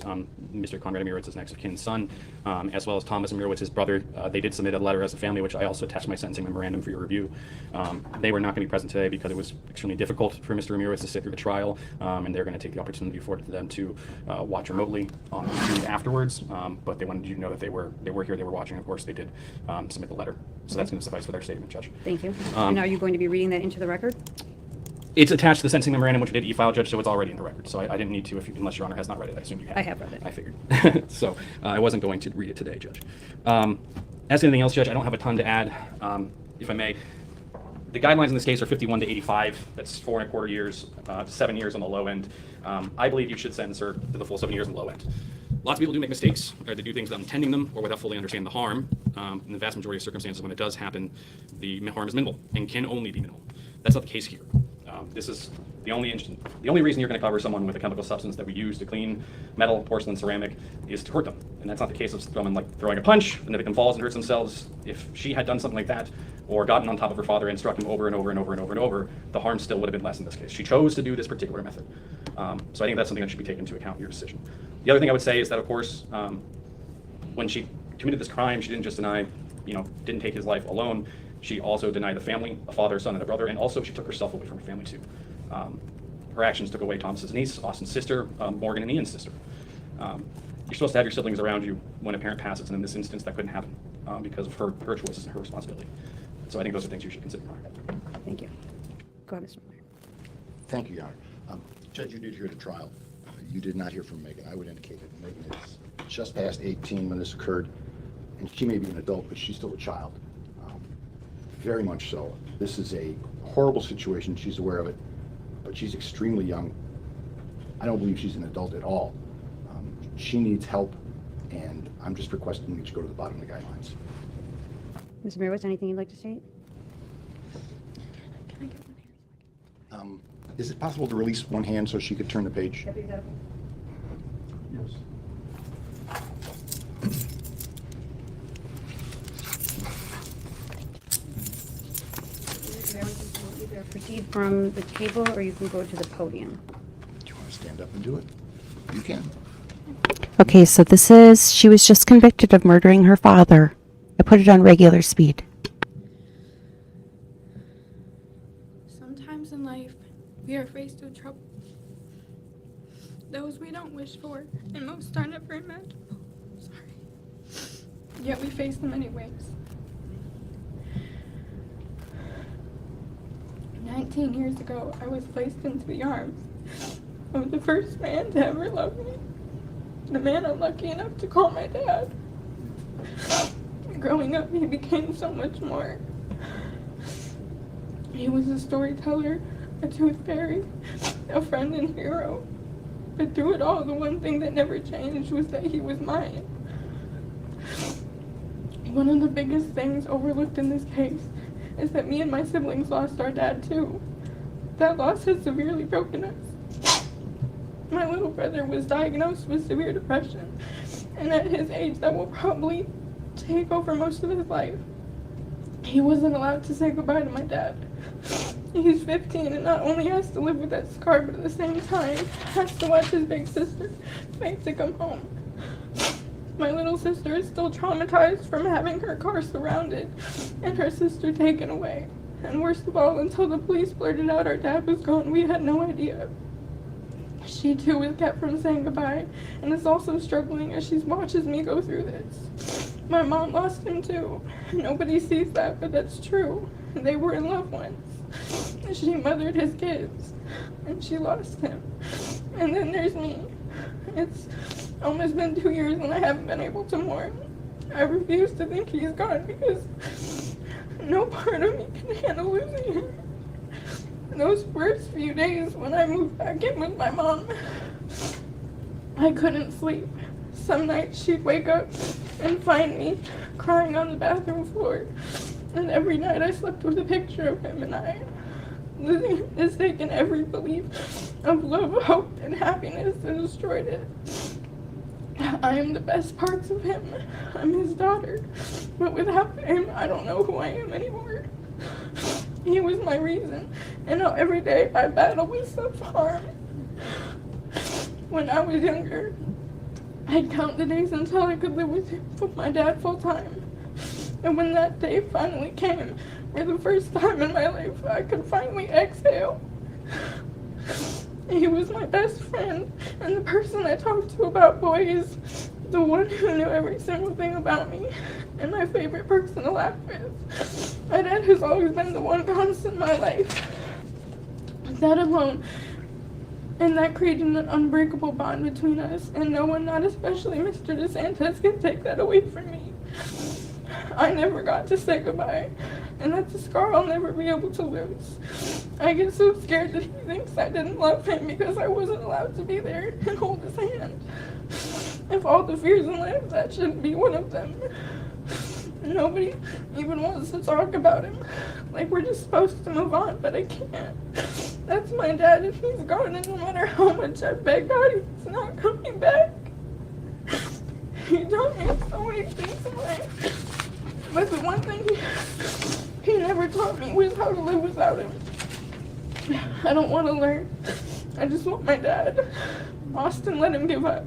Mr. Conrad Amirowitz, next of kin son, as well as Thomas Amirowitz, his brother. They did submit a letter as a family, which I also attached my sentencing memorandum for your review. They were not going to be present today because it was extremely difficult for Mr. Amirowitz to sit through the trial, and they're going to take the opportunity afforded to them to watch remotely on YouTube afterwards. But they wanted you to know that they were here, they were watching. Of course, they did submit the letter. So that's going to suffice for their statement, Judge. Thank you. And are you going to be reading that into the record? It's attached to the sentencing memorandum, which we did e-file, Judge, so it's already in the record. So I didn't need to, unless Your Honor has not read it. I assume you have. I have read it. I figured. So I wasn't going to read it today, Judge. As to anything else, Judge, I don't have a ton to add, if I may. The guidelines in this case are 51 to 85. That's 4.25 years, 7 years on the low end. I believe you should sentence her to the full 7 years on the low end. Lots of people do make mistakes, or they do things without intending them, or without fully understanding the harm. In the vast majority of circumstances, when it does happen, the harm is minimal and can only be minimal. That's not the case here. This is the only reason you're going to cover someone with a chemical substance that we use to clean metal, porcelain, ceramic is to hurt them. And that's not the case of someone like throwing a punch and the victim falls and hurts themselves. If she had done something like that or gotten on top of her father and struck him over and over and over and over and over, the harm still would have been less in this case. She chose to do this particular method. So I think that's something that should be taken into account in your decision. The other thing I would say is that, of course, when she committed this crime, she didn't just deny, didn't take his life alone. She also denied the family, a father, a son, and a brother, and also she took herself away from her family too. Her actions took away Thomas's niece, Austin's sister, Morgan and Ian's sister. You're supposed to have your siblings around you when a parent passes, and in this instance that couldn't happen because of her choices and her responsibility. So I think those are things you should consider. Thank you. Go ahead, Mr. Miller. Thank you, Your Honor. Judge, you did hear the trial. You did not hear from Megan. I would indicate that Megan is just past 18 when this occurred, and she may be an adult, but she's still a child. Very much so. This is a horrible situation. She's aware of it, but she's extremely young. I don't believe she's an adult at all. She needs help, and I'm just requesting that you go to the bottom of the guidelines. Mr. Amirowitz, anything you'd like to state? Is it possible to release one hand so she could turn the page? Yes. Either proceed from the table or you can go to the podium. Do you want to stand up and do it? You can. Okay, so she was just convicted of murdering her father. I put it on regular speed. Sometimes in life, we are faced with trouble. Those we don't wish for, and most are never imaginable. Sorry. Yet we face them anyways. 19 years ago, I was placed into the arms of the first man to ever love me. The man I'm lucky enough to call my dad. Growing up, he became so much more. He was a storyteller, a tooth fairy, a friend and hero. But through it all, the one thing that never changed was that he was mine. One of the biggest things overlooked in this case is that me and my siblings lost our dad too. That loss has severely broken us. My little brother was diagnosed with severe depression, and at his age that will probably take over most of his life. He wasn't allowed to say goodbye to my dad. He's 15 and not only has to live with that scar, but at the same time has to watch his big sister wait to come home. My little sister is still traumatized from having her car surrounded and her sister taken away. And worst of all, until the police blurted out our dad was gone, we had no idea. She too was kept from saying goodbye and is also struggling as she watches me go through this. My mom lost him too. Nobody sees that, but that's true. They were in love once. She mothered his kids and she lost him. And then there's me. It's almost been 2 years and I haven't been able to mourn. I refuse to think he's gone because no part of me can handle losing him. Those first few days when I moved back in with my mom, I couldn't sleep. Some nights she'd wake up and find me crying on the bathroom floor. And every night I slept with a picture of him and I. Losing him has taken every belief of love, hope, and happiness and destroyed it. I am the best parts of him. I'm his daughter. But without him, I don't know who I am anymore. He was my reason. And now every day I battle with self-harm. When I was younger, I'd count the days until I could live with my dad full time. And when that day finally came, for the first time in my life, I could finally exhale. He was my best friend and the person I talked to about boys, the one who knew every single thing about me, and my favorite person to laugh with. My dad has always been the one constant in my life. That alone, and that created an unbreakable bond between us, and no one, not especially Mr. DeSantis, can take that away from me. I never got to say goodbye, and that's a scar I'll never be able to lose. I get so scared that he thinks I didn't love him because I wasn't allowed to be there and hold his hand. If all the fears in life, that shouldn't be one of them. Nobody even wants to talk about him. Like we're just supposed to move on, but I can't. That's my dad, and he's gone, and no matter how much I beg God, he's not coming back. He taught me so many things in life. But the one thing he never taught me was how to live without him. I don't want to learn. I just want my dad. Austin let him give up.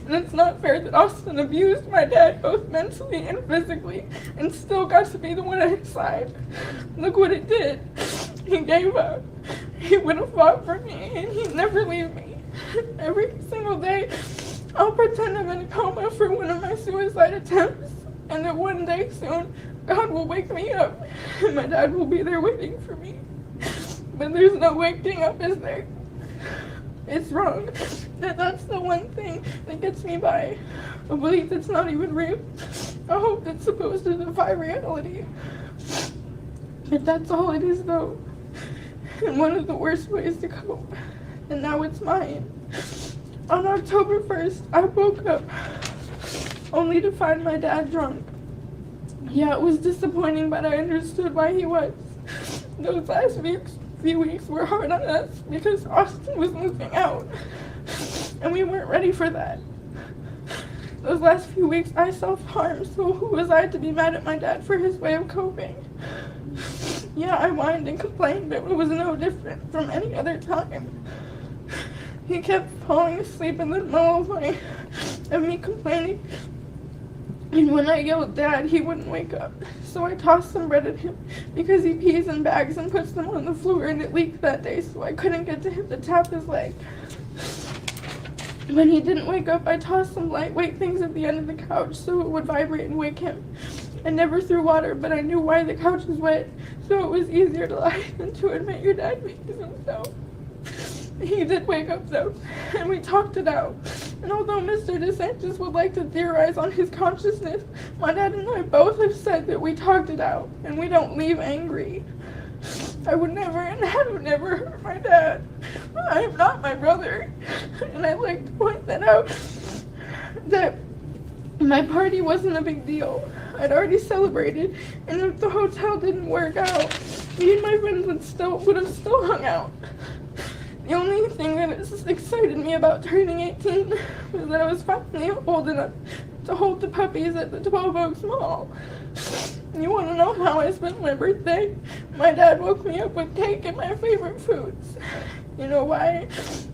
And it's not fair that Austin abused my dad both mentally and physically and still got to be the one at his side. Look what it did. He gave up. He would have fought for me and he'd never leave me. Every single day, I'll pretend I'm in a coma for one of my suicide attempts. And that one day soon, God will wake me up and my dad will be there waiting for me. But there's no waking up, is there? It's wrong. And that's the one thing that gets me by. A belief that's not even real. A hope that's supposed to defy reality. But that's all it is, though. And one of the worst ways to cope. And now it's mine. On October 1st, I woke up only to find my dad drunk. Yeah, it was disappointing, but I understood why he was. Those last few weeks were hard on us because Austin was moving out, and we weren't ready for that. Those last few weeks, I self-harmed, so who was I to be mad at my dad for his way of coping? Yeah, I whined and complained, but it was no different from any other time. He kept falling asleep in the middle of me complaining. And when I yelled Dad, he wouldn't wake up. So I tossed some bread at him because he pees in bags and puts them on the floor, and it leaked that day, so I couldn't get to him to tap his leg. When he didn't wake up, I tossed some lightweight things at the end of the couch so it would vibrate and wake him. I never threw water, but I knew why the couch was wet, so it was easier to lie than to admit your dad pees himself. He did wake up though, and we talked it out. And although Mr. DeSantis would like to theorize on his consciousness, my dad and I both have said that we talked it out, and we don't leave angry. I would never, and I would never hurt my dad. I am not my brother. And I'd like to point that out, that my party wasn't a big deal. I'd already celebrated, and if the hotel didn't work out, me and my friends would have still hung out. The only thing that excited me about turning 18 was that I was finally old enough to hold the puppies at the 12 Oaks Mall. You want to know how I spent my birthday? My dad woke me up with cake and my favorite foods. You know why?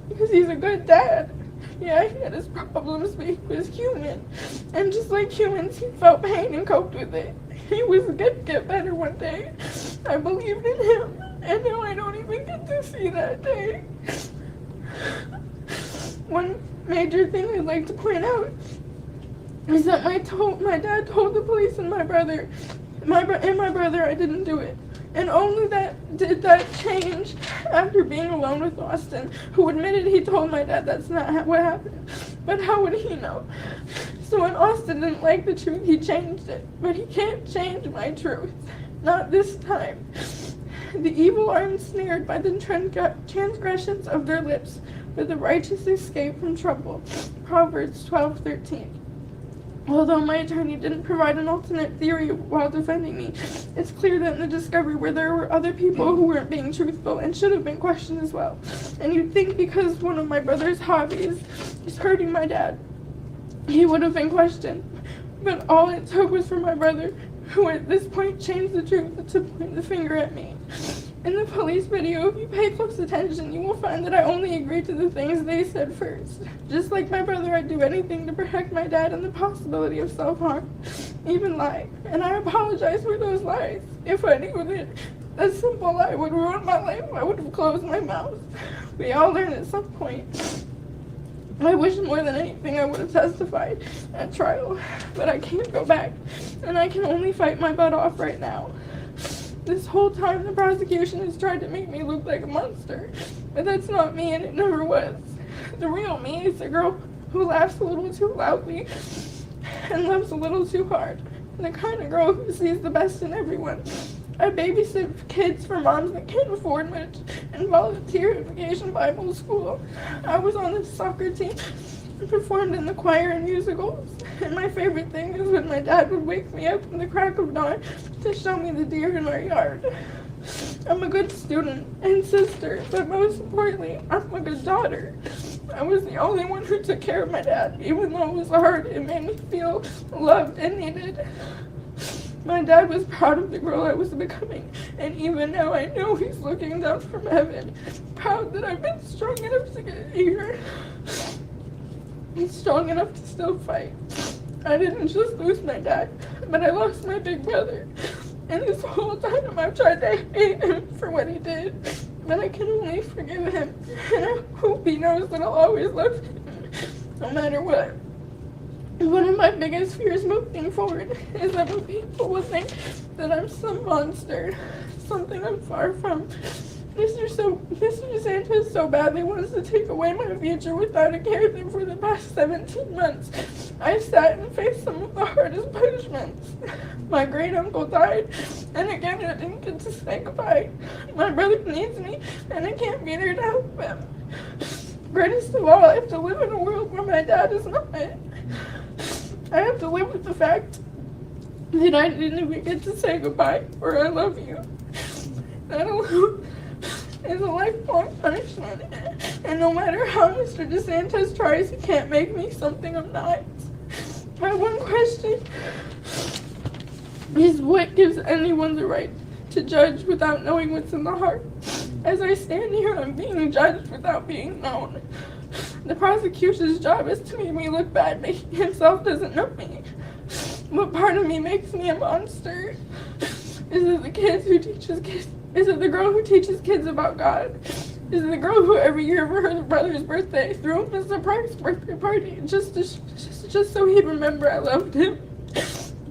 Because he's a good dad. Yeah, he had his problems, but he was human. And just like humans, he felt pain and coped with it. He was good to get better one day. I believed in him. And now I don't even get to see that day. One major thing I'd like to point out is that my dad told the police and my brother I didn't do it. And only did that change after being alone with Austin, who admitted he told my dad that's not what happened. But how would he know? So when Austin didn't like the truth, he changed it. But he can't change my truth. Not this time. The evil are ensnared by the transgressions of their lips, but the righteous escape from trouble. Proverbs 12:13. Although my attorney didn't provide an alternate theory while defending me, it's clear that in the discovery where there were other people who weren't being truthful and should have been questioned as well. And you'd think because one of my brother's hobbies is hurting my dad, he would have been questioned. But all it took was for my brother, who at this point changed the truth, to point the finger at me. In the police video, if you pay close attention, you will find that I only agreed to the things they said first. Just like my brother, I'd do anything to protect my dad and the possibility of self-harm, even lie. And I apologize for those lies. If I knew that a simple lie would ruin my life, I would have closed my mouth. We all learn at some point. I wish more than anything I would have testified at trial, but I can't go back, and I can only fight my butt off right now. This whole time the prosecution has tried to make me look like a monster, but that's not me and it never was. The real me is the girl who laughs a little too loudly and loves a little too hard. The kind of girl who sees the best in everyone. I babysit kids for moms that can't afford much and volunteer at Vacation Bible School. I was on the soccer team and performed in the choir and musicals. And my favorite thing is when my dad would wake me up in the crack of dawn to show me the deer in our yard. I'm a good student and sister, but most importantly, I'm a good daughter. I was the only one who took care of my dad. Even though it was hard, it made me feel loved and needed. My dad was proud of the girl I was becoming, and even now I know he's looking down from heaven, proud that I've been strong enough to get here. He's strong enough to still fight. I didn't just lose my dad, but I lost my big brother. And this whole time I've tried to hate him for what he did, but I can only forgive him, and I hope he knows that I'll always love him, no matter what. One of my biggest fears moving forward is that people will think that I'm some monster, something I'm far from. Mr. DeSantis so badly wants to take away my future without a care that for the past 17 months, I've sat and faced some of the hardest punishments. My great uncle died, and again I didn't get to say goodbye. My brother needs me, and I can't be there to help him. Greatest of all, I have to live in a world where my dad is not. I have to live with the fact that I didn't even get to say goodbye or I love you. That alone is a lifelong punishment. And no matter how Mr. DeSantis tries, he can't make me something I'm not. My one question is what gives anyone the right to judge without knowing what's in the heart? As I stand here, I'm being judged without being known. The prosecution's job is to make me look bad, but he himself doesn't know me. What part of me makes me a monster? Is it the kids who teaches kids? Is it the girl who teaches kids about God? Is it the girl who every year for her brother's birthday threw him a surprise birthday party just so he'd remember I loved him?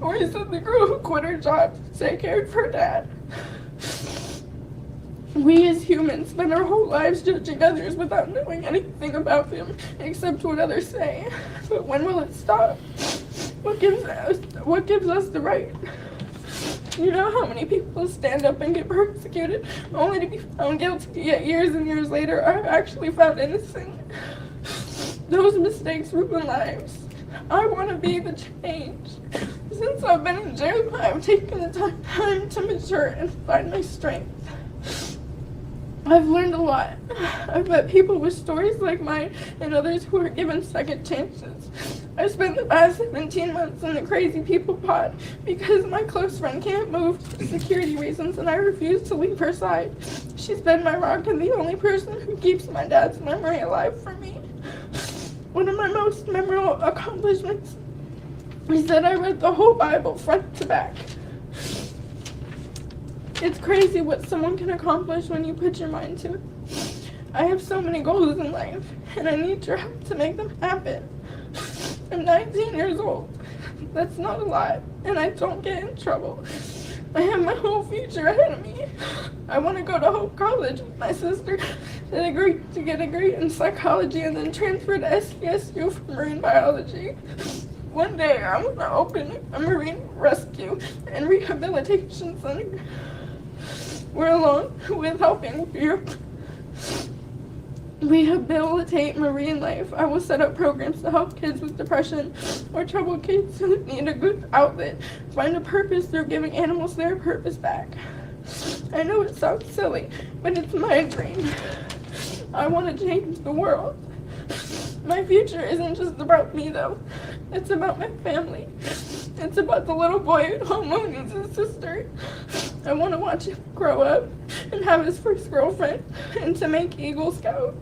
Or is it the girl who quit her job to take care of her dad? We as humans spend our whole lives judging others without knowing anything about them except what others say. But when will it stop? What gives us the right? You know how many people stand up and get persecuted only to be found guilty, yet years and years later are actually found innocent? Those mistakes ruin lives. I want to be the change. Since I've been in jail, I've taken the time to mature and find my strength. I've learned a lot. I've met people with stories like mine and others who are given second chances. I spent the past 17 months in the crazy people pod because my close friend can't move for security reasons and I refuse to leave her side. She's been my rock and the only person who keeps my dad's memory alive for me. One of my most memorable accomplishments is that I read the whole Bible front to back. It's crazy what someone can accomplish when you put your mind to it. I have so many goals in life, and I need your help to make them happen. I'm 19 years old. That's not a lot, and I don't get in trouble. I have my whole future ahead of me. I want to go to Hope College with my sister to get a degree in psychology and then transfer to SVSU for marine biology. One day I want to open a marine rescue and rehabilitation center. We're alone with helping you rehabilitate marine life. I will set up programs to help kids with depression or troubled kids who need a good outlet find a purpose through giving animals their purpose back. I know it sounds silly, but it's my dream. I want to change the world. My future isn't just about me, though. It's about my family. It's about the little boy at home who needs his sister. I want to watch him grow up and have his first girlfriend and to make Eagle Scout.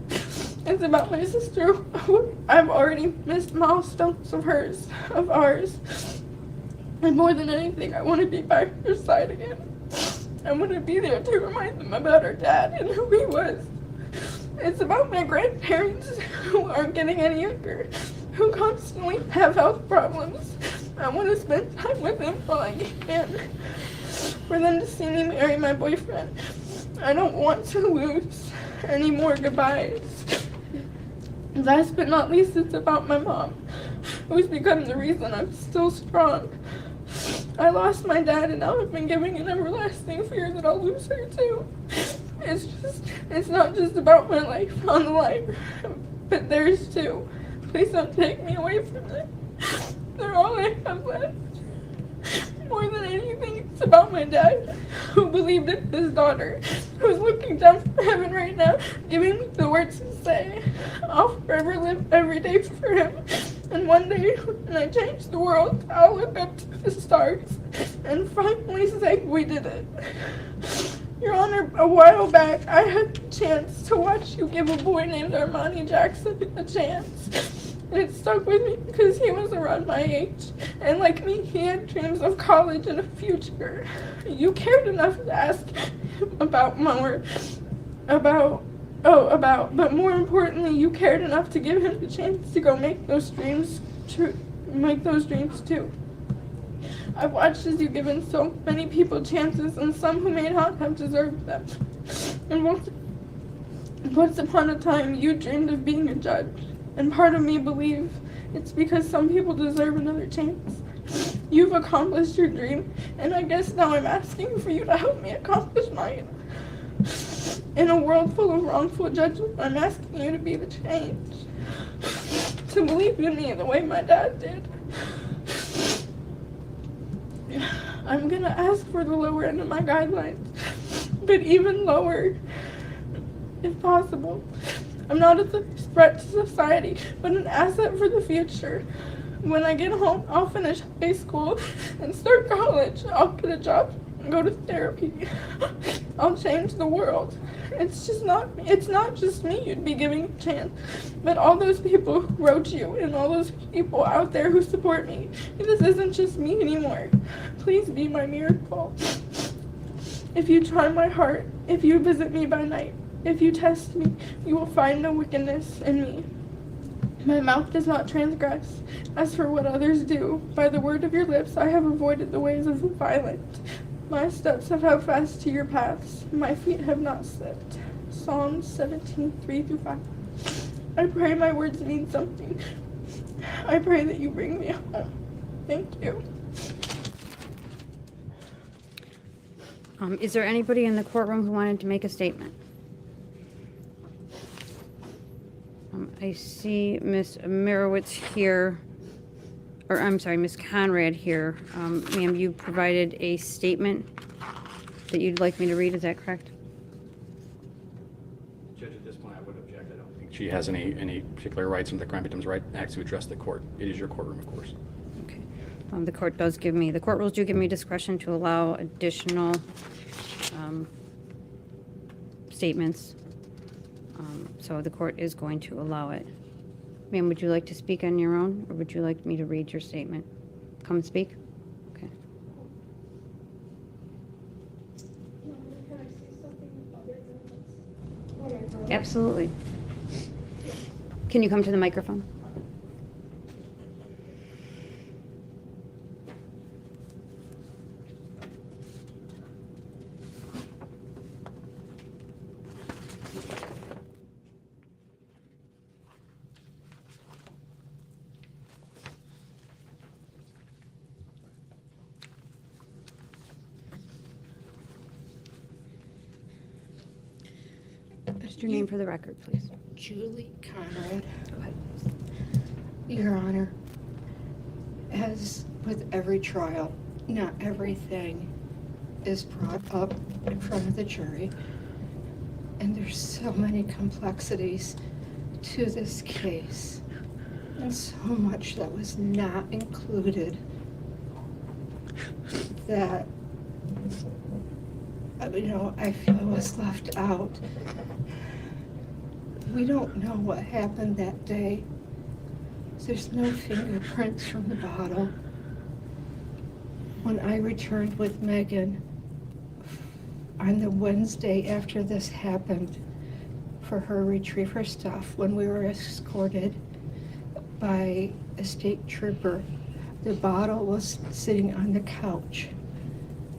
It's about my sister who I've already missed milestones of ours. And more than anything, I want to be by her side again. I want to be there to remind them about her dad and who he was. It's about my grandparents who aren't getting any younger, who constantly have health problems. I want to spend time with them while I can. For them to see me marry my boyfriend. I don't want to lose any more goodbyes. Last but not least, it's about my mom, who's become the reason I'm still strong. I lost my dad and now I've been giving an everlasting fear that I'll lose her too. It's not just about my life on the line, but theirs too. Please don't take me away from them. They're all I have left. More than anything, it's about my dad, who believed in his daughter, who's looking down from heaven right now, giving me the words to say. I'll forever live every day for him. And one day, when I change the world, I'll look up to the stars and finally say, we did it. Your Honor, a while back, I had the chance to watch you give a boy named Armani Jackson a chance. And it stuck with me because he was around my age. And like me, he had dreams of college and a future. You cared enough to ask him but more importantly, you cared enough to give him the chance to go make those dreams too. I've watched as you've given so many people chances, and some who may not have deserved them. And once upon a time, you dreamed of being a judge. And part of me believes it's because some people deserve another chance. You've accomplished your dream, and I guess now I'm asking for you to help me accomplish mine. In a world full of wrongful judgment, I'm asking you to be the change. To believe in me the way my dad did. I'm gonna ask for the lower end of my guidelines, but even lower, if possible. I'm not a threat to society, but an asset for the future. When I get home, I'll finish high school and start college. I'll get a job and go to therapy. I'll change the world. It's not just me you'd be giving a chance, but all those people who wrote you and all those people out there who support me. This isn't just me anymore. Please be my miracle. If you try my heart, if you visit me by night, if you test me, you will find no wickedness in me. My mouth does not transgress. As for what others do, by the word of your lips I have avoided the ways of the violent. My steps have held fast to your paths. My feet have not slipped. Psalms 17:3-5. I pray my words mean something. I pray that you bring me home. Thank you. Is there anybody in the courtroom who wanted to make a statement? I see Ms. Merowitz here, or I'm sorry, Ms. Conrad here. Ma'am, you provided a statement that you'd like me to read, is that correct? Judge, at this point, I would object. I don't think she has any particular rights under the Crime Victims' Right Act to address the court. It is your courtroom, of course. Okay. The court rules do give me discretion to allow additional statements. So the court is going to allow it. Ma'am, would you like to speak on your own, or would you like me to read your statement? Come and speak? Okay. Absolutely. Can you come to the microphone? Just your name for the record, please. Julie Conrad. Your Honor, as with every trial, not everything is brought up in front of the jury. And there's so many complexities to this case. And so much that was not included that, I feel was left out. We don't know what happened that day. There's no fingerprints from the bottle. When I returned with Megan on the Wednesday after this happened for her retrieve her stuff, when we were escorted by a state trooper, the bottle was sitting on the couch.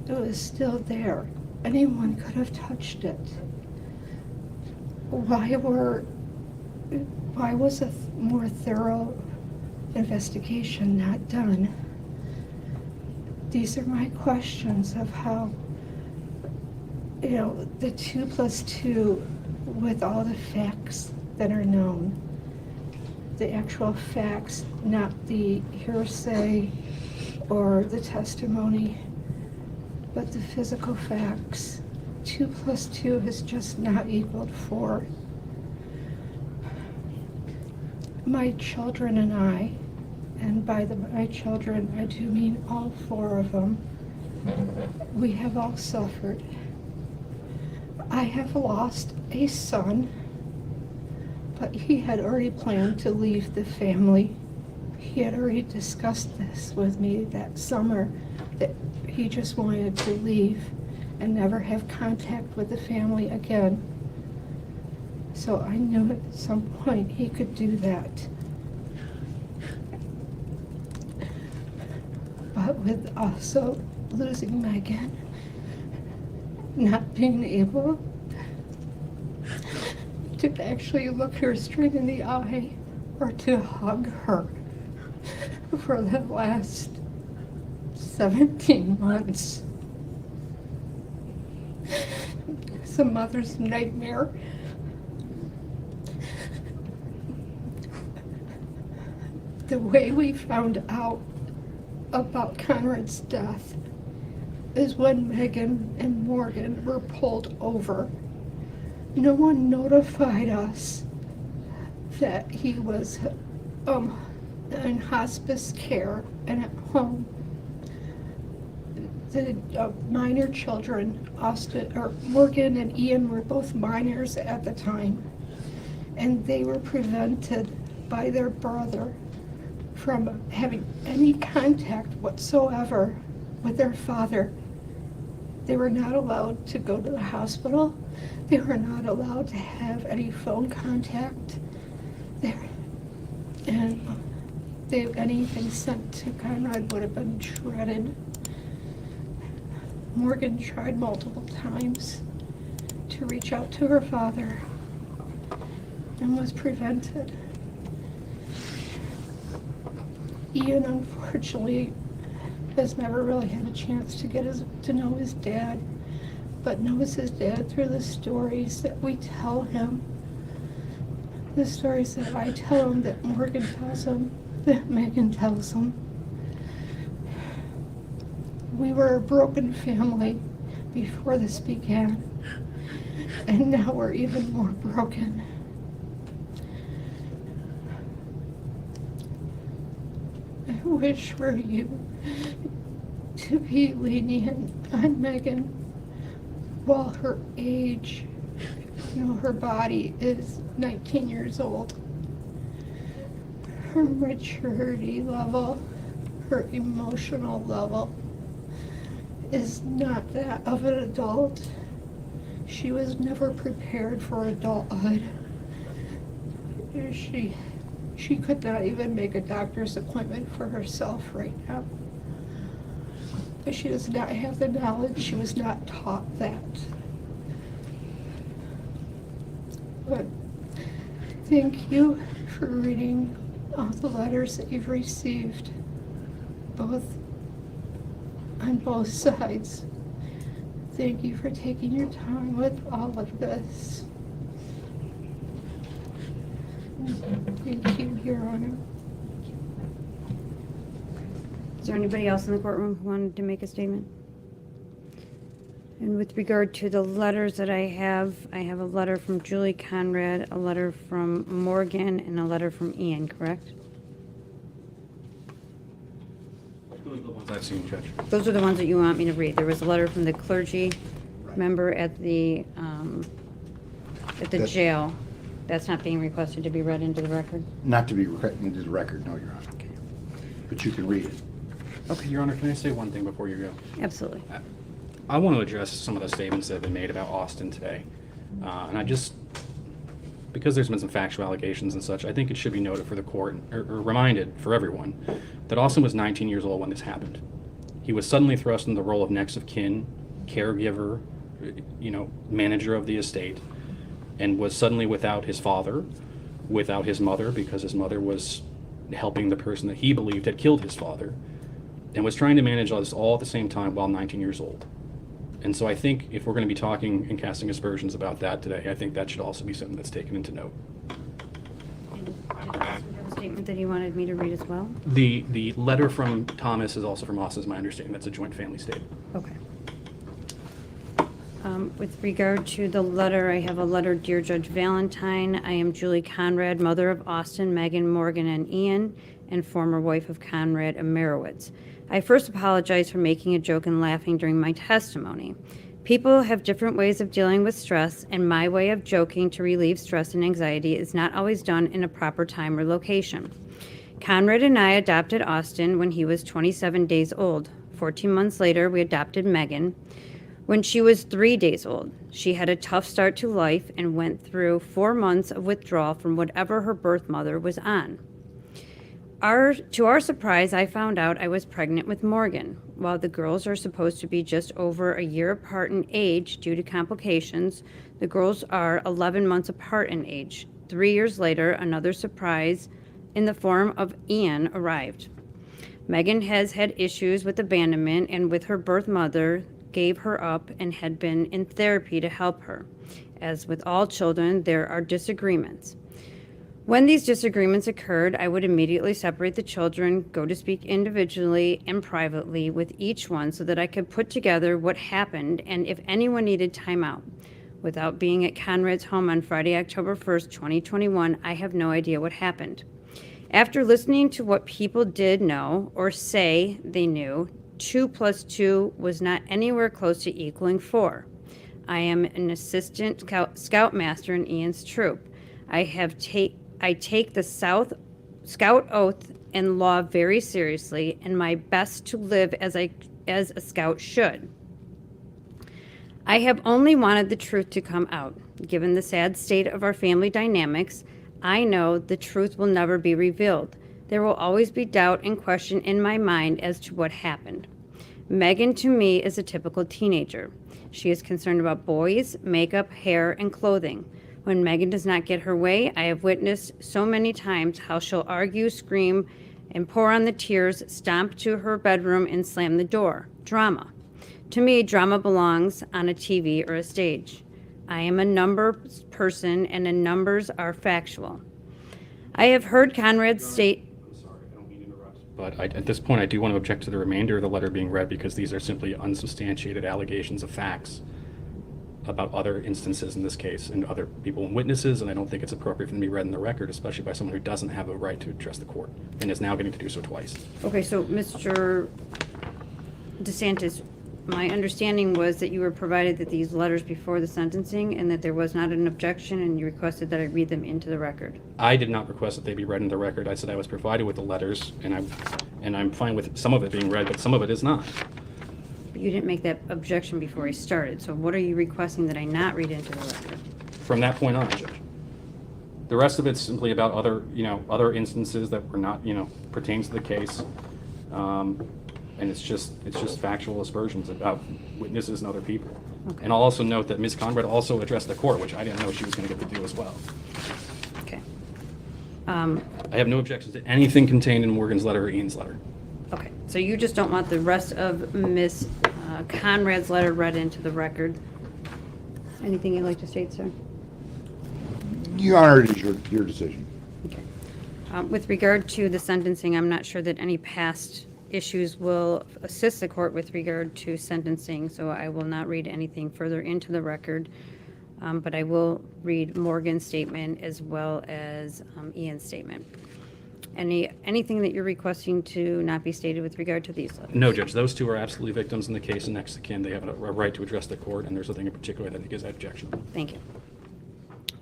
It was still there. Anyone could have touched it. Why was a more thorough investigation not done? These are my questions of how, the 2 + 2 with all the facts that are known, the actual facts, not the hearsay or the testimony, but the physical facts. 2 + 2 has just not equaled 4. My children and I, and by my children, I do mean all 4 of them, we have all suffered. I have lost a son, but he had already planned to leave the family. He had already discussed this with me that summer, that he just wanted to leave and never have contact with the family again. So I knew at some point he could do that. But with also losing Megan, not being able to actually look her straight in the eye or to hug her for the last 17 months. It's a mother's nightmare. The way we found out about Conrad's death is when Megan and Morgan were pulled over. No one notified us that he was in hospice care and at home. The minor children, Morgan and Ian, were both minors at the time, and they were prevented by their brother from having any contact whatsoever with their father. They were not allowed to go to the hospital. They were not allowed to have any phone contact. Anything sent to Conrad would have been shredded. Morgan tried multiple times to reach out to her father and was prevented. Ian, unfortunately, has never really had a chance to know his dad, but knows his dad through the stories that we tell him, the stories that I tell him, that Morgan tells him, that Megan tells him. We were a broken family before this began, and now we're even more broken. I wish for you to be lenient on Megan while her age, her body is 19 years old. Her maturity level, her emotional level is not that of an adult. She was never prepared for adulthood. She could not even make a doctor's appointment for herself right now. She does not have the knowledge. She was not taught that. But thank you for reading all the letters that you've received, on both sides. Thank you for taking your time with all of this. there anybody else in the courtroom who wanted to make a statement? And with regard to the letters that I have a letter from Julie Conrad, a letter from Morgan, and a letter from Ian, correct? Those are the ones I've seen, Judge. Those are the ones that you want me to read. There was a letter from the clergy member at the That's- jail. That's not being requested to be read into the record? Not to be written into the record, no, Your Honor. Okay. But you can read it. Okay, Your Honor, can I say one thing before you go? Absolutely. I want to address some of the statements that have been made about Austin today. And I just, because there's been some factual allegations and such, I think it should be noted for the court, or reminded for everyone, that Austin was 19 years old when this happened. He was suddenly thrust in the role of next of kin, caregiver, manager of the estate, and was suddenly without his father, without his mother, because his mother was helping the person that he believed had killed his father, and was trying to manage all this all at the same time while 19 years old. And so I think if we're going to be talking and casting aspersions about that today, I think that should also be something that's taken into note. Did you have a statement that you wanted me to read as well? The letter from Thomas is also from Austin, is my understanding. That's a joint family statement. Okay. With regard to the letter, I have a letter, Dear Judge Valentine. I am Julie Conrad, mother of Austin, Megan, Morgan, and Ian, and former wife of Conrad Amerowitz. I first apologize for making a joke and laughing during my testimony. People have different ways of dealing with stress, and my way of joking to relieve stress and anxiety is not always done in a proper time or location. Conrad and I adopted Austin when he was 27 days old. 14 months later, we adopted Megan when she was 3 days old. She had a tough start to life and went through 4 months of withdrawal from whatever her birth mother was on. To our surprise, I found out I was pregnant with Morgan. While the girls are supposed to be just over a year apart in age due to complications, the girls are 11 months apart in age. 3 years later, another surprise in the form of Ian arrived. Megan has had issues with abandonment and with her birth mother gave her up and had been in therapy to help her. As with all children, there are disagreements. When these disagreements occurred, I would immediately separate the children, go to speak individually and privately with each one so that I could put together what happened and if anyone needed time out. Without being at Conrad's home on Friday, October 1st, 2021, I have no idea what happened. After listening to what people did know or say they knew, 2 + 2 was not anywhere close to equaling 4. I am an assistant scoutmaster in Ian's troop. I take the Scout oath and law very seriously and my best to live as a scout should. I have only wanted the truth to come out. Given the sad state of our family dynamics, I know the truth will never be revealed. There will always be doubt and question in my mind as to what happened. Megan, to me, is a typical teenager. She is concerned about boys, makeup, hair, and clothing. When Megan does not get her way, I have witnessed so many times how she'll argue, scream, and pour on the tears, stomp to her bedroom, and slam the door. Drama. To me, drama belongs on a TV or a stage. I am a numbers person, and the numbers are factual. I have heard Conrad state... I'm sorry, I don't mean to interrupt. But at this point, I do want to object to the remainder of the letter being read because these are simply unsubstantiated allegations of facts about other instances in this case and other people and witnesses, and I don't think it's appropriate for them to be read in the record, especially by someone who doesn't have a right to address the court and is now getting to do so twice. Okay, so Mr. DeSantis, my understanding was that you were provided that these letters before the sentencing and that there was not an objection and you requested that I read them into the record. I did not request that they be read into the record. I said I was provided with the letters, and I'm fine with some of it being read, but some of it is not. But you didn't make that objection before I started, so what are you requesting that I not read into the record? From that point on, Judge. The rest of it's simply about other instances that were not, pertains to the case. And it's just factual aspersions about witnesses and other people. Okay. And I'll also note that Ms. Conrad also addressed the court, which I didn't know she was going to get to do as well. Okay. I have no objections to anything contained in Morgan's letter or Ian's letter. Okay, so you just don't want the rest of Ms. Conrad's letter read into the record. Anything you'd like to state, sir? Your Honor, it is your decision. Okay. With regard to the sentencing, I'm not sure that any past issues will assist the court with regard to sentencing, so I will not read anything further into the record. But I will read Morgan's statement as well as Ian's statement. Anything that you're requesting to not be stated with regard to these letters? No, Judge, those two are absolutely victims in the case and next of kin. They have a right to address the court, and there's nothing in particular that I think is objectionable. Thank you.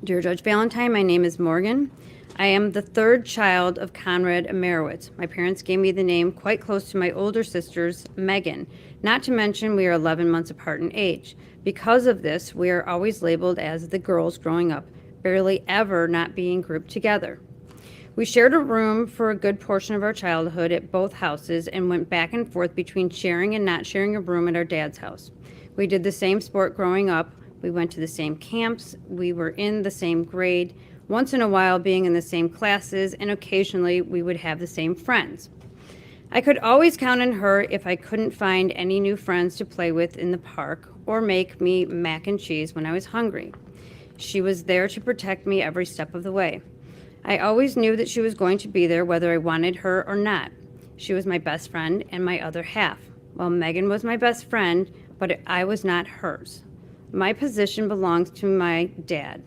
Dear Judge Valentine, my name is Morgan. I am the third child of Conrad Amerowitz. My parents gave me the name quite close to my older sister's, Megan. Not to mention we are 11 months apart in age. Because of this, we are always labeled as the girls growing up, barely ever not being grouped together. We shared a room for a good portion of our childhood at both houses and went back and forth between sharing and not sharing a room at our dad's house. We did the same sport growing up. We went to the same camps. We were in the same grade, once in a while being in the same classes, and occasionally we would have the same friends. I could always count on her if I couldn't find any new friends to play with in the park or make me mac and cheese when I was hungry. She was there to protect me every step of the way. I always knew that she was going to be there whether I wanted her or not. She was my best friend and my other half. Well, Megan was my best friend, but I was not hers. My position belongs to my dad.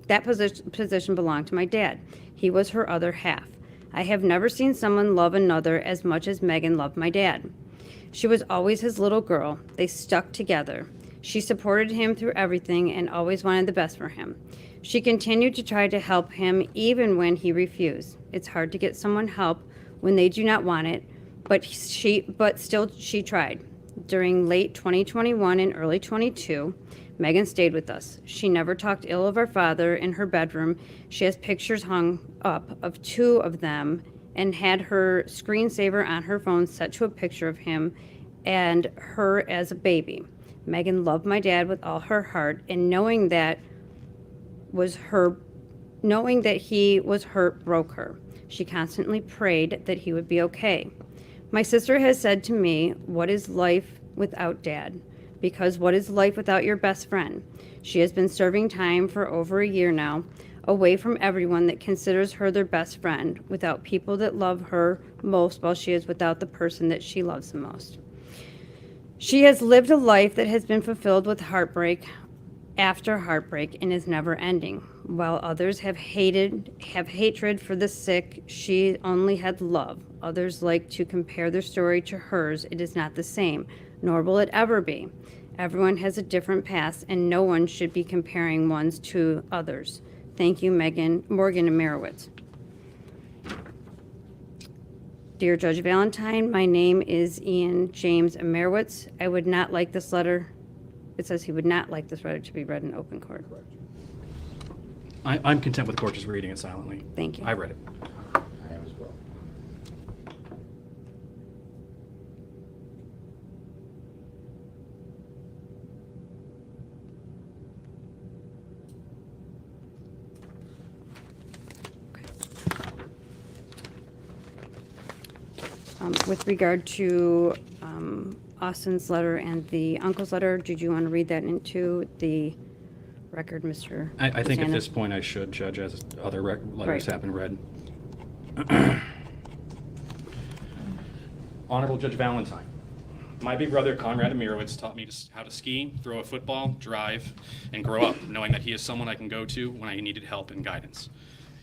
That position belonged to my dad. He was her other half. I have never seen someone love another as much as Megan loved my dad. She was always his little girl. They stuck together. She supported him through everything and always wanted the best for him. She continued to try to help him even when he refused. It's hard to get someone help when they do not want it, but still she tried. During late 2021 and early 22, Megan stayed with us. She never talked ill of our father in her bedroom. She has pictures hung up of two of them and had her screensaver on her phone set to a picture of him and her as a baby. Megan loved my dad with all her heart, and knowing that he was hurt broke her. She constantly prayed that he would be okay. My sister has said to me, "What is life without Dad?" Because what is life without your best friend? She has been serving time for over a year now, away from everyone that considers her their best friend, without people that love her most, while she is without the person that she loves the most. She has lived a life that has been fulfilled with heartbreak after heartbreak and is never ending. While others have hatred for the sick, she only had love. Others like to compare their story to hers. It is not the same, nor will it ever be. Everyone has a different past, and no one should be comparing ones to others. Thank you, Morgan Amerowitz. Dear Judge Valentine, my name is Ian James Amerowitz. I would not like this letter. It says he would not like this letter to be read in open court. I'm content with the court just reading it silently. Thank you. I read it. I am as well. With regard to Austin's letter and the uncle's letter, did you want to read that into the record, Mr. I think at Costanza? this point I should, Judge, as other letters Right. have been read. Honorable Judge Valentine, my big brother Conrad Amerowitz taught me how to ski, throw a football, drive, and grow up, knowing that he is someone I can go to when I needed help and guidance.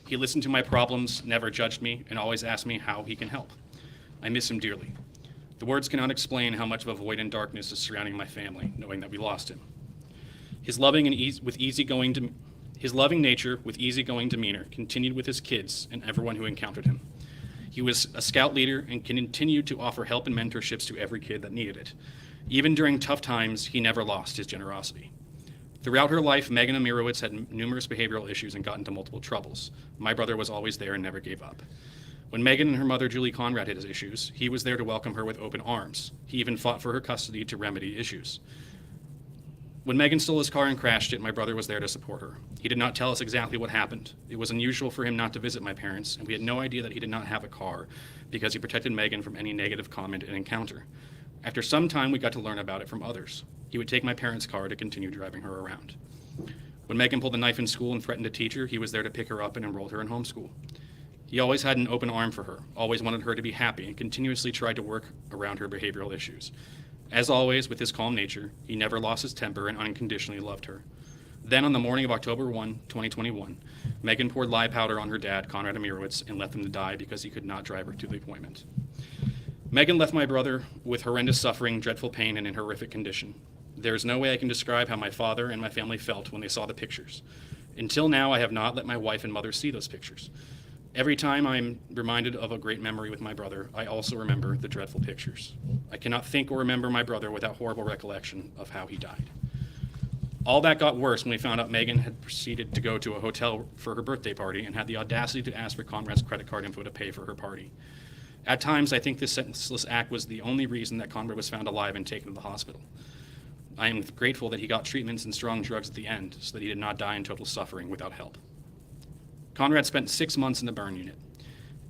He listened to my problems, never judged me, and always asked me how he can help. I miss him dearly. The words cannot explain how much of a void and darkness is surrounding my family, knowing that we lost him. His loving nature with easygoing demeanor continued with his kids and everyone who encountered him. He was a scout leader and continued to offer help and mentorships to every kid that needed it. Even during tough times, he never lost his generosity. Throughout her life, Megan Amerowitz had numerous behavioral issues and got into multiple troubles. My brother was always there and never gave up. When Megan and her mother, Julie Conrad, had his issues, he was there to welcome her with open arms. He even fought for her custody to remedy issues. When Megan stole his car and crashed it, my brother was there to support her. He did not tell us exactly what happened. It was unusual for him not to visit my parents, and we had no idea that he did not have a car because he protected Megan from any negative comment and encounter. After some time, we got to learn about it from others. He would take my parents' car to continue driving her around. When Megan pulled a knife in school and threatened a teacher, he was there to pick her up and enroll her in homeschool. He always had an open arm for her, always wanted her to be happy, and continuously tried to work around her behavioral issues. As always, with his calm nature, he never lost his temper and unconditionally loved her. Then, on the morning of October 1, 2021, Megan poured lye powder on her dad, Conrad Amirowitz, and left him to die because he could not drive her to the appointment. Megan left my brother with horrendous suffering, dreadful pain, and in horrific condition. There is no way I can describe how my father and my family felt when they saw the pictures. Until now, I have not let my wife and mother see those pictures. Every time I'm reminded of a great memory with my brother, I also remember the dreadful pictures. I cannot think or remember my brother without horrible recollection of how he died. All that got worse when we found out Megan had proceeded to go to a hotel for her birthday party and had the audacity to ask for Conrad's credit card info to pay for her party. At times, I think this senseless act was the only reason that Conrad was found alive and taken to the hospital. I am grateful that he got treatments and strong drugs at the end so that he did not die in total suffering without help. Conrad spent 6 months in the burn unit.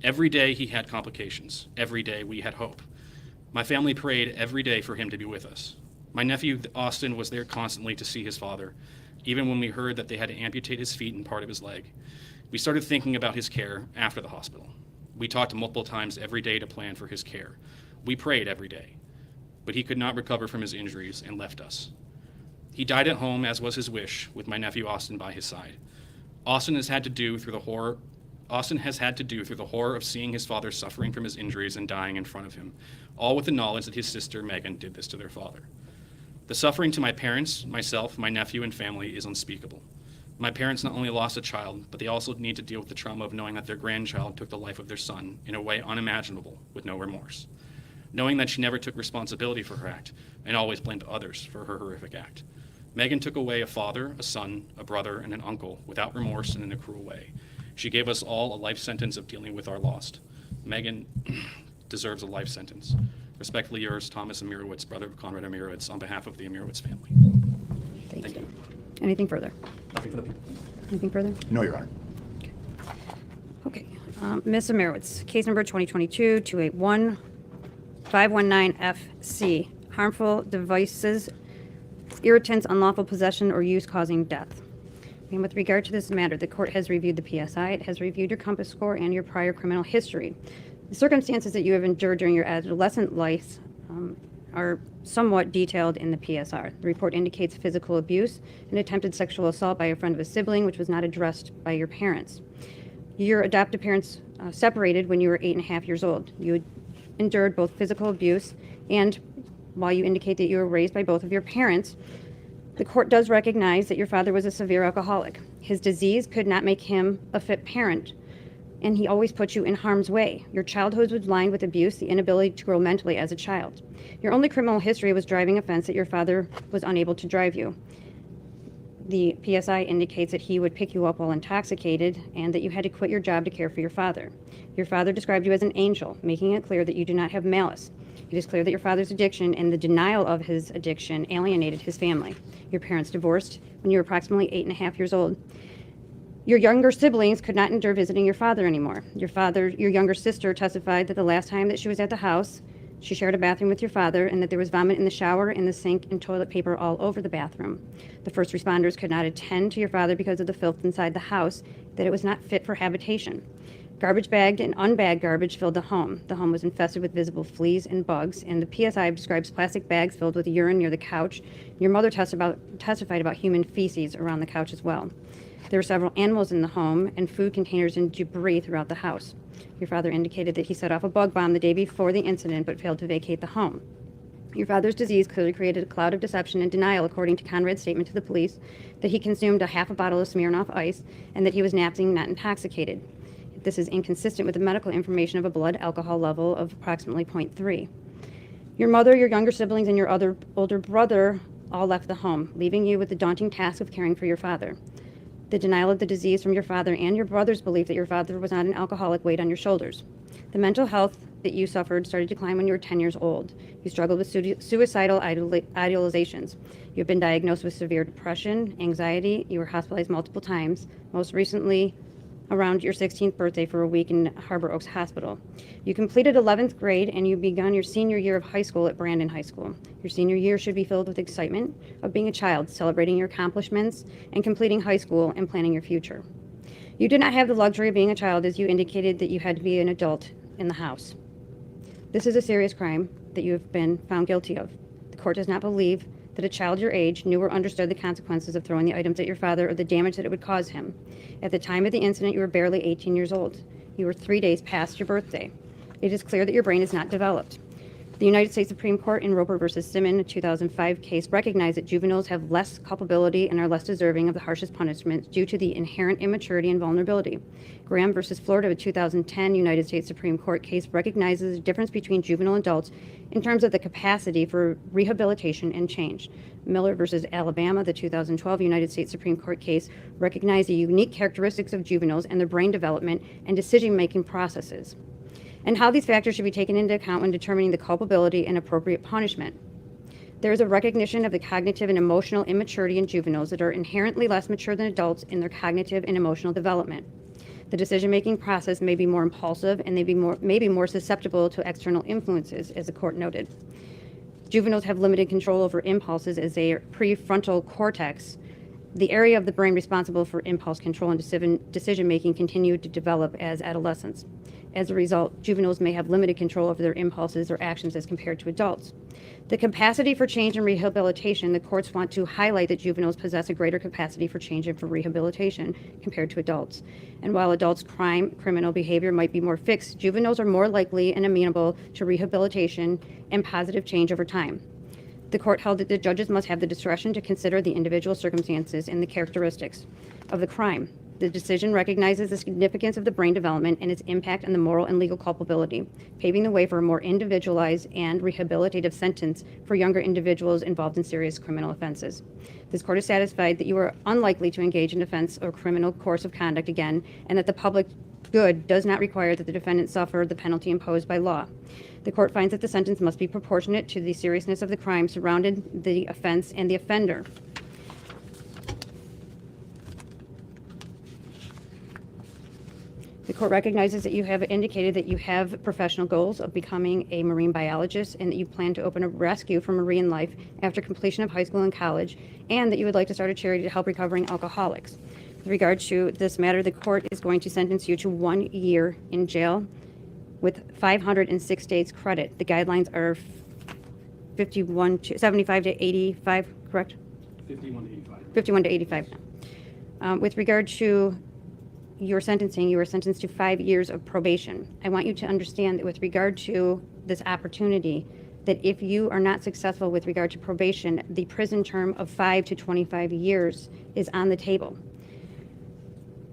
Every day he had complications. Every day we had hope. My family prayed every day for him to be with us. My nephew, Austin, was there constantly to see his father, even when we heard that they had to amputate his feet and part of his leg. We started thinking about his care after the hospital. We talked multiple times every day to plan for his care. We prayed every day. But he could not recover from his injuries and left us. He died at home, as was his wish, with my nephew Austin by his side. Austin has had to do through the horror of seeing his father suffering from his injuries and dying in front of him, all with the knowledge that his sister Megan did this to their father. The suffering to my parents, myself, my nephew, and family is unspeakable. My parents not only lost a child, but they also need to deal with the trauma of knowing that their grandchild took the life of their son in a way unimaginable, with no remorse. Knowing that she never took responsibility for her act and always blamed others for her horrific act. Megan took away a father, a son, a brother, and an uncle without remorse and in a cruel way. She gave us all a life sentence of dealing with our lost. Megan deserves a life sentence. Respectfully yours, Thomas Amirowitz, brother of Conrad Amirowitz, on behalf of the Amirowitz family. Thank you. Anything further? Nothing for the people. Anything further? No, Your Honor. Okay. Ms. Amirowitz, case number 2022-281-519-FC, harmful devices, irritants, unlawful possession, or use causing death. And with regard to this matter, the court has reviewed the PSI, it has reviewed your compass score and your prior criminal history. The circumstances that you have endured during your adolescent life are somewhat detailed in the PSR. The report indicates physical abuse and attempted sexual assault by a friend of a sibling, which was not addressed by your parents. Your adoptive parents separated when you were 8.5 years old. You endured both physical abuse and, while you indicate that you were raised by both of your parents, the court does recognize that your father was a severe alcoholic. His disease could not make him a fit parent, and he always put you in harm's way. Your childhood was lined with abuse, the inability to grow mentally as a child. Your only criminal history was driving offense that your father was unable to drive you. The PSI indicates that he would pick you up while intoxicated and that you had to quit your job to care for your father. Your father described you as an angel, making it clear that you do not have malice. It is clear that your father's addiction and the denial of his addiction alienated his family. Your parents divorced when you were approximately 8.5 years old. Your younger siblings could not endure visiting your father anymore. Your younger sister testified that the last time that she was at the house, she shared a bathroom with your father and that there was vomit in the shower, in the sink, and toilet paper all over the bathroom. The first responders could not attend to your father because of the filth inside the house, that it was not fit for habitation. Garbage bagged and unbagged garbage filled the home. The home was infested with visible fleas and bugs, and the PSI describes plastic bags filled with urine near the couch. Your mother testified about human feces around the couch as well. There were several animals in the home and food containers and debris throughout the house. Your father indicated that he set off a bug bomb the day before the incident but failed to vacate the home. Your father's disease clearly created a cloud of deception and denial, according to Conrad's statement to the police, that he consumed a half a bottle of Smirnoff Ice and that he was napping, not intoxicated. This is inconsistent with the medical information of a blood alcohol level of approximately 0.3. Your mother, your younger siblings, and your older brother all left the home, leaving you with the daunting task of caring for your father. The denial of the disease from your father and your brother's belief that your father was not an alcoholic weighed on your shoulders. The mental health that you suffered started to decline when you were 10 years old. You struggled with suicidal idealizations. You have been diagnosed with severe depression, anxiety. You were hospitalized multiple times, most recently around your 16th birthday for a week in Harbor Oaks Hospital. You completed 11th grade and you begun your senior year of high school at Brandon High School. Your senior year should be filled with excitement of being a child, celebrating your accomplishments, and completing high school and planning your future. You did not have the luxury of being a child, as you indicated that you had to be an adult in the house. This is a serious crime that you have been found guilty of. The court does not believe that a child your age knew or understood the consequences of throwing the items at your father or the damage that it would cause him. At the time of the incident, you were barely 18 years old. You were 3 days past your birthday. It is clear that your brain is not developed. The United States Supreme Court in Roper v. Simmons, a 2005 case, recognized that juveniles have less culpability and are less deserving of the harshest punishments due to the inherent immaturity and vulnerability. Graham v. Florida, a 2010 United States Supreme Court case, recognizes the difference between juvenile adults in terms of the capacity for rehabilitation and change. Miller v. Alabama, the 2012 United States Supreme Court case, recognized the unique characteristics of juveniles and their brain development and decision-making processes, and how these factors should be taken into account when determining the culpability and appropriate punishment. There is a recognition of the cognitive and emotional immaturity in juveniles that are inherently less mature than adults in their cognitive and emotional development. The decision-making process may be more impulsive and may be more susceptible to external influences, as the court noted. Juveniles have limited control over impulses as their prefrontal cortex, the area of the brain responsible for impulse control and decision-making, continue to develop as adolescents. As a result, juveniles may have limited control over their impulses or actions as compared to adults. The capacity for change and rehabilitation, the courts want to highlight that juveniles possess a greater capacity for change and for rehabilitation compared to adults. And while adults' criminal behavior might be more fixed, juveniles are more likely and amenable to rehabilitation and positive change over time. The court held that the judges must have the discretion to consider the individual circumstances and the characteristics of the crime. The decision recognizes the significance of the brain development and its impact on the moral and legal culpability, paving the way for a more individualized and rehabilitative sentence for younger individuals involved in serious criminal offenses. This court is satisfied that you are unlikely to engage in offense or criminal course of conduct again, and that the public good does not require that the defendant suffer the penalty imposed by law. The court finds that the sentence must be proportionate to the seriousness of the crime surrounding the offense and the offender. The court recognizes that you have indicated that you have professional goals of becoming a marine biologist and that you plan to open a rescue for marine life after completion of high school and college, and that you would like to start a charity to help recovering alcoholics. With regard to this matter, the court is going to sentence you to 1 year in jail with 506 days credit. The guidelines are 75 to 85, correct? 51 to 85. 51 to 85. With regard to your sentencing, you are sentenced to 5 years of probation. I want you to understand that with regard to this opportunity, that if you are not successful with regard to probation, the prison term of 5 to 25 years is on the table.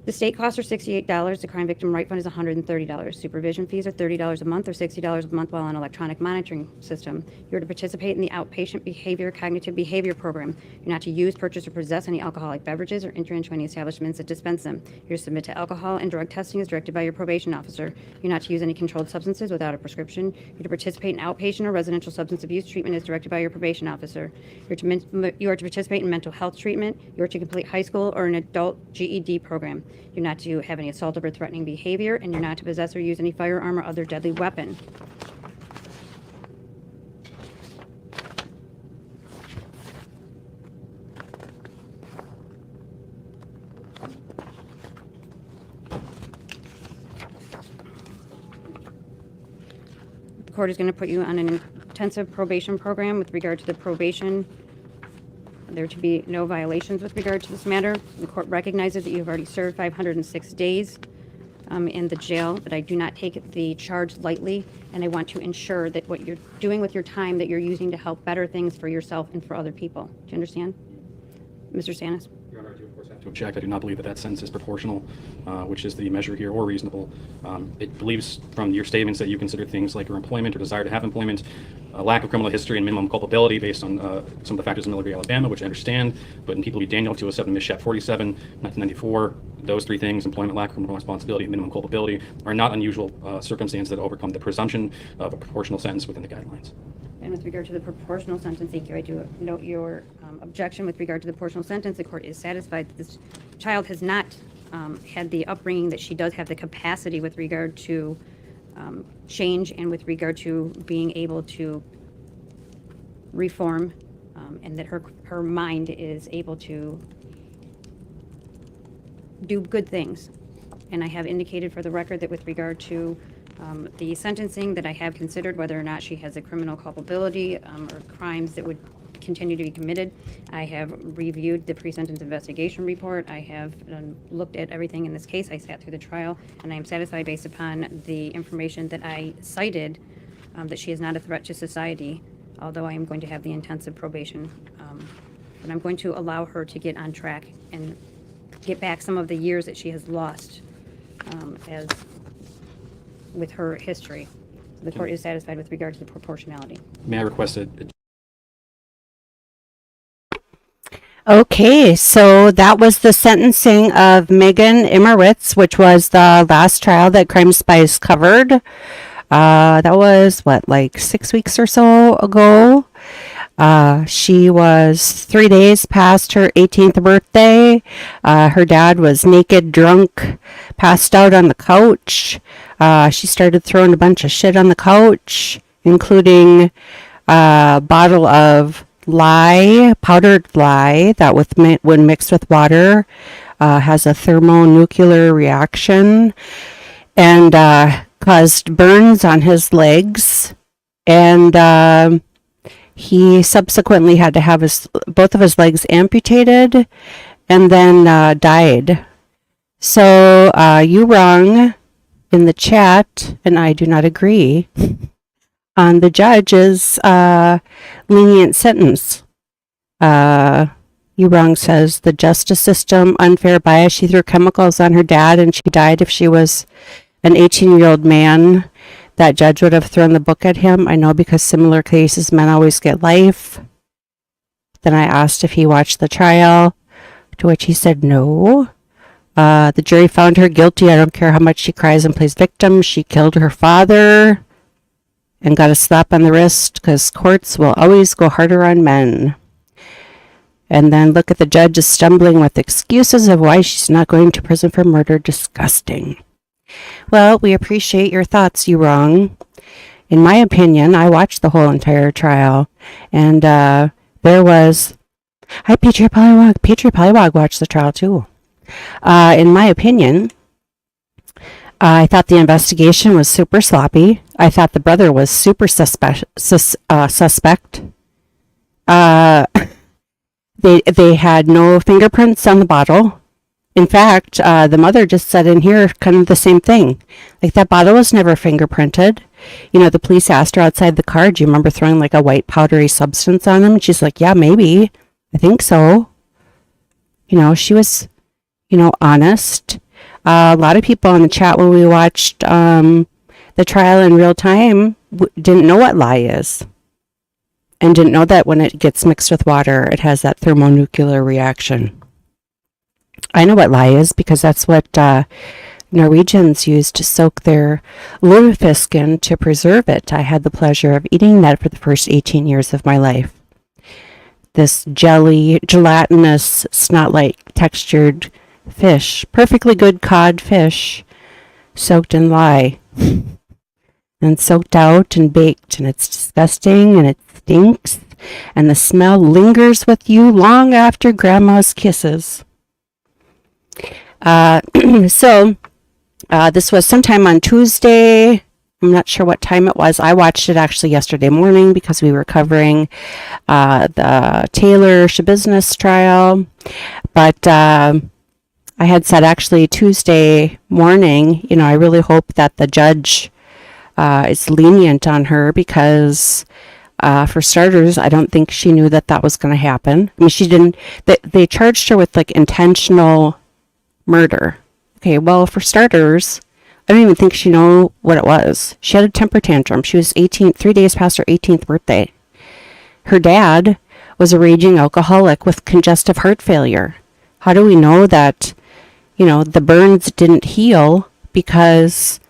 The state costs are $68. The Crime Victim Right Fund is $130. Supervision fees are $30 a month or $60 a month while on an electronic monitoring system. You're to participate in the outpatient cognitive behavior program. You're not to use, purchase, or possess any alcoholic beverages or enter into any establishments that dispense them. You're to submit to alcohol and drug testing as directed by your probation officer. You're not to use any controlled substances without a prescription. You're to participate in outpatient or residential substance abuse treatment as directed by your probation officer. You are to participate in mental health treatment. You are to complete high school or an adult GED program. You're not to have any assaultive or threatening behavior, and you're not to possess or use any firearm or other deadly weapon. The court is going to put you on an intensive probation program. With regard to the probation, there to be no violations with regard to this matter. The court recognizes that you have already served 506 days in the jail, but I do not take the charge lightly, and I want to ensure that what you're doing with your time, that you're using to help better things for yourself and for other people. Do you understand? Mr. Stannis? Your Honor, I do of course have to object. I do not believe that that sentence is proportional, which is the measure here, or reasonable. It believes from your statements that you consider things like your employment or desire to have employment, a lack of criminal history and minimum culpability based on some of the factors in Miller v. Alabama, which I understand, but in People v. Daniel, 207, Ms. Shep 47, 1994, those three things, employment, lack of criminal responsibility, and minimum culpability, are not unusual circumstances that overcome the presumption of a proportional sentence within the guidelines. And with regard to the proportional sentence, thank you. I do note your objection with regard to the proportional sentence. The court is satisfied that this child has not had the upbringing that she does have the capacity with regard to change and with regard to being able to reform, and that her mind is able to do good things. And I have indicated for the record that with regard to the sentencing, that I have considered whether or not she has a criminal culpability or crimes that would continue to be committed. I have reviewed the pre-sentence investigation report. I have looked at everything in this case. I sat through the trial, and I am satisfied based upon the information that I cited that she is not a threat to society, although I am going to have the intensive probation. But I'm going to allow her to get on track and get back some of the years that she has lost as with her history. The court is satisfied with regard to the proportionality. May I request a Okay, so that was the sentencing of Megan Imerwitz, which was the last trial that Crime Spies covered. That was, like 6 weeks or so ago. She was 3 days past her 18th birthday. Her dad was naked, drunk, passed out on the couch. She started throwing a bunch of shit on the couch, including a bottle of powdered lye that when mixed with water has a thermonuclear reaction and caused burns on his legs. And he subsequently had to have both of his legs amputated and then died. So you wrong in the chat, and I do not agree on the judge's lenient sentence. You wrong says the justice system, unfair bias. She threw chemicals on her dad and she died. If she was an 18-year-old man, that judge would have thrown the book at him. I know, because similar cases, men always get life. Then I asked if he watched the trial, to which he said no. The jury found her guilty. I don't care how much she cries and plays victim. She killed her father and got a slap on the wrist, because courts will always go harder on men. And then look at the judge is stumbling with excuses of why she's not going to prison for murder. Disgusting. Well, we appreciate your thoughts, you wrong. In my opinion, I watched the whole entire trial, and there was... Hi, Patriot Polywog. Patriot Polywog watched the trial, too. In my opinion, I thought the investigation was super sloppy. I thought the brother was super suspect. They had no fingerprints on the bottle. In fact, the mother just said in here kind of the same thing. Like, that bottle was never fingerprinted. You know, the police asked her outside the car, do you remember throwing like a white powdery substance on them? And she's like, yeah, maybe. I think so. You know, she was, honest. A lot of people in the chat when we watched the trial in real time didn't know what lye is. And didn't know that when it gets mixed with water, it has that thermonuclear reaction. I know what lye is because that's what Norwegians used to soak their lutefisk in to preserve it. I had the pleasure of eating that for the first 18 years of my life. This gelatinous, snot-like textured fish, perfectly good cod fish, soaked in lye, and soaked out and baked, and it's disgusting, and it stinks, and the smell lingers with you long after Grandma's kisses. So this was sometime on Tuesday. I'm not sure what time it was. I watched it actually yesterday morning because we were covering the TaylorSchabusiness trial. But I had said actually Tuesday morning, I really hope that the judge is lenient on her because for starters, I don't think she knew that was going to happen. I mean, she didn't, they charged her with like intentional murder. Okay, well, for starters, I don't even think she knew what it was. She had a temper tantrum. She was 18, 3 days past her 18th birthday. Her dad was a raging alcoholic with congestive heart failure. How do we know that, the burns didn't heal because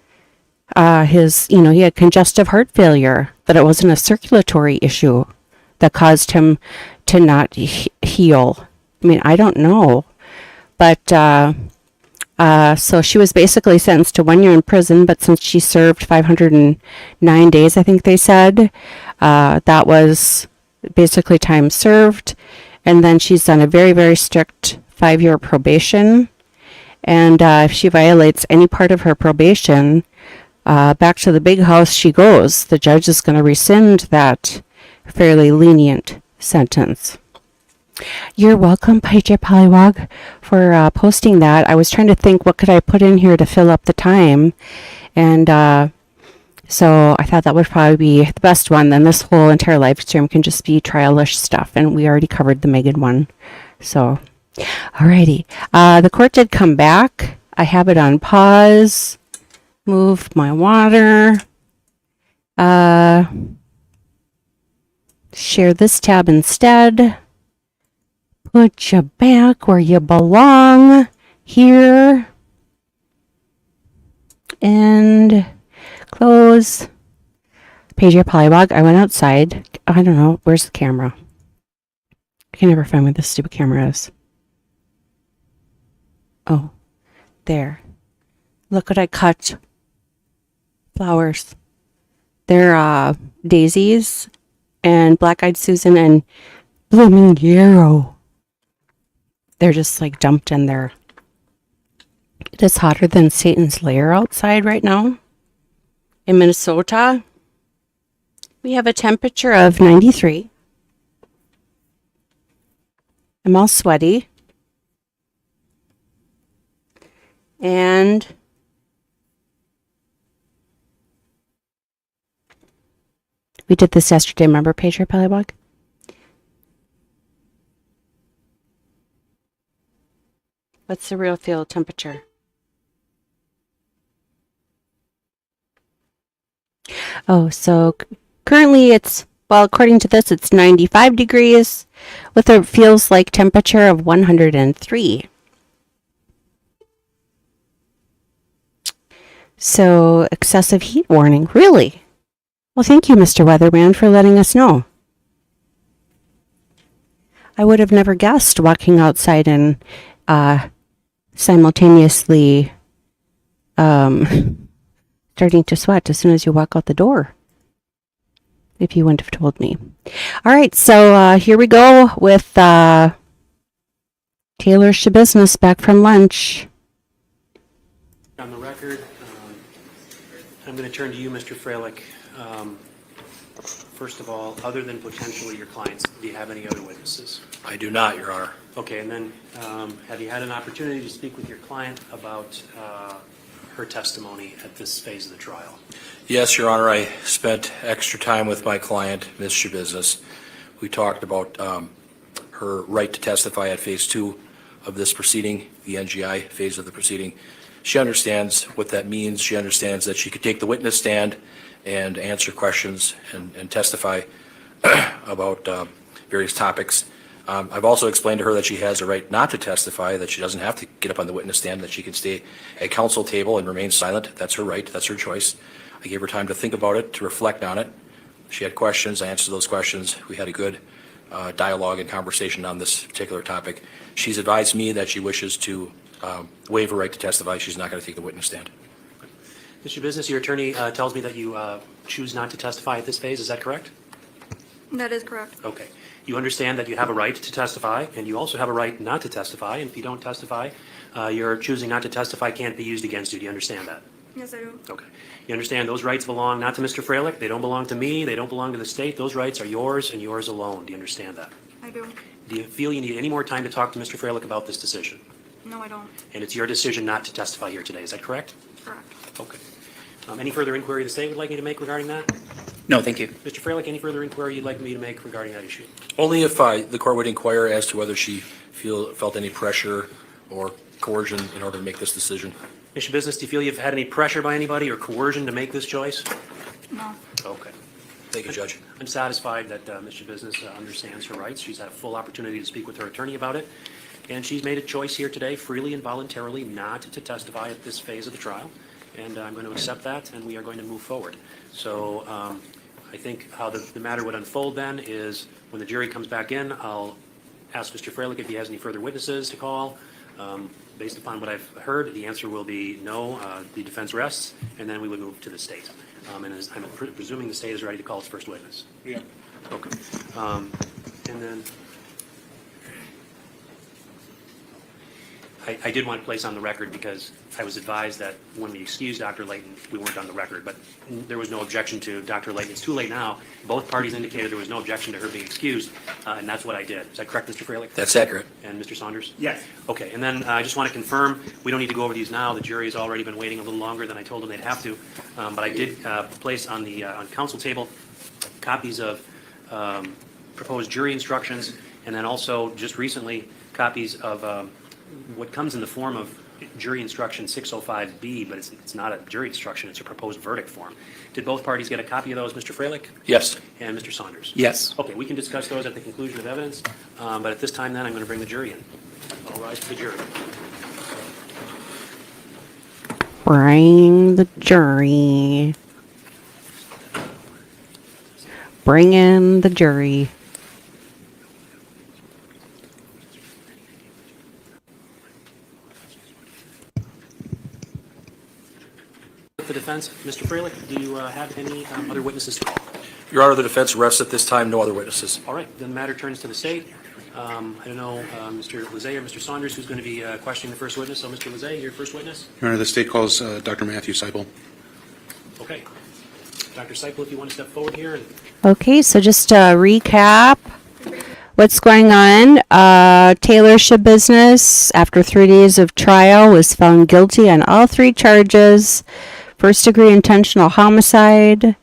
he had congestive heart failure, that it wasn't a circulatory issue that caused him to not heal? I mean, I don't know. But, so she was basically sentenced to 1 year in prison, but since she served 509 days, I think they said, that was basically time served. And then she's done a very, very strict 5-year probation. And if she violates any part of her probation, back to the big house she goes. The judge is going to rescind that fairly lenient sentence. You're welcome, PJ Pollywog, for posting that. I was trying to think what could I put in here to fill up the time. And so I thought that would probably be the best one. Then this whole entire live stream can just be trial-ish stuff. And we already covered the Megan one. So, alrighty. The court did come back. I have it on pause. Move my water. Share this tab instead. Put you back where you belong. Here. And close. Page Polywog. I went outside. I don't know. Where's the camera? I can never find where this stupid camera is. Oh, there. Look what I cut. Flowers. They're daisies and black-eyed Susan and blooming yarrow. They're just like dumped in there. It is hotter than Satan's lair outside right now. In Minnesota, we have a temperature of 93. I'm all sweaty. And we did this yesterday, remember, Patriot Polybog? What's the real field temperature? Oh, so currently it's, well, according to this, it's 95 degrees with a feels like temperature of 103. So excessive heat warning, really? Well, thank you, Mr. Weatherman, for letting us know. I would have never guessed walking outside and simultaneously starting to sweat as soon as you walk out the door. If you wouldn't have told me. All right, so here we go with TaylorSchabusiness back from lunch. On the record, I'm going to turn to you, Mr. Freilich. First of all, other than potentially your clients, do you have any other witnesses? I do not, Your Honor. Okay, and then have you had an opportunity to speak with your client about her testimony at this phase of the trial? Yes, Your Honor, I spent extra time with my client, Ms. Schabusiness. We talked about her right to testify at phase 2 of this proceeding, the NGI phase of the proceeding. She understands what that means. She understands that she could take the witness stand and answer questions and testify about various topics. I've also explained to her that she has a right not to testify, that she doesn't have to get up on the witness stand, that she can stay at counsel table and remain silent. That's her right. That's her choice. I gave her time to think about it, to reflect on it. She had questions. I answered those questions. We had a good dialogue and conversation on this particular topic. She's advised me that she wishes to waive her right to testify. She's not going to take the witness stand. Mr. Business, your attorney tells me that you choose not to testify at this phase. Is that correct? That is correct. Okay. You understand that you have a right to testify, and you also have a right not to testify. And if you don't testify, your choosing not to testify can't be used against you. Do you understand that? Yes, I do. Okay. You understand those rights belong not to Mr. Freilich. They don't belong to me. They don't belong to the state. Those rights are yours and yours alone. Do you understand that? I do. Do you feel you need any more time to talk to Mr. Freilich about this decision? No, I don't. And it's your decision not to testify here today. Is that correct? Correct. Okay. Any further inquiry the state would like me to make regarding that? No, thank you. Mr. Freilich, any further inquiry you'd like me to make regarding that issue? Only if the court would inquire as to whether she felt any pressure or coercion in order to make this decision. Mr. Business, do you feel you've had any pressure by anybody or coercion to make this choice? No. Okay. Thank you, Judge. I'm satisfied that Mr. Business understands her rights. She's had a full opportunity to speak with her attorney about it. And she's made a choice here today, freely and voluntarily, not to testify at this phase of the trial. And I'm going to accept that, and we are going to move forward. So I think how the matter would unfold then is when the jury comes back in, I'll ask Mr. Freilich if he has any further witnesses to call. Based upon what I've heard, the answer will be no, the defense rests, and then we would move to the state. And I'm presuming the state is ready to call its first witness. Yeah. Okay. And then I did want to place on the record, because I was advised that when we excused Dr. Layton, we weren't on the record, but there was no objection to Dr. Layton. It's too late now. Both parties indicated there was no objection to her being excused, and that's what I did. Is that correct, Mr. Freilich? That's accurate. And Mr. Saunders? Yes. Okay, and then I just want to confirm, we don't need to go over these now. The jury has already been waiting a little longer than I told them they'd have to. But I did place on the on council table copies of proposed jury instructions, and then also just recently copies of what comes in the form of jury instruction 605B, but it's not a jury instruction, it's a proposed verdict form. Did both parties get a copy of those, Mr. Freilich? Yes. And Mr. Saunders? Yes. Okay, we can discuss those at the conclusion of evidence, but at this time then, I'm going to bring the jury in. All rise to the jury. Bring the jury. Bring in the jury. The defense, Mr. Freilich, do you have any other witnesses to call? Your Honor, the defense rests at this time. No other witnesses. All right, then the matter turns to the state. I don't know, Mr. Lizet or Mr. Saunders, who's going to be questioning the first witness. So, Mr. Lizet, your first witness? Your Honor, the state calls Dr. Matthew Seipel. Okay. Dr. Seipel, if you want to step forward here. Okay, so just to recap what's going on. TaylorSchabusiness, after 3 days of trial, was found guilty on all 3 charges. First-degree intentional homicide.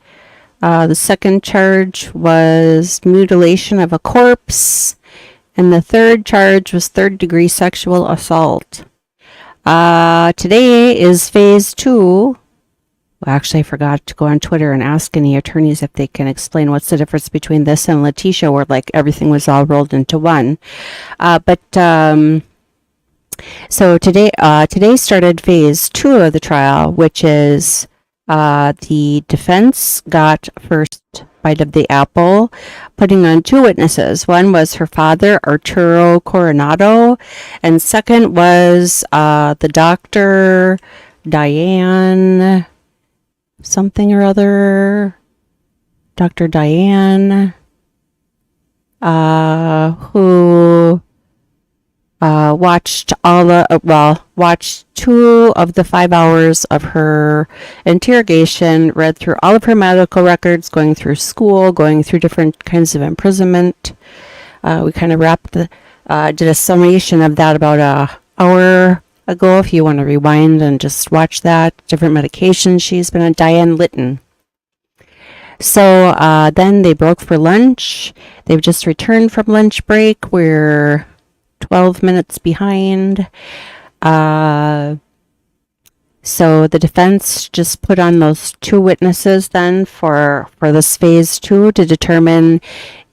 The second charge was mutilation of a corpse. And the third charge was third-degree sexual assault. Today is phase 2. Well, actually, I forgot to go on Twitter and ask any attorneys if they can explain what's the difference between this and Letitia, where like everything was all rolled into one. So today started phase 2 of the trial, which is the defense got first bite of the apple, putting on 2 witnesses. One was her father, Arturo Coronado, and second was the doctor, Diane something or other, Dr. Diane, who watched watched 2 of the 5 hours of her interrogation, read through all of her medical records, going through school, going through different kinds of imprisonment. We kind of did a summation of that about an hour ago, if you want to rewind and just watch that. Different medications she's been on. Diane Litton. So then they broke for lunch. They've just returned from lunch break. We're 12 minutes behind. So the defense just put on those 2 witnesses then for this phase 2 to determine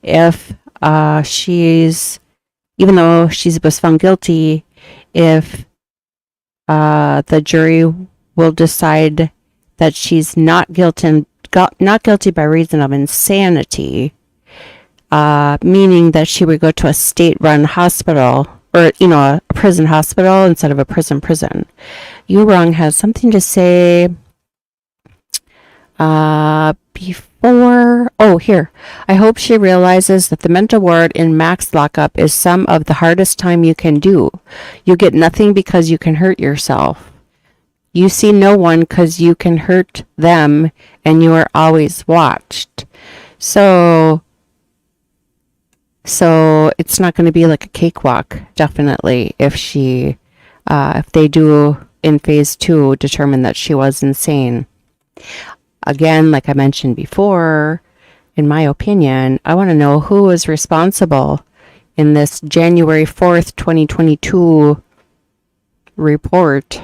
if even though she was found guilty, if the jury will decide that she's not guilty by reason of insanity, meaning that she would go to a state-run hospital or, a prison hospital instead of a prison. Urong has something to say before. Oh, here. I hope she realizes that the mental ward in max lockup is some of the hardest time you can do. You get nothing because you can hurt yourself. You see no one because you can hurt them, and you are always watched. So it's not going to be like a cakewalk, definitely, if they do in phase 2 determine that she was insane. Again, like I mentioned before, in my opinion, I want to know who was responsible in this January 4th, 2022 report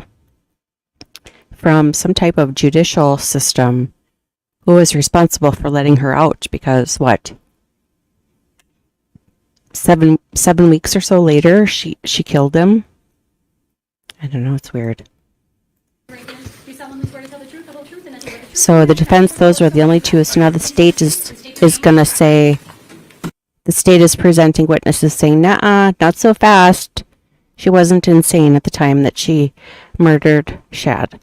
from some type of judicial system. Who was responsible for letting her out? Because what? 7 weeks or so later, she killed him. I don't know. It's weird. So the defense, those are the only 2. So now the state is going to say, the state is presenting witnesses saying, nah, not so fast. She wasn't insane at the time that she murdered Shad.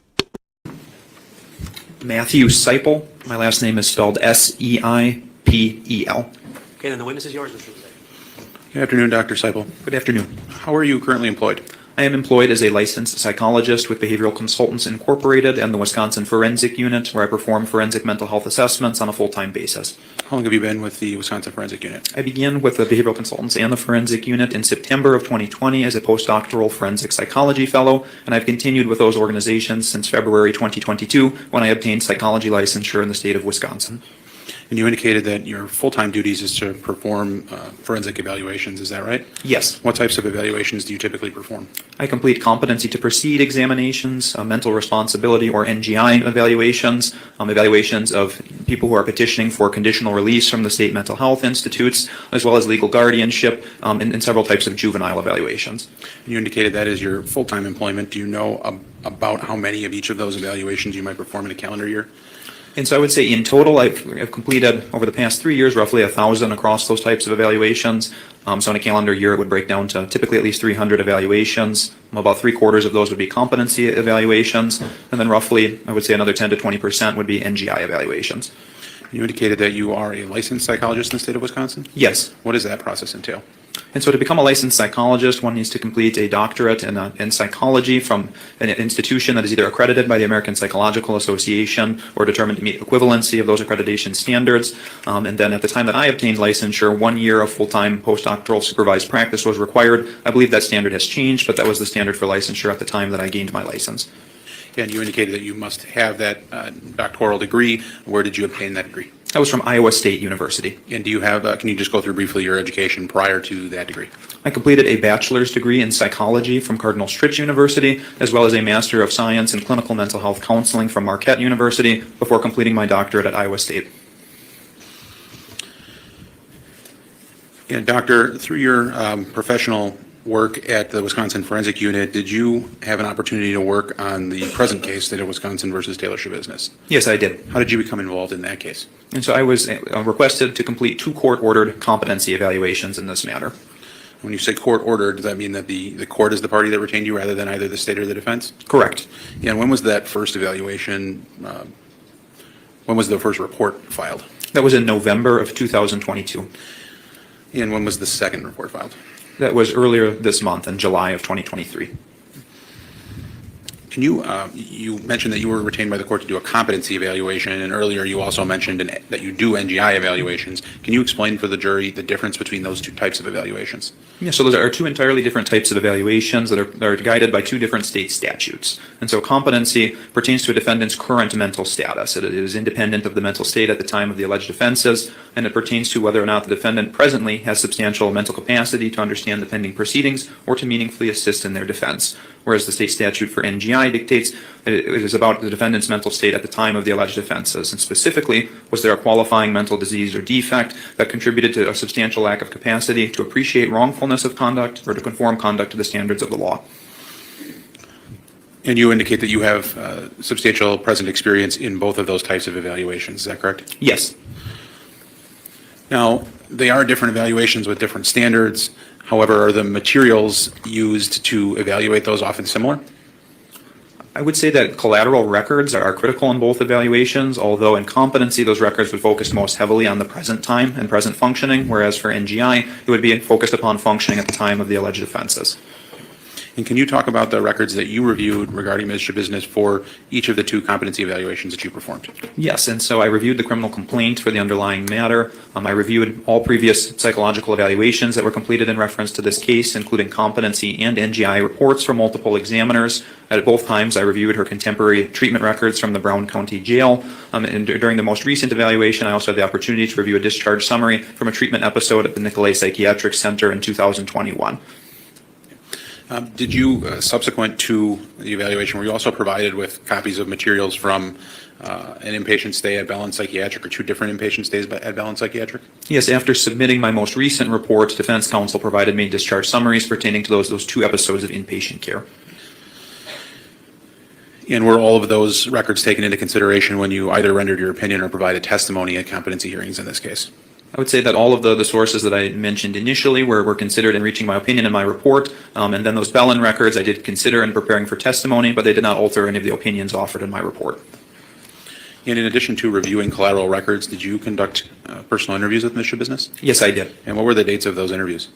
Matthew Seipel. My last name is spelled Seipel. Okay, then the witness is yours, Mr. Lizet. Good afternoon, Dr. Seipel. Good afternoon. How are you currently employed? I am employed as a licensed psychologist with Behavioral Consultants Incorporated and the Wisconsin Forensic Unit, where I perform forensic mental health assessments on a full-time basis. How long have you been with the Wisconsin Forensic Unit? I began with the Behavioral Consultants and the Forensic Unit in September of 2020 as a postdoctoral forensic psychology fellow, and I've continued with those organizations since February 2022 when I obtained psychology licensure in the state of Wisconsin. And you indicated that your full-time duties is to perform forensic evaluations, is that right? Yes. What types of evaluations do you typically perform? I complete competency to proceed examinations, mental responsibility or NGI evaluations, evaluations of people who are petitioning for conditional release from the state mental health institutes, as well as legal guardianship, and several types of juvenile evaluations. You indicated that is your full-time employment. Do you know about how many of each of those evaluations you might perform in a calendar year? And so I would say in total, I've completed over the past 3 years, roughly 1,000 across those types of evaluations. So in a calendar year, it would break down to typically at least 300 evaluations. About 3/4 of those would be competency evaluations. And then roughly, I would say another 10 to 20% would be NGI evaluations. You indicated that you are a licensed psychologist in the state of Wisconsin? Yes. What does that process entail? And so to become a licensed psychologist, one needs to complete a doctorate in psychology from an institution that is either accredited by the American Psychological Association or determined to meet equivalency of those accreditation standards. And then at the time that I obtained licensure, 1 year of full-time postdoctoral supervised practice was required. I believe that standard has changed, but that was the standard for licensure at the time that I gained my license. And you indicated that you must have that doctoral degree. Where did you obtain that degree? That was from Iowa State University. And do you have, can you just go through briefly your education prior to that degree? I completed a bachelor's degree in psychology from Cardinal Stritch University, as well as a Master of Science in Clinical Mental Health Counseling from Marquette University before completing my doctorate at Iowa State. And Doctor, through your professional work at the Wisconsin Forensic Unit, did you have an opportunity to work on the present case, State of Wisconsin versus TaylorSchabusiness? Yes, I did. How did you become involved in that case? And so I was requested to complete 2 court-ordered competency evaluations in this matter. When you say court-ordered, does that mean that the court is the party that retained you rather than either the state or the defense? Correct. And when was that first evaluation, when was the first report filed? That was in November of 2022. And when was the second report filed? That was earlier this month, in July of 2023. Can you, you mentioned that you were retained by the court to do a competency evaluation, and earlier you also mentioned that you do NGI evaluations. Can you explain for the jury the difference between those two types of evaluations? Yeah, so those are 2 entirely different types of evaluations that are guided by 2 different state statutes. And so competency pertains to a defendant's current mental status. It is independent of the mental state at the time of the alleged offenses, and it pertains to whether or not the defendant presently has substantial mental capacity to understand the pending proceedings or to meaningfully assist in their defense. Whereas the state statute for NGI dictates that it is about the defendant's mental state at the time of the alleged offenses. And specifically, was there a qualifying mental disease or defect that contributed to a substantial lack of capacity to appreciate wrongfulness of conduct or to conform conduct to the standards of the law? And you indicate that you have substantial present experience in both of those types of evaluations, is that correct? Yes. Now, they are different evaluations with different standards. However, are the materials used to evaluate those often similar? I would say that collateral records are critical in both evaluations, although in competency, those records would focus most heavily on the present time and present functioning, whereas for NGI, it would be focused upon functioning at the time of the alleged offenses. And can you talk about the records that you reviewed regarding Ms. Schabusiness for each of the 2 competency evaluations that you performed? Yes, and so I reviewed the criminal complaint for the underlying matter. I reviewed all previous psychological evaluations that were completed in reference to this case, including competency and NGI reports from multiple examiners. At both times, I reviewed her contemporary treatment records from the Brown County Jail. And during the most recent evaluation, I also had the opportunity to review a discharge summary from a treatment episode at the Nicolay Psychiatric Center in 2021. Did you, subsequent to the evaluation, were you also provided with copies of materials from an inpatient stay at Bellin Psychiatric or 2 different inpatient stays at Bellin Psychiatric? Yes, after submitting my most recent report, defense counsel provided me discharge summaries pertaining to those 2 episodes of inpatient care. And were all of those records taken into consideration when you either rendered your opinion or provided testimony at competency hearings in this case? I would say that all of the sources that I mentioned initially were considered in reaching my opinion in my report, and then those Bellin records I did consider in preparing for testimony, but they did not alter any of the opinions offered in my report. And in addition to reviewing collateral records, did you conduct personal interviews with Ms. Schabusiness? Yes, I did. And what were the dates of those interviews?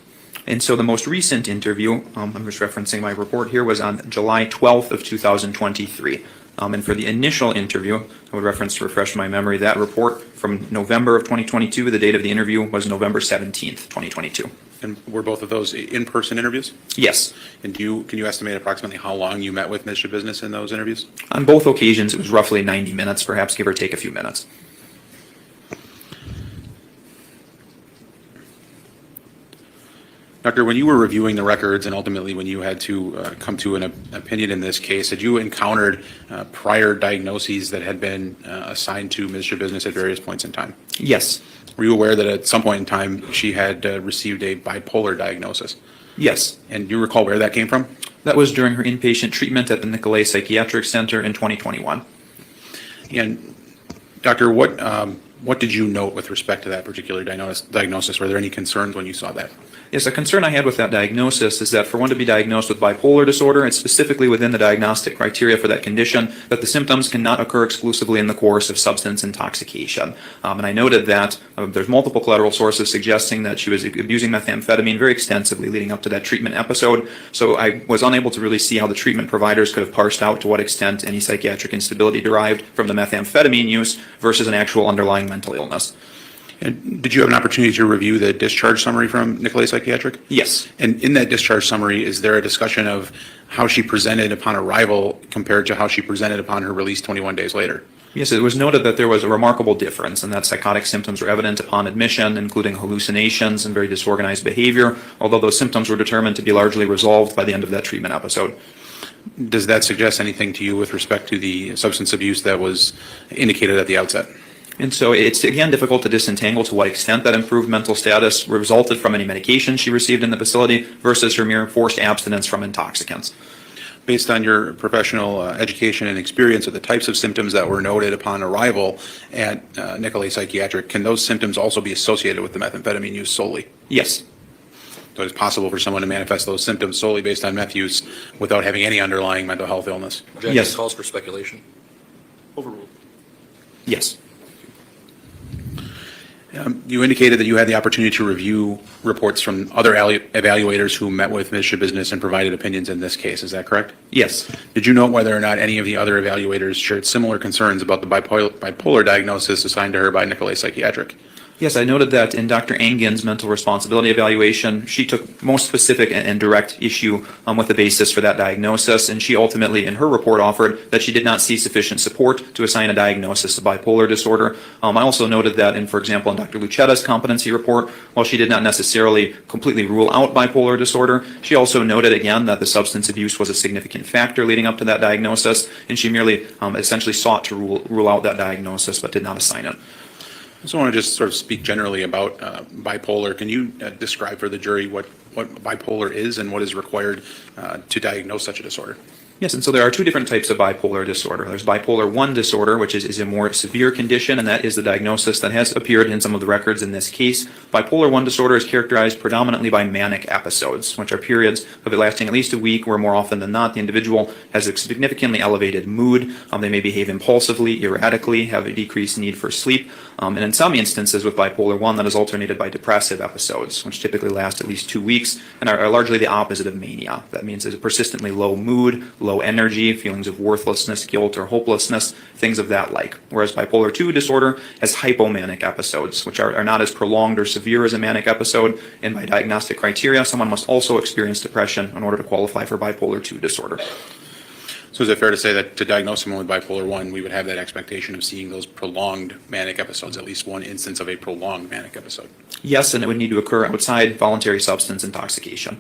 And so the most recent interview, I'm just referencing my report here, was on July 12th of 2023. And for the initial interview, I would reference to refresh my memory, that report from November of 2022, the date of the interview was November 17th, 2022. And were both of those in-person interviews? Yes. And can you estimate approximately how long you met with Ms. Schabusiness in those interviews? On both occasions, it was roughly 90 minutes, perhaps give or take a few minutes. Doctor, when you were reviewing the records and ultimately when you had to come to an opinion in this case, had you encountered prior diagnoses that had been assigned to Ms. Schabusiness at various points in time? Yes. Were you aware that at some point in time she had received a bipolar diagnosis? Yes. And do you recall where that came from? That was during her inpatient treatment at the Nicolay Psychiatric Center in 2021. And Doctor, what did you note with respect to that particular diagnosis? Were there any concerns when you saw that? Yes, a concern I had with that diagnosis is that for one to be diagnosed with bipolar disorder, it's specifically within the diagnostic criteria for that condition that the symptoms cannot occur exclusively in the course of substance intoxication. And I noted that there's multiple collateral sources suggesting that she was abusing methamphetamine very extensively leading up to that treatment episode. So I was unable to really see how the treatment providers could have parsed out to what extent any psychiatric instability derived from the methamphetamine use versus an actual underlying mental illness. And did you have an opportunity to review the discharge summary from Nicolay Psychiatric? Yes. And in that discharge summary, is there a discussion of how she presented upon arrival compared to how she presented upon her release 21 days later? Yes, it was noted that there was a remarkable difference and that psychotic symptoms were evident upon admission, including hallucinations and very disorganized behavior, although those symptoms were determined to be largely resolved by the end of that treatment episode. Does that suggest anything to you with respect to the substance abuse that was indicated at the outset? And so it's, again, difficult to disentangle to what extent that improved mental status resulted from any medication she received in the facility versus her mere forced abstinence from intoxicants. Based on your professional education and experience of the types of symptoms that were noted upon arrival at Nicolay Psychiatric, can those symptoms also be associated with the methamphetamine use solely? Yes. So it's possible for someone to manifest those symptoms solely based on meth use without having any underlying mental health illness? Objection. Yes. Calls for speculation. Overruled. Yes. You indicated that you had the opportunity to review reports from other evaluators who met with Ms. Schabusiness and provided opinions in this case. Is that correct? Yes. Did you note whether or not any of the other evaluators shared similar concerns about the bipolar diagnosis assigned to her by Nicolay Psychiatric? Yes, I noted that in Dr. Engin's mental responsibility evaluation, she took most specific and direct issue with the basis for that diagnosis, and she ultimately, in her report, offered that she did not see sufficient support to assign a diagnosis of bipolar disorder. I also noted that in, for example, in Dr. Lucetta's competency report, while she did not necessarily completely rule out bipolar disorder, she also noted again that the substance abuse was a significant factor leading up to that diagnosis, and she merely essentially sought to rule out that diagnosis but did not assign it. I also want to just sort of speak generally about bipolar. Can you describe for the jury what bipolar is and what is required to diagnose such a disorder? Yes, and so there are two different types of bipolar disorder. There's bipolar 1 disorder, which is a more severe condition, and that is the diagnosis that has appeared in some of the records in this case. Bipolar 1 disorder is characterized predominantly by manic episodes, which are periods of it lasting at least a week, where more often than not the individual has a significantly elevated mood. They may behave impulsively, erratically, have a decreased need for sleep, and in some instances with bipolar 1 that is alternated by depressive episodes, which typically last at least 2 weeks and are largely the opposite of mania. That means there's a persistently low mood, low energy, feelings of worthlessness, guilt, or hopelessness, things of that like. Whereas bipolar 2 disorder has hypomanic episodes, which are not as prolonged or severe as a manic episode, and by diagnostic criteria, someone must also experience depression in order to qualify for bipolar 2 disorder. So is it fair to say that to diagnose someone with bipolar 1, we would have that expectation of seeing those prolonged manic episodes, at least one instance of a prolonged manic episode? Yes, and it would need to occur outside voluntary substance intoxication.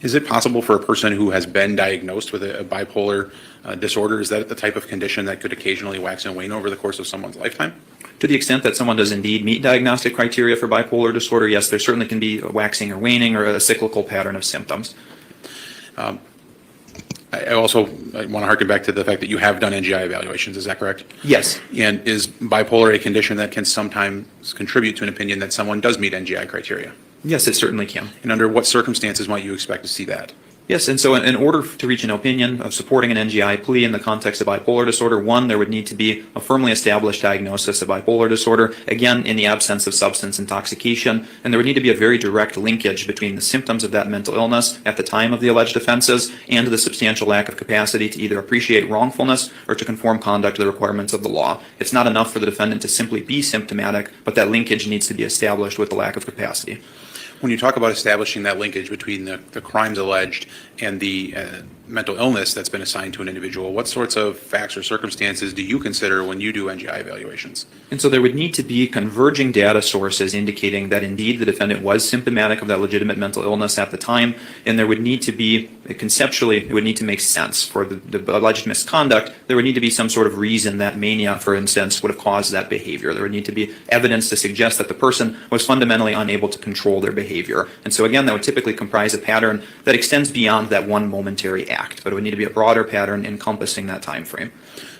Is it possible for a person who has been diagnosed with a bipolar disorder, is that the type of condition that could occasionally wax and wane over the course of someone's lifetime? To the extent that someone does indeed meet diagnostic criteria for bipolar disorder, yes, there certainly can be a waxing or waning or a cyclical pattern of symptoms. I also want to harken back to the fact that you have done NGI evaluations, is that correct? Yes. And is bipolar a condition that can sometimes contribute to an opinion that someone does meet NGI criteria? Yes, it certainly can. And under what circumstances might you expect to see that? Yes, and so in order to reach an opinion of supporting an NGI plea in the context of bipolar disorder, one, there would need to be a firmly established diagnosis of bipolar disorder, again, in the absence of substance intoxication, and there would need to be a very direct linkage between the symptoms of that mental illness at the time of the alleged offenses and the substantial lack of capacity to either appreciate wrongfulness or to conform conduct to the requirements of the law. It's not enough for the defendant to simply be symptomatic, but that linkage needs to be established with the lack of capacity. When you talk about establishing that linkage between the crimes alleged and the mental illness that's been assigned to an individual, what sorts of facts or circumstances do you consider when you do NGI evaluations? And so there would need to be converging data sources indicating that indeed the defendant was symptomatic of that legitimate mental illness at the time, and there would need to be, conceptually, it would need to make sense for the alleged misconduct. There would need to be some sort of reason that mania, for instance, would have caused that behavior. There would need to be evidence to suggest that the person was fundamentally unable to control their behavior. And so again, that would typically comprise a pattern that extends beyond that one momentary act, but it would need to be a broader pattern encompassing that time frame.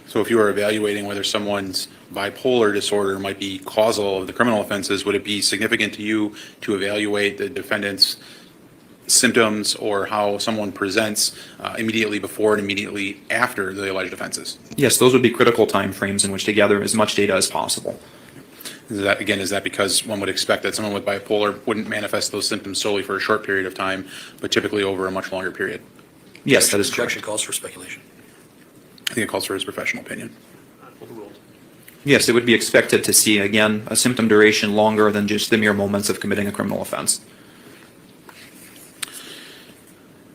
So if you were evaluating whether someone's bipolar disorder might be causal of the criminal offenses, would it be significant to you to evaluate the defendant's symptoms or how someone presents immediately before and immediately after the alleged offenses? Yes, those would be critical time frames in which to gather as much data as possible. Is that because one would expect that someone with bipolar wouldn't manifest those symptoms solely for a short period of time, but typically over a much longer period? Yes, that is correct. Objection calls for speculation. I think it calls for his professional opinion. Overruled. Yes, it would be expected to see, again, a symptom duration longer than just the mere moments of committing a criminal offense.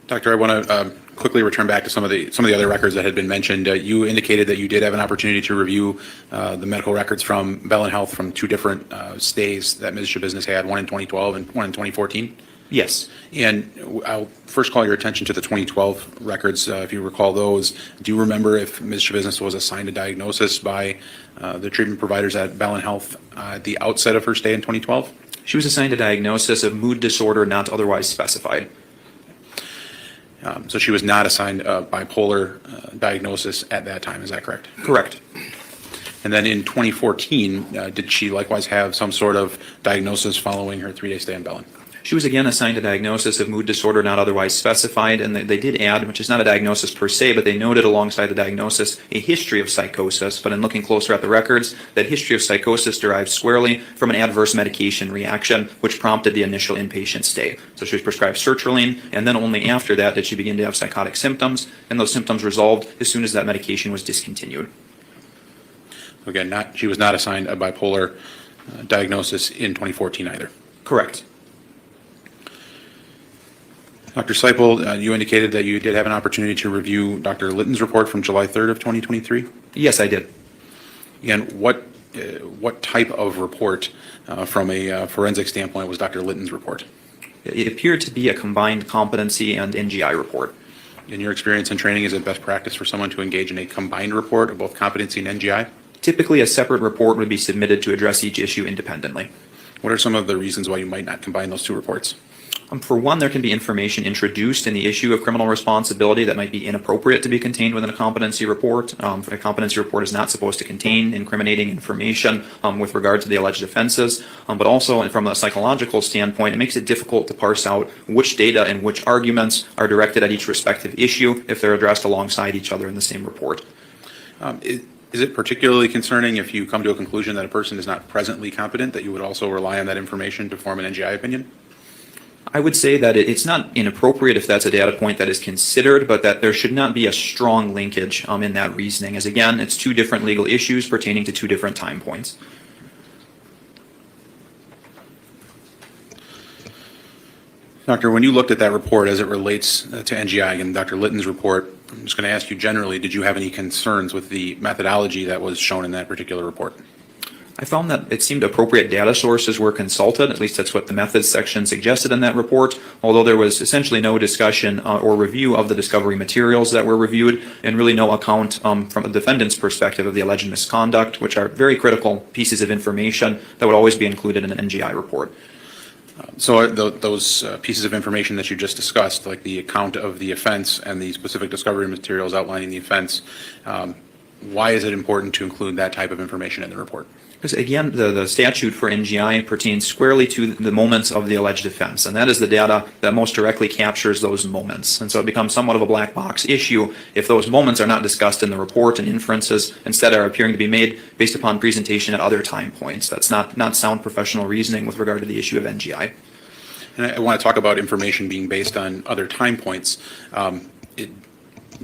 Doctor, I want to quickly return back to some of the other records that had been mentioned. You indicated that you did have an opportunity to review the medical records from Bell and Health from two different stays that Ms. Schabusiness had, one in 2012 and one in 2014. Yes. And I'll first call your attention to the 2012 records, if you recall those. Do you remember if Ms. Schabusiness was assigned a diagnosis by the treatment providers at Bell and Health at the outset of her stay in 2012? She was assigned a diagnosis of mood disorder not otherwise specified. So she was not assigned a bipolar diagnosis at that time, is that correct? Correct. And then in 2014, did she likewise have some sort of diagnosis following her 3-day stay in Bellin? She was again assigned a diagnosis of mood disorder not otherwise specified, and they did add, which is not a diagnosis per se, but they noted alongside the diagnosis a history of psychosis. But in looking closer at the records, that history of psychosis derives squarely from an adverse medication reaction, which prompted the initial inpatient stay. So she was prescribed sertraline, and then only after that did she begin to have psychotic symptoms, and those symptoms resolved as soon as that medication was discontinued. Again, she was not assigned a bipolar diagnosis in 2014 either. Correct. Dr. Seipel, you indicated that you did have an opportunity to review Dr. Litton's report from July 3rd of 2023? Yes, I did. And what type of report from a forensic standpoint was Dr. Litton's report? It appeared to be a combined competency and NGI report. In your experience and training, is it best practice for someone to engage in a combined report of both competency and NGI? Typically, a separate report would be submitted to address each issue independently. What are some of the reasons why you might not combine those two reports? For one, there can be information introduced in the issue of criminal responsibility that might be inappropriate to be contained within a competency report. A competency report is not supposed to contain incriminating information with regard to the alleged offenses, but also from a psychological standpoint, it makes it difficult to parse out which data and which arguments are directed at each respective issue if they're addressed alongside each other in the same report. Is it particularly concerning if you come to a conclusion that a person is not presently competent, that you would also rely on that information to form an NGI opinion? I would say that it's not inappropriate if that's a data point that is considered, but that there should not be a strong linkage in that reasoning, as again, it's two different legal issues pertaining to two different time points. Doctor, when you looked at that report as it relates to NGI and Dr. Litton's report, I'm just going to ask you generally, did you have any concerns with the methodology that was shown in that particular report? I found that it seemed appropriate data sources were consulted, at least that's what the methods section suggested in that report, although there was essentially no discussion or review of the discovery materials that were reviewed, and really no account from a defendant's perspective of the alleged misconduct, which are very critical pieces of information that would always be included in an NGI report. So those pieces of information that you just discussed, like the account of the offense and the specific discovery materials outlining the offense, why is it important to include that type of information in the report? Because again, the statute for NGI pertains squarely to the moments of the alleged offense, and that is the data that most directly captures those moments. And so it becomes somewhat of a black box issue if those moments are not discussed in the report and inferences instead are appearing to be made based upon presentation at other time points. That's not sound professional reasoning with regard to the issue of NGI. And I want to talk about information being based on other time points.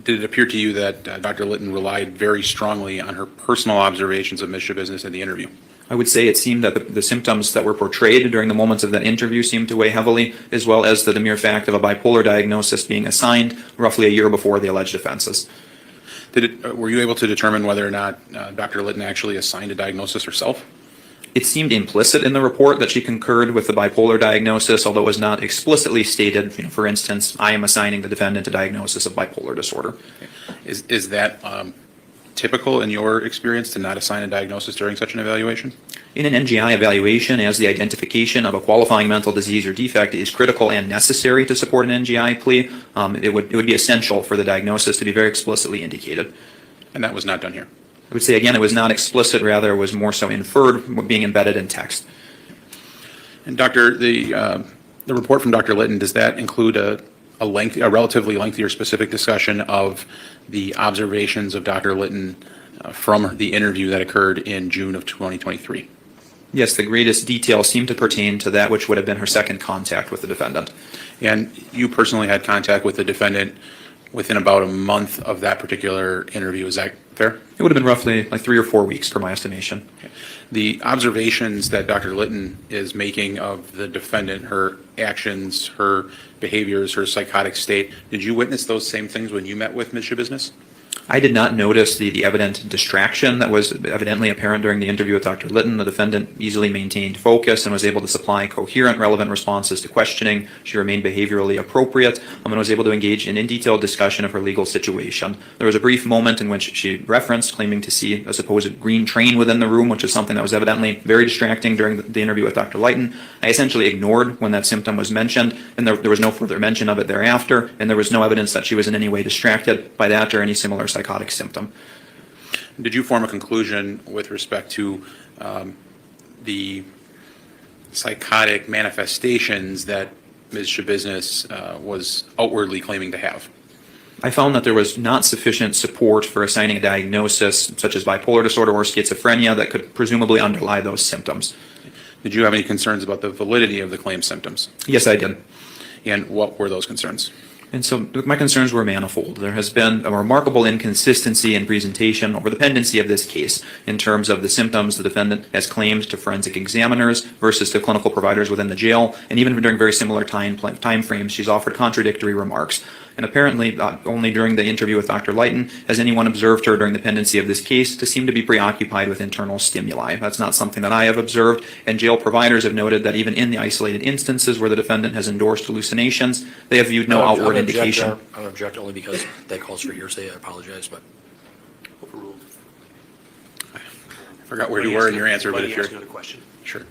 Did it appear to you that Dr. Litton relied very strongly on her personal observations of Ms. Schabusiness in the interview? I would say it seemed that the symptoms that were portrayed during the moments of that interview seemed to weigh heavily, as well as the mere fact of a bipolar diagnosis being assigned roughly a year before the alleged offenses. Were you able to determine whether or not Dr. Litton actually assigned a diagnosis herself? It seemed implicit in the report that she concurred with the bipolar diagnosis, although it was not explicitly stated. For instance, I am assigning the defendant a diagnosis of bipolar disorder. Is that typical in your experience to not assign a diagnosis during such an evaluation? In an NGI evaluation, as the identification of a qualifying mental disease or defect is critical and necessary to support an NGI plea, it would be essential for the diagnosis to be very explicitly indicated. And that was not done here? I would say, again, it was not explicit, rather it was more so inferred, being embedded in text. And Doctor, the report from Dr. Litton, does that include a relatively lengthy or specific discussion of the observations of Dr. Litton from the interview that occurred in June of 2023? Yes, the greatest details seem to pertain to that which would have been her second contact with the defendant. And you personally had contact with the defendant within about a month of that particular interview, is that fair? It would have been roughly like 3 or 4 weeks per my estimation. Okay. The observations that Dr. Litton is making of the defendant, her actions, her behaviors, her psychotic state, did you witness those same things when you met with Ms. Schabusiness? I did not notice the evident distraction that was evidently apparent during the interview with Dr. Litton. The defendant easily maintained focus and was able to supply coherent, relevant responses to questioning. She remained behaviorally appropriate and was able to engage in detailed discussion of her legal situation. There was a brief moment in which she referenced claiming to see a supposed green train within the room, which is something that was evidently very distracting during the interview with Dr. Litton. I essentially ignored when that symptom was mentioned, and there was no further mention of it thereafter, and there was no evidence that she was in any way distracted by that or any similar psychotic symptom. Did you form a conclusion with respect to the psychotic manifestations that Ms. Schabusiness was outwardly claiming to have? I found that there was not sufficient support for assigning a diagnosis such as bipolar disorder or schizophrenia that could presumably underlie those symptoms. Did you have any concerns about the validity of the claimed symptoms? Yes, I did. And what were those concerns? And so my concerns were manifold. There has been a remarkable inconsistency in presentation over the pendency of this case in terms of the symptoms the defendant has claimed to forensic examiners versus to clinical providers within the jail, and even during very similar time frames, she's offered contradictory remarks. And apparently, only during the interview with Dr. Litton has anyone observed her during the pendency of this case to seem to be preoccupied with internal stimuli. That's not something that I have observed, and jail providers have noted that even in the isolated instances where the defendant has endorsed hallucinations, they have viewed no outward indication. I would object only because that calls for hearsay. I apologize, but overruled. I forgot where you were in your answer, but if you're... Another question. Sure.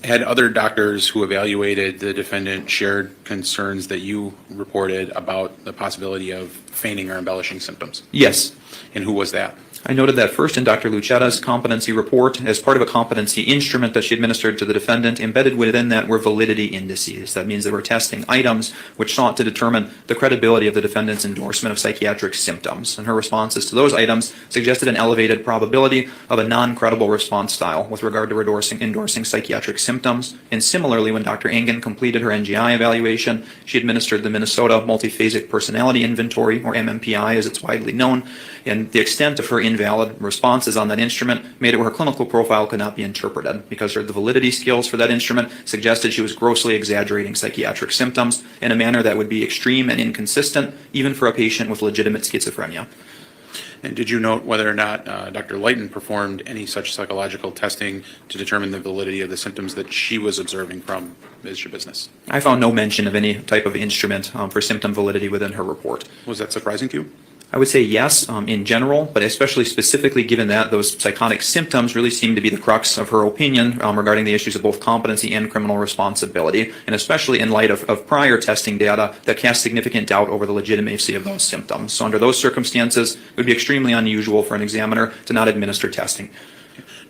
Had other doctors who evaluated the defendant shared concerns that you reported about the possibility of feigning or embellishing symptoms? Yes. And who was that? I noted that first in Dr. Lucetta's competency report as part of a competency instrument that she administered to the defendant. Embedded within that were validity indices. That means they were testing items which sought to determine the credibility of the defendant's endorsement of psychiatric symptoms. And her responses to those items suggested an elevated probability of a non-credible response style with regard to endorsing psychiatric symptoms. And similarly, when Dr. Engen completed her NGI evaluation, she administered the Minnesota Multiphasic Personality Inventory, or MMPI as it's widely known, and the extent of her invalid responses on that instrument made it where her clinical profile could not be interpreted because the validity skills for that instrument suggested she was grossly exaggerating psychiatric symptoms in a manner that would be extreme and inconsistent even for a patient with legitimate schizophrenia. And did you note whether or not Dr. Litton performed any such psychological testing to determine the validity of the symptoms that she was observing from Ms. Schabusiness? I found no mention of any type of instrument for symptom validity within her report. Was that surprising to you? I would say yes, in general, but especially specifically given that those psychotic symptoms really seem to be the crux of her opinion regarding the issues of both competency and criminal responsibility, and especially in light of prior testing data that cast significant doubt over the legitimacy of those symptoms. So under those circumstances, it would be extremely unusual for an examiner to not administer testing.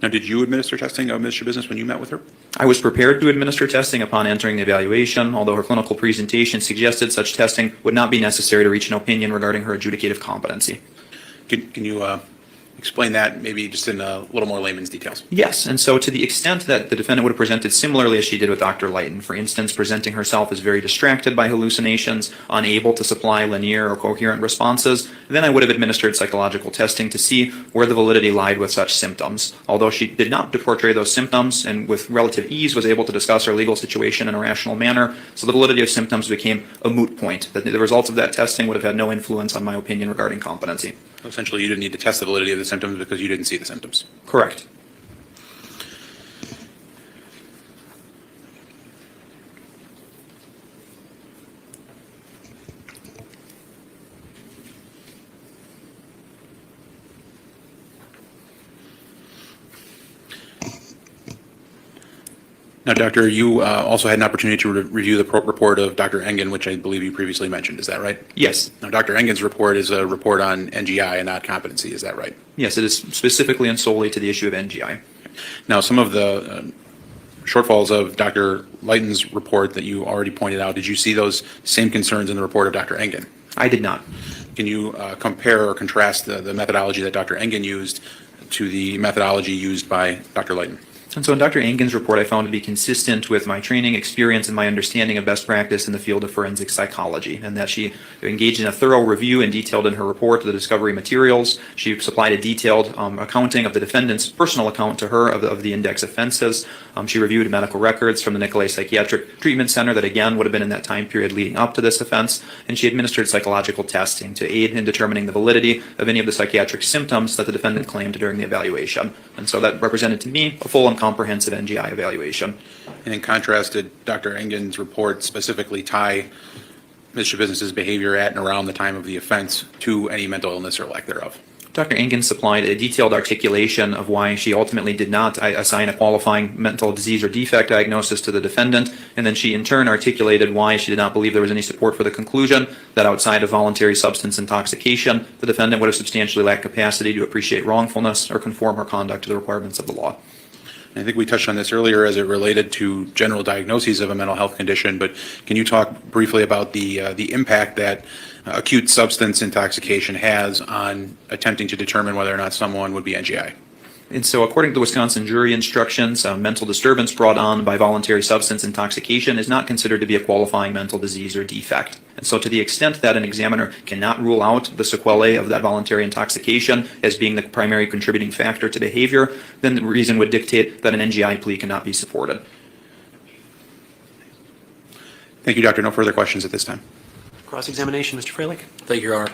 Now, did you administer testing of Ms. Schabusiness when you met with her? I was prepared to administer testing upon entering the evaluation, although her clinical presentation suggested such testing would not be necessary to reach an opinion regarding her adjudicative competency. Can you explain that maybe just in a little more layman's details? Yes, and so to the extent that the defendant would have presented similarly as she did with Dr. Lighton, for instance, presenting herself as very distracted by hallucinations, unable to supply linear or coherent responses, then I would have administered psychological testing to see where the validity lied with such symptoms. Although she did not portray those symptoms and with relative ease was able to discuss her legal situation in a rational manner, so the validity of symptoms became a moot point. That the results of that testing would have had no influence on my opinion regarding competency. Essentially, you didn't need to test the validity of the symptoms because you didn't see the symptoms. Correct. Now, Doctor, you also had an opportunity to review the report of Dr. Engen, which I believe you previously mentioned. Is that right? Yes. Now, Dr. Engen's report is a report on NGI and not competency. Is that right? Yes, it is specifically and solely to the issue of NGI. Now, some of the shortfalls of Dr. Lighton's report that you already pointed out, did you see those same concerns in the report of Dr. Engen? I did not. Can you compare or contrast the methodology that Dr. Engen used to the methodology used by Dr. Lighton? And so in Dr. Engen's report, I found to be consistent with my training, experience, and my understanding of best practice in the field of forensic psychology, and that she engaged in a thorough review and detailed in her report the discovery materials. She supplied a detailed accounting of the defendant's personal account to her of the index offenses. She reviewed medical records from the Nicolay Psychiatric Treatment Center that, again, would have been in that time period leading up to this offense, and she administered psychological testing to aid in determining the validity of any of the psychiatric symptoms that the defendant claimed during the evaluation. And so that represented to me a full and comprehensive NGI evaluation. And in contrast, did Dr. Engen's report specifically tie Ms. Schabusiness's behavior at and around the time of the offense to any mental illness or lack thereof? Dr. Engen supplied a detailed articulation of why she ultimately did not assign a qualifying mental disease or defect diagnosis to the defendant, and then she in turn articulated why she did not believe there was any support for the conclusion that outside of voluntary substance intoxication, the defendant would have substantially lacked capacity to appreciate wrongfulness or conform her conduct to the requirements of the law. I think we touched on this earlier as it related to general diagnoses of a mental health condition, but can you talk briefly about the impact that acute substance intoxication has on attempting to determine whether or not someone would be NGI? And so according to Wisconsin jury instructions, mental disturbance brought on by voluntary substance intoxication is not considered to be a qualifying mental disease or defect. And so to the extent that an examiner cannot rule out the sequelae of that voluntary intoxication as being the primary contributing factor to behavior, then the reason would dictate that an NGI plea cannot be supported. Thank you, Doctor. No further questions at this time. Cross-examination, Mr. Freilich. Thank you, Your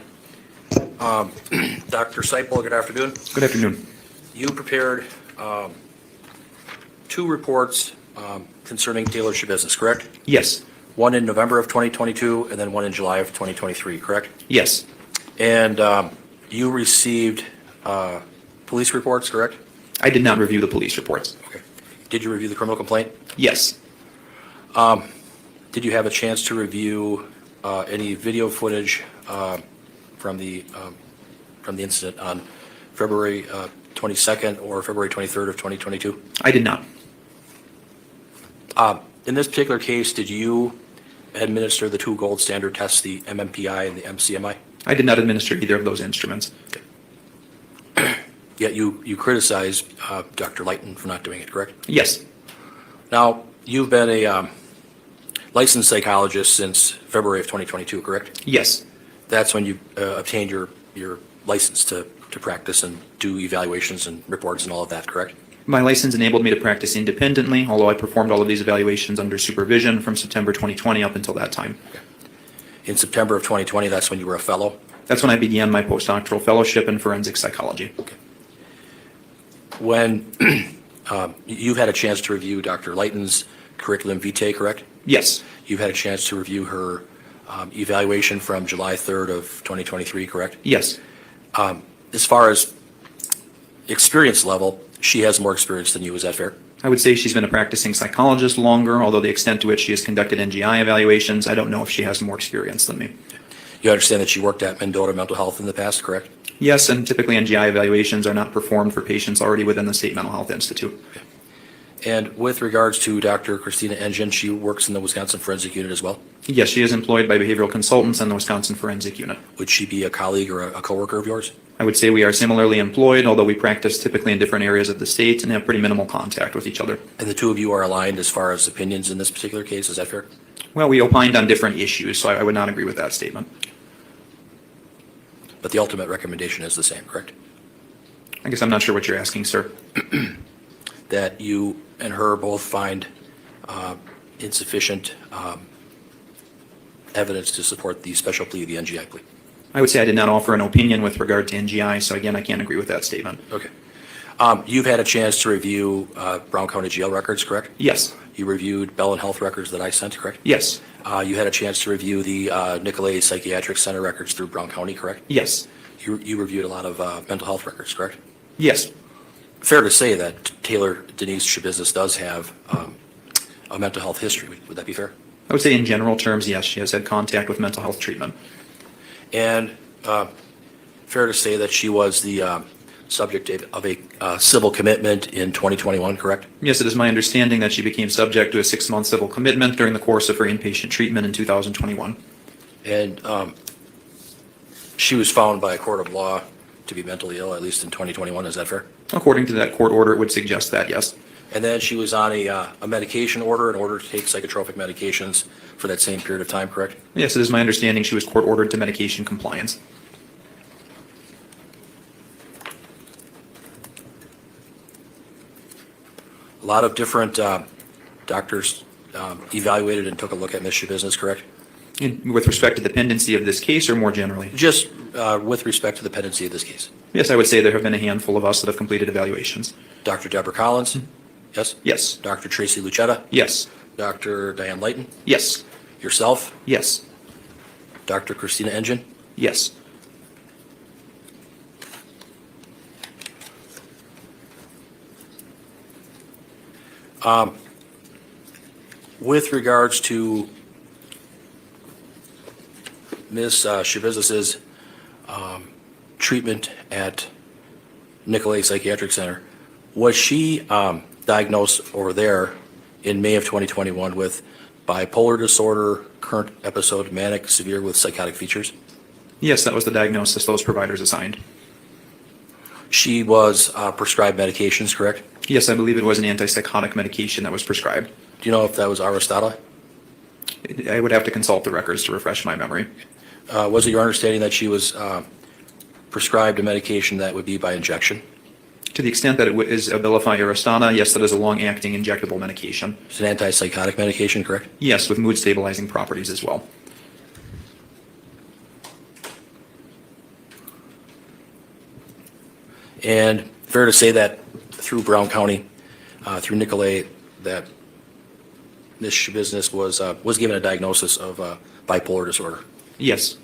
Honor. Dr. Seipel, good afternoon. Good afternoon. You prepared two reports concerning TaylorSchabusiness, correct? Yes. One in November of 2022 and then one in July of 2023, correct? Yes. And you received police reports, correct? I did not review the police reports. Okay. Did you review the criminal complaint? Yes. Did you have a chance to review any video footage from the incident on February 22nd or February 23rd of 2022? I did not. In this particular case, did you administer the two gold standard tests, the MMPI and the MCMI? I did not administer either of those instruments. Yet you criticized Dr. Lighton for not doing it, correct? Yes. Now, you've been a licensed psychologist since February of 2022, correct? Yes. That's when you obtained your license to practice and do evaluations and reports and all of that, correct? My license enabled me to practice independently, although I performed all of these evaluations under supervision from September 2020 up until that time. Okay. In September of 2020, that's when you were a fellow? That's when I began my postdoctoral fellowship in forensic psychology. Okay. When you've had a chance to review Dr. Lighton's curriculum vitae, correct? Yes. You've had a chance to review her evaluation from July 3rd of 2023, correct? Yes. As far as experience level, she has more experience than you. Is that fair? I would say she's been a practicing psychologist longer, although the extent to which she has conducted NGI evaluations, I don't know if she has more experience than me. You understand that she worked at Mendota Mental Health in the past, correct? Yes, and typically NGI evaluations are not performed for patients already within the State Mental Health Institute. And with regards to Dr. Christina Engine, she works in the Wisconsin Forensic Unit as well. Yes, she is employed by behavioral consultants in the Wisconsin Forensic Unit. Would she be a colleague or a coworker of yours? I would say we are similarly employed, although we practice typically in different areas of the state and have pretty minimal contact with each other. And the two of you are aligned as far as opinions in this particular case, is that fair? Well, we opined on different issues, so I would not agree with that statement. But the ultimate recommendation is the same, correct? I guess I'm not sure what you're asking, sir. That you and her both find insufficient evidence to support the special plea, the NGI plea. I would say I did not offer an opinion with regard to NGI, so again, I can't agree with that statement. Okay. You've had a chance to review Brown County Jail records, correct? Yes. You reviewed Bell and Health records that I sent, correct? Yes. You had a chance to review the Nicolay Psychiatric Center records through Brown County, correct? Yes. You reviewed a lot of mental health records, correct? Yes. Fair to say that Taylor Denise Schabusiness does have a mental health history. Would that be fair? I would say in general terms, yes, she has had contact with mental health treatment. And fair to say that she was the subject of a civil commitment in 2021, correct? Yes, it is my understanding that she became subject to a 6-month civil commitment during the course of her inpatient treatment in 2021. And she was found by a court of law to be mentally ill, at least in 2021. Is that fair? According to that court order, it would suggest that, yes. And then she was on a medication order in order to take psychotropic medications for that same period of time, correct? Yes, it is my understanding she was court ordered to medication compliance. A lot of different doctors evaluated and took a look at Ms. Schabusiness, correct? With respect to the pendency of this case or more generally? Just with respect to the pendency of this case. Yes, I would say there have been a handful of us that have completed evaluations. Dr. Deborah Collins? Yes? Yes. Dr. Tracy Lucetta? Yes. Dr. Diane Lighton? Yes. Yourself? Yes. Dr. Christina Engine? Yes. With regards to Ms. Schabusiness's treatment at Nicolay Psychiatric Center, was she diagnosed over there in May of 2021 with bipolar disorder, current episode manic severe with psychotic features? Yes, that was the diagnosis those providers assigned. She was prescribed medications, correct? Yes, I believe it was an antipsychotic medication that was prescribed. Do you know if that was Aristotle? I would have to consult the records to refresh my memory. Was it your understanding that she was prescribed a medication that would be by injection? To the extent that it is Abilify Aristana, yes, that is a long-acting injectable medication. It's an antipsychotic medication, correct? Yes, with mood-stabilizing properties as well. And fair to say that through Brown County, through Nicolay, that Ms. Schabusiness was given a diagnosis of bipolar disorder. Yes.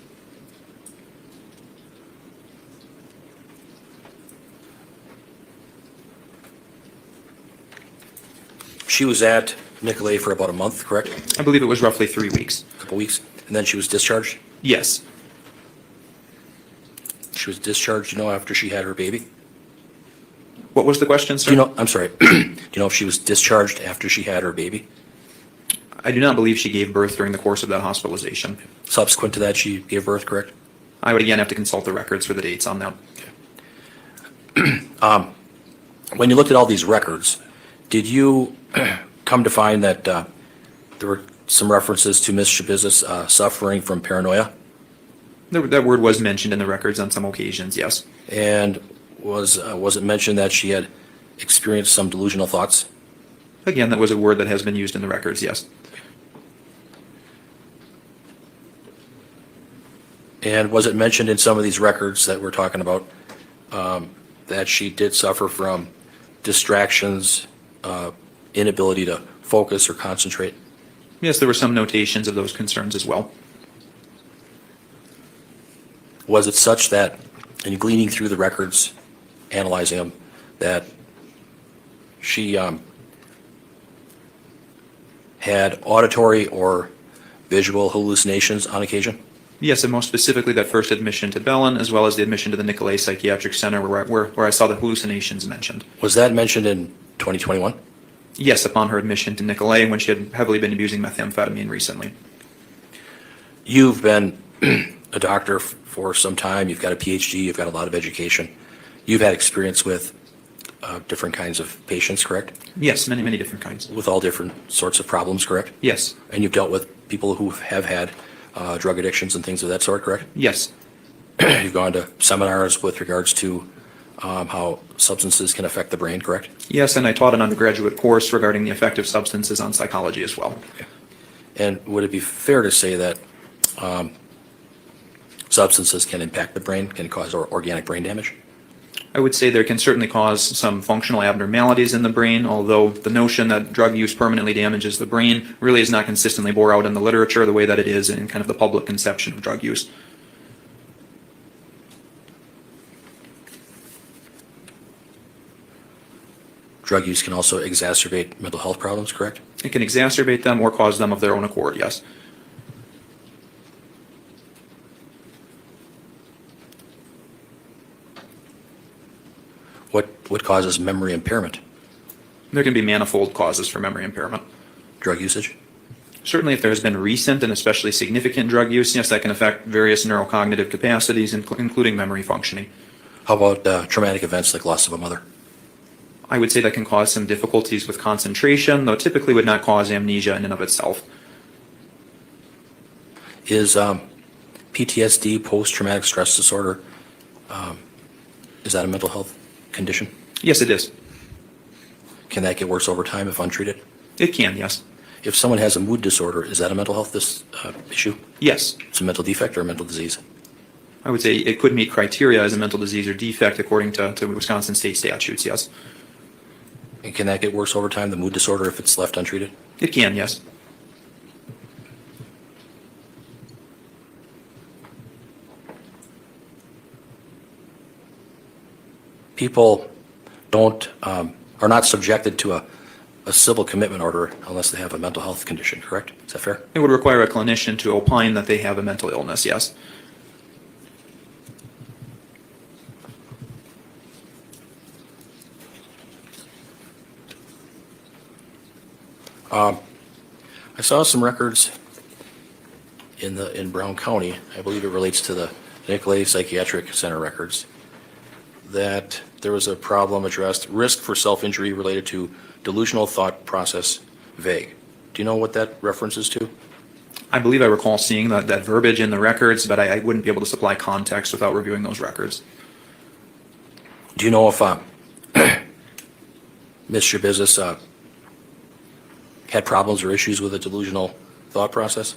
She was at Nicolay for about a month, correct? I believe it was roughly 3 weeks. A couple weeks, and then she was discharged? Yes. She was discharged, after she had her baby? What was the question, sir? Do you know, I'm sorry, do you know if she was discharged after she had her baby? I do not believe she gave birth during the course of that hospitalization. Subsequent to that, she gave birth, correct? I would again have to consult the records for the dates on that. When you looked at all these records, did you come to find that there were some references to Ms. Schabusiness suffering from paranoia? That word was mentioned in the records on some occasions, yes. And was it mentioned that she had experienced some delusional thoughts? Again, that was a word that has been used in the records, yes. And was it mentioned in some of these records that we're talking about that she did suffer from distractions, inability to focus or concentrate? Yes, there were some notations of those concerns as well. Was it such that, in gleaning through the records, analyzing them, that she had auditory or visual hallucinations on occasion? Yes, and most specifically that first admission to Bellin, as well as the admission to the Nicolay Psychiatric Center where I saw the hallucinations mentioned. Was that mentioned in 2021? Yes, upon her admission to Nicolay when she had heavily been abusing methamphetamine recently. You've been a doctor for some time. You've got a PhD. You've got a lot of education. You've had experience with different kinds of patients, correct? Yes, many, many different kinds. With all different sorts of problems, correct? Yes. And you've dealt with people who have had drug addictions and things of that sort, correct? Yes. You've gone to seminars with regards to how substances can affect the brain, correct? Yes, and I taught an undergraduate course regarding the effect of substances on psychology as well. And would it be fair to say that substances can impact the brain, can cause organic brain damage? I would say there can certainly cause some functional abnormalities in the brain, although the notion that drug use permanently damages the brain really is not consistently bore out in the literature the way that it is in kind of the public conception of drug use. Drug use can also exacerbate mental health problems, correct? It can exacerbate them or cause them of their own accord, yes. What causes memory impairment? There can be manifold causes for memory impairment. Drug usage? Certainly if there has been recent and especially significant drug use, yes, that can affect various neurocognitive capacities, including memory functioning. How about traumatic events like loss of a mother? I would say that can cause some difficulties with concentration, though typically would not cause amnesia in and of itself. Is PTSD, post-traumatic stress disorder, is that a mental health condition? Yes, it is. Can that get worse over time if untreated? It can, yes. If someone has a mood disorder, is that a mental health issue? Yes. It's a mental defect or a mental disease? I would say it could meet criteria as a mental disease or defect according to Wisconsin state statutes, yes. And can that get worse over time, the mood disorder, if it's left untreated? It can, yes. People are not subjected to a civil commitment order unless they have a mental health condition, correct? Is that fair? It would require a clinician to opine that they have a mental illness, yes. I saw some records in Brown County, I believe it relates to the Nicolay Psychiatric Center records, that there was a problem addressed, risk for self-injury related to delusional thought process vague. Do you know what that references to? I believe I recall seeing that verbiage in the records, but I wouldn't be able to supply context without reviewing those records. Do you know if Ms. Schabusiness had problems or issues with a delusional thought process?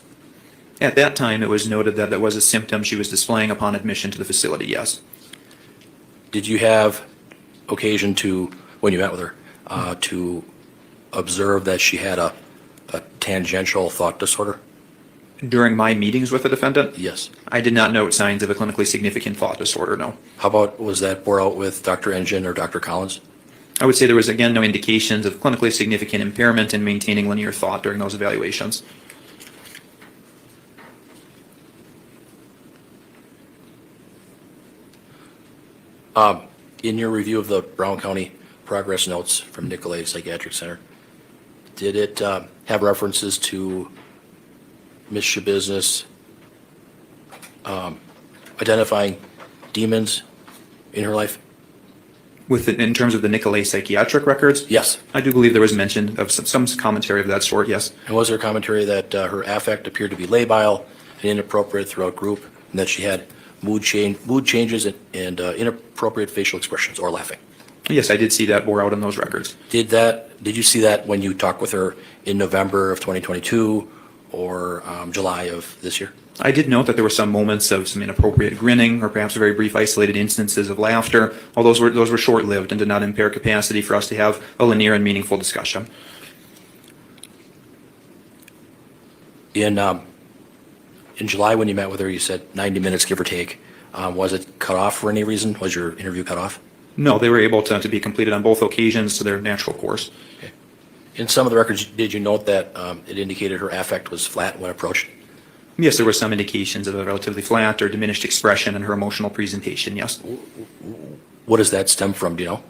At that time, it was noted that that was a symptom she was displaying upon admission to the facility, yes. Did you have occasion to, when you met with her, to observe that she had a tangential thought disorder? During my meetings with the defendant? Yes. I did not note signs of a clinically significant thought disorder, no. How about, was that bore out with Dr. Engine or Dr. Collins? I would say there was, again, no indications of clinically significant impairment in maintaining linear thought during those evaluations. In your review of the Brown County progress notes from Nicolay Psychiatric Center, did it have references to Ms. Schabusiness identifying demons in her life? In terms of the Nicolay psychiatric records? Yes. I do believe there was mention of some commentary of that sort, yes. And was there commentary that her affect appeared to be labile and inappropriate throughout group, and that she had mood changes and inappropriate facial expressions or laughing? Yes, I did see that bore out in those records. Did you see that when you talked with her in November of 2022 or July of this year? I did note that there were some moments of some inappropriate grinning or perhaps very brief isolated instances of laughter, although those were short-lived and did not impair capacity for us to have a linear and meaningful discussion. In July, when you met with her, you said 90 minutes, give or take. Was it cut off for any reason? Was your interview cut off? No, they were able to be completed on both occasions to their natural course. Okay. In some of the records, did you note that it indicated her affect was flat when approached? Yes, there were some indications of a relatively flat or diminished expression in her emotional presentation, yes. What does that stem from, do you know?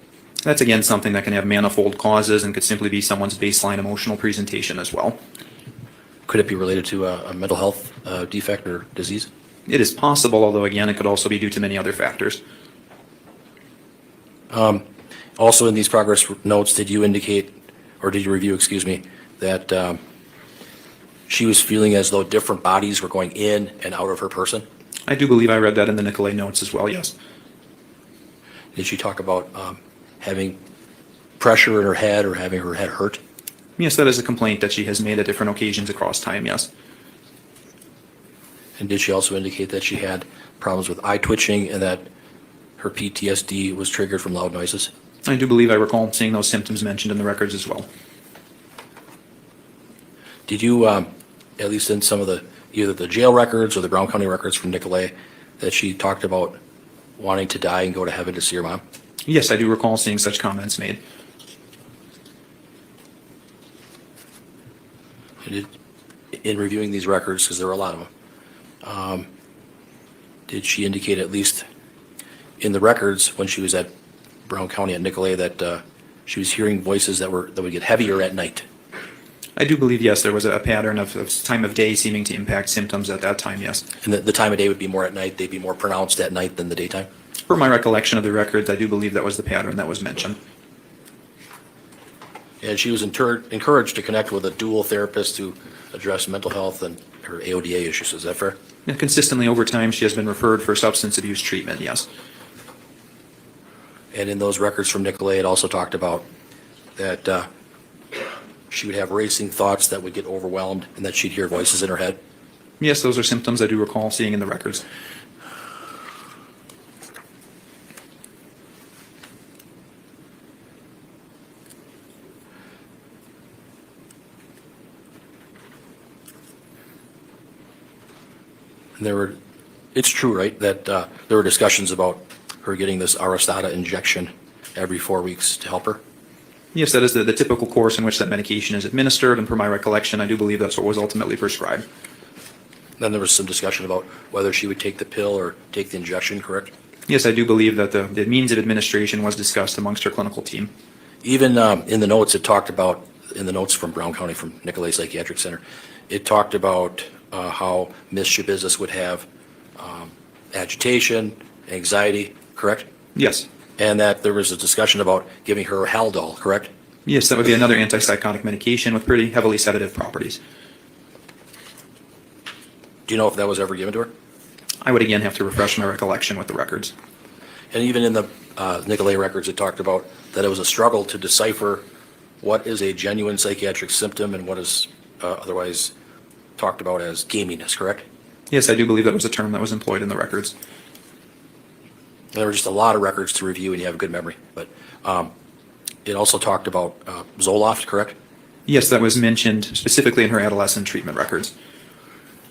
That's again something that can have manifold causes and could simply be someone's baseline emotional presentation as well. Could it be related to a mental health defect or disease? It is possible, although again, it could also be due to many other factors. Also in these progress notes, did you indicate, or did you review, excuse me, that she was feeling as though different bodies were going in and out of her person? I do believe I read that in the Nicolay notes as well, yes. Did she talk about having pressure in her head or having her head hurt? Yes, that is a complaint that she has made at different occasions across time, yes. And did she also indicate that she had problems with eye twitching and that her PTSD was triggered from loud noises? I do believe I recall seeing those symptoms mentioned in the records as well. Did you, at least in some of the, either the jail records or the Brown County records from Nicolay, that she talked about wanting to die and go to heaven to see her mom? Yes, I do recall seeing such comments made. In reviewing these records, because there were a lot of them, did she indicate at least in the records when she was at Brown County at Nicolay that she was hearing voices that would get heavier at night? I do believe, yes, there was a pattern of time of day seeming to impact symptoms at that time, yes. And the time of day would be more at night, they'd be more pronounced at night than the daytime? For my recollection of the records, I do believe that was the pattern that was mentioned. And she was encouraged to connect with a dual therapist to address mental health and her AODA issues. Is that fair? And consistently over time, she has been referred for substance abuse treatment, yes. And in those records from Nicolay, it also talked about that she would have racing thoughts that would get overwhelmed and that she'd hear voices in her head. Yes, those are symptoms I do recall seeing in the records. And it's true, right, that there were discussions about her getting this Aristata injection every 4 weeks to help her? Yes, that is the typical course in which that medication is administered, and per my recollection, I do believe that's what was ultimately prescribed. Then there was some discussion about whether she would take the pill or take the injection, correct? Yes, I do believe that the means of administration was discussed amongst her clinical team. Even in the notes, it talked about, in the notes from Brown County, from Nicolay Psychiatric Center, it talked about how Ms. Schabusiness would have agitation, anxiety, correct? Yes. And that there was a discussion about giving her Haldol, correct? Yes, that would be another antipsychotic medication with pretty heavily sedative properties. Do you know if that was ever given to her? I would again have to refresh my recollection with the records. And even in the Nicolay records, it talked about that it was a struggle to decipher what is a genuine psychiatric symptom and what is otherwise talked about as gaminess, correct? Yes, I do believe that was a term that was employed in the records. There were just a lot of records to review, and you have a good memory. But it also talked about Zoloft, correct? Yes, that was mentioned specifically in her adolescent treatment records.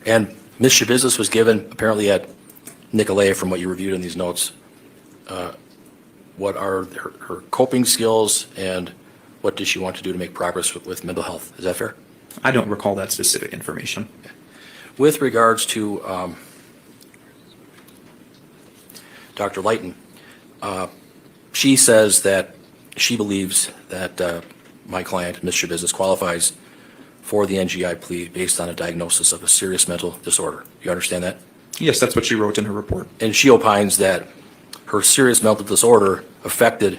And Ms. Schabusiness was given, apparently at Nicolay, from what you reviewed in these notes, what are her coping skills and what does she want to do to make progress with mental health? Is that fair? I don't recall that specific information. With regards to Dr. Lighton, she says that she believes that my client, Ms. Schabusiness, qualifies for the NGI plea based on a diagnosis of a serious mental disorder. You understand that? Yes, that's what she wrote in her report. And she opines that her serious mental disorder affected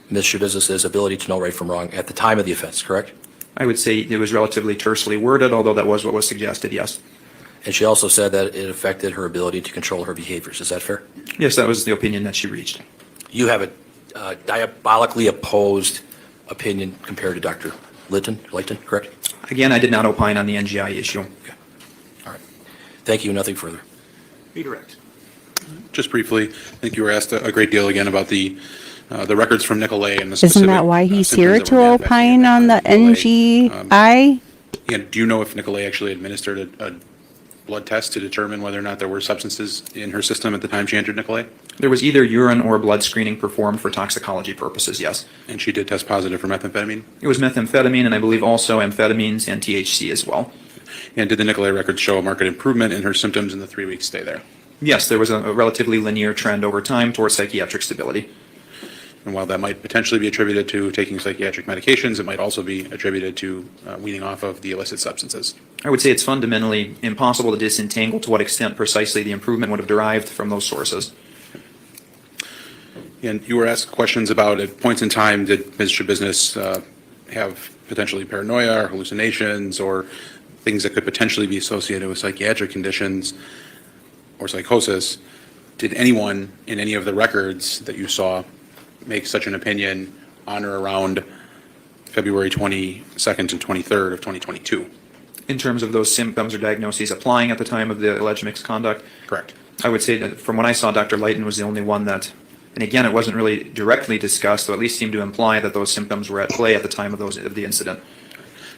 Ms. Schabusiness's ability to know right from wrong at the time of the offense, correct? I would say it was relatively tersely worded, although that was what was suggested, yes. And she also said that it affected her ability to control her behaviors. Is that fair? Yes, that was the opinion that she reached. You have a diabolically opposed opinion compared to Dr. Lighton, correct? Again, I did not opine on the NGI issue. Okay. All right. Thank you. Nothing further. Be direct. Just briefly, I think you were asked a great deal again about the records from Nicolay and the specific. Isn't that why he's symptoms here that to were manifesting opine at on the time of Nicolay. NGI? Yeah, do you know if Nicolay actually administered a blood test to determine whether or not there were substances in her system at the time she entered Nicolay? There was either urine or blood screening performed for toxicology purposes, yes. And she did test positive for methamphetamine? It was methamphetamine and I believe also amphetamines and THC as well. And did the Nicolay records show a marked improvement in her symptoms in the 3-week stay there? Yes, there was a relatively linear trend over time towards psychiatric stability. And while that might potentially be attributed to taking psychiatric medications, it might also be attributed to weaning off of the illicit substances. I would say it's fundamentally impossible to disentangle to what extent precisely the improvement would have derived from those sources. And you were asked questions about at points in time, did Ms. Schabusiness have potentially paranoia or hallucinations or things that could potentially be associated with psychiatric conditions or psychosis? Did anyone in any of the records that you saw make such an opinion on or around February 22nd and 23rd of 2022? In terms of those symptoms or diagnoses applying at the time of the alleged misconduct? Correct. I would say that from what I saw, Dr. Lighton was the only one that, and again, it wasn't really directly discussed, though at least seemed to imply that those symptoms were at play at the time of the incident.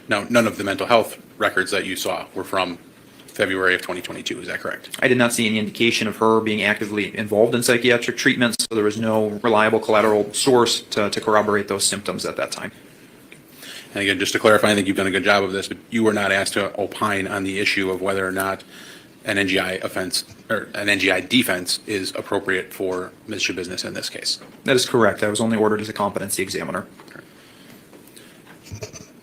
Now, none of the mental health records that you saw were from February of 2022, is that correct? I did not see any indication of her being actively involved in psychiatric treatment, so there was no reliable collateral source to corroborate those symptoms at that time. And again, just to clarify, I think you've done a good job of this, but you were not asked to opine on the issue of whether or not an NGI offense or an NGI defense is appropriate for Ms. Schabusiness in this case. That is correct. I was only ordered as a competency examiner.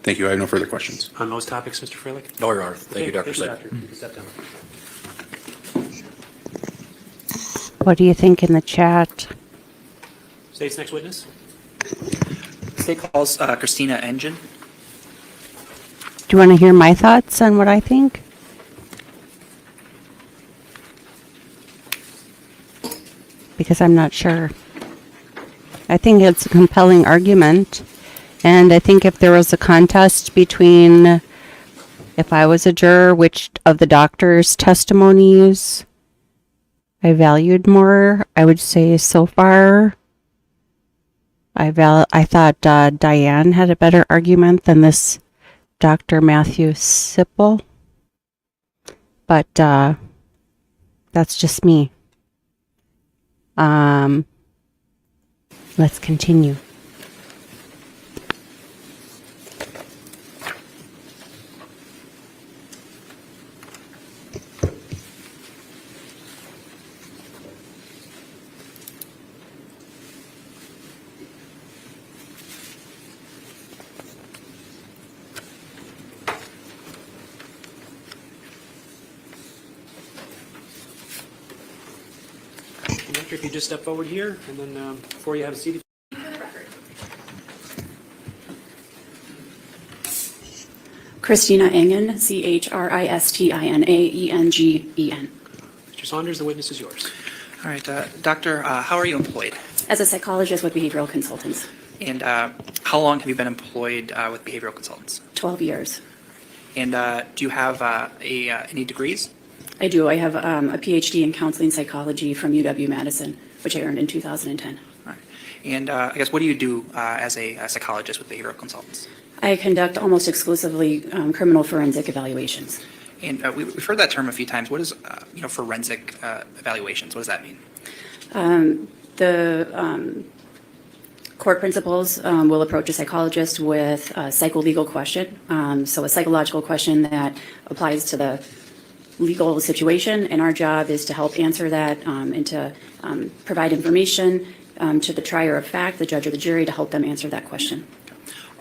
Thank you. I have no further questions. On those topics, Mr. Freilich? No, Your Honor. Thank you, Dr. Slade. You can step down. What do you think in the chat? State's next witness? State calls Christina Engine. Do you want to hear my thoughts on what I think? Because I'm not sure. I think it's a compelling argument. And I think if there was a contest between, if I was a juror, which of the doctor's testimonies I valued more, I would say so far, I thought Diane had a better argument than this Dr. Matthew Sipple. But that's just me. Let's continue. Director, if you just step forward here, and then before you have a seat. Christina Engen, ChristianaEngenen. Mr. Saunders, the witness is yours. All right, Doctor, how are you employed? As a psychologist with behavioral consultants, And how long have you been employed with behavioral consultants? 12 years. And do you have any degrees? I do. I have a PhD in counseling psychology from UW-Madison, which I earned in 2010. All right. And I guess what do you do as a psychologist with behavioral consultants? I conduct almost exclusively criminal forensic evaluations. And we've heard that term a few times. What is, forensic evaluations? What does that mean? The court principals will approach a psychologist with a psycholegal question, so a psychological question that applies to the legal situation, and our job is to help answer that and to provide information to the trier of fact, the judge or the jury, to help them answer that question.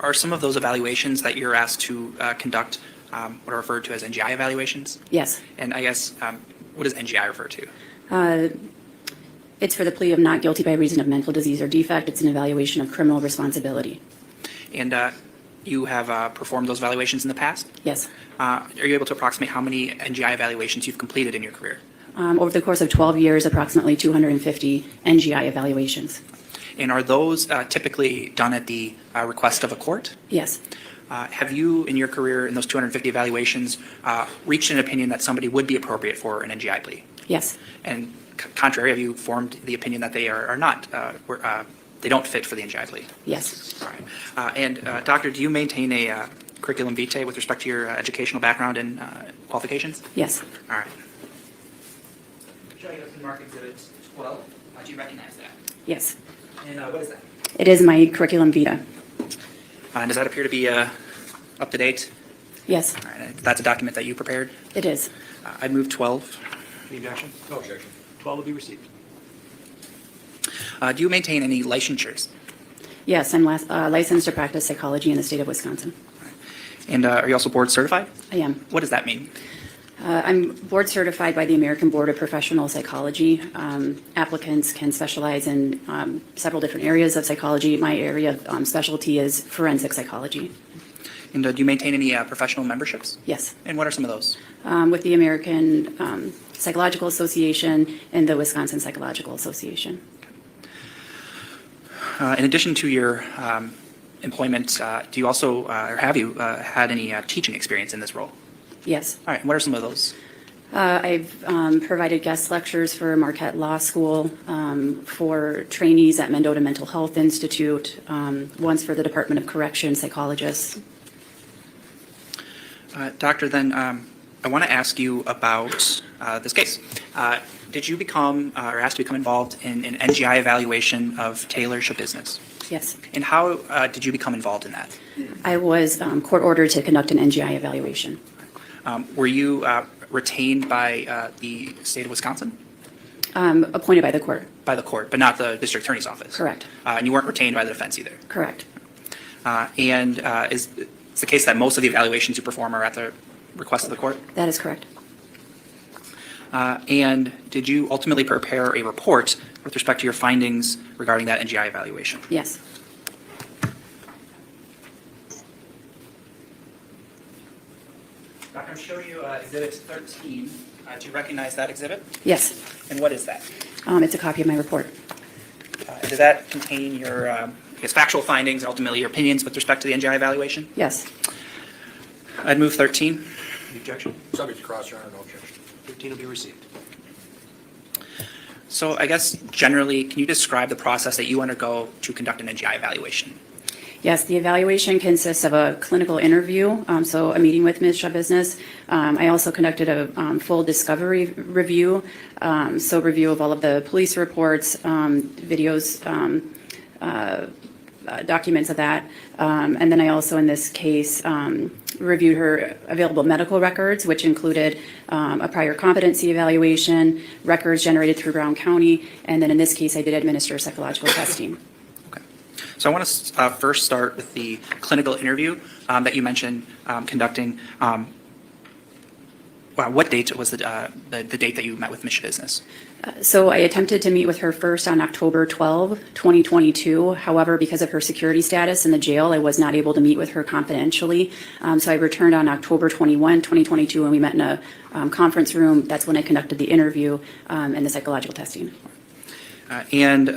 Are some of those evaluations that you're asked to conduct what are referred to as NGI evaluations? Yes. And I guess, what does NGI refer to? It's for the plea of not guilty by reason of mental disease or defect. It's an evaluation of criminal responsibility. And you have performed those evaluations in the past? Yes. Are you able to approximate how many NGI evaluations you've completed in your career? Over the course of 12 years, approximately 250 NGI evaluations. And are those typically done at the request of a court? Yes. Have you, in your career, in those 250 evaluations, reached an opinion that somebody would be appropriate for an NGI plea? Yes. And contrary, have you formed the opinion that they are not, they don't fit for the NGI plea? Yes. All right. And Doctor, do you maintain a curriculum vitae with respect to your educational background and qualifications? Yes. All right. Showing us in Mark Exhibit 12. Do you recognize that? Yes. And what is that? It is my curriculum vitae. And does that appear to be up to date? Yes, All right, that's a document that you prepared. it is. I'd move 12. Any objection? No objection. 12 will be received. Do you maintain any licensures? Yes, I'm licensed to practice psychology in the state of Wisconsin. And are you also board certified? I am. What does that mean? I'm board certified by the American Board of Professional Psychology. Applicants can specialize in several different areas of psychology. My area of specialty is forensic psychology. And do you maintain any professional memberships? Yes. And what are some of those? With the American Psychological Association and the Wisconsin Psychological Association. In addition to your employment, do you also, or have you had any teaching experience in this role? Yes. All right, and what are some of those? I've provided guest lectures for Marquette Law School, for trainees at Mendota Mental Health Institute, once for the Department of Correction psychologists. Doctor, then I want to ask you about this case. Did you become or asked to become involved in an NGI evaluation of TaylorSchabusiness? Yes. And how did you become involved in that? I was court ordered to conduct an NGI evaluation. Were you retained by the state of Wisconsin? Appointed by the court. By the court, but not the district attorney's office? Correct. And you weren't retained by the defense either? Correct. And is it's the case that most of the evaluations you perform are at the request of the court? That is correct. And did you ultimately prepare a report with respect to your findings regarding that NGI evaluation? Yes. Doctor, I'm showing you Exhibit 13. Do you recognize that exhibit? Yes. And what is that? It's a copy of my report. Does that contain your I guess, factual findings and ultimately your opinions with respect to the NGI evaluation? Yes. I'd move 13. Any objection? Subject to cross, Your Honor, no objection. 13 will be received. So I guess generally, can you describe the process that you undergo to conduct an NGI evaluation? Yes, the evaluation consists of a clinical interview, so a meeting with Ms. Schabusiness. I also conducted a full discovery review, so review of all of the police reports, videos, documents of that. And then I also, in this case, reviewed her available medical records, which included a prior competency evaluation, records generated through Brown County, and then in this case, I did administer psychological testing. Okay. So I want to first start with the clinical interview that you mentioned conducting. What date was the date that you met with Ms. Schabusiness? So I attempted to meet with her first on October 12, 2022. However, because of her security status in the jail, I was not able to meet with her confidentially. So I returned on October 21, 2022, and we met in a conference room. That's when I conducted the interview and the psychological testing. And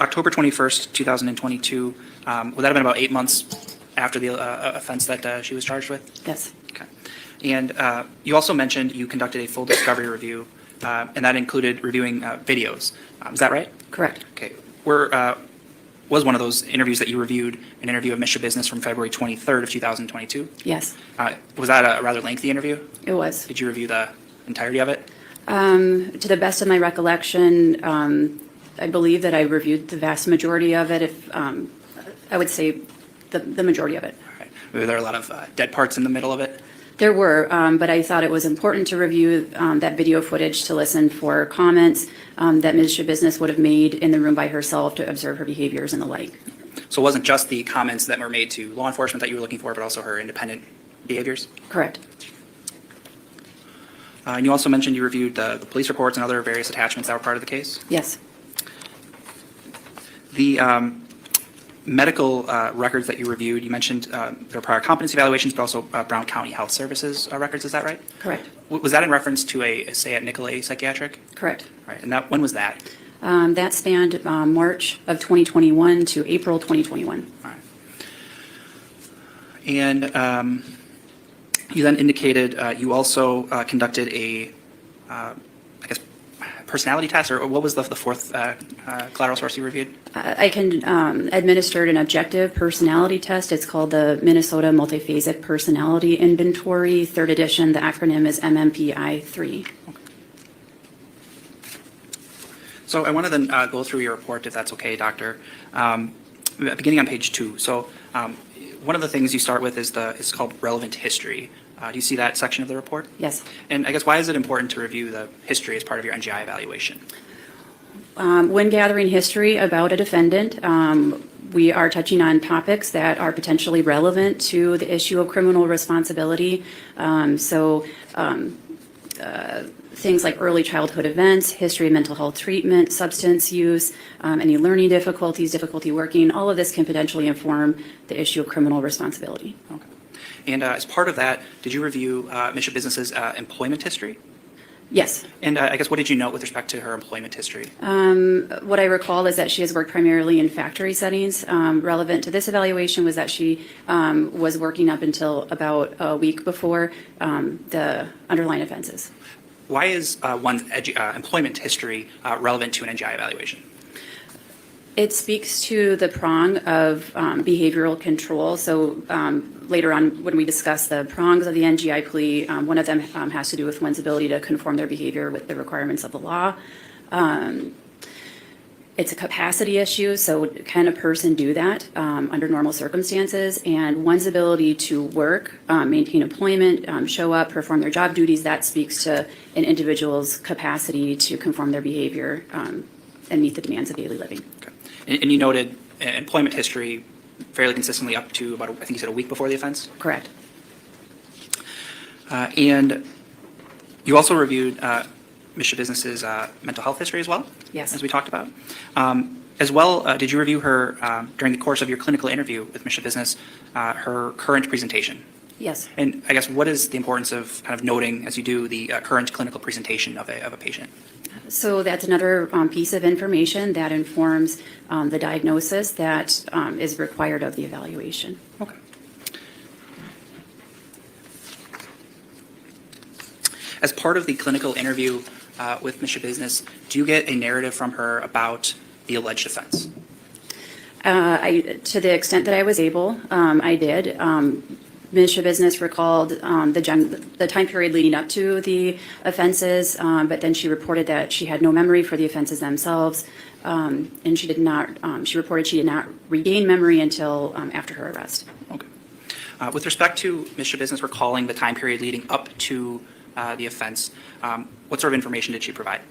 October 21st, 2022, would that have been about 8 months after the offense that she was charged with? Yes. Okay. And you also mentioned you conducted a full discovery review, and that included reviewing videos. Is that right? Correct. Okay. Was one of those interviews that you reviewed an interview of Ms. Schabusiness from February 23rd of 2022? Yes. Was that a rather lengthy interview? It was. Did you review the entirety of it? To the best of my recollection, I believe that I reviewed the vast majority of it. If I would say the majority of it. All right. Were there a lot of dead parts in the middle of it? There were, but I thought it was important to review that video footage to listen for comments that Ms. Schabusiness would have made in the room by herself to observe her behaviors and the like. So it wasn't just the comments that were made to law enforcement that you were looking for, but also her independent behaviors? Correct. And you also mentioned you reviewed the police reports and other various attachments that were part of the case? Yes. The medical records that you reviewed, you mentioned there were prior competency evaluations, but also Brown County Health Services records, is that right? Correct. Was that in reference to a stay at Nicolay Psychiatric? Correct. All right, and when was that? That spanned March of 2021 to April 2021. All right. And you then indicated you also conducted a, I guess, personality test, or what was the fourth collateral source you reviewed? I can administered an objective personality test. It's called the Minnesota Multiphasic Personality Inventory, 3rd edition. The acronym is MMPI-3. Okay. So I want to then go through your report, if that's okay, Doctor. Beginning on page 2. So one of the things you start with is called relevant history. Do you see that section of the report? Yes. And I guess why is it important to review the history as part of your NGI evaluation? When gathering history about a defendant, we are touching on topics that are potentially relevant to the issue of criminal responsibility. Things like early childhood events, history of mental health treatment, substance use, any learning difficulties, difficulty working, all of this can potentially inform the issue of criminal responsibility. Okay. And as part of that, did you review Ms. Schabusiness's employment history? Yes. And I guess what did you note with respect to her employment history? What I recall is that she has worked primarily in factory settings. Relevant to this evaluation was that she was working up until about a week before the underlying offenses. Why is one's employment history relevant to an NGI evaluation? It speaks to the prong of behavioral control. So later on, when we discuss the prongs of the NGI plea, one of them has to do with one's ability to conform their behavior with the requirements of the law. It's a capacity issue, so can a person do that under normal circumstances? And one's ability to work, maintain employment, show up, perform their job duties, that speaks to an individual's capacity to conform their behavior and meet the demands of daily living. Okay. And you noted employment history fairly consistently up to about, I think you said a week before the offense? Correct. And you also reviewed Ms. Schabusiness's mental health history as well? Yes. As we talked about. As well, did you review her, during the course of your clinical interview with Ms. Schabusiness, her current presentation? Yes. And I guess what is the importance of kind of noting, as you do, the current clinical presentation of a patient? So that's another piece of information that informs the diagnosis that is required of the evaluation. Okay. As part of the clinical interview with Ms. Schabusiness, do you get a narrative from her about the alleged offense? To the extent that I was able, I did. Ms. Schabusiness recalled the time period leading up to the offenses, but then she reported that she had no memory for the offenses themselves, and she did not. She reported she did not regain memory until after her arrest. Okay. With respect to Ms. Schabusiness recalling the time period leading up to the offense, what sort of information did she provide?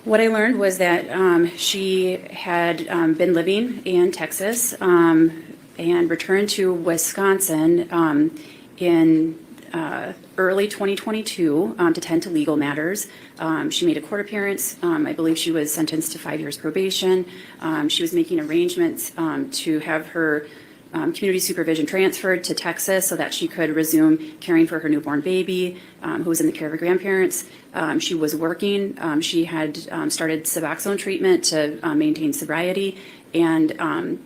What I learned was that she had been living in Texas and returned to Wisconsin in early 2022 to tend to legal matters. She made a court appearance. I believe she was sentenced to 5 years probation. She was making arrangements to have her community supervision transferred to Texas so that she could resume caring for her newborn baby, who was in the care of her grandparents. She was working. She had started Suboxone treatment to maintain sobriety, and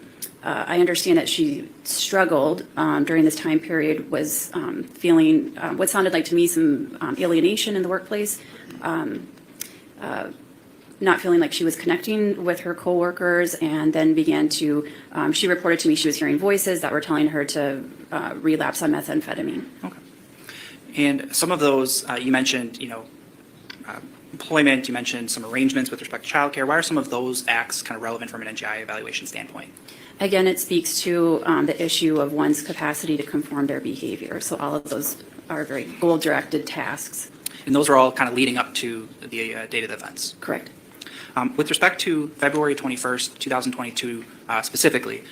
I understand that she struggled during this time period, was feeling what sounded like to me some alienation in the workplace, not feeling like she was connecting with her coworkers, and then began to, she reported to me she was hearing voices that were telling her to relapse on methamphetamine. Okay. And some of those, you mentioned, employment, you mentioned some arrangements with respect to childcare. Why are some of those acts kind of relevant from an NGI evaluation standpoint? Again, it speaks to the issue of one's capacity to conform their behavior. So all of those are very goal-directed tasks. And those are all kind of leading up to the date of the events? Correct. With respect to February 21st, 2022 specifically,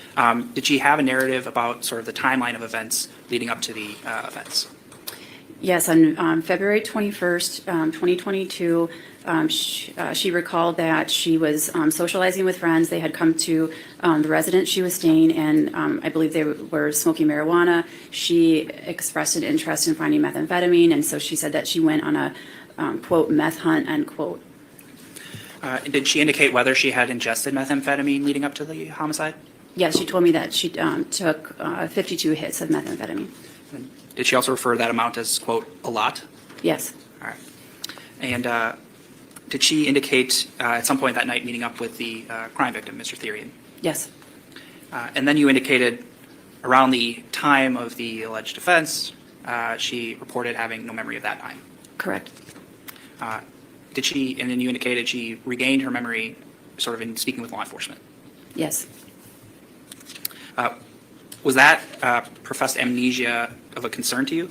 did she have a narrative about sort of the timeline of events leading up to the events? Yes, on February 21st, 2022, she recalled that she was socializing with friends. They had come to the residence she was staying in. I believe they were smoking marijuana. She expressed an interest in finding methamphetamine, and so she said that she went on a, quote, meth hunt, end quote. Did she indicate whether she had ingested methamphetamine leading up to the homicide? Yes, she told me that she took 52 hits of methamphetamine. Did she also refer that amount as, quote, a lot? Yes. All right. And did she indicate at some point that night meeting up with the crime victim, Mr. Therian? Yes. And then you indicated around the time of the alleged offense, she reported having no memory of that time. Correct. Did she, and then you indicated she regained her memory sort of in speaking with law enforcement? Yes. Was that professed amnesia of a concern to you?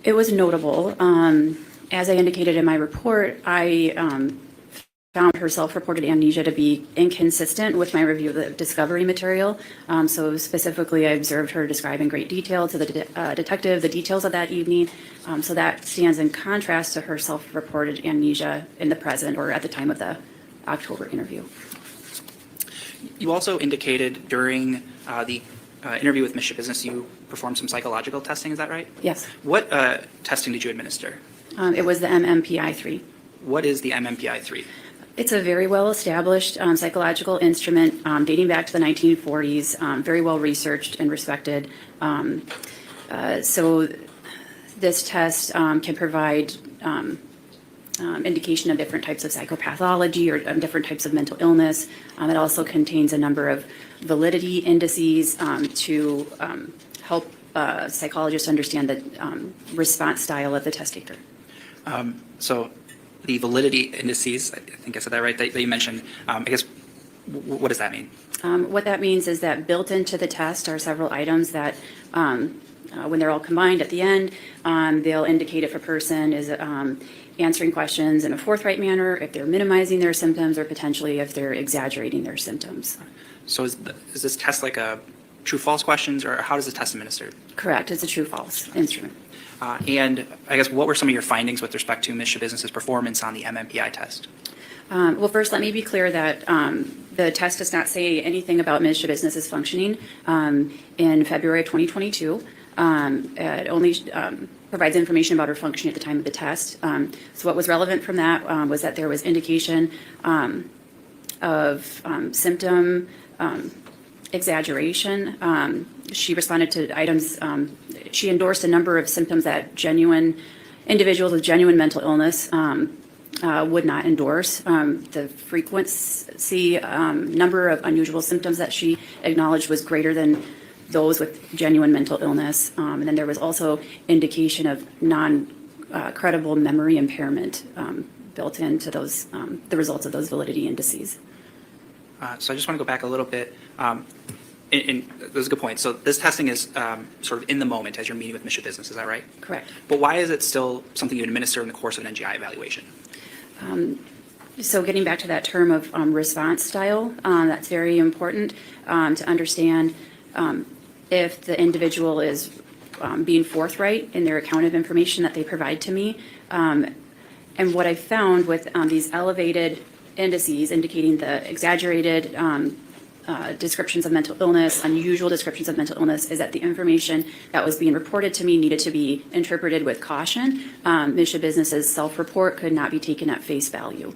It was notable. As I indicated in my report, I found her self-reported amnesia to be inconsistent with my review of the discovery material. So specifically, I observed her describe in great detail to the detective the details of that evening. So that stands in contrast to her self-reported amnesia in the present or at the time of the October interview. You also indicated during the interview with Ms. Schabusiness you performed some psychological testing, is that right? Yes. What testing did you administer? It was the MMPI-3. What is the MMPI-3? It's a very well-established psychological instrument dating back to the 1940s, very well researched and respected. So this test can provide indication of different types of psychopathology or different types of mental illness. It also contains a number of validity indices to help psychologists understand the response style of the test taker. So the validity indices, I think I said that right, that you mentioned, I guess, what does that mean? What that means is that built into the test are several items that, when they're all combined at the end, they'll indicate if a person is answering questions in a forthright manner, if they're minimizing their symptoms, or potentially if they're exaggerating their symptoms. So is this test like a true-false questions, or how does the test administered? Correct. It's a true-false instrument. And I guess what were some of your findings with respect to Ms. Schabusiness's performance on the MMPI test? Well, first, let me be clear that the test does not say anything about Ms. Schabusiness's functioning. In February of 2022, it only provides information about her functioning at the time of the test. So what was relevant from that was that there was indication of symptom exaggeration. She responded to items, she endorsed a number of symptoms that individuals with genuine mental illness would not endorse. The frequency, number of unusual symptoms that she acknowledged was greater than those with genuine mental illness. And then there was also indication of non-credible memory impairment built into those, the results of those validity indices. So I just want to go back a little bit. That's a good point. So this testing is sort of in the moment as you're meeting with Ms. Schabusiness, is that right? Correct. But why is it still something you administer in the course of an NGI evaluation? So getting back to that term of response style, that's very important to understand if the individual is being forthright in their account of information that they provide to me. And what I found with these elevated indices indicating the exaggerated descriptions of mental illness, unusual descriptions of mental illness, is that the information that was being reported to me needed to be interpreted with caution. Ms. Schabusiness's self-report could not be taken at face value.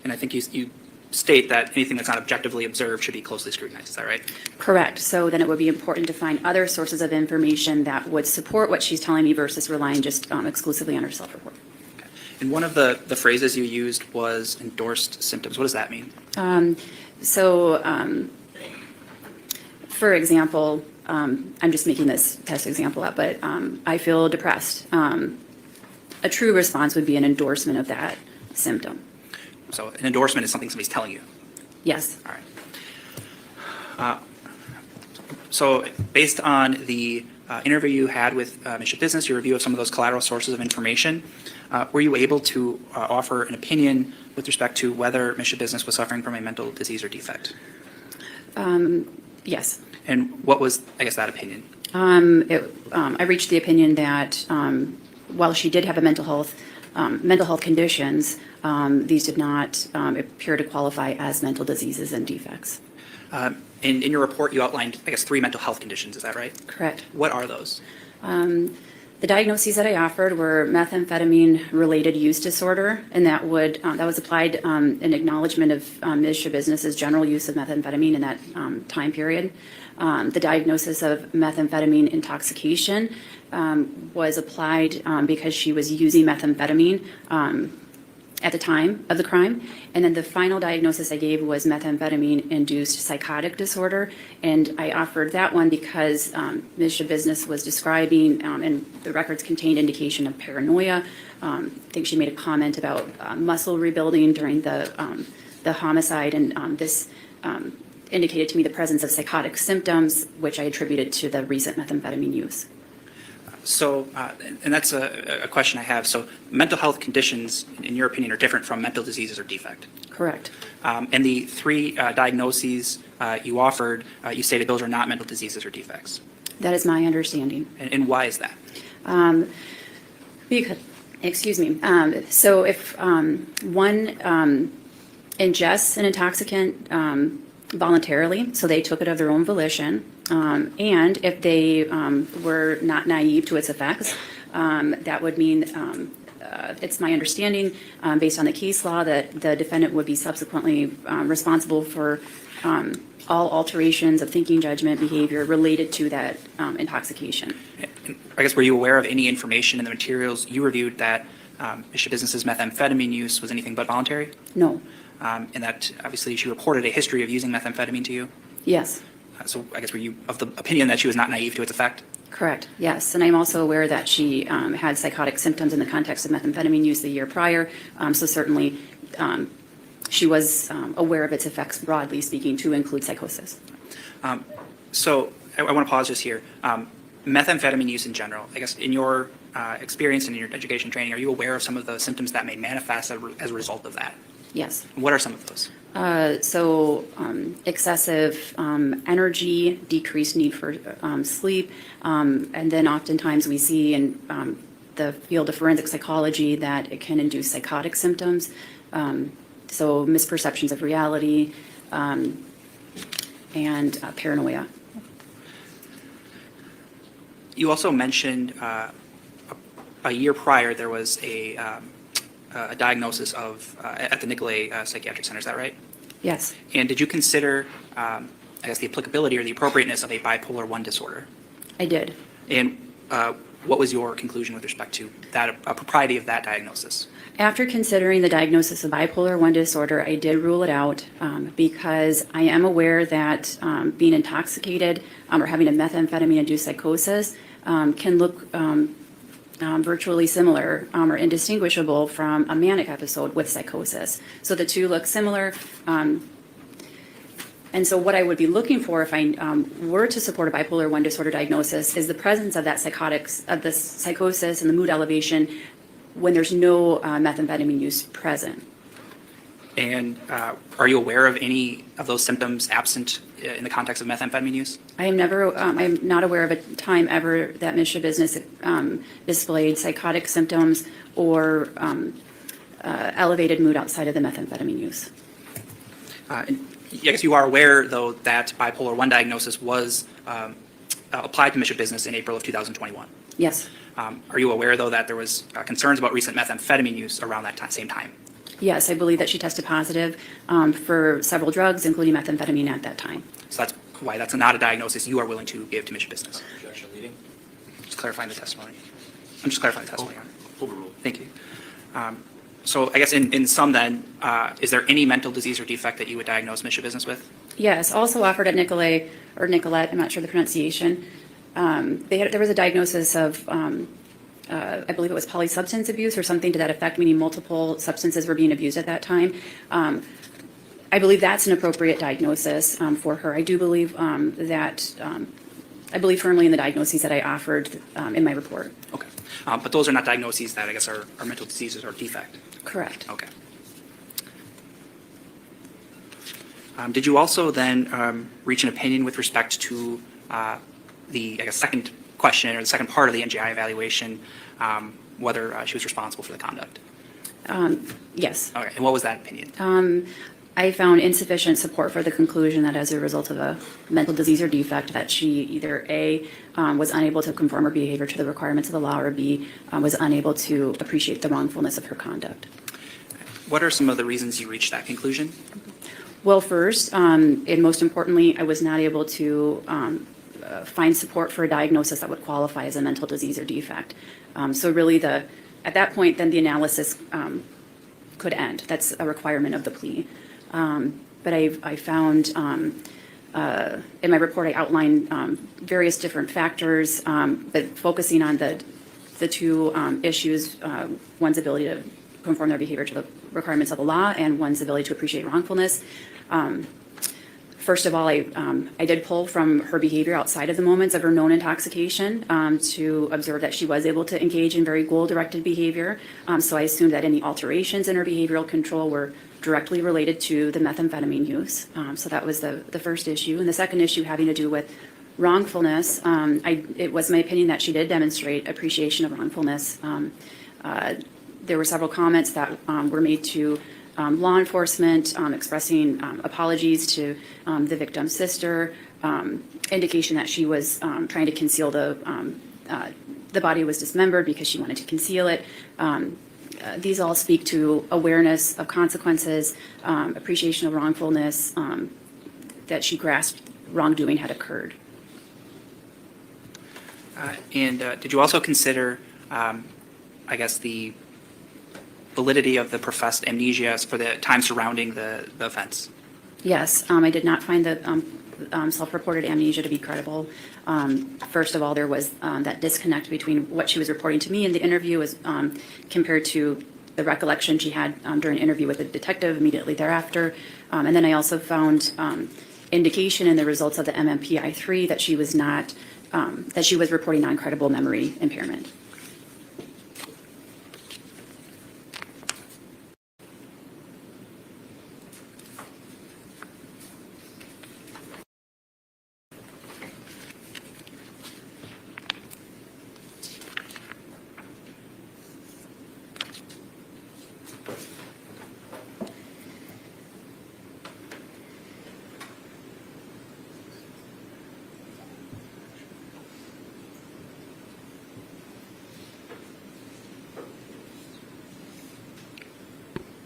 And I think you state that anything that's not objectively observed should be closely scrutinized, is that right? Correct. So then it would be important to find other sources of information that would support what she's telling me versus relying just exclusively on her self-report. Okay. And one of the phrases you used was endorsed symptoms. What does that mean? For example, I'm just making this test example up, but I feel depressed. A true response would be an endorsement of that symptom. So an endorsement is something somebody's telling you. Yes. All right. So based on the interview you had with Ms. Schabusiness, your review of some of those collateral sources of information, were you able to offer an opinion with respect to whether Ms. Schabusiness was suffering from a mental disease or defect? Yes. And what was, I guess, that opinion? I reached the opinion that while she did have a mental health conditions, these did not appear to qualify as mental diseases and defects. In your report, you outlined, I guess, 3 mental health conditions. Is that right? Correct. What are those? The diagnoses that I offered were methamphetamine-related use disorder, and that was applied in acknowledgement of Ms. Schabusiness's general use of methamphetamine in that time period. The diagnosis of methamphetamine intoxication was applied because she was using methamphetamine at the time of the crime. And then the final diagnosis I gave was methamphetamine-induced psychotic disorder. And I offered that one because Ms. Schabusiness was describing, and the records contained indication of paranoia. I think she made a comment about muscle rebuilding during the homicide, and this indicated to me the presence of psychotic symptoms, which I attributed to the recent methamphetamine use. So, and that's a question I have. So mental health conditions, in your opinion, are different from mental diseases or defect. Correct. And the three diagnoses you offered, you stated those are not mental diseases or defects. That is my understanding. And why is that? Because, excuse me. So if one ingests an intoxicant voluntarily, so they took it of their own volition, and if they were not naive to its effects, that would mean, it's my understanding, based on the case law, that the defendant would be subsequently responsible for all alterations of thinking, judgment, behavior related to that intoxication. I guess, were you aware of any information in the materials you reviewed that Ms. Schabusiness's methamphetamine use was anything but voluntary? No. And that obviously she reported a history of using methamphetamine to you? Yes. So I guess, were you of the opinion that she was not naive to its effect? Correct, yes. And I'm also aware that she had psychotic symptoms in the context of methamphetamine use the year prior. So certainly she was aware of its effects, broadly speaking, to include psychosis. So I want to pause just here. Methamphetamine use in general, I guess in your experience and in your education training, are you aware of some of the symptoms that may manifest as a result of that? Yes. What are some of those? Excessive energy, decreased need for sleep, and then oftentimes we see in the field of forensic psychology that it can induce psychotic symptoms, so misperceptions of reality, and paranoia. You also mentioned a year prior there was a diagnosis of at the Nicolay Psychiatric Center. Is that right? Yes. And did you consider, I guess, the applicability or the appropriateness of a bipolar I disorder? I did. And what was your conclusion with respect to that propriety of that diagnosis? After considering the diagnosis of bipolar I disorder, I did rule it out because I am aware that being intoxicated or having a methamphetamine-induced psychosis can look virtually similar or indistinguishable from a manic episode with psychosis. So the two look similar. And so what I would be looking for if I were to support a bipolar I disorder diagnosis is the presence of that of the psychosis and the mood elevation when there's no methamphetamine use present. And are you aware of any of those symptoms absent in the context of methamphetamine use? I am not aware of a time ever that Ms. Schabusiness displayed psychotic symptoms or elevated mood outside of the methamphetamine use. I guess you are aware, though, that bipolar I diagnosis was applied to Ms. Schabusiness in April of 2021. Yes. Are you aware, though, that there was concerns about recent methamphetamine use around that same time? Yes, I believe that she tested positive for several drugs, including methamphetamine at that time. So that's why that's not a diagnosis you are willing to give to Ms. Schabusiness. Objection leading. Just clarifying the testimony. I'm just clarifying the testimony. Overruled. Thank you. So I guess in sum then, is there any mental disease or defect that you would diagnose Ms. Schabusiness with? Yes, also offered at Nicolay, or Nicolette, I'm not sure the pronunciation. There was a diagnosis of, I believe it was polysubstance abuse or something to that effect, meaning multiple substances were being abused at that time. I believe that's an appropriate diagnosis for her. I do believe I believe firmly in the diagnoses that I offered in my report. Okay. But those are not diagnoses that I guess are mental diseases or defect? Correct. Okay. Did you also then reach an opinion with respect to the, I guess, second question or the second part of the NGI evaluation, whether she was responsible for the conduct? Yes. Okay. And what was that opinion? I found insufficient support for the conclusion that as a result of a mental disease or defect that she either A, was unable to conform her behavior to the requirements of the law, or B, was unable to appreciate the wrongfulness of her conduct. What are some of the reasons you reached that conclusion? Well, first, and most importantly, I was not able to find support for a diagnosis that would qualify as a mental disease or defect. So really at that point, then the analysis could end. That's a requirement of the plea. But I found in my report, I outlined various different factors, but focusing on the two issues, one's ability to conform their behavior to the requirements of the law and one's ability to appreciate wrongfulness. First of all, I did pull from her behavior outside of the moments of her known intoxication to observe that she was able to engage in very goal-directed behavior. So I assumed that any alterations in her behavioral control were directly related to the methamphetamine use. So that was the first issue. And the second issue having to do with wrongfulness, it was my opinion that she did demonstrate appreciation of wrongfulness. There were several comments that were made to law enforcement, expressing apologies to the victim's sister, indication that she was trying to conceal the body was dismembered because she wanted to conceal it. These all speak to awareness of consequences, appreciation of wrongfulness, that she grasped wrongdoing had occurred. And did you also consider, I guess, the validity of the professed amnesia for the time surrounding the offense? Yes, I did not find the self-reported amnesia to be credible. First of all, there was that disconnect between what she was reporting to me in the interview as compared to the recollection she had during an interview with the detective immediately thereafter. And then I also found indication in the results of the MMPI-3 that she was not, that she was reporting non-credible memory impairment.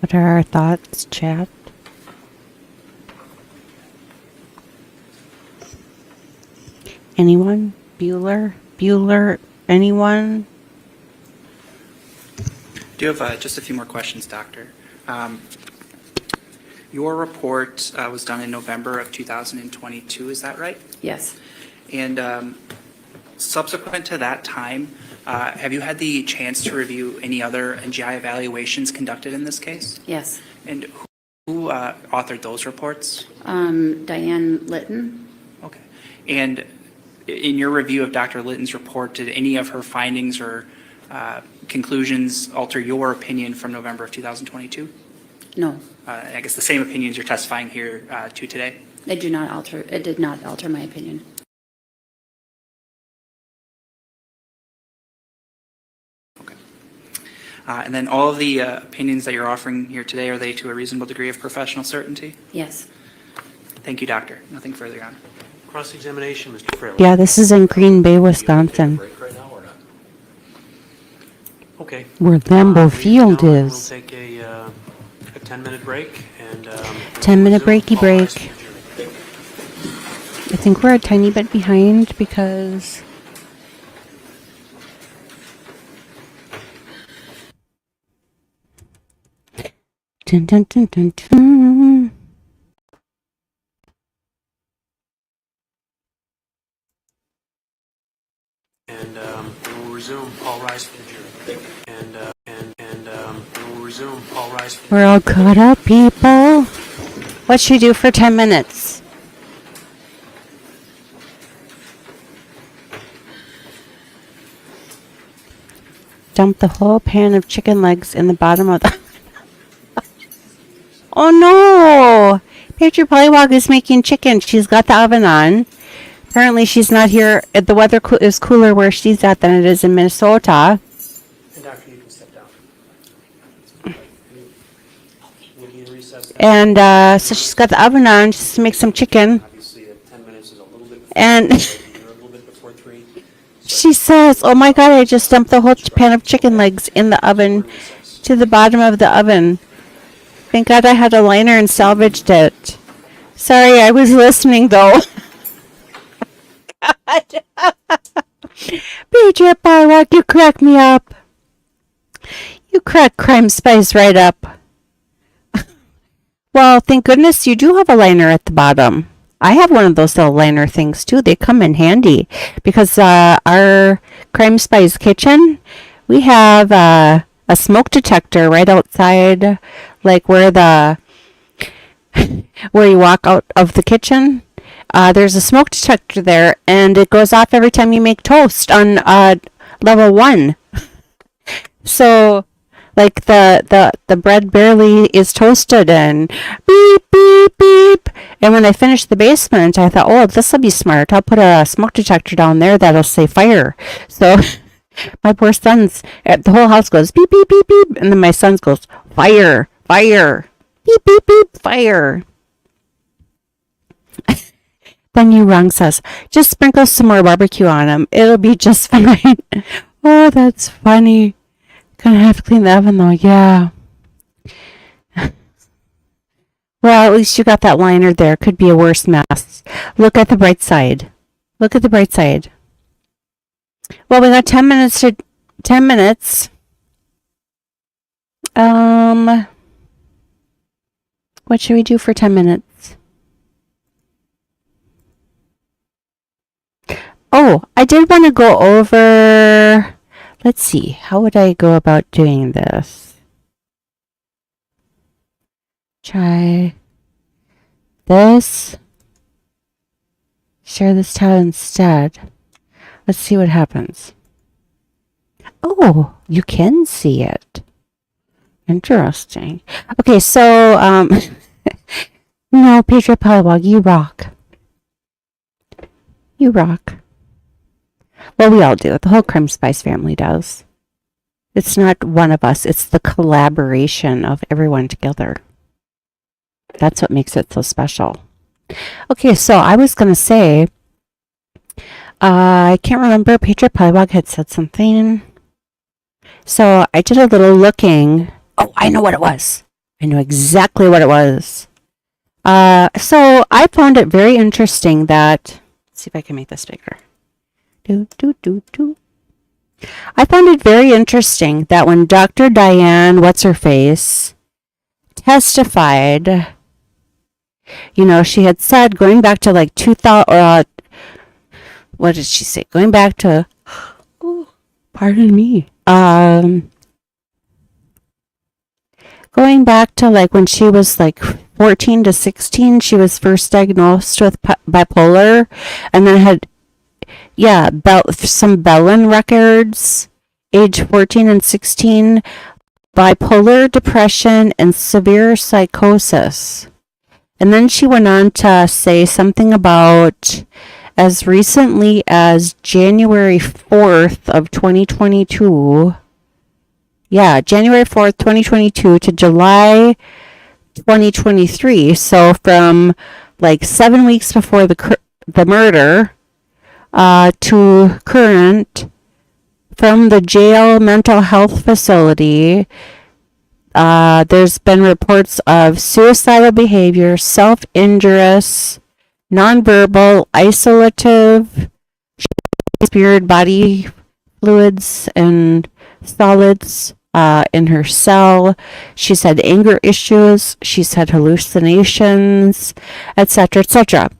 What are our thoughts, chat? Anyone? Bueller? Anyone? Do you have just a few more questions, Doctor? Your report was done in November of 2022, is that right? Yes. And subsequent to that time, have you had the chance to review any other NGI evaluations conducted in this case? Yes. And who authored those reports? Diane Litton. Okay. And in your review of Dr. Litton's report, did any of her findings or conclusions alter your opinion from November of 2022? No. I guess the same opinions you're testifying here to today? It did not alter my opinion. And then all of the opinions that you're offering here today, are they to a reasonable degree of professional certainty? Yes. Thank you, Doctor. Nothing further, Your Honor. Cross-examination, Mr. Fraley. Yeah, this is in Green Bay, Wisconsin, Okay. where Lambeau Field We'll is. take a 10-minute break and 10-minute breaky all rise break. for adjournment. I think we're a tiny bit behind because dun, dun, dun, dun, dun. And we'll resume. All rise for adjournment. And we'll resume. All rise for We're all caught up, people. What should we do for 10 minutes? Dump the whole pan of chicken legs in the bottom of the... Oh no! Patriot Polywog is making chicken. She's got the oven on. Apparently she's not here. The weather is cooler where she's at than it is in Minnesota. And Doctor, you can step down. We'll be in recess. And so she's got the oven on just to make some chicken. Obviously, 10 minutes is a little bit. And You're a little bit before 3. she says, oh my god, I just dumped the whole pan of chicken legs in the oven to the bottom of the oven. Thank God I had a liner and salvaged it. Sorry, I was listening though. God. BJ Barlock, you crack me up. You crack Crime Spies right up. Well, thank goodness you do have a liner at the bottom. I have one of those little liner things too. They come in handy because our Crime Spies kitchen, we have a smoke detector right outside, like where the where you walk out of the kitchen. There's a smoke detector there, and it goes off every time you make toast on level 1. So, like the bread barely is toasted, and beep beep beep. And when I finished the basement, I thought, oh, this will be smart. I'll put a smoke detector down there that'll say fire. So my poor son's, the whole house goes beep beep beep beep, and then my son goes fire, fire, beep beep beep, fire. Then you wrong says, just sprinkle some more barbecue on them. It'll be just fine. Oh, that's funny. Gonna have to clean the oven though, yeah. Well, at least you got that liner there. Could be a worse mess. Look at the bright side. Look at the bright side. Well, we got 10 minutes to 10 minutes. What should we do for 10 minutes? Oh, I did want to go over, let's see, how would I go about doing this? Try this. Share this tab instead. Let's see what happens. Oh, you can see it. Interesting. Okay, so, no, Patriot Polywog, you rock. You rock. Well, we all do. The whole Crime Spies family does. It's not one of us. It's the collaboration of everyone together. That's what makes it so special. Okay, so I was going to say, I can't remember. Patriot Polywog had said something. So I did a little looking. Oh, I know what it was. I know exactly what it was. So I found it very interesting that, let's see if I can make this bigger. I found it very interesting that when Dr. Diane What's-Her-Face testified, you know, she had said going back to like 2000, what did she say? Going back to, oh, pardon me. Going back to like when she was like 14 to 16, she was first diagnosed with bipolar, and then had, yeah, some Bellin records, age 14 and 16, bipolar depression, and severe psychosis. And then she went on to say something about as recently as January 4th of 2022. Yeah, January 4th, 2022 to July 2023. So from like 7 weeks before the murder to current, from the jail mental health facility, there's been reports of suicidal behavior, self-injurious, nonverbal, isolative, spirit, body fluids and solids in her cell. She's had anger issues. She's had hallucinations, etc., etc.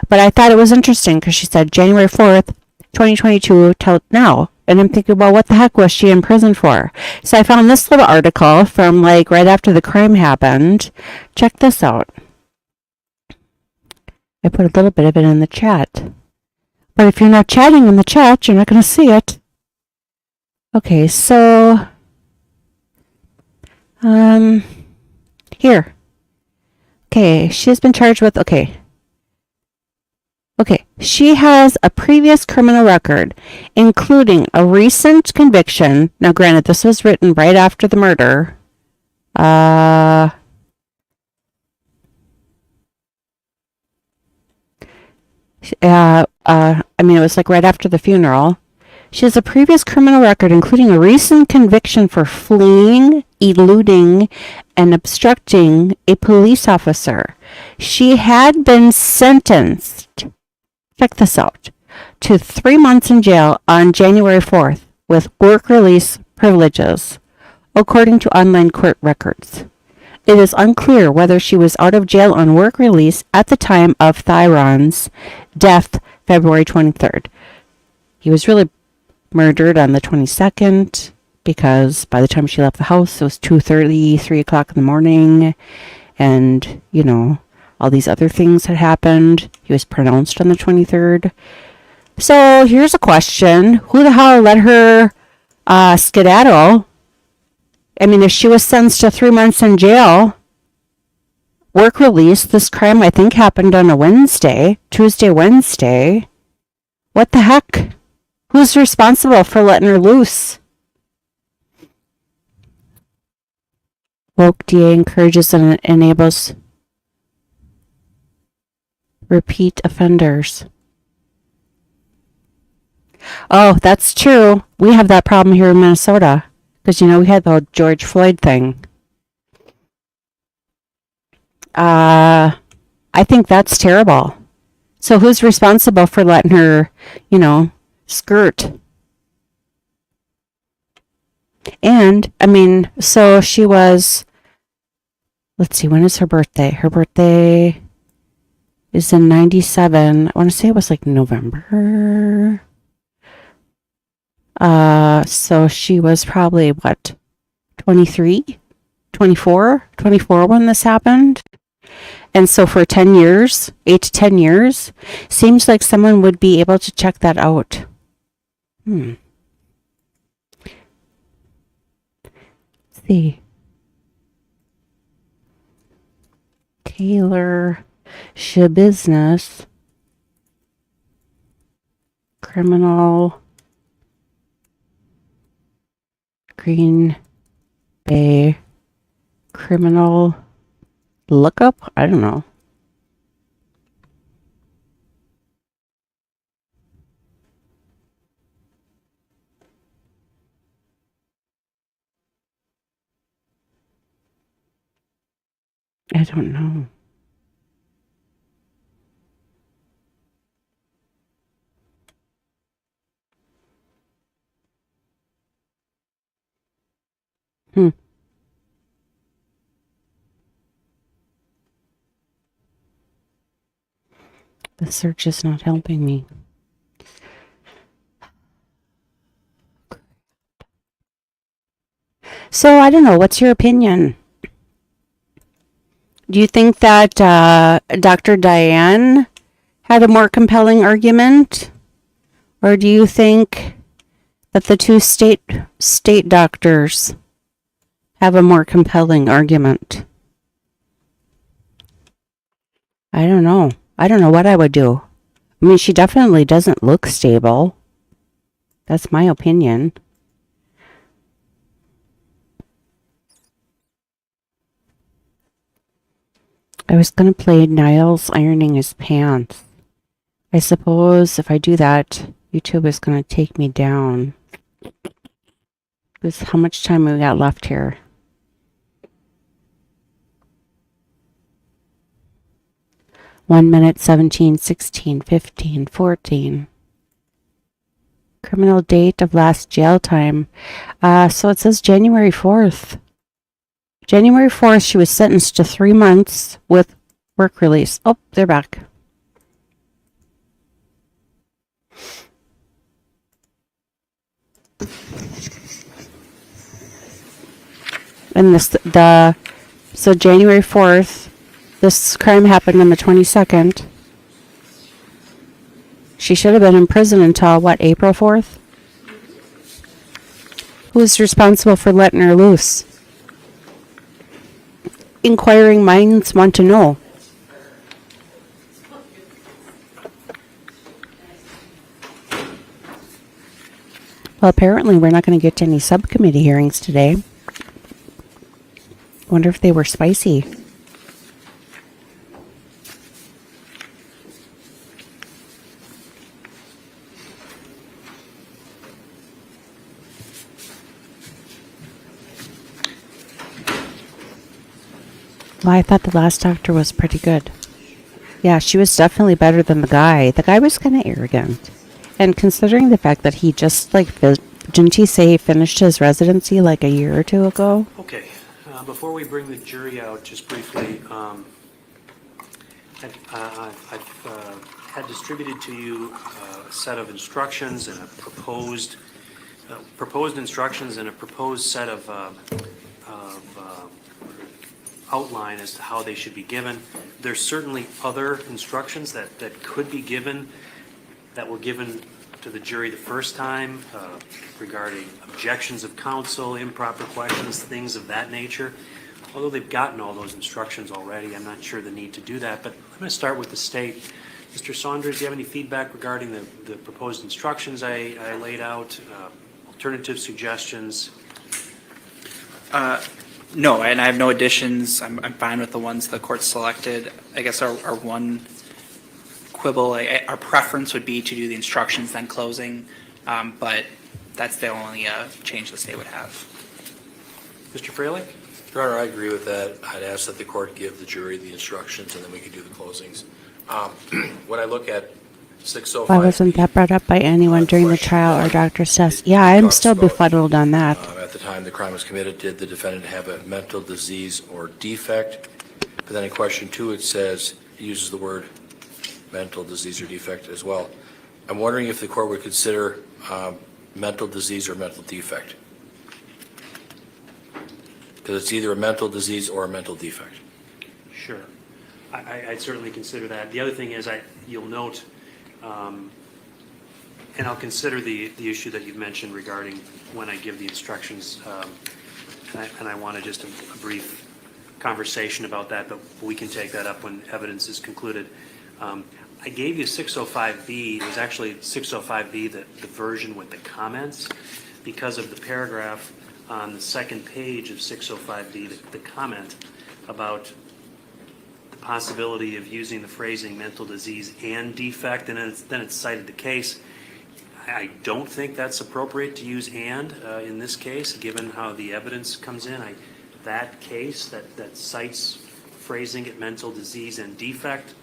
But I thought it was interesting because she said January 4th, 2022 till now. And I'm thinking, well, what the heck was she in prison for? So I found this little article from like right after the crime happened. Check this out. I put a little bit of it in the chat. But if you're not chatting in the chat, you're not going to see it. Okay, so here. Okay, she's been charged with, okay, she has a previous criminal record, including a recent conviction. Now, granted, this was written right after the murder. I mean, it was like right after the funeral. She has a previous criminal record, including a recent conviction for fleeing, eluding, and obstructing a police officer. She had been sentenced, check this out, to 3 months in jail on January 4th with work release privileges, according to online court records. It is unclear whether she was out of jail on work release at the time of Thyron's death, February 23rd. He was really murdered on the 22nd because by the time she left the house, it was 2:30, 3 o'clock in the morning. And, you know, all these other things had happened. He was pronounced on the 23rd. So here's a question. Who the hell let her skedaddle? I mean, if she was sentenced to 3 months in jail, work release, this crime I think happened on a Tuesday, Wednesday. What the heck? Who's responsible for letting her loose? Woke DA encourages and enables repeat offenders. Oh, that's true. We have that problem here in Minnesota. Because, we had the George Floyd thing. I think that's terrible. So who's responsible for letting her, skirt? And, so she was, let's see, when is her birthday? Her birthday is in 97. I want to say it was like November. So she was probably, 23, 24 when this happened. And so for 10 years, 8 to 10 years, seems like someone would be able to check that out. Let's see. TaylorSchabusiness. Criminal. Green Bay criminal lookup? I don't know. I don't know. The search is not helping me. So I don't know. What's your opinion? Do you think that Dr. Diane had a more compelling argument? Or do you think that the two state doctors have a more compelling argument? I don't know. I don't know what I would do. I mean, she definitely doesn't look stable. That's my opinion. I was going to play Niles ironing his pants. I suppose if I do that, YouTube is going to take me down. Because how much time we got left here? One minute, 17, 16, 15, 14. Criminal date of last jail time. So it says January 4th. January 4th, she was sentenced to 3 months with work release. Oh, they're back. And so January 4th, this crime happened on the 22nd. She should have been in prison until, April 4th? Who's responsible for letting her loose? Inquiring minds want to know. Well, apparently we're not going to get to any subcommittee hearings today. Wonder if they were spicy. Well, I thought the last doctor was pretty good. Yeah, she was definitely better than the guy. The guy was kind of arrogant. And considering the fact that he just, didn't he say he finished his residency like a year or two ago? Okay, before we bring the jury out, just briefly, I've had distributed to you a set of instructions and a proposed instructions and a proposed set of outline as to how they should be given. There's certainly other instructions that could be given, that were given to the jury the first time regarding objections of counsel, improper questions, things of that nature. Although they've gotten all those instructions already, I'm not sure the need to do that. But I'm going to start with the state. Mr. Saunders, do you have any feedback regarding the proposed instructions I laid out, alternative suggestions? No, and I have no additions. I'm fine with the ones the court selected. I guess our one quibble, our preference would be to do the instructions then closing, but that's the only change the state would have. Mr. Freilich? Your Honor, I agree with that. I'd ask that the court give the jury the instructions, and then we can do the closings. When I look at 605. Why wasn't that brought up by anyone during the trial or doctor's test? Yeah, I'm still befuddled on that. At the time the crime was committed, did the defendant have a mental disease or defect? But then in question 2, it says, it uses the word mental disease or defect as well. I'm wondering if the court would consider mental disease or mental defect. Because it's either a mental disease or a mental defect. Sure. I'd certainly consider that. The other thing is, you'll note, and I'll consider the issue that you've mentioned regarding when I give the instructions, and I want to just a brief conversation about that, but we can take that up when evidence is concluded. I gave you 605B. It was actually 605B, the version with the comments, because of the paragraph on the second page of 605B, the comment about the possibility of using the phrasing mental disease and defect, and then it's cited the case. I don't think that's appropriate to use and in this case, given how the evidence comes in. That case that cites phrasing it mental disease and defect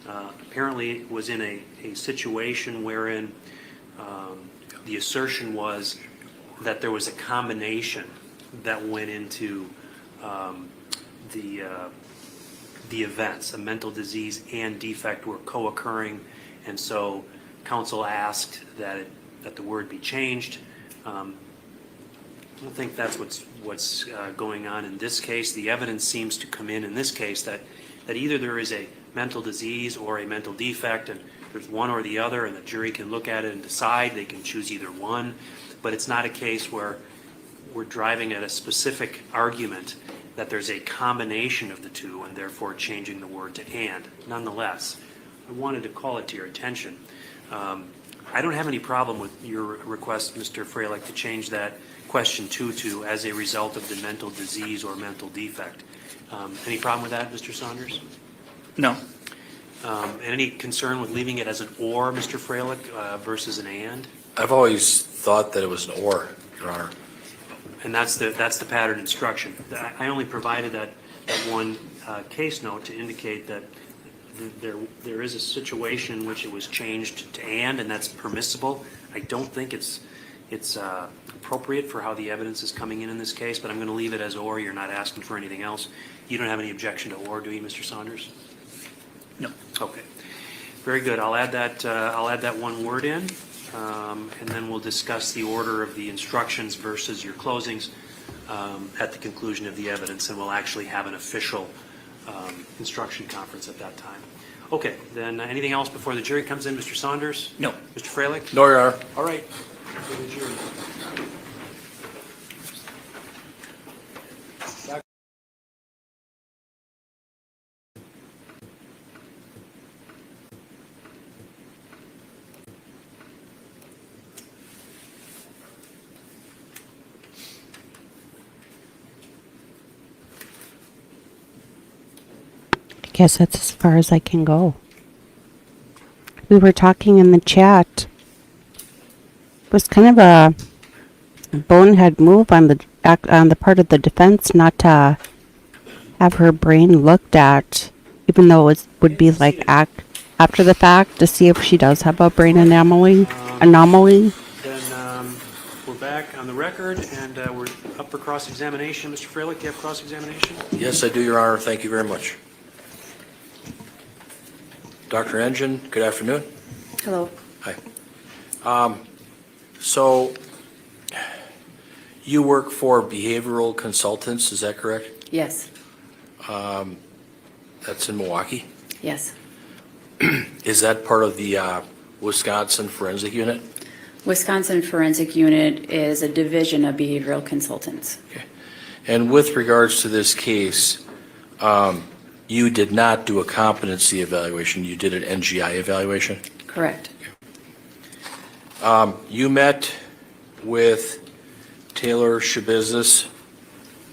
apparently was in a situation wherein the assertion was that there was a combination that went into the events. A mental disease and defect were co-occurring, and so counsel asked that the word be changed. I don't think that's what's going on in this case. The evidence seems to come in this case that either there is a mental disease or a mental defect, and there's one or the other, and the jury can look at it and decide. They can choose either one, but it's not a case where we're driving at a specific argument that there's a combination of the two and therefore changing the word to and. Nonetheless, I wanted to call it to your attention. I don't have any problem with your request, Mr. Freilich, to change that question 2 to as a result of the mental disease or mental defect. Any problem with that, Mr. Saunders? No. Any concern with leaving it as an or, Mr. Freilich, versus an and? I've always thought that it was an or, Your Honor. And that's the pattern instruction. I only provided that one case note to indicate that there is a situation in which it was changed to and that's permissible. I don't think it's appropriate for how the evidence is coming in this case, but I'm going to leave it as or. You're not asking for anything else. You don't have any objection to or, do you, Mr. Saunders? No. Okay. Very good. I'll add that one word in, and then we'll discuss the order of the instructions versus your closings at the conclusion of the evidence, and we'll actually have an official instruction conference at that time. Okay, then anything else before the jury comes in, Mr. Saunders? No. Mr. Freilich? No, Your Honor. All right. For the jury. I guess that's as far as I can go. We were talking in the chat. It was kind of a bonehead move on the part of the defense not to have her brain looked at, even though it would be like after the fact to see if she does have a brain anomaly. Then we're back on the record, and we're up for cross-examination. Mr. Freilich, do you have cross-examination? Yes, I do, Your Honor. Thank you very much. Dr. Engine, good afternoon. Hello. Hi. So you work for behavioral consultants, is that correct? Yes. That's in Milwaukee. Yes. Is that part of the Wisconsin Forensic Unit? Wisconsin Forensic Unit is a division of behavioral consultants. Okay. And with regards to this case, you did not do a competency evaluation. You did an NGI evaluation? Correct. You met with TaylorSchabusiness,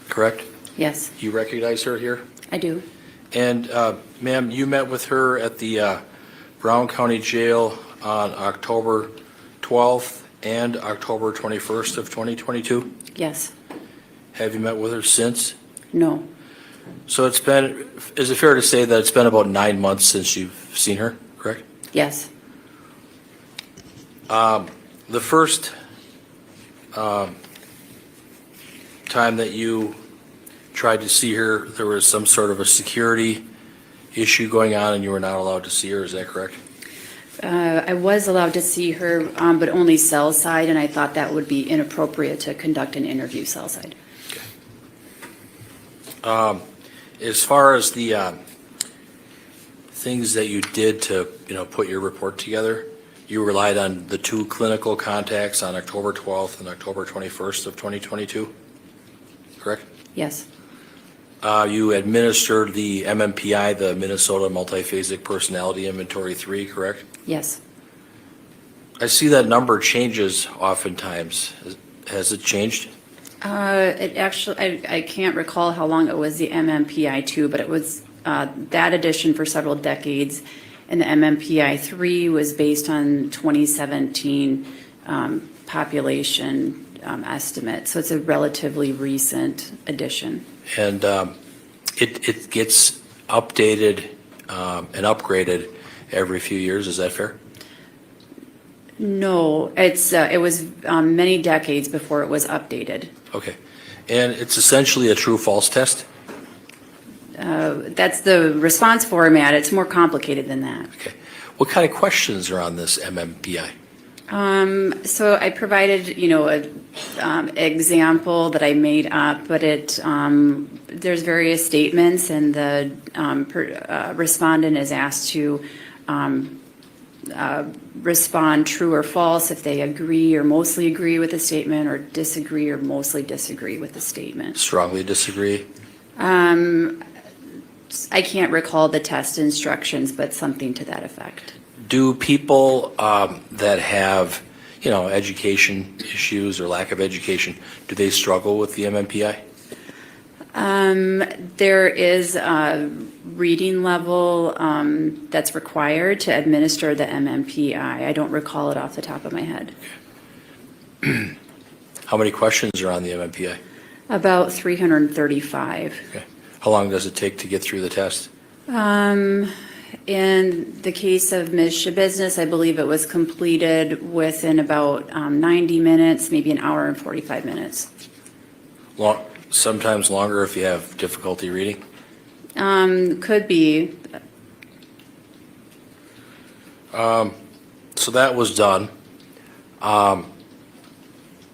correct? Yes, You recognize her here? I do. And ma'am, you met with her at the Brown County Jail on October 12th and October 21st of 2022? Yes. Have you met with her since? No. So it's been, is it fair to say that it's been about 9 months since you've seen her, correct? Yes. The first time that you tried to see her, there was some sort of a security issue going on and you were not allowed to see her, is that correct? I was allowed to see her, but only cell side, and I thought that would be inappropriate to conduct an interview cell side. As far as the things that you did to, put your report together, you relied on the 2 clinical contacts on October 12th and October 21st of 2022, correct? Yes. You administered the MMPI, the Minnesota Multiphasic Personality Inventory 3, correct? Yes. I see that number changes oftentimes. Has it changed? It actually, I can't recall how long it was the MMPI-2, but it was that edition for several decades. And the MMPI-3 was based on 2017 population estimate. So it's a relatively recent edition. And it gets updated and upgraded every few years, is that fair? No, it was many decades before it was updated. Okay. And it's essentially a true-false test? That's the response format. It's more complicated than that. Okay. What kind of questions are on this MMPI? So I provided, an example that I made up, but there's various statements, and the respondent is asked to respond true or false if they agree or mostly agree with the statement, or disagree or mostly disagree with the statement. Strongly disagree? I can't recall the test instructions, but something to that effect. Do people that have, education issues or lack of education, do they struggle with the MMPI? There is a reading level that's required to administer the MMPI. I don't recall it off the top of my head. How many questions are on the MMPI? About 335. Okay. How long does it take to get through the test? In the case of Ms. Schabusiness, I believe it was completed within about 90 minutes, maybe an hour and 45 minutes. Sometimes longer if you have difficulty reading? Could be. So that was done.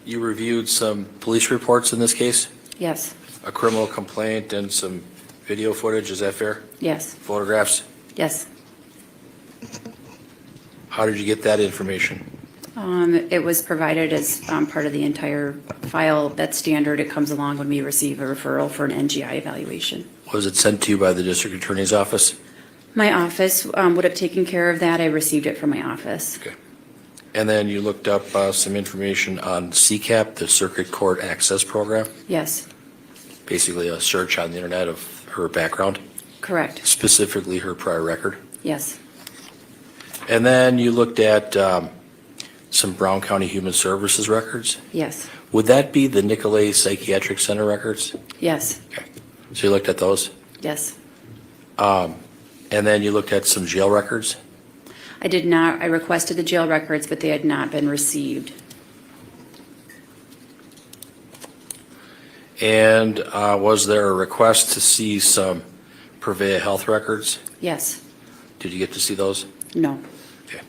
You reviewed some police reports in this case? Yes. A criminal complaint and some video footage, is that fair? Yes. Photographs? Yes. How did you get that information? It was provided as part of the entire file. That's standard. It comes along when we receive a referral for an NGI evaluation. Was it sent to you by the district attorney's office? My office would have taken care of that. I received it from my office. Okay. And then you looked up some information on CCAP, the Circuit Court Access Program? Yes. Basically A search on the internet of her background? correct. Specifically her prior record? Yes. And then you looked at some Brown County Human Services records? Yes. Would that be the Nicolay Psychiatric Center records? Yes. Okay. So you looked at those? Yes. And then you looked at some jail records? I did not. I requested the jail records, but they had not been received. And was there a request to see some Purveyor Health records? Yes. Did you get to see those? No. Okay.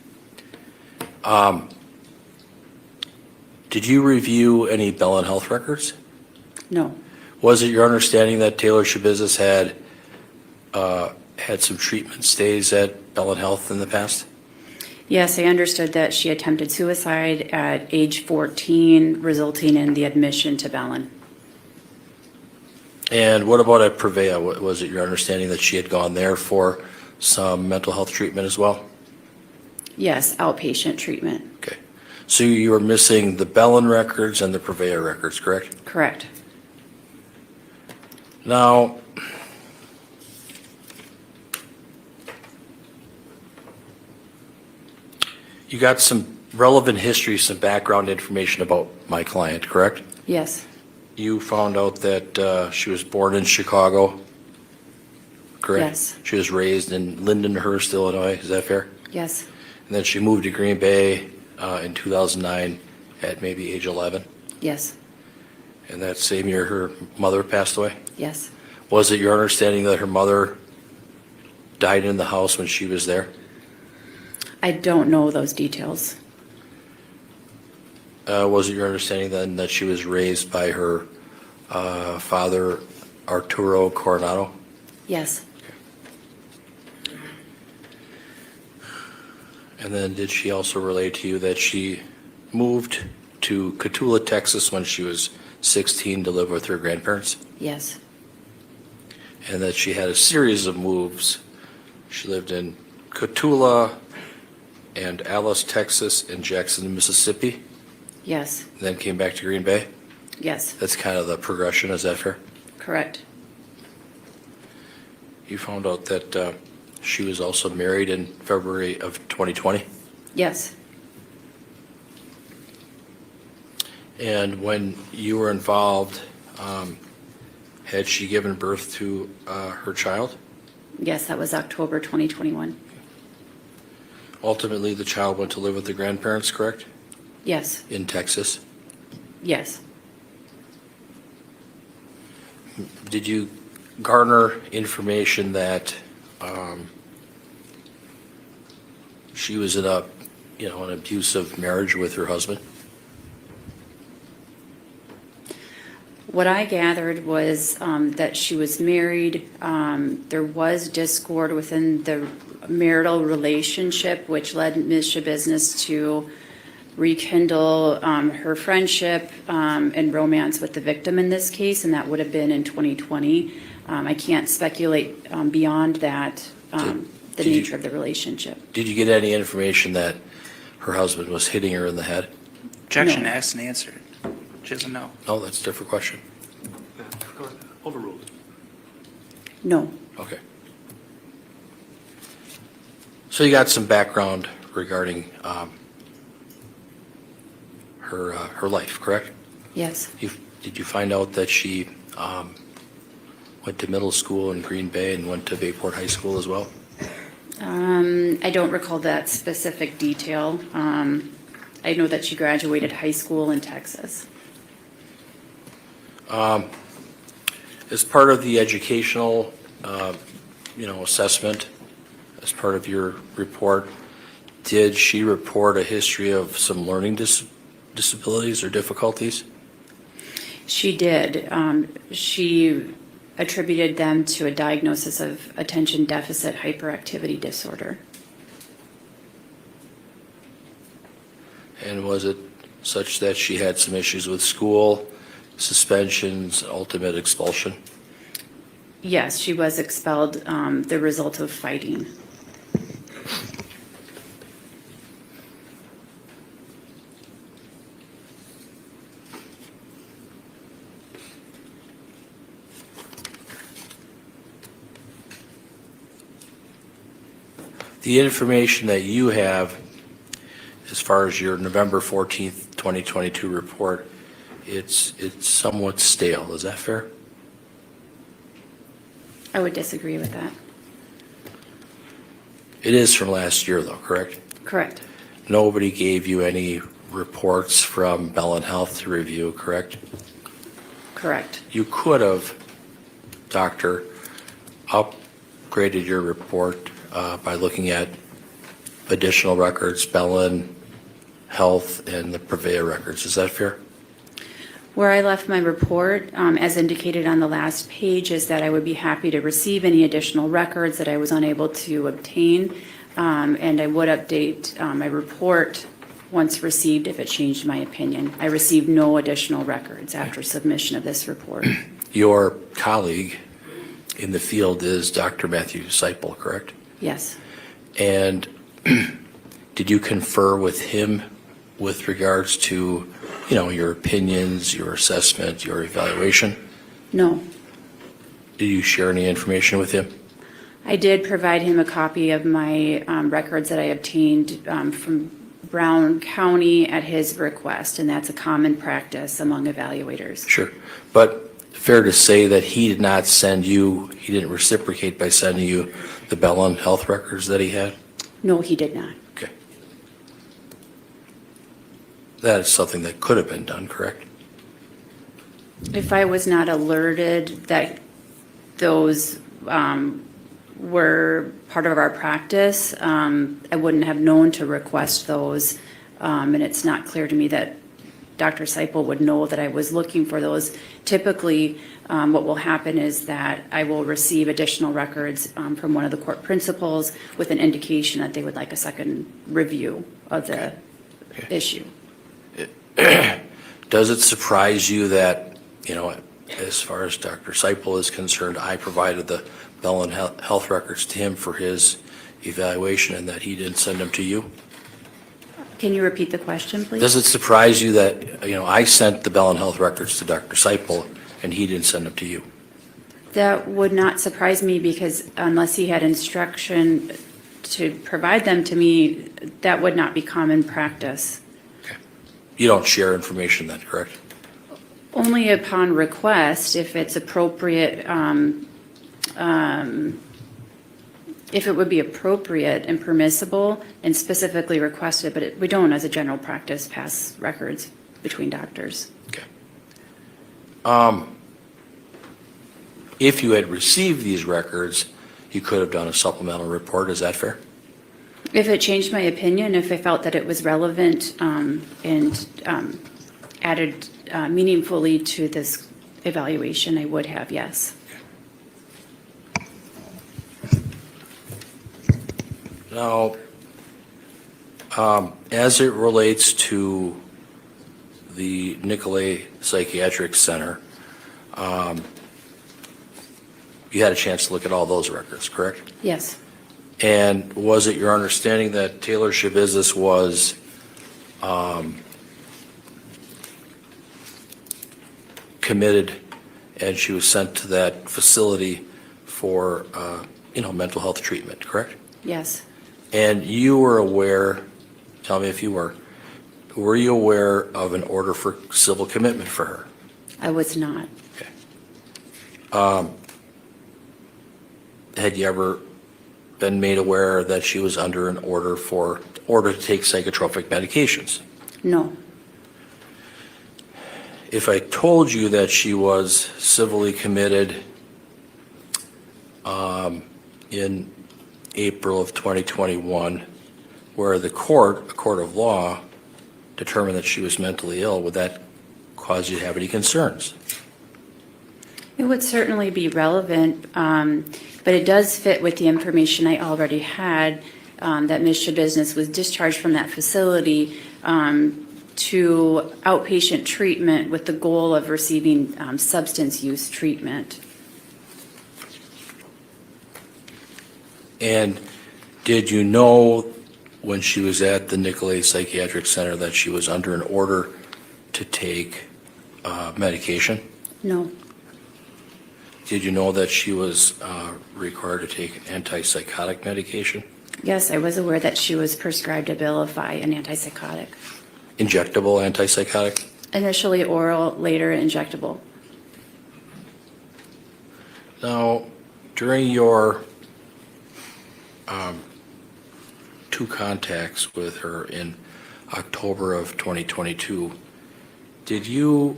Did you review any Bellin Health records? No. Was it your understanding that TaylorSchabusiness had had some treatment stays at Bellin Health in the past? Yes, I understood that she attempted suicide at age 14, resulting in the admission to Bellin. And what about at Prevea? Was it your understanding that she had gone there for some mental health treatment as well? Yes, outpatient treatment. Okay. So you were missing the Bellin records and the Prevea records, correct? Correct. Now, you got some relevant history, some background information about my client, correct? Yes. You found out that she was born in Chicago, correct? Yes. She was raised in Lindenhurst, Illinois, is that fair? Yes. And then she moved to Green Bay in 2009 at maybe age 11? Yes. And that same year her mother passed away? Yes. Was it your understanding that her mother died in the house when she was there? I don't know those details. Was it your understanding then that she was raised by her father, Arturo Coronado? Yes. And then did she also relate to you that she moved to Cotulla, Texas when she was 16 to live with her grandparents? Yes. And that she had a series of moves. She lived in Cotulla and Alice, Texas, and Jackson, Mississippi, Yes. then came back to Green Bay? Yes. That's kind of the progression, is that fair? Correct. You found out that she was also married in February of 2020? Yes. And when you were involved, had she given birth to her child? Yes, that was October 2021. Ultimately, the child went to live with the grandparents, correct? Yes. In Texas? Yes. Did you garner information that she was in an abusive marriage with her husband? What I gathered was that she was married. There was discord within the marital relationship, which led Ms. Schabusiness to rekindle her friendship and romance with the victim in this case, and that would have been in 2020. I can't speculate beyond that, the nature of the relationship. Did you get any information that her husband was hitting her in the head? Objection No. asked and answered. She doesn't know. No, that's a different question. Overruled. No. Okay. So you got some background regarding her life, correct? Yes. Did you find out that she went to middle school in Green Bay and went to Bayport High School as well? I don't recall that specific detail. I know that she graduated high school in Texas. As part of the educational, assessment, as part of your report, did she report a history of some learning disabilities or difficulties? She did. She attributed them to a diagnosis of attention deficit hyperactivity disorder. And was it such that she had some issues with school, suspensions, ultimate expulsion? Yes, she was expelled, the result of fighting. The information that you have, as far as your November 14th, 2022 report, it's somewhat stale. Is that fair? I would disagree with that. It is from last year, though, correct? Correct. Nobody gave you any reports from Bellin Health to review, correct? Correct. You could have, doctor, upgraded your report by looking at additional records, Bellin Health and the Prevea records. Is that fair? Where I left my report, as indicated on the last page, is that I would be happy to receive any additional records that I was unable to obtain, and I would update my report once received if it changed my opinion. I received no additional records after submission of this report. Your colleague in the field is Dr. Matthew Seipel, correct? Yes. And did you confer with him with regards to, your opinions, your assessment, your evaluation? No. Did you share any information with him? I did provide him a copy of my records that I obtained from Brown County at his request, and that's a common practice among evaluators. Sure. But fair to say that he didn't reciprocate by sending you the Bellin health records that he had? No, he did not. Okay. That is something that could have been done, correct? If I was not alerted that those were part of our practice, I wouldn't have known to request those, and it's not clear to me that Dr. Seipel would know that I was looking for those. Typically, what will happen is that I will receive additional records from one of the court principals with an indication that they would like a second review of the issue. Does it surprise you that, as far as Dr. Seipel is concerned, I provided the Bellin health records to him for his evaluation and that he didn't send them to you? Can you repeat the question, please? Does it surprise you that, I sent the Bellin health records to Dr. Seipel and he didn't send them to you? That would not surprise me because unless he had instruction to provide them to me, that would not be common practice. Okay. You don't share information then, correct? Only upon request, if it's appropriate, if it would be appropriate and permissible and specifically requested, but we don't, as a general practice, pass records between doctors. Okay. If you had received these records, you could have done a supplemental report. Is that fair? If it changed my opinion, if I felt that it was relevant and added meaningfully to this evaluation, I would have, yes. Now, as it relates to the Nicolay Psychiatric Center, you had a chance to look at all those records, correct? Yes. And was it your understanding that TaylorSchabusiness was committed and she was sent to that facility for, mental health treatment, correct? Yes. And you were aware, tell me if you were you aware of an order for civil commitment for her? I was not. Okay. Had you ever been made aware that she was under an order to take psychotropic medications? No. If I told you that she was civilly committed in April of 2021, where a court of law, determined that she was mentally ill, would that cause you to have any concerns? It would certainly be relevant, but it does fit with the information I already had, that Ms. Schabusiness was discharged from that facility to outpatient treatment with the goal of receiving substance use treatment. And did you know when she was at the Nicolay Psychiatric Center that she was under an order to take medication? No. Did you know that she was required to take antipsychotic medication? Yes, I was aware that she was prescribed Abilify, an antipsychotic. Injectable antipsychotic? Initially oral, later injectable. Now, during your two contacts with her in October of 2022, did you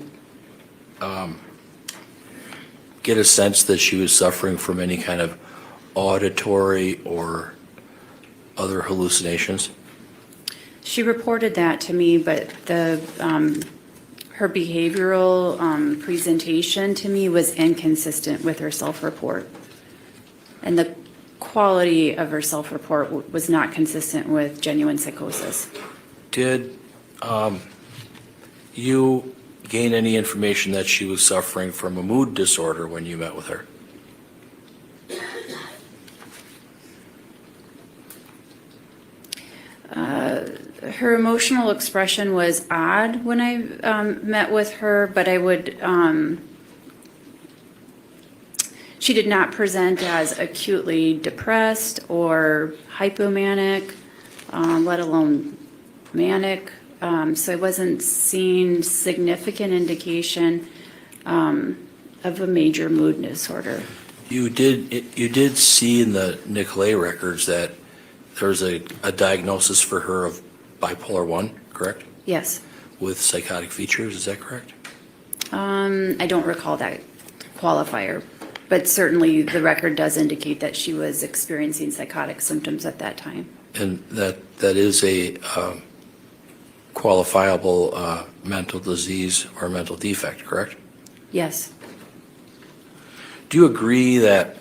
get a sense that she was suffering from any kind of auditory or other hallucinations? She reported that to me, but her behavioral presentation to me was inconsistent with her self-report. And the quality of her self-report was not consistent with genuine psychosis. Did you gain any information that she was suffering from a mood disorder when you met with her? Her emotional expression was odd when I met with her, but I would, she did not present as acutely depressed or hypomanic, let alone manic. So I wasn't seeing significant indication of a major mood disorder. You did see in the Nicolay records that there's a diagnosis for her of bipolar 1, correct? Yes. With psychotic features, is that correct? I don't recall that qualifier, but certainly the record does indicate that she was experiencing psychotic symptoms at that time. And that is a qualifiable mental disease or mental defect, correct? Yes. Do you agree that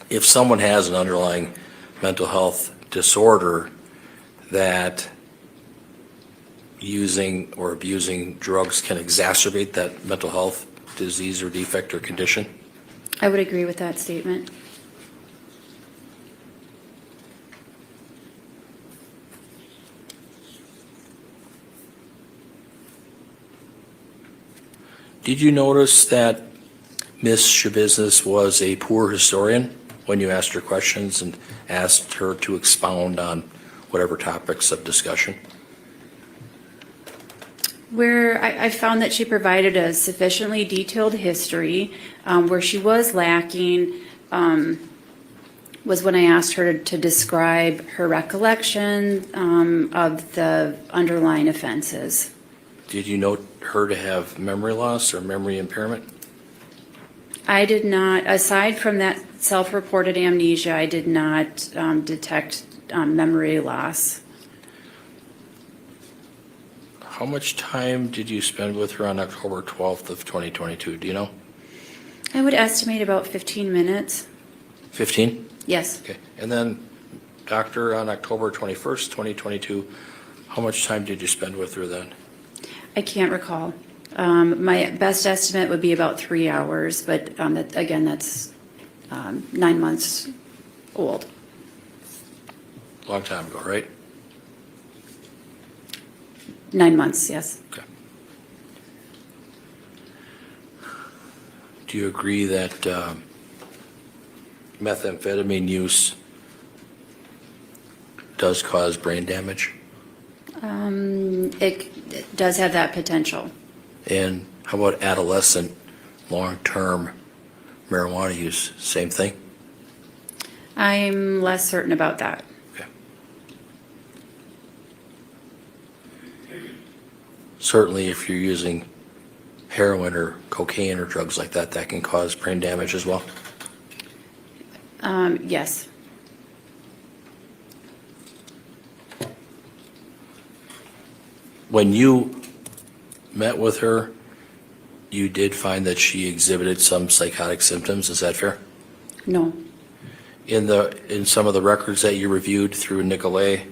if someone has an underlying mental health disorder, that using or abusing drugs can exacerbate that mental health disease or defect or condition? I would agree with that statement. Did you notice that Ms. Schabusiness was a poor historian when you asked her questions and asked her to expound on whatever topics of discussion? Where I found that she provided a sufficiently detailed history. Where she was lacking was when I asked her to describe her recollection of the underlying offenses. Did you note her to have memory loss or memory impairment? I did not, aside from that self-reported amnesia, I did not detect memory loss. How much time did you spend with her on October 12th of 2022? Do you know? I would estimate about 15 minutes. 15? Yes. Okay. And then, doctor, on October 21st, 2022, how much time did you spend with her then? I can't recall. My best estimate would be about 3 hours, but again, that's 9 months old. Long time ago, right? 9 months, yes. Okay. Do you agree that methamphetamine use does cause brain damage? It does have that potential. And how about adolescent long-term marijuana use? Same thing? I'm less certain about that. Okay. Certainly, if you're using heroin or cocaine or drugs like that, that can cause brain damage as well. Yes. When you met with her, you did find that she exhibited some psychotic symptoms. Is that fair? No. In some of the records that you reviewed through Nicolay,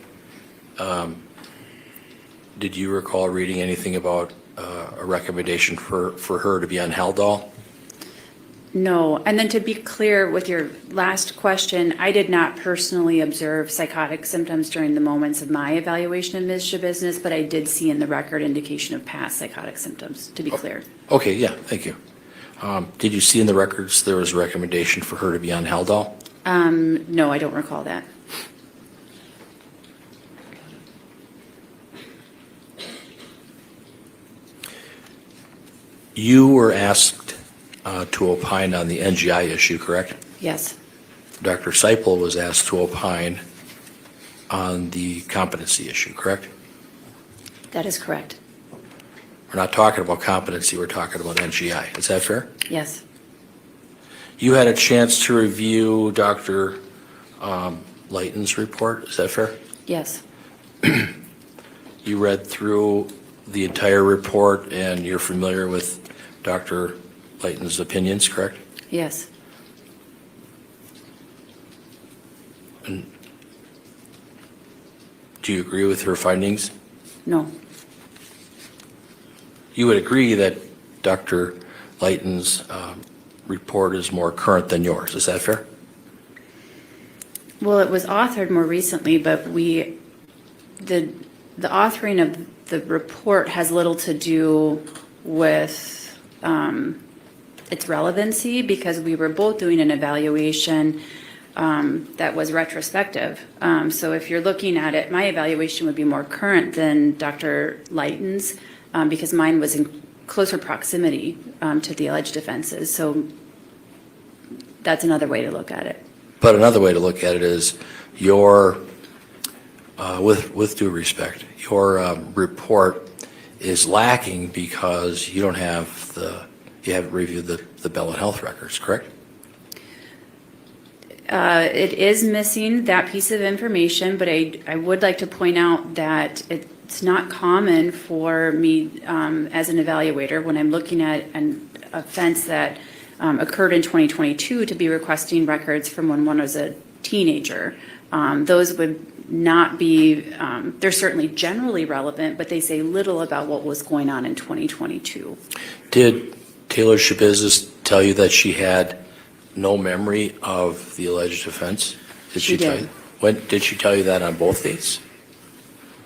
did you recall reading anything about a recommendation for her to be on Haldol? No. And then to be clear with your last question, I did not personally observe psychotic symptoms during the moments of my evaluation of Ms. Schabusiness, but I did see in the record indication of past psychotic symptoms, to be clear. Okay, yeah, thank you. Did you see in the records there was a recommendation for her to be on Haldol? No, I don't recall that. You were asked to opine on the NGI issue, correct? Yes. Dr. Seipel was asked to opine on the competency issue, correct? That is correct. We're not talking about competency, we're talking about NGI. Is that fair? Yes. You had a chance to review Dr. Layton's report, is that fair? Yes. You read through the entire report, and you're familiar with Dr. Layton's opinions, correct? Yes. And do you agree with her findings? No. You would agree that Dr. Layton's report is more current than yours, is that fair? Well, it was authored more recently, but the authoring of the report has little to do with its relevancy, because we were both doing an evaluation that was retrospective. So if you're looking at it, my evaluation would be more current than Dr. Layton's, because mine was in closer proximity to the alleged offenses. So that's another way to look at it. But another way to look at it is your, with due respect, your report is lacking because you don't have you haven't reviewed the Bell and Health records, correct? It is missing that piece of information, but I would like to point out that it's not common for me as an evaluator, when I'm looking at an offense that occurred in 2022, to be requesting records from when one was a teenager. Those would not be, they're certainly generally relevant, but they say little about what was going on in 2022. Did TaylorSchabusiness tell you that she had no memory of the alleged offense? She tell did. you? When did she tell you that on both dates?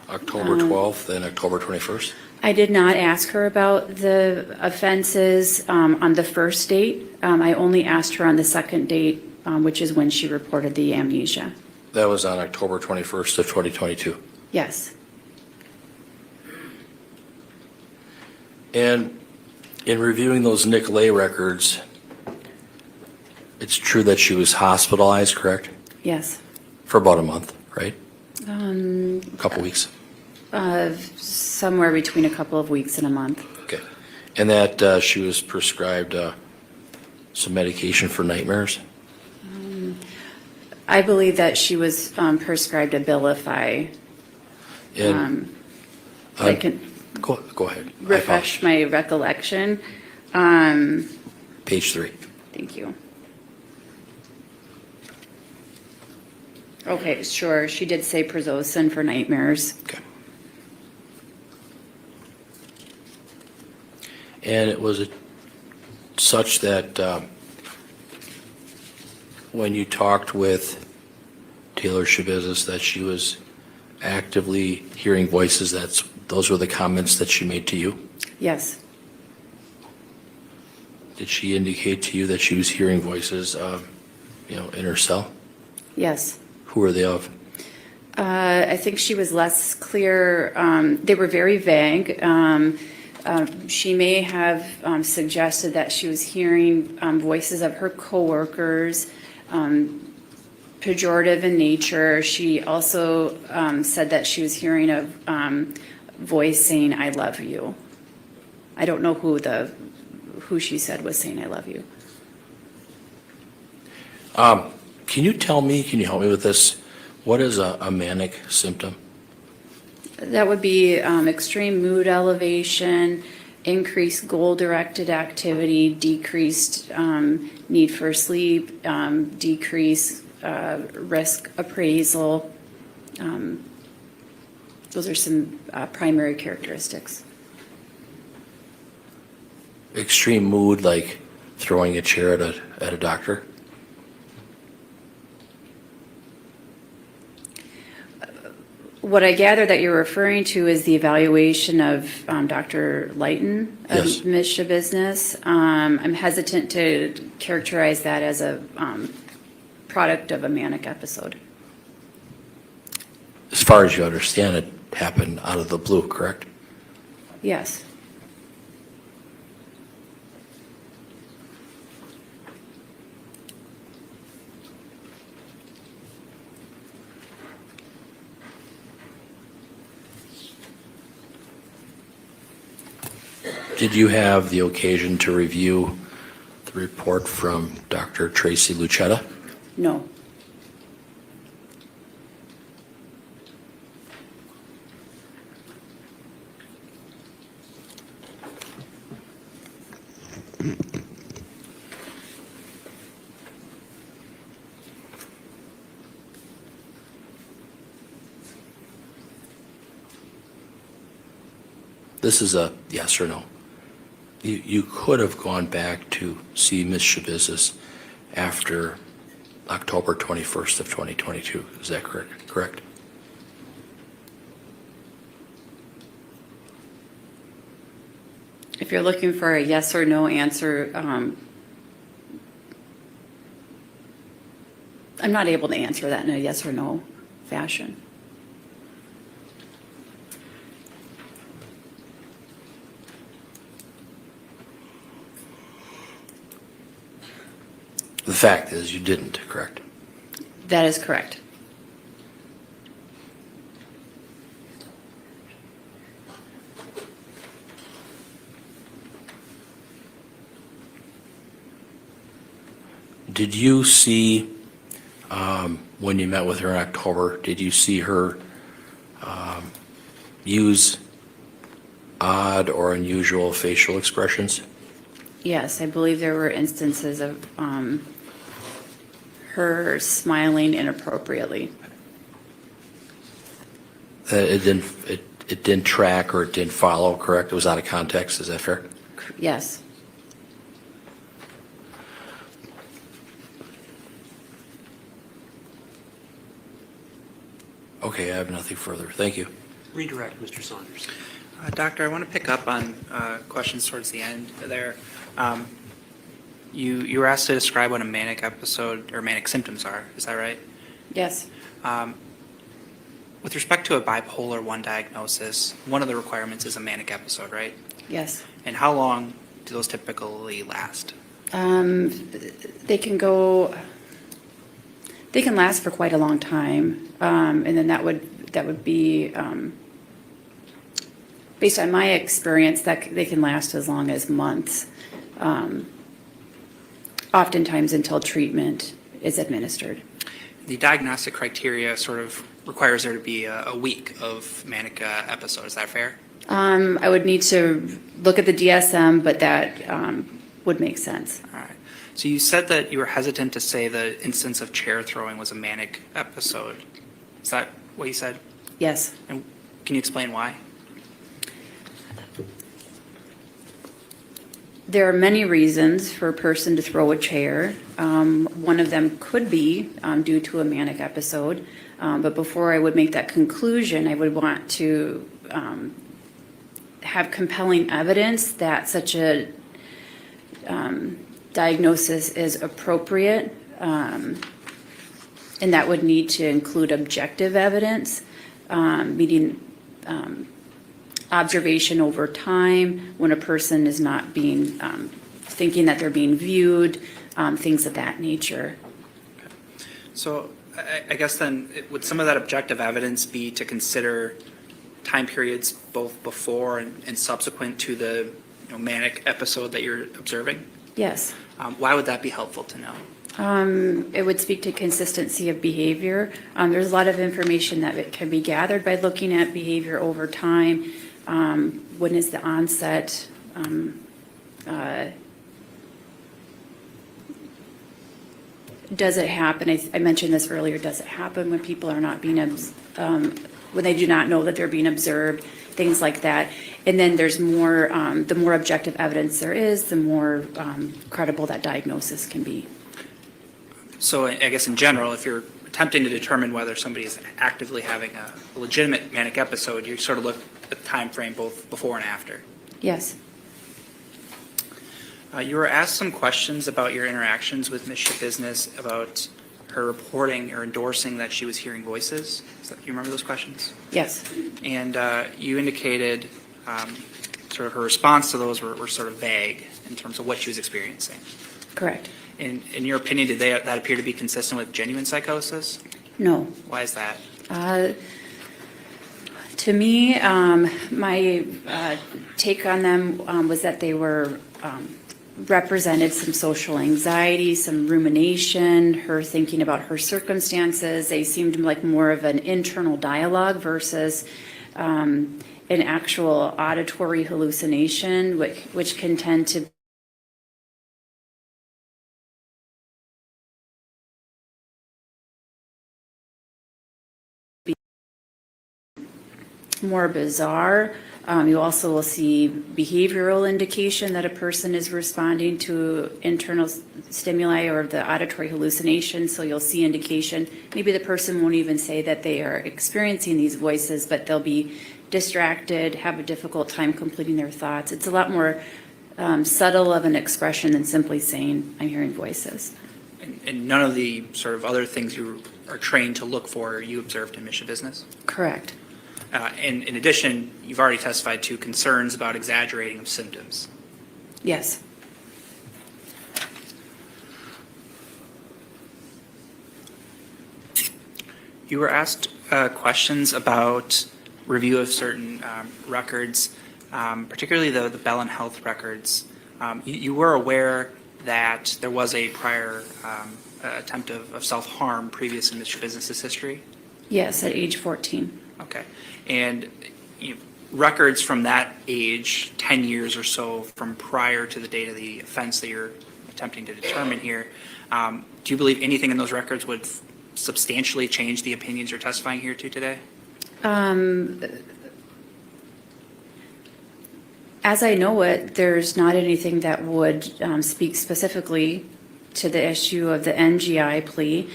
October 12th and October 21st? I did not ask her about the offenses on the first date. I only asked her on the second date, which is when she reported the amnesia. That was on October 21st of 2022. Yes. And in reviewing those Nicolay records, it's true that she was hospitalized, correct? Yes. For about a month, right? A A couple weeks. Somewhere between a couple of weeks and a month. Okay. And that she was prescribed some medication for nightmares? I believe that she was prescribed Abilify. And I can go ahead. refresh my recollection. Page 3. Thank you. Okay, sure. She did say Prazosin for nightmares. Okay. And it was such that when you talked with TaylorSchabusiness, that she was actively hearing voices, those were the comments that she made to you? Yes. Did she indicate to you that she was hearing voices, in her cell? Yes. Who were they of? I think she was less clear. They were very vague. She may have suggested that she was hearing voices of her coworkers, pejorative in nature. She also said that she was hearing a voice saying, "I love you." I don't know who she said was saying, "I love you." Can you help me with this? What is a manic symptom? That would be extreme mood elevation, increased goal-directed activity, decreased need for sleep, decreased risk appraisal. Those are some primary characteristics. Extreme mood, like throwing a chair at a doctor? What I gather that you're referring to is the evaluation of Dr. Layton of Yes. Ms. Schabusiness. I'm hesitant to characterize that as a product of a manic episode. As far as you understand, it happened out of the blue, correct? Yes. Did you have the occasion to review the report from Dr. Tracy Lucetta? No. this is a yes or no. You could have gone back to see Ms. Schabusiness after October 21st of 2022. Is that correct? If you're looking for a yes or no answer, I'm not able to answer that in a yes or no fashion. The fact is you didn't, correct? That is correct. Did you see, when you met with her in October, did you see her use odd or unusual facial expressions? Yes, I believe there were instances of her smiling inappropriately. It didn't track or it didn't follow, correct? It was out of context, is that fair? Yes. Okay, I have nothing further. Thank you. Redirect, Mr. Saunders. Doctor, I want to pick up on questions towards the end there. You were asked to describe what a manic episode or manic symptoms are. Is that right? Yes. With respect to a bipolar 1 diagnosis, one of the requirements is a manic episode, right? Yes. And how long do those typically last? They can last for quite a long time, and then that would be based on my experience that they can last as long as months, oftentimes until treatment is administered. The diagnostic criteria sort of requires there to be a week of manic episode. Is that fair? I would need to look at the DSM, but that would make sense. All right. So you said that you were hesitant to say the instance of chair throwing was a manic episode. Is that what you said? Yes. And can you explain why? There are many reasons for a person to throw a chair. One of them could be due to a manic episode. But before I would make that conclusion, I would want to have compelling evidence that such a diagnosis is appropriate. And that would need to include objective evidence, meaning observation over time when a person is not being, thinking that they're being viewed, things of that nature. So I guess then, would some of that objective evidence be to consider time periods both before and subsequent to the manic episode that you're observing? Yes. Why would that be helpful to know? It would speak to consistency of behavior. There's a lot of information that can be gathered by looking at behavior over time. When is the onset? Does it happen? I mentioned this earlier. Does it happen when people are not being, when they do not know that they're being observed? Things like that. And then there's more, the more objective evidence there is, the more credible that diagnosis can be. So I guess in general, if you're attempting to determine whether somebody is actively having a legitimate manic episode, you sort of look at the time frame both before and after. Yes. You were asked some questions about your interactions with Ms. Schabusiness, about her reporting or endorsing that she was hearing voices. Do you remember those questions? Yes. And you indicated sort of her response to those were sort of vague in terms of what she was experiencing. Correct. In your opinion, did that appear to be consistent with genuine psychosis? No. Why is that? To me, my take on them was that they were represented some social anxiety, some rumination, her thinking about her circumstances. They seemed like more of an internal dialogue versus an actual auditory hallucination, which can tend to more bizarre. You also will see behavioral indication that a person is responding to internal stimuli or the auditory hallucination. So you'll see indication, maybe the person won't even say that they are experiencing these voices, but they'll be distracted, have a difficult time completing their thoughts. It's a lot more subtle of an expression than simply saying, I'm hearing voices. And none of the sort of other things you are trained to look for you observed in Schabusiness? Correct. And in addition, you've already testified to concerns about exaggerating of symptoms. Yes. You were asked questions about review of certain records, particularly the Bell and Health records. You were aware that there was a prior attempt of self-harm previous in Mr. Business's history? Yes, at age 14. Okay. And records from that age, 10 years or so from prior to the date of the offense that you're attempting to determine here, do you believe anything in those records would substantially change the opinions you're testifying here to today? As I know it, there's not anything that would speak specifically to the issue of the NGI plea.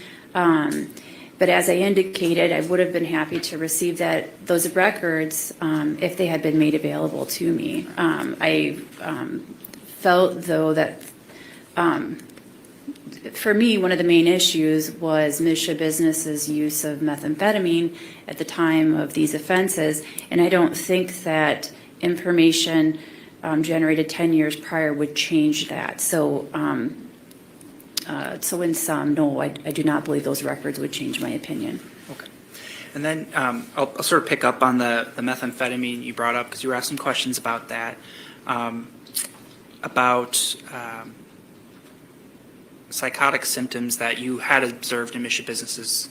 But as I indicated, I would have been happy to receive those records if they had been made available to me. I felt, though, that for me, one of the main issues was Ms. Schabusiness's use of methamphetamine at the time of these offenses, and I don't think that information generated 10 years prior would change that. So in sum, no, I do not believe those records would change my opinion. Okay. And then I'll sort of pick up on the methamphetamine you brought up because you were asked some questions about that, about psychotic symptoms that you had observed in Ms. Schabusiness's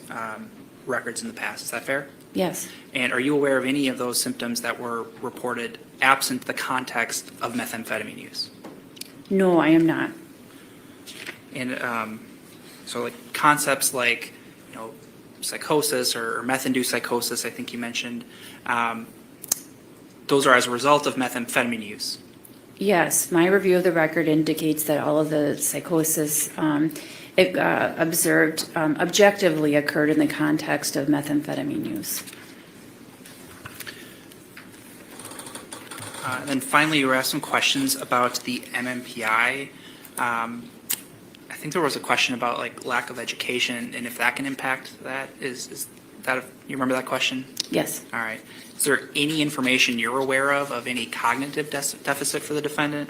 records in the past. Is that fair? Yes. And are you aware of any of those symptoms that were reported absent the context of methamphetamine use? No, I am not. And so like concepts like, psychosis or meth-induced psychosis, I think you mentioned, those are as a result of methamphetamine use. Yes, my review of the record indicates that all of the psychosis observed objectively occurred in the context of methamphetamine use. And then finally, you were asked some questions about the MMPI. I think there was a question about like lack of education and if that can impact that. Is that you remember that question? Yes. All right. Is there any information you're aware of any cognitive deficit for the defendant?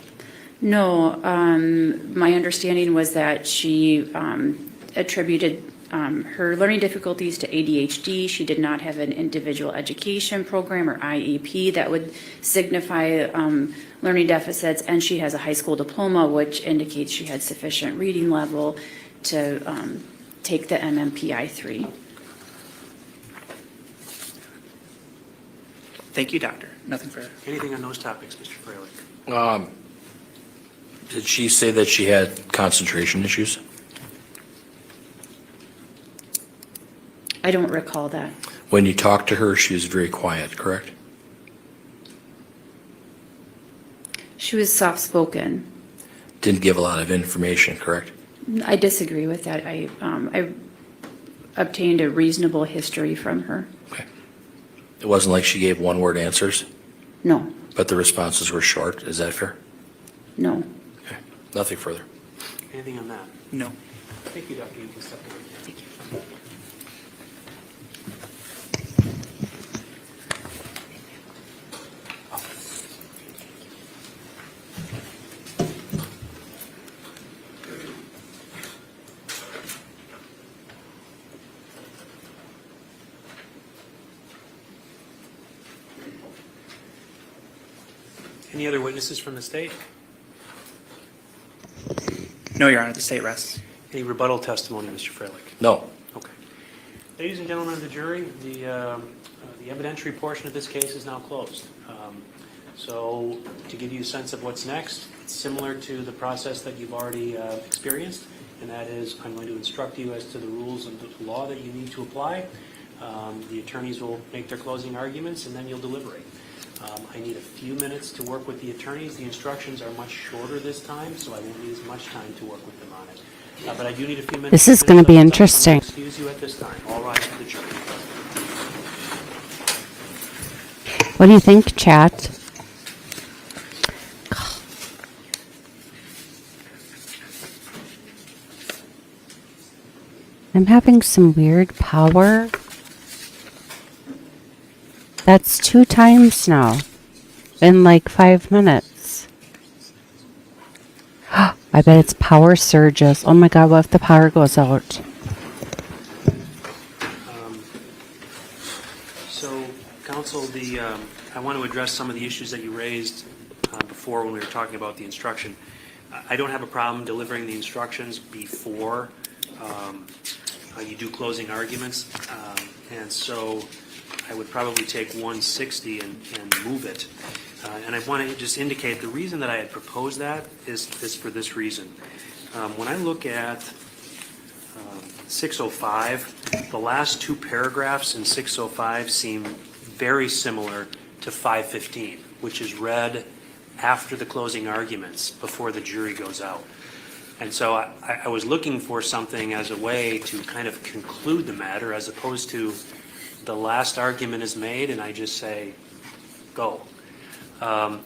No, my understanding was that she attributed her learning difficulties to ADHD. She did not have an individual education program or IEP that would signify learning deficits, and she has a high school diploma, which indicates she had sufficient reading level to take the MMPI 3. Thank you, Doctor. Nothing further. Anything on those topics, Mr. Freilich? Did she say that she had concentration issues? I don't recall that. When you talked to her, she was very quiet, correct? She was soft-spoken. Didn't give a lot of information, correct? I disagree with that. I obtained a reasonable history from her. Okay. It wasn't like she gave one-word answers, No, but the responses were short. Is that fair? no. Okay. Nothing further. Anything on that? No. Thank you, Doctor. You can step away. Thank you. Any other witnesses from the state? No, Your Honor. The state rests. Any rebuttal testimony, Mr. Freilich? No. Okay. Ladies and gentlemen of the jury, the evidentiary portion of this case is now closed. So to give you a sense of what's next, it's similar to the process that you've already experienced, and that is I'm going to instruct you as to the rules of the law that you need to apply. The attorneys will make their closing arguments, and then you'll deliberate. I need a few minutes to work with the attorneys. The instructions are much shorter this time, so I won't need as much time to work with them on it. But I do need a few minutes. This is going to be interesting. Excuse you at this time. All rise for the jury. What do you think, chat? I'm having some weird power. That's 2 times now in like 5 minutes. I bet it's power surges. Oh my God, what if the power goes out? So, counsel, I want to address some of the issues that you raised before when we were talking about the instruction. I don't have a problem delivering the instructions before you do closing arguments, and so I would probably take 160 and move it. And I want to just indicate the reason that I had proposed that is for this reason. When I look at 605, the last 2 paragraphs in 605 seem very similar to 515, which is read after the closing arguments before the jury goes out. And so I was looking for something as a way to kind of conclude the matter, as opposed to the last argument is made and I just say, go.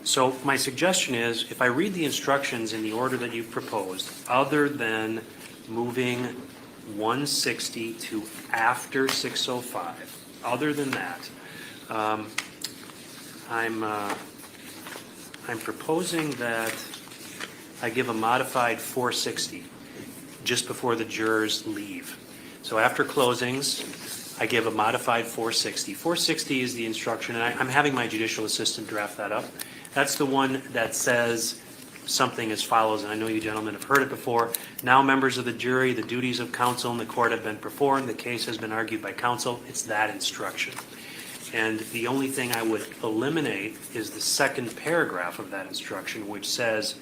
So my suggestion is, if I read the instructions in the order that you've proposed, other than moving 160 to after 605, other than that, I'm proposing that I give a modified 460 just before the jurors leave. So after closings, I give a modified 460. 460 is the instruction, and I'm having my judicial assistant draft that up. That's the one that says something as follows, and I know you gentlemen have heard it before. Now, members of the jury, the duties of counsel in the court have been performed. The case has been argued by counsel. It's that instruction. And the only thing I would eliminate is the second paragraph of that instruction, which says,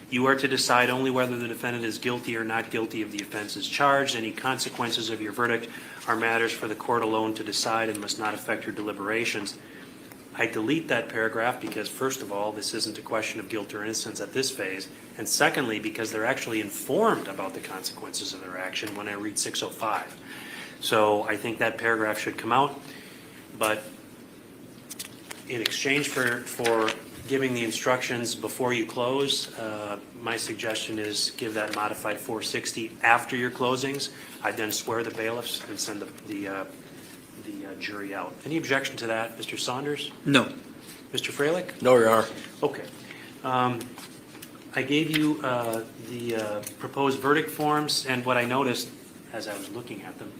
you are to decide only whether the defendant is guilty or not guilty of the offenses charged. Any consequences of your verdict are matters for the court alone to decide and must not affect your deliberations. I delete that paragraph because, first of all, this isn't a question of guilt or innocence at this phase, and secondly, because they're actually informed about the consequences of their action when I read 605. So I think that paragraph should come out, but in exchange for giving the instructions before you close, my suggestion is give that modified 460 after your closings. I then swear the bailiffs and send the jury out. Any objection to that, Mr. Saunders? No. Mr. Freilich? No, Your Honor. Okay. I gave you the proposed verdict forms, and what I noticed as I was looking at them,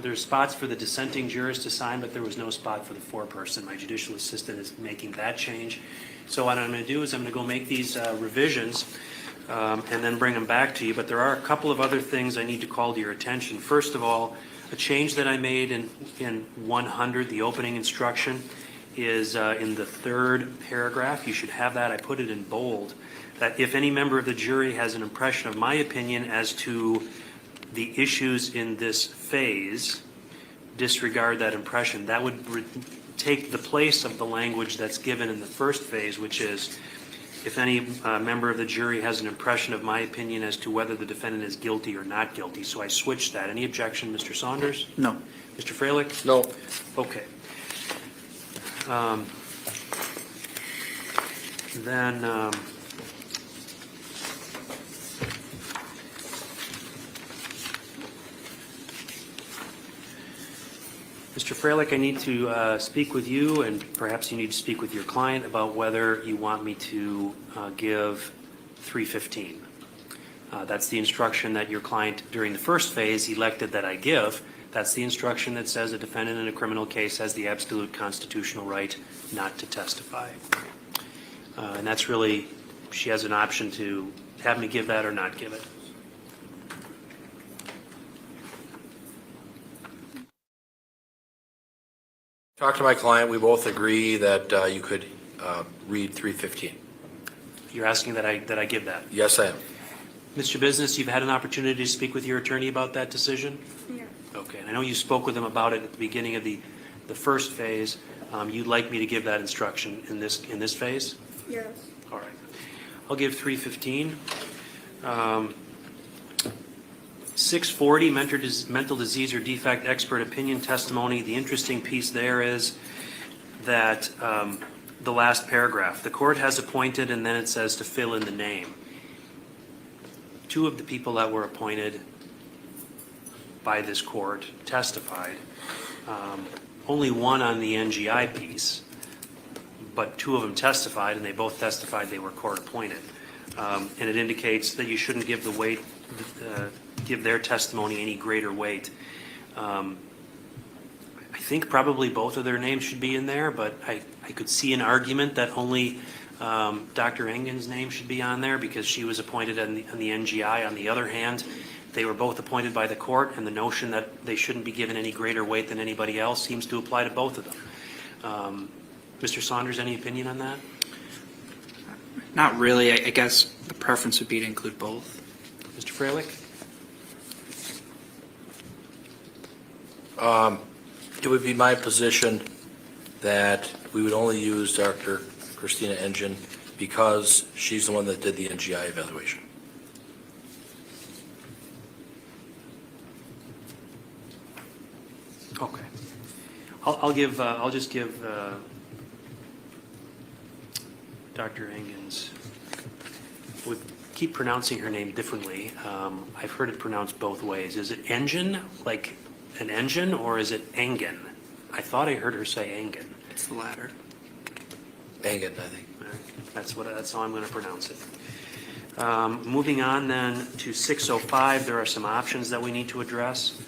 there's spots for the dissenting jurors to sign, but there was no spot for the foreperson. My judicial assistant is making that change. So what I'm going to do is I'm going to go make these revisions and then bring them back to you. But there are a couple of other things I need to call to your attention. First of all, a change that I made in 100, the opening instruction, is in the 3rd paragraph. You should have that. I put it in bold. That if any member of the jury has an impression of my opinion as to the issues in this phase, disregard that impression. That would take the place of the language that's given in the first phase, which is, if any member of the jury has an impression of my opinion as to whether the defendant is guilty or not guilty. So I switched that. Any objection, Mr. Saunders? No. Mr. Freilich? No. Okay. Then Mr. Freilich, I need to speak with you, and perhaps you need to speak with your client about whether you want me to give 315. That's the instruction that your client, during the first phase, elected that I give. That's the instruction that says a defendant in a criminal case has the absolute constitutional right not to testify. And that's really, she has an option to have me give that or not give it. Talk to my client. We both agree that you could read 315. You're asking that I give that? Yes, I am. Mr. Business, you've had an opportunity to speak with your attorney about that decision? Yeah. Okay, and I know you spoke with him about it at the beginning of the first phase. You'd like me to give that instruction in this phase? Yes. All right. I'll give 315. 640, mental disease or defect expert opinion testimony. The interesting piece there is that the last paragraph, the court has appointed, and then it says to fill in the name. Two of the people that were appointed by this court testified. Only one on the NGI piece, but two of them testified, and they both testified they were court appointed. And it indicates that you shouldn't give give their testimony any greater weight. I think probably both of their names should be in there, but I could see an argument that only Dr. Engen's name should be on there because she was appointed on the NGI. On the other hand, they were both appointed by the court, and the notion that they shouldn't be given any greater weight than anybody else seems to apply to both of them. Mr. Saunders, any opinion on that? Not really. I guess the preference would be to include both. Mr. Freilich? It would be my position that we would only use Dr. Christina Engen because she's the one that did the NGI evaluation. Okay. I'll just give Dr. Engen's. We keep pronouncing her name differently. I've heard it pronounced both ways. Is it Engen, like an engine, or is it Engen? I thought I heard her say Engen. It's the latter. Engen, I think. That's how I'm going to pronounce it. Moving on then to 605, there are some options that we need to address.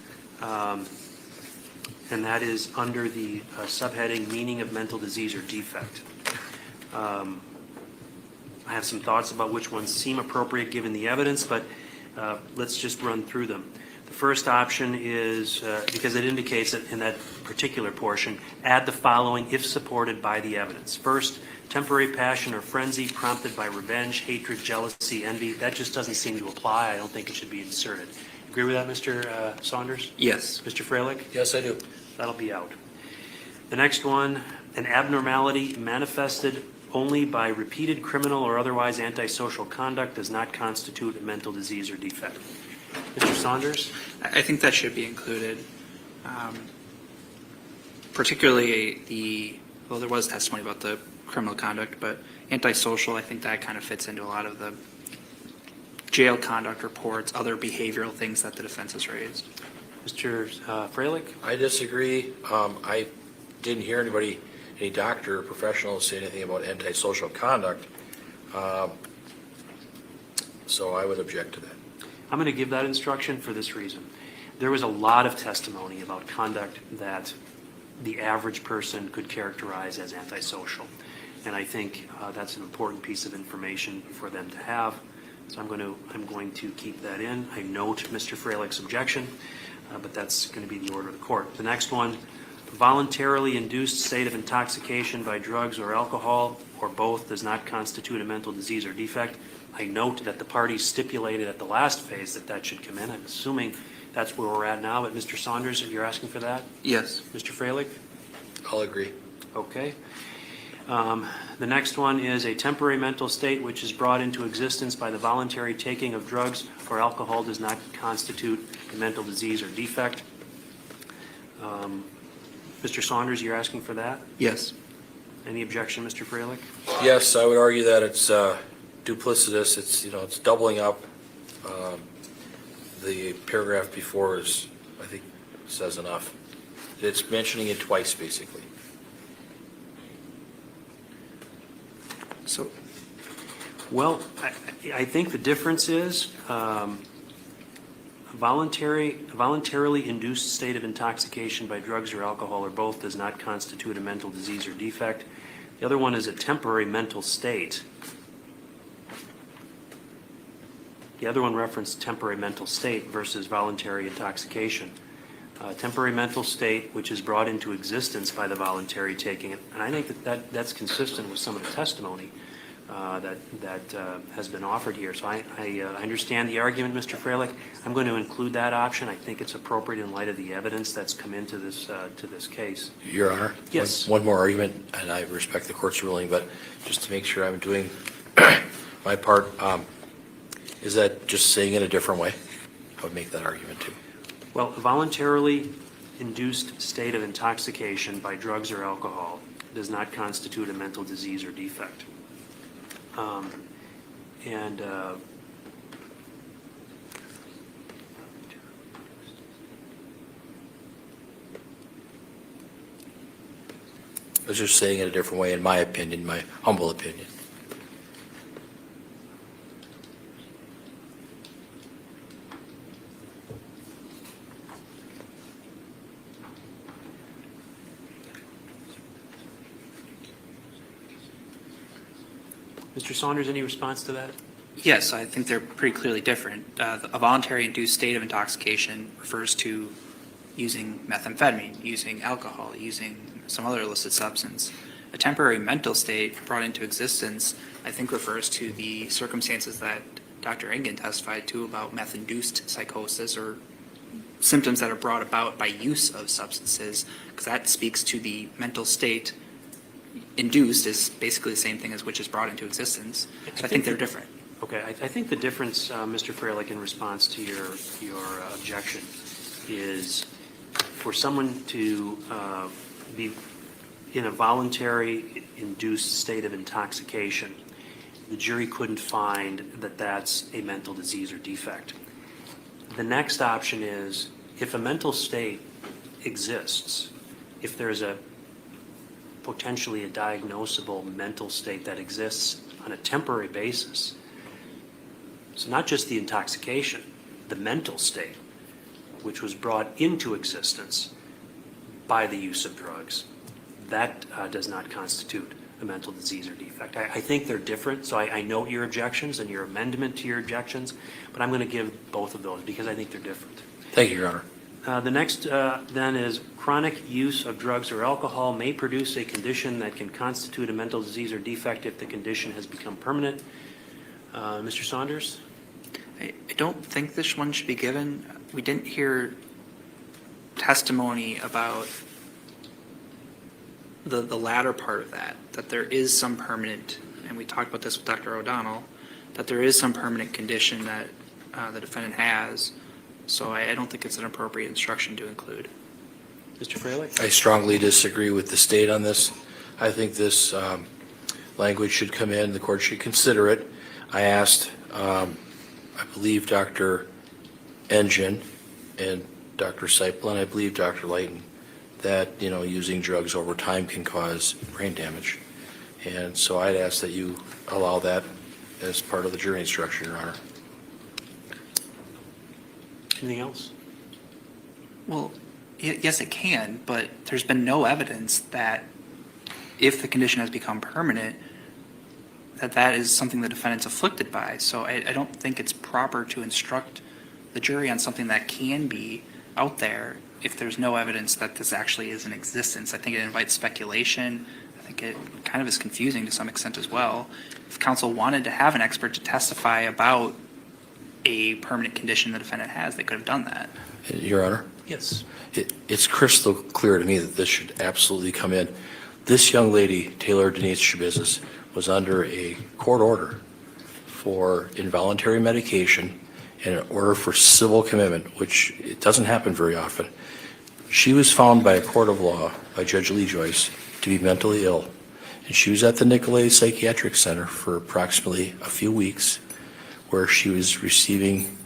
And that is under the subheading meaning of mental disease or defect. I have some thoughts about which ones seem appropriate given the evidence, but let's just run through them. The first option is, because it indicates that in that particular portion, add the following if supported by the evidence. First, temporary passion or frenzy prompted by revenge, hatred, jealousy, envy. That just doesn't seem to apply. I don't think it should be inserted. Agree with that, Mr. Saunders? Yes. Mr. Freilich? Yes, I do. That'll be out. The next one, an abnormality manifested only by repeated criminal or otherwise antisocial conduct does not constitute a mental disease or defect. Mr. Saunders? I think that should be included. Particularly well, there was testimony about the criminal conduct, but antisocial, I think that kind of fits into a lot of the jail conduct reports, other behavioral things that the defense has raised. Mr. Freilich? I disagree. I didn't hear any doctor or professional say anything about antisocial conduct. So I would object to that. I'm going to give that instruction for this reason. There was a lot of testimony about conduct that the average person could characterize as antisocial. And I think that's an important piece of information for them to have. So I'm going to keep that in. I note Mr. Freilich's objection, but that's going to be the order of the court. The next one, voluntarily induced state of intoxication by drugs or alcohol or both does not constitute a mental disease or defect. I note that the parties stipulated at the last phase that should come in. I'm assuming that's where we're at now, but Mr. Saunders, if you're asking for that? Yes. Mr. Freilich? I'll agree. Okay. The next one is a temporary mental state which is brought into existence by the voluntary taking of drugs or alcohol does not constitute a mental disease or defect. Mr. Saunders, you're asking for that? Yes. Any objection, Mr. Freilich? Yes, I would argue that it's duplicitous. It's doubling up. The paragraph before I think, says enough. It's mentioning it twice, basically. So, well, I think the difference is voluntarily induced state of intoxication by drugs or alcohol or both does not constitute a mental disease or defect. The other one is a temporary mental state. The other one referenced temporary mental state versus voluntary intoxication. Temporary mental state, which is brought into existence by the voluntary taking it. And I think that's consistent with some of the testimony that has been offered here. So I understand the argument, Mr. Freilich. I'm going to include that option. I think it's appropriate in light of the evidence that's come into this case. Your Honor? Yes. One more argument, and I respect the court's ruling, but just to make sure I'm doing my part, is that just saying it a different way? I would make that argument too. Well, a voluntarily induced state of intoxication by drugs or alcohol does not constitute a mental disease or defect. I was just saying it a different way, in my opinion, my humble opinion. Mr. Saunders, any response to that? Yes, I think they're pretty clearly different. A voluntary induced state of intoxication refers to using methamphetamine, using alcohol, using some other illicit substance. A temporary mental state brought into existence, I think, refers to the circumstances that Dr. Engen testified to about meth-induced psychosis or symptoms that are brought about by use of substances, because that speaks to the mental state. Induced is basically the same thing as which is brought into existence. So I think they're different. Okay, I think the difference, Mr. Freilich, in response to your objection is for someone to be in a voluntary induced state of intoxication, the jury couldn't find that that's a mental disease or defect. The next option is if a mental state exists, if there's a potentially a diagnosable mental state that exists on a temporary basis, so not just the intoxication, the mental state, which was brought into existence by the use of drugs, that does not constitute a mental disease or defect. I think they're different, so I note your objections and your amendment to your objections, but I'm going to give both of those because I think they're different. Thank you, Your Honor. The next then is chronic use of drugs or alcohol may produce a condition that can constitute a mental disease or defect if the condition has become permanent. Mr. Saunders? I don't think this one should be given. We didn't hear testimony about the latter part of that there is some permanent, and we talked about this with Dr. O'Donnell, that there is some permanent condition that the defendant has. So I don't think it's an appropriate instruction to include. Mr. Freilich? I strongly disagree with the state on this. I think this language should come in. The court should consider it. I asked, I believe, Dr. Engen and Dr. Seipel, and I believe Dr. Layton, that, using drugs over time can cause brain damage. And so I'd ask that you allow that as part of the jury instruction, Your Honor. Anything else? Well, yes, it can, but there's been no evidence that if the condition has become permanent, that is something the defendant's afflicted by. So I don't think it's proper to instruct the jury on something that can be out there if there's no evidence that this actually is in existence. I think it invites speculation. I think it kind of is confusing to some extent as well. If counsel wanted to have an expert to testify about a permanent condition the defendant has, they could have done that. Your Honor? Yes. It's crystal clear to me that this should absolutely come in. This young lady, Taylor Denise Schabusiness, was under a court order for involuntary medication and an order for civil commitment, which it doesn't happen very often. She was found by a court of law, by Judge Lee Joyce, to be mentally ill. And she was at the Nicolay Psychiatric Center for approximately a few weeks, where she was receiving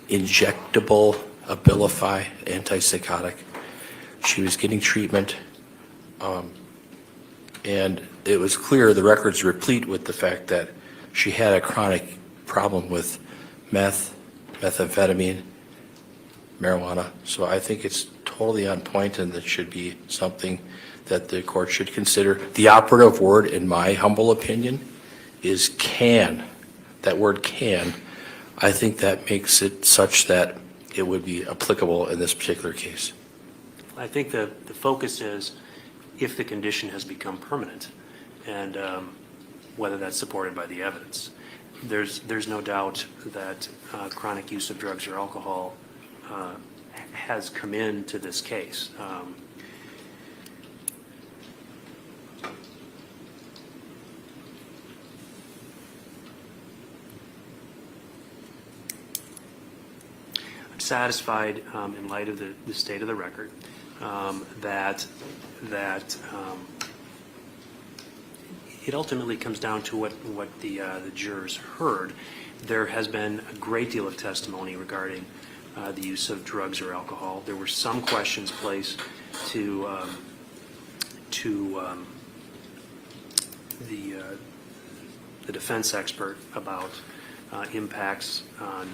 injectable Abilify antipsychotic. She was getting treatment, and it was clear, the record's replete with the fact that she had a chronic problem with methamphetamine, marijuana. So I think it's totally on point, and that should be something that the court should consider. The operative word, in my humble opinion, is can. That word can. I think that makes it such that it would be applicable in this particular case. I think the focus is if the condition has become permanent. And whether that's supported by the evidence. There's no doubt that chronic use of drugs or alcohol has come into this case. I'm satisfied, in light of the state of the record, that it ultimately comes down to what the jurors heard. There has been a great deal of testimony regarding the use of drugs or alcohol. There were some questions placed to the defense expert about impacts on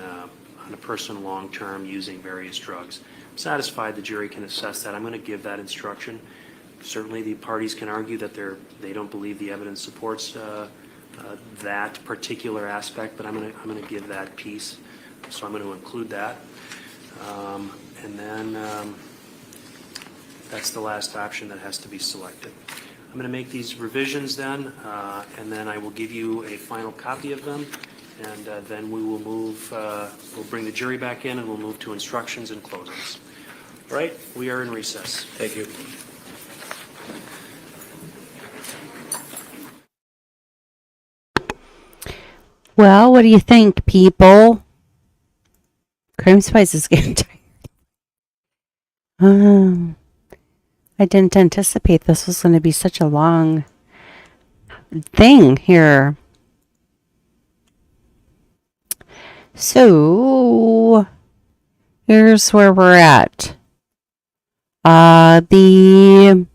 a person long-term using various drugs. I'm satisfied the jury can assess that. I'm going to give that instruction. Certainly the parties can argue that they don't believe the evidence supports that particular aspect, but I'm going to give that piece. So I'm going to include that. And then that's the last option that has to be selected. I'm going to make these revisions then, and then I will give you a final copy of them, and then we will move, we'll bring the jury back in and we'll move to instructions and closings. All right, we are in recess. Thank you. Well, what do you think, people? Crime Spies is getting tired. I didn't anticipate this was going to be such a long thing here. So, here's where we're at. All the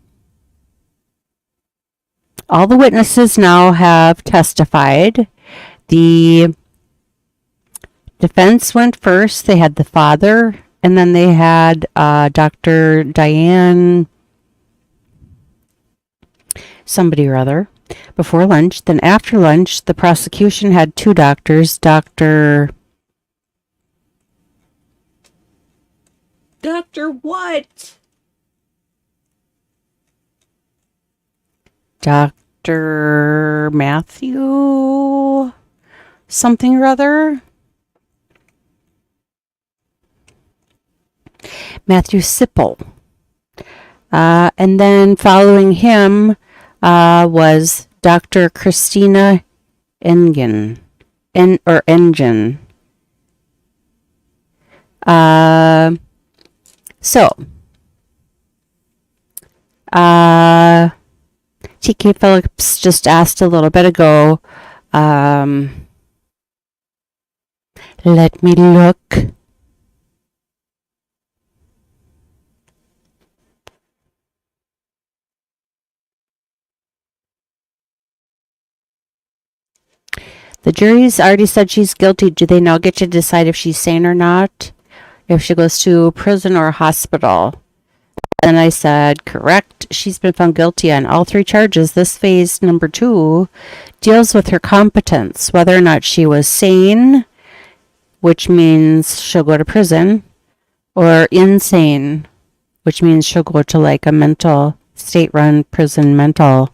witnesses now have testified. The defense went first. They had the father, and then they had Dr. Diane, somebody or other, before lunch. Then after lunch, the prosecution had two doctors, Dr. what? Dr. Matthew something or other. Matthew Sipple. And then following him was Dr. Christina Engin. Engine. TK Phillips just asked a little bit ago, let me look. The jury's already said she's guilty. Do they now get to decide if she's sane or not? If she goes to prison or hospital? And I said, correct. She's been found guilty on all three charges. This phase number 2 deals with her competence, whether or not she was sane, which means she'll go to prison, or insane, which means she'll go to like a mental state-run prison mental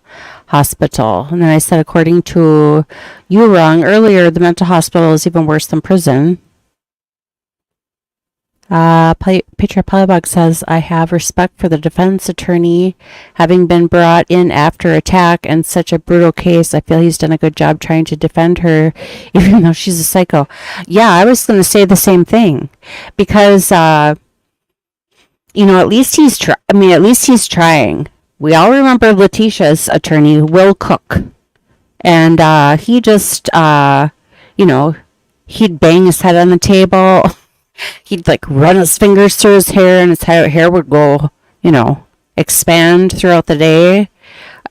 hospital. And then I said, according to you wrong earlier, the mental hospital is even worse than prison. Petra Palabog says, I have respect for the defense attorney. Having been brought in after attack and such a brutal case, I feel he's done a good job trying to defend her, even though she's a psycho. Yeah, I was going to say the same thing. Because, at least he's trying. We all remember Letitia's attorney, Will Cook. And he just, he'd bang his head on the table. He'd run his fingers through his hair, and his hair would go, expand throughout the day.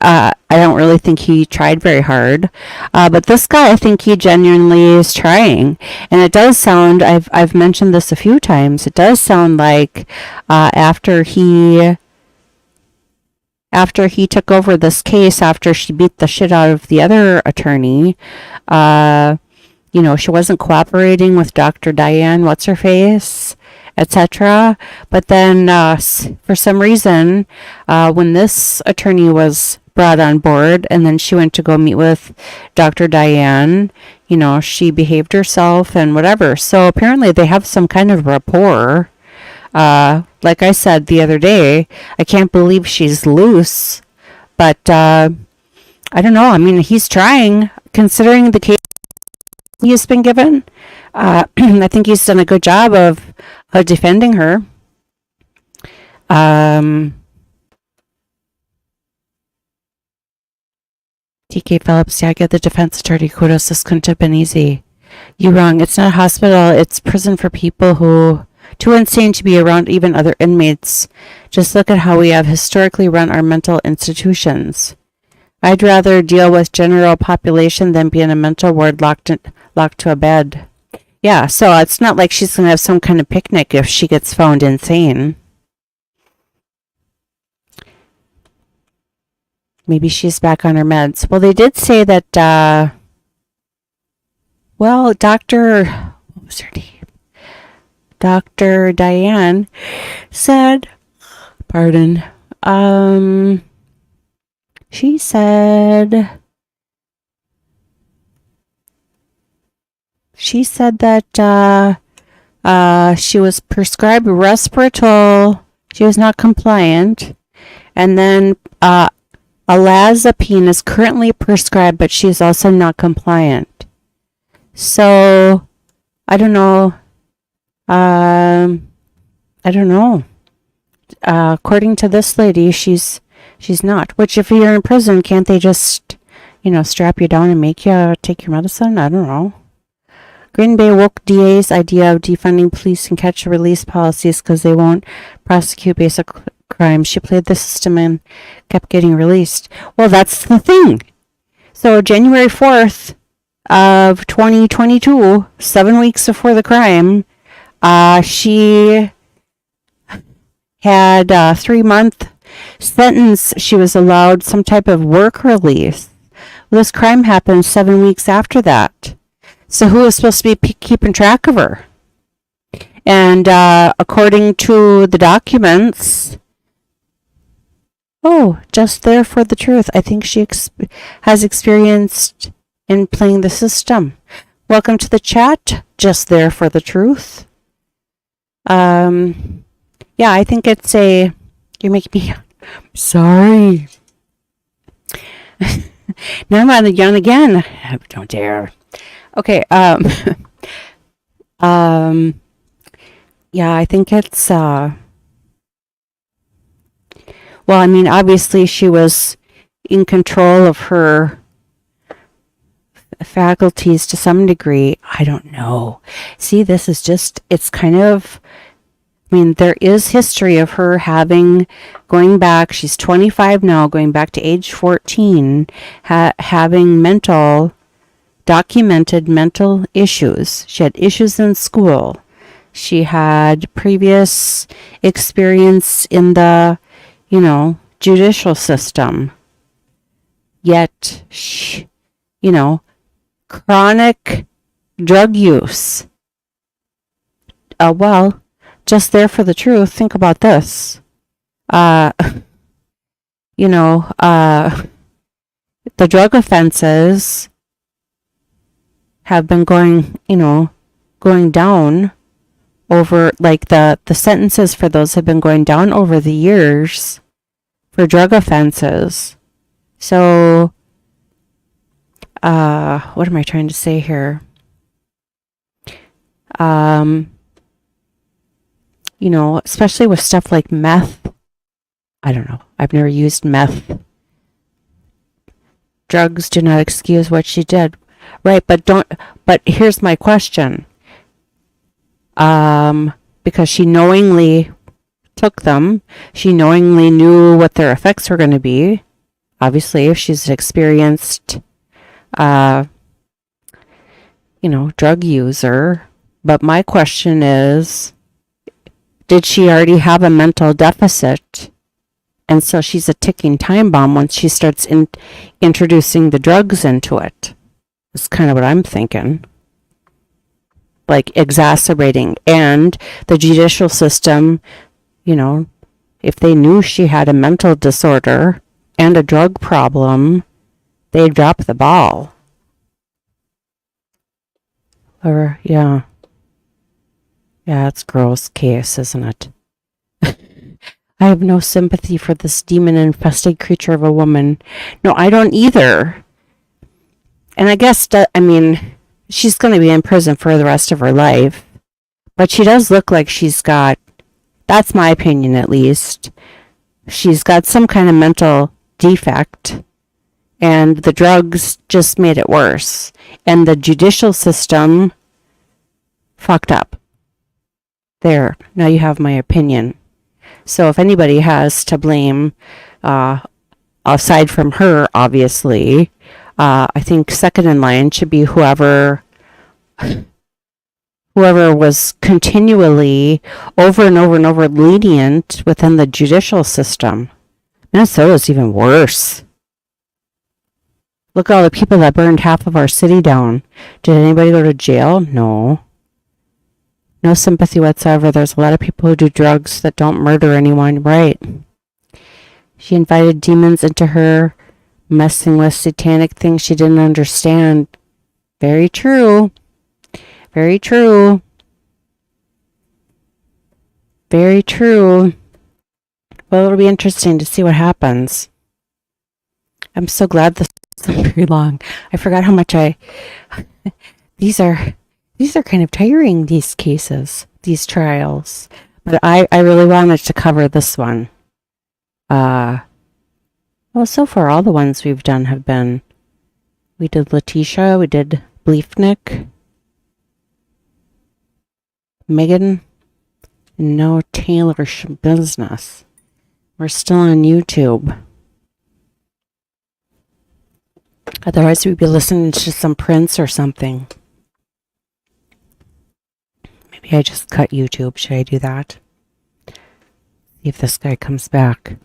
I don't really think he tried very hard. But this guy, I think he genuinely is trying. And it does sound, I've mentioned this a few times, it does sound like after he took over this case, after she beat the shit out of the other attorney, she wasn't cooperating with Dr. Diane, what's-her-face, etc. But then, for some reason, when this attorney was brought on board, and then she went to go meet with Dr. Diane. You know, she behaved herself and whatever. So apparently they have some kind of rapport. Like I said the other day, I can't believe she's loose, but I don't know. I mean, he's trying, considering the case he's been given. I think he's done a good job of defending her. TK Phillips, yeah, give the defense attorney kudos. This couldn't have been easy. You wrong. It's not a hospital. It's prison for people who too insane to be around even other inmates. Just look at how we have historically run our mental institutions. I'd rather deal with general population than be in a mental ward locked to a bed. Yeah, so it's not like she's going to have some kind of picnic if she gets found insane. Maybe she's back on her meds. Well, they did say that, well, what was her name? Dr. Diane said, pardon, she said that she was prescribed Respiratool. She was not compliant. And then Olazapine is currently prescribed, but she's also not compliant. So, I don't know. I don't know. According to this lady, she's not. Which, if you're in prison, can't they just, strap you down and make you take your medicine? I don't know. Green Bay woke DA's idea of defunding police and catch and release policies because they won't prosecute basic crimes. She played the system and kept getting released. Well, that's the thing. So January 4th of 2022, 7 weeks before the crime, she had a 3-month sentence. She was allowed some type of work release. Well, this crime happened 7 weeks after that. So who was supposed to be keeping track of her? And according to the documents, just there for the truth. I think she has experienced in playing the system. Welcome to the chat. Just there for the truth. Yeah, I think it's you make me sorry. Now I'm on the young again. Don't dare. Okay. Yeah, I think it's well, I mean, obviously she was in control of her faculties to some degree. I don't know. See, this is just, it's kind of, I mean, there is history of her going back, she's 25 now, going back to age 14, having documented mental issues. She had issues in school. She had previous experience in the, judicial system. Yet, chronic drug use. Well, just there for the truth. Think about this. The drug offenses have been going down over, like the sentences for those have been going down over the years for drug offenses. So, what am I trying to say here? Especially with stuff like meth. I don't know. I've never used meth. Drugs do not excuse what she did. Right, but here's my question. Because she knowingly took them, she knowingly knew what their effects were going to be. Obviously, if she's an experienced, drug user. But my question is, did she already have a mental deficit? And so she's a ticking time bomb once she starts introducing the drugs into it. That's kind of what I'm thinking. Like exacerbating. And the judicial system, if they knew she had a mental disorder, and a drug problem, they drop the ball. Or, yeah. Yeah, it's a gross case, isn't it? I have no sympathy for this demon-infested creature of a woman. No, I don't either. And I guess, I mean, she's going to be in prison for the rest of her life. But she does look like she's got, that's my opinion at least, she's got some kind of mental defect. And the drugs just made it worse. And the judicial system fucked up. There, now you have my opinion. So if anybody has to blame, aside from her, obviously, I think second in line should be whoever was continually over and over and over lenient within the judicial system. Minnesota's even worse. Look at all the people that burned half of our city down. Did anybody go to jail? No. No sympathy whatsoever. There's a lot of people who do drugs that don't murder anyone, right? She invited demons into her, messing with satanic things she didn't understand. Very true. Very true. Very true. Well, it'll be interesting to see what happens. I'm so glad this isn't very long. I forgot how much these are kind of tiring, these cases, these trials. But I really wanted to cover this one. Well, so far all the ones we've done have been, we did Letitia, we did Bleefnick, Megan, and now TaylorSchabusiness. We're still on YouTube. Otherwise we'd be listening to some Prince or something. Maybe I just cut YouTube. Should I do that? See if this guy comes back.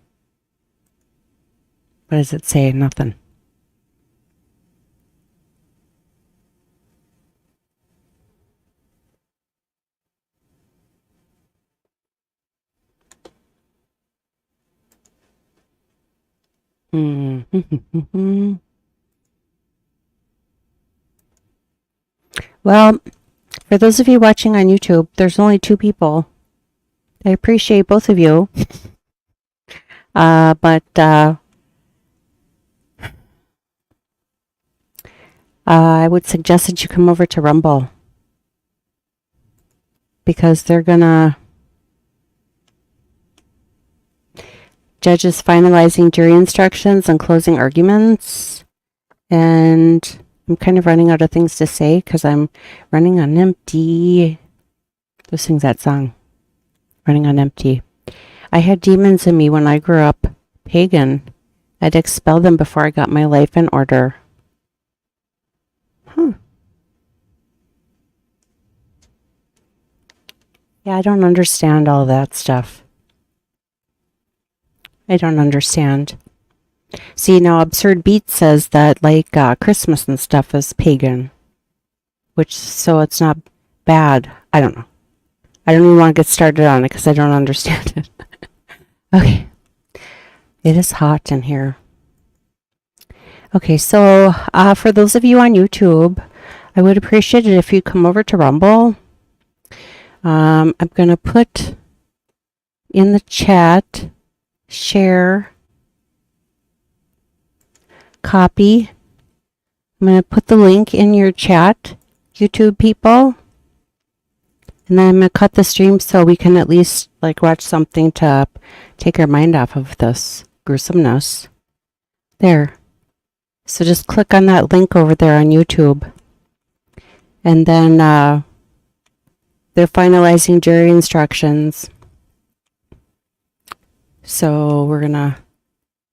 What does it say? Nothing. Well, for those of you watching on YouTube, there's only 2 people. I appreciate both of you. But I would suggest that you come over to Rumble. Because they're gonna... Judges finalizing jury instructions and closing arguments. And I'm kind of running out of things to say because I'm running on empty. Who sings that song? Running on empty. I had demons in me when I grew up pagan. I'd expel them before I got my life in order. Yeah, I don't understand all that stuff. I don't understand. See, now Absurd Beat says that, like, Christmas and stuff is pagan. Which, so it's not bad. I don't know. I don't even want to get started on it because I don't understand it. Okay. It is hot in here. Okay, so for those of you on YouTube, I would appreciate it if you come over to Rumble. I'm going to put in the chat, share, copy. I'm going to put the link in your chat, YouTube people. And then I'm going to cut the stream so we can at least like watch something to take our mind off of this gruesomeness. There. So just click on that link over there on YouTube. And then they're finalizing jury instructions. So we're going to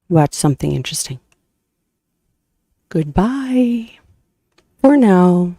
watch something interesting. Goodbye for now.